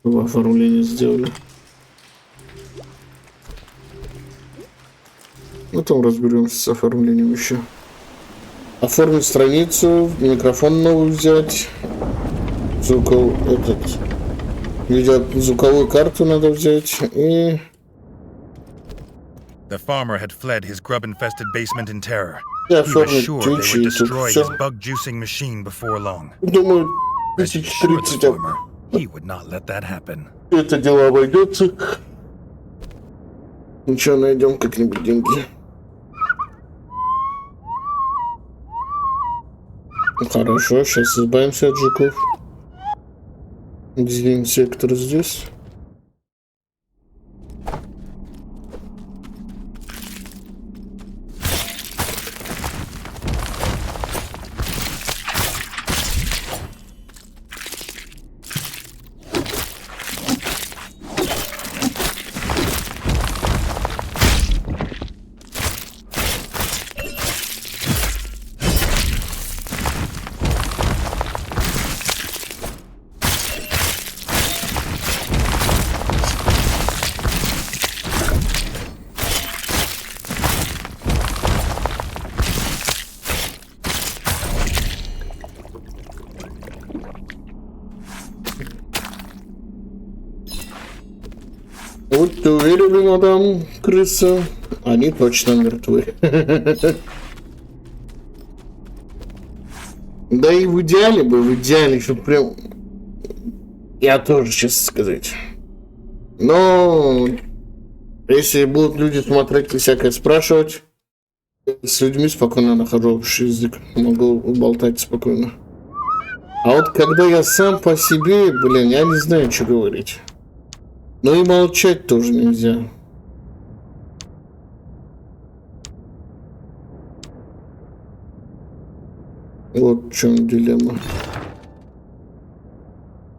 чтобы оформление сделали. Ну там разберемся с оформлением еще. Оформить страницу, микрофон новый взять, звуковую карту надо взять и...
The farmer had fled his grub-infested basement in terror. He was sure they would destroy his bug-juicing machine before long.
Думаю,
Reggie assured the farmer he would not let that happen.
Это дело обойдется. Ничего, найдем как-нибудь деньги. Хорошо, сейчас избавимся от жуков. Дезинсектор здесь. Будьте уверены, мадам крыса, они точно мертвы. Да и в идеале, чтобы прям... Я тоже, честно сказать. Но... Если будут люди смотреть и всякое спрашивать, с людьми спокойно нахожу общий язык, могу болтать спокойно. А вот когда я сам по себе, блин, я не знаю, что говорить. Но и молчать тоже нельзя. Вот в чем дилемма.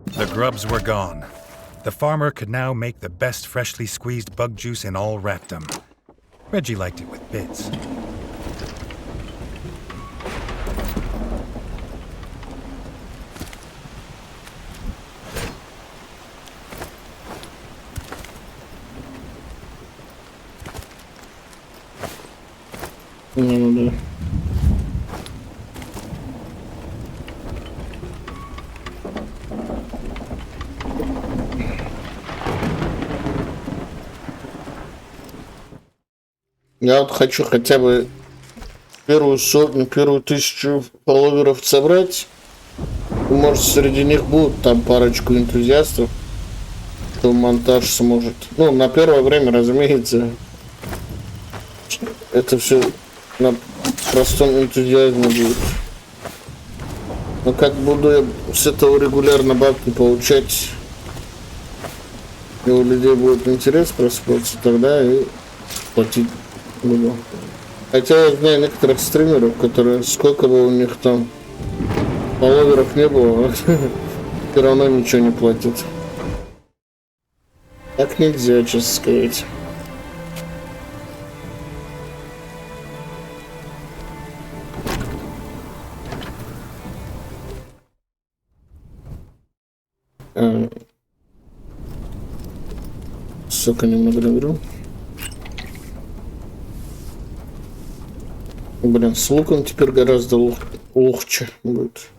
The grubs were gone. The farmer could now make the best freshly squeezed bug juice in all Raptum. Reggie liked it with bits.
Ну да. Я вот хочу хотя бы первую сотню, первую 1000 фолловеров собрать. Может, среди них будут там парочку энтузиастов, кто монтаж сможет. Ну, на первое время, разумеется, это все на простом энтузиазме будет. Но как буду я с этого регулярно бабки получать, и у людей будет интерес просыпаться, тогда и платить буду. Хотя я знаю некоторых стримеров, которые сколько бы у них там фолловеров не было, все равно ничего не платят. Так нельзя, честно сказать. Сука, немного наберу. Блин, с луком теперь гораздо легче будет.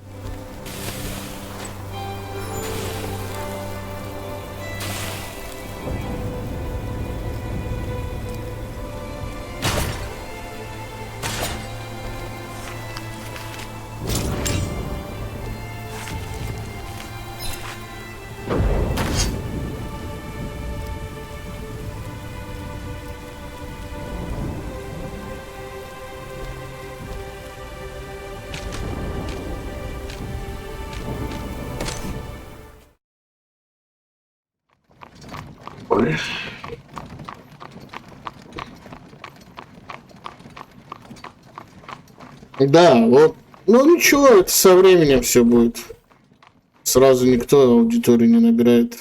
Да, вот. Ну ничего, это со временем все будет. Сразу никто аудиторию не набирает.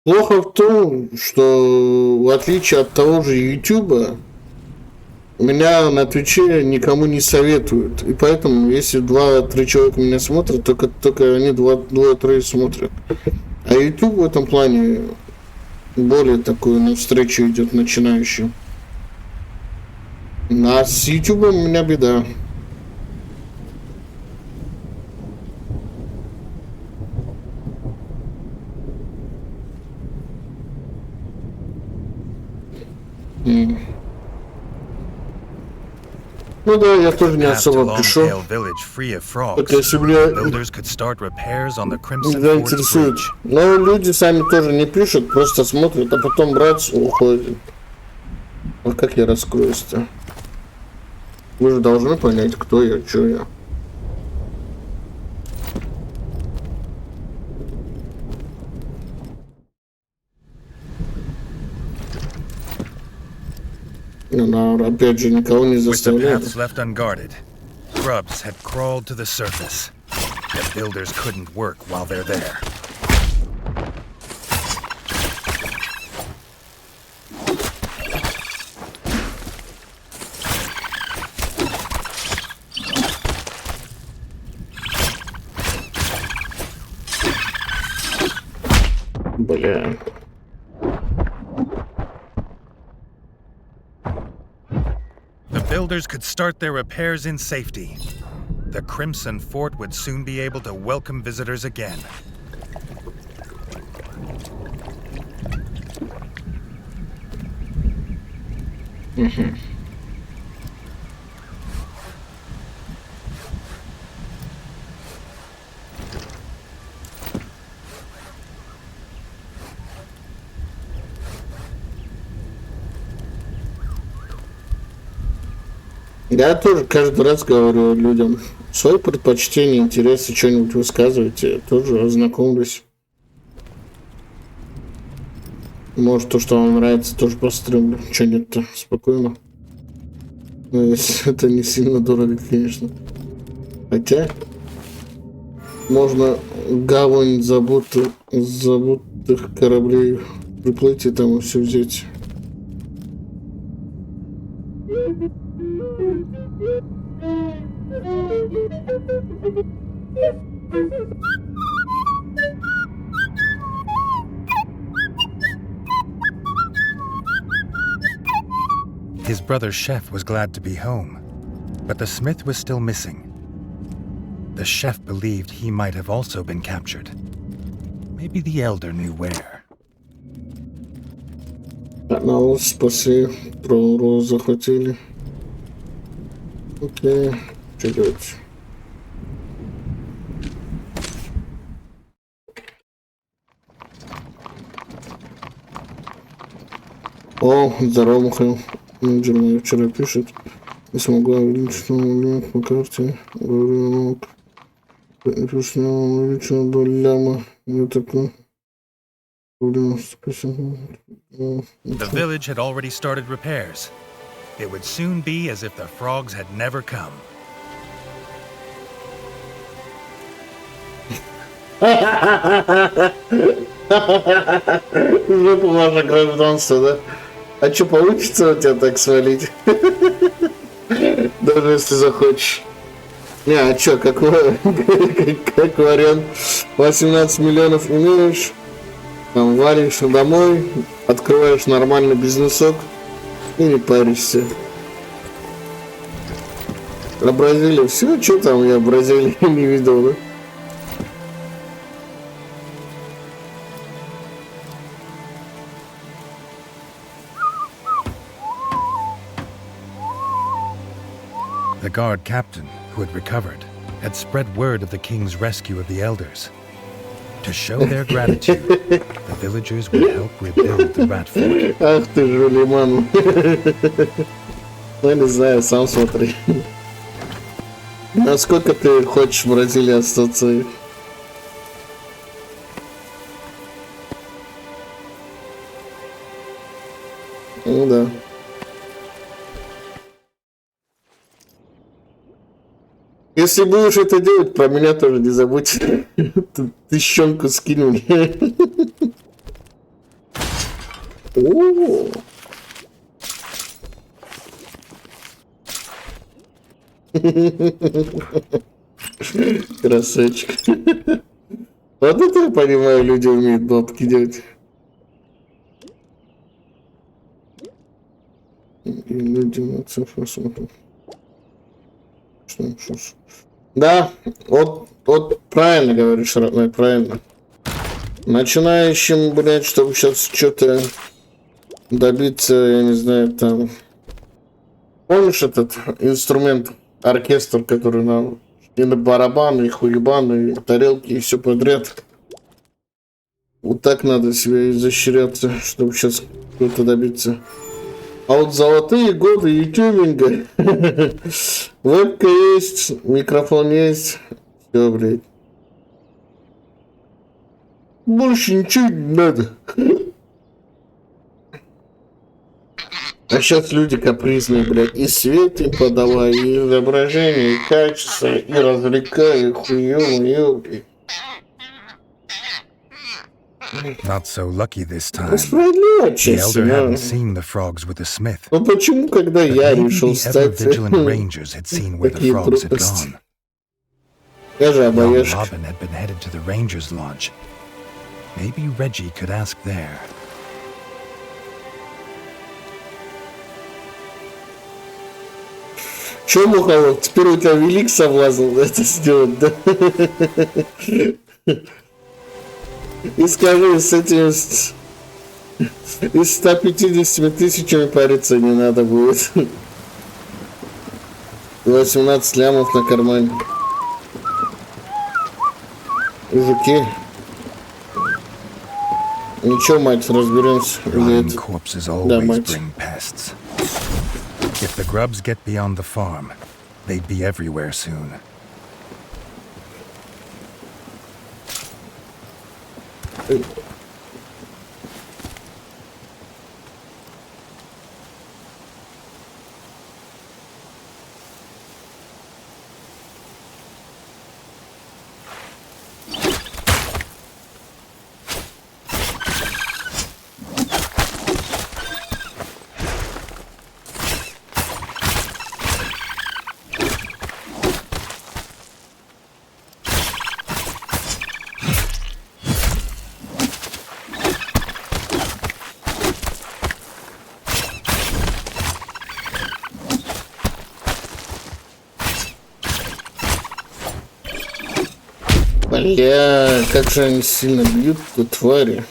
Плохо в том, что в отличие от того же Ютуба, меня на Твиче никому не советуют. И поэтому, если 2-3 человека меня смотрят, только они 2-3 смотрят. А YouTube в этом плане более такую навстречу идет начинающим. А с YouTube у меня беда. Ну да, я тоже не особо пишу. Это если меня заинтересует. Но люди сами тоже не пишут, просто смотрят, а потом брать уходит. А как я раскроюсь-то? Вы же должны понять, кто я, что я. Но опять же никого не заставляют.
Grubs had crawled to the surface. The builders couldn't work while they're there.
Бля.
The builders could start their repairs in safety. The Crimson Fort would soon be able to welcome visitors again.
Я тоже каждый раз говорю людям свои предпочтения, интересы, что-нибудь высказывайте, тоже ознакомлюсь. Может, то, что вам нравится, тоже постримлю. Че нет-то, спокойно. Но если это не сильно дорого, конечно. Хотя, можно гавань забытых кораблей приплыть и там все взять.
His brother Chef was glad to be home, but the smith was still missing. The chef believed he might have also been captured. Maybe the elder knew where.
Канал спасли, про захватили. Окей, что делать? О, здорово, Михаил. Менеджер мой вчера пишет. Не смогла увеличить лимит по карте. Говорю, пишет, увеличил до ляма. Я такой.
The village had already started repairs. it would soon be as if the frogs had never come.
Жопу ваше гражданство, да? А что, получится у тебя так свалить? Даже если захочешь. Не, а чё, как вариант, 18 миллионов имеешь, там валишь домой, открываешь нормальный бизнесок и не паришься. А Бразилия, все, что там я в Бразилии не видел, да?
The guard captain, who had recovered, had spread word of the king's rescue of the elders. To show their gratitude, the villagers would help rebuild the rat fort.
Ах ты же, Лиман. Ну, не знаю, сам смотри. Насколько ты хочешь в Бразилии остаться? Ну да. Если будешь это делать, про меня тоже не забудь. Тыщенку скинь мне. О! Красавчик. Вот это я понимаю, люди умеют бабки делать. Да, вот правильно говоришь, родной, правильно. Начинающим, блядь, чтобы сейчас что-то добиться, я не знаю, там... Помнишь этот инструмент, оркестр, который нам... И на барабаны, и хуебаны, и тарелки, и все подряд. Вот так надо себя изощряться, чтобы сейчас что-то добиться. А вот золотые годы ютубинга. Вебка есть, микрофон есть. Все, блядь. Больше ничего не надо. А сейчас люди капризные, блядь. И свет им подавай, и изображение, и качество, и развлекай, и хуёво, блядь.
Not so lucky this time.
Справедливо,
The
честно.
elder hadn't seen the frogs with the smith.
Ну почему, когда я решил стать
ever-vigilant rangers had seen where the
такие
frogs had
трудности?
gone.
Я же
Young
обаяшка.
Robin had been headed to the rangers' lodge. Maybe Reggie could ask there.
Че, Мухолок, теперь у тебя велик соблазн это сделать, да? И скажи, с этими... И 150 тысячами париться не надо будет. 18 лямов на кармане. Жуки. Ничего, мать, разберемся.
Rotting corpses
Да,
always
мать.
bring pests. If the grubs get beyond the farm, they'd be everywhere soon.
Бля, как же они сильно бьют-то, твари.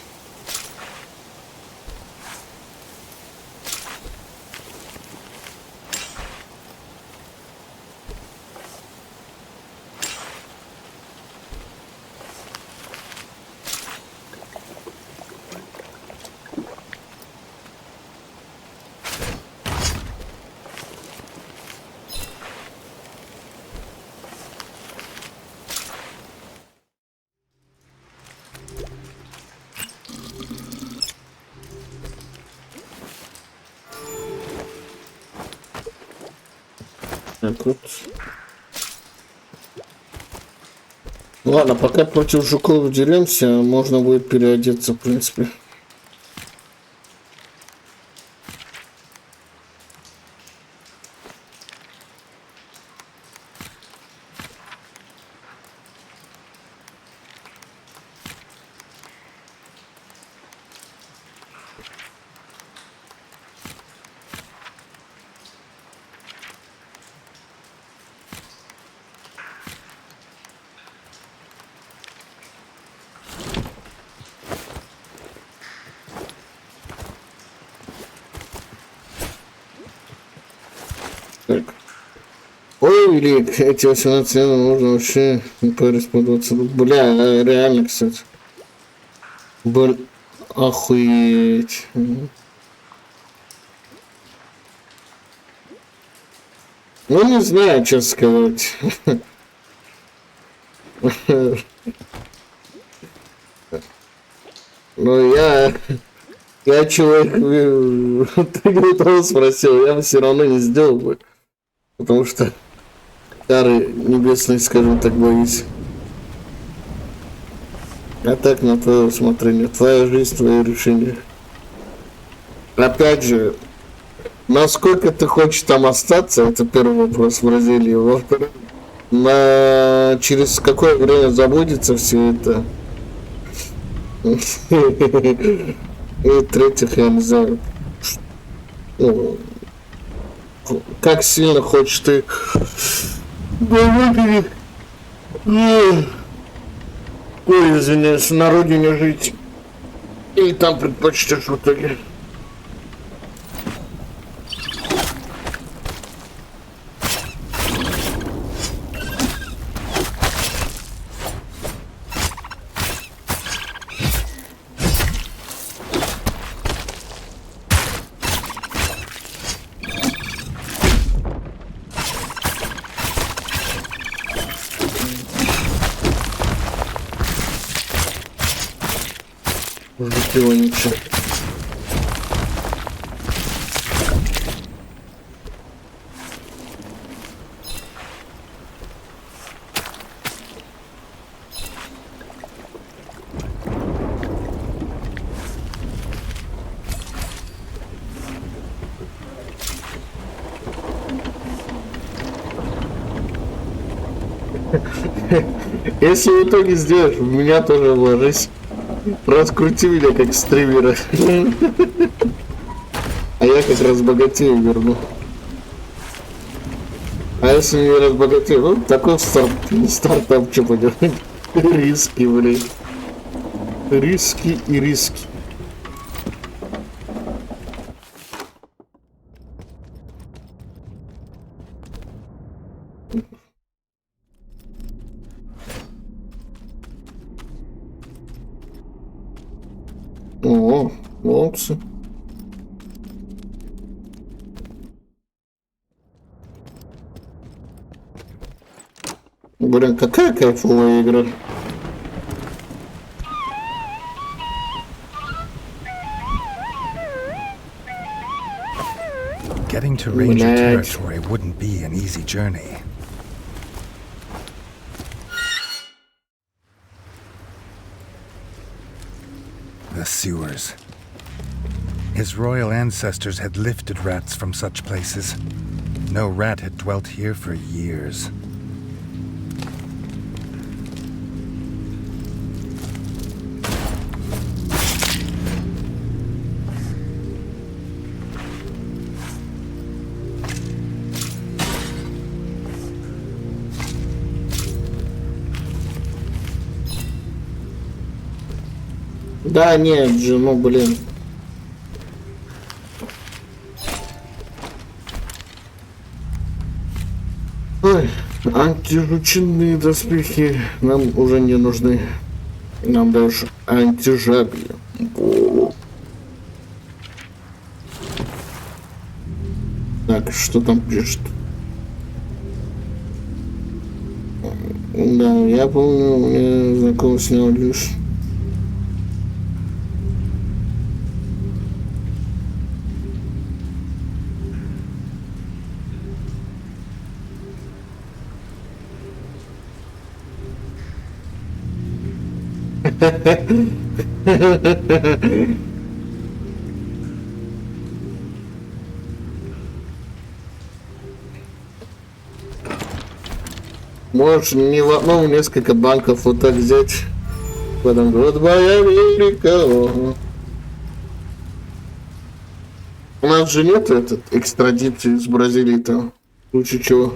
Так вот. Ладно, пока против жуков деремся, можно будет переодеться, в принципе. Так. Ой, велик, эти 18 лет можно вообще не порисповаться. Бля, реально, кстати. Блин, охуеть. Ну, не знаю, что сказать. Но я человек, ты готов спросил, я бы все равно не сделал бы. Потому что кары небесной, скажем так, боюсь. А так на твое усмотрение. Твоя жизнь, твое решение. Опять же, насколько ты хочешь там остаться, это первый вопрос в Бразилии. Во-вторых, через какое время забудется все это. И в-третьих, я не знаю, ну, как сильно хочешь ты ой, извиняюсь, на родине жить. Или там предпочтешь в итоге. Жутеванича. Если в итоге сделаешь, в меня тоже вложись. Раскрути меня как стримера. А я как разбогатею верну. А если не разбогатею, ну такой стартап, что поделать. Риски, блин. Риски и риски. О, молодцы. Блин, какая кайфовая игра.
Getting to Ranger territory wouldn't be an easy journey. The sewers. His royal ancestors had lifted rats from such places. No rat had dwelt here for years.
Да, нет же, ну блин. Ой, антижучинные доспехи нам уже не нужны. Нам даже антижабье. Так, что там пишет? Да, я помню, у меня знакомый снял лишь. Можешь не в одном несколько банков вот так взять. Потом Goodbye Америка. У нас же нет экстрадиции из Бразилии-то. В случае чего.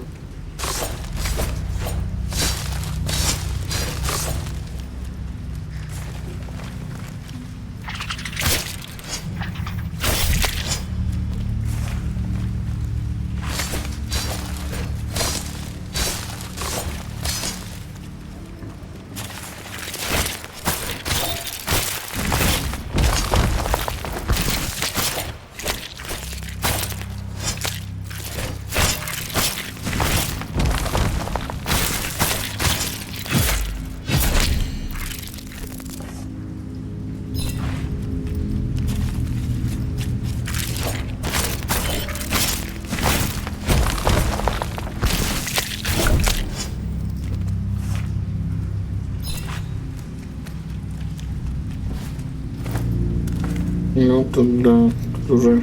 Ну, тут да, тут уже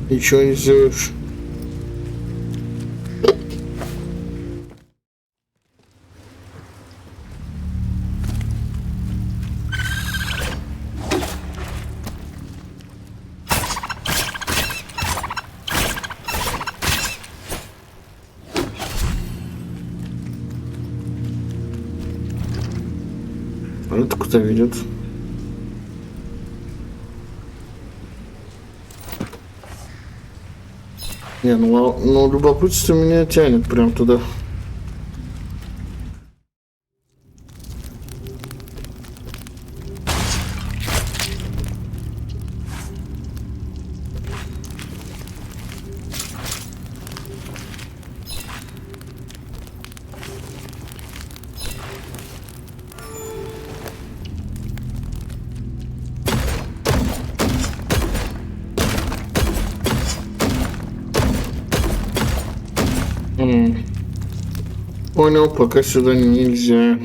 ничего не сделаешь. А это куда ведет? Не, ну любопытство меня тянет прям туда. Понял, пока сюда нельзя.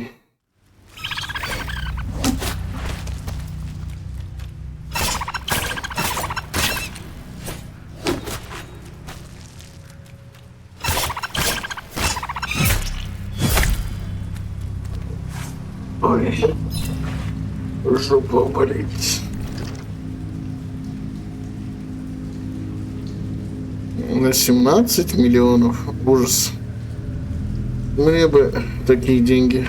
Ой, жопа болит. На 17 миллионов. Ужас. Мне бы такие деньги.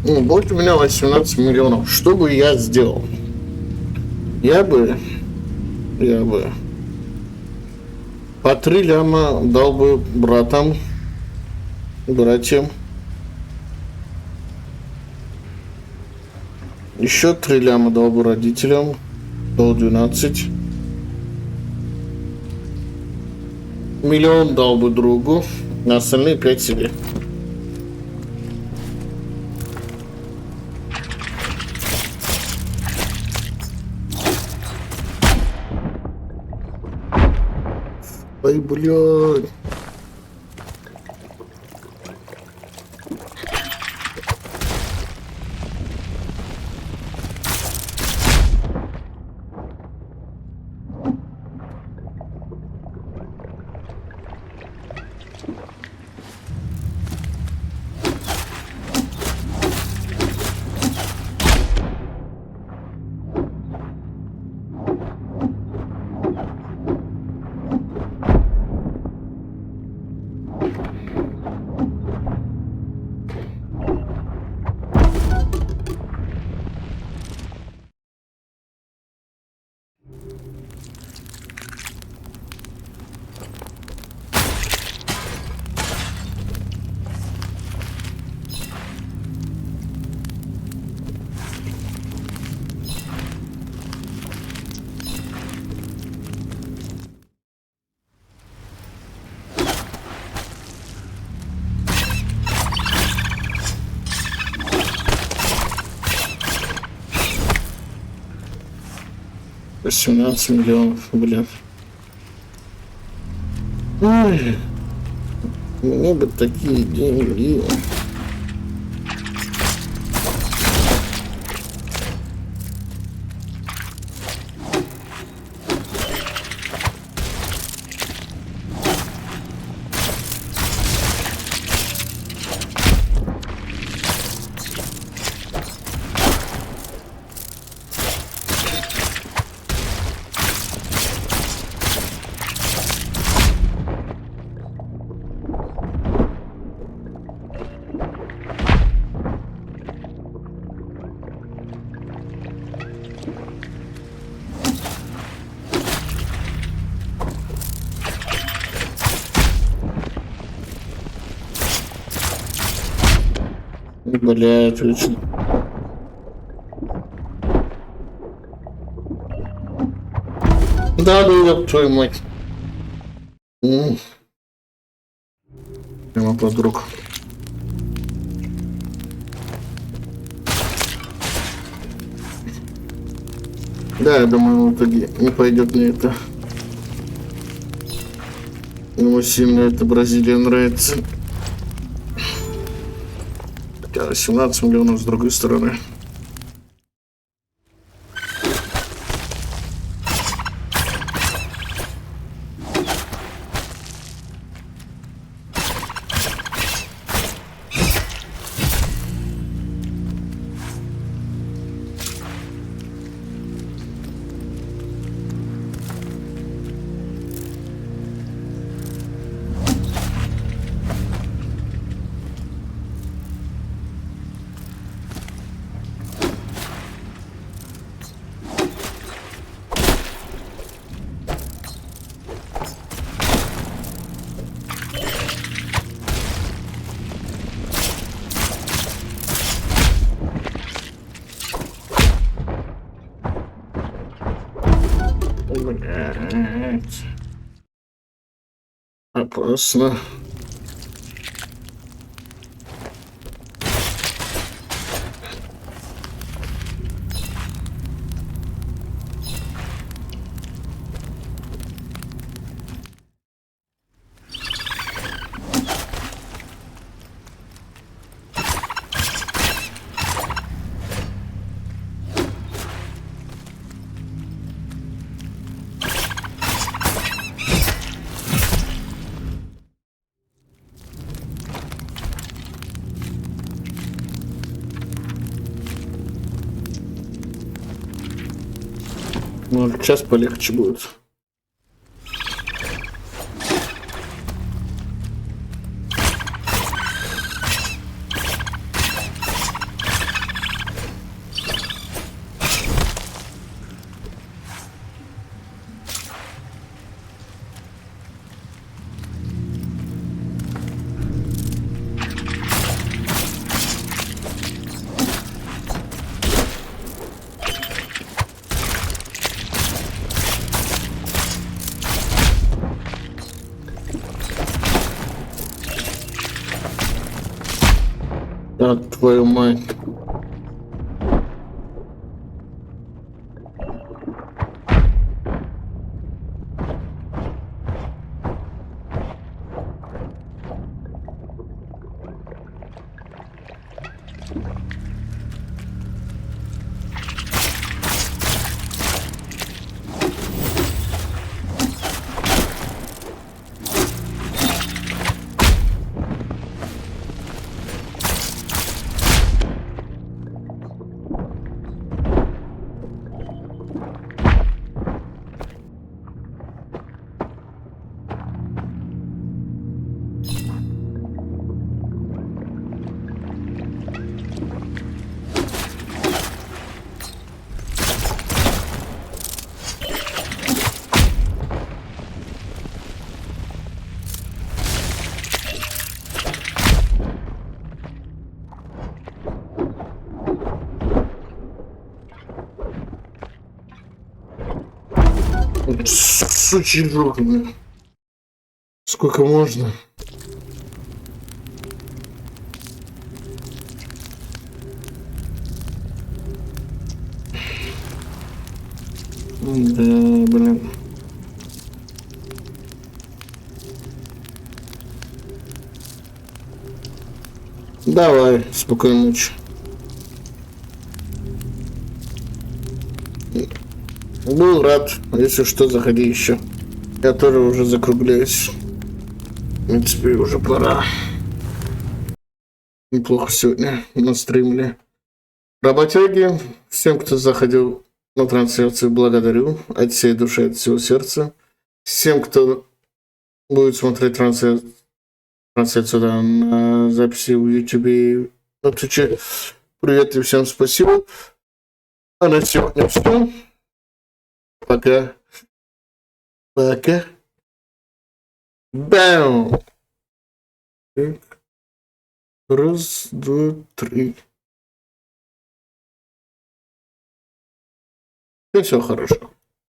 Ну, будь у меня 18 миллионов, что бы я сделал? Я бы по 3 ляма дал бы братьям. Еще 3 ляма дал бы родителям. До 12. Миллион дал бы другу, на остальные 5 себе. Ай, блядь. $18 миллионов, блин. Ой. Мне бы такие деньги. Блять, очень. Да, ёб твою мать. Прямо под руку. Да, я думаю, в итоге не пойдет мне это. Ему сильно эта Бразилия нравится. Хотя 17 миллионов с другой стороны. Блять. Опасно. Может, сейчас полегче будет. Да, твою мать. Сучий жук, блин. Сколько можно? Да, блин. Давай, спокойной ночи. Был рад, если что, заходи еще. Я тоже уже закругляюсь. В принципе, уже пора. Неплохо сегодня настримили. Работяги, всем, кто заходил на трансляцию, благодарю от всей души, от всего сердца. Всем, кто будет смотреть трансляцию на записи в YouTube и на Twitch, привет и всем спасибо. А на сегодня все. Пока. Пока. Бам! Так. Раз, два, три. И все хорошо.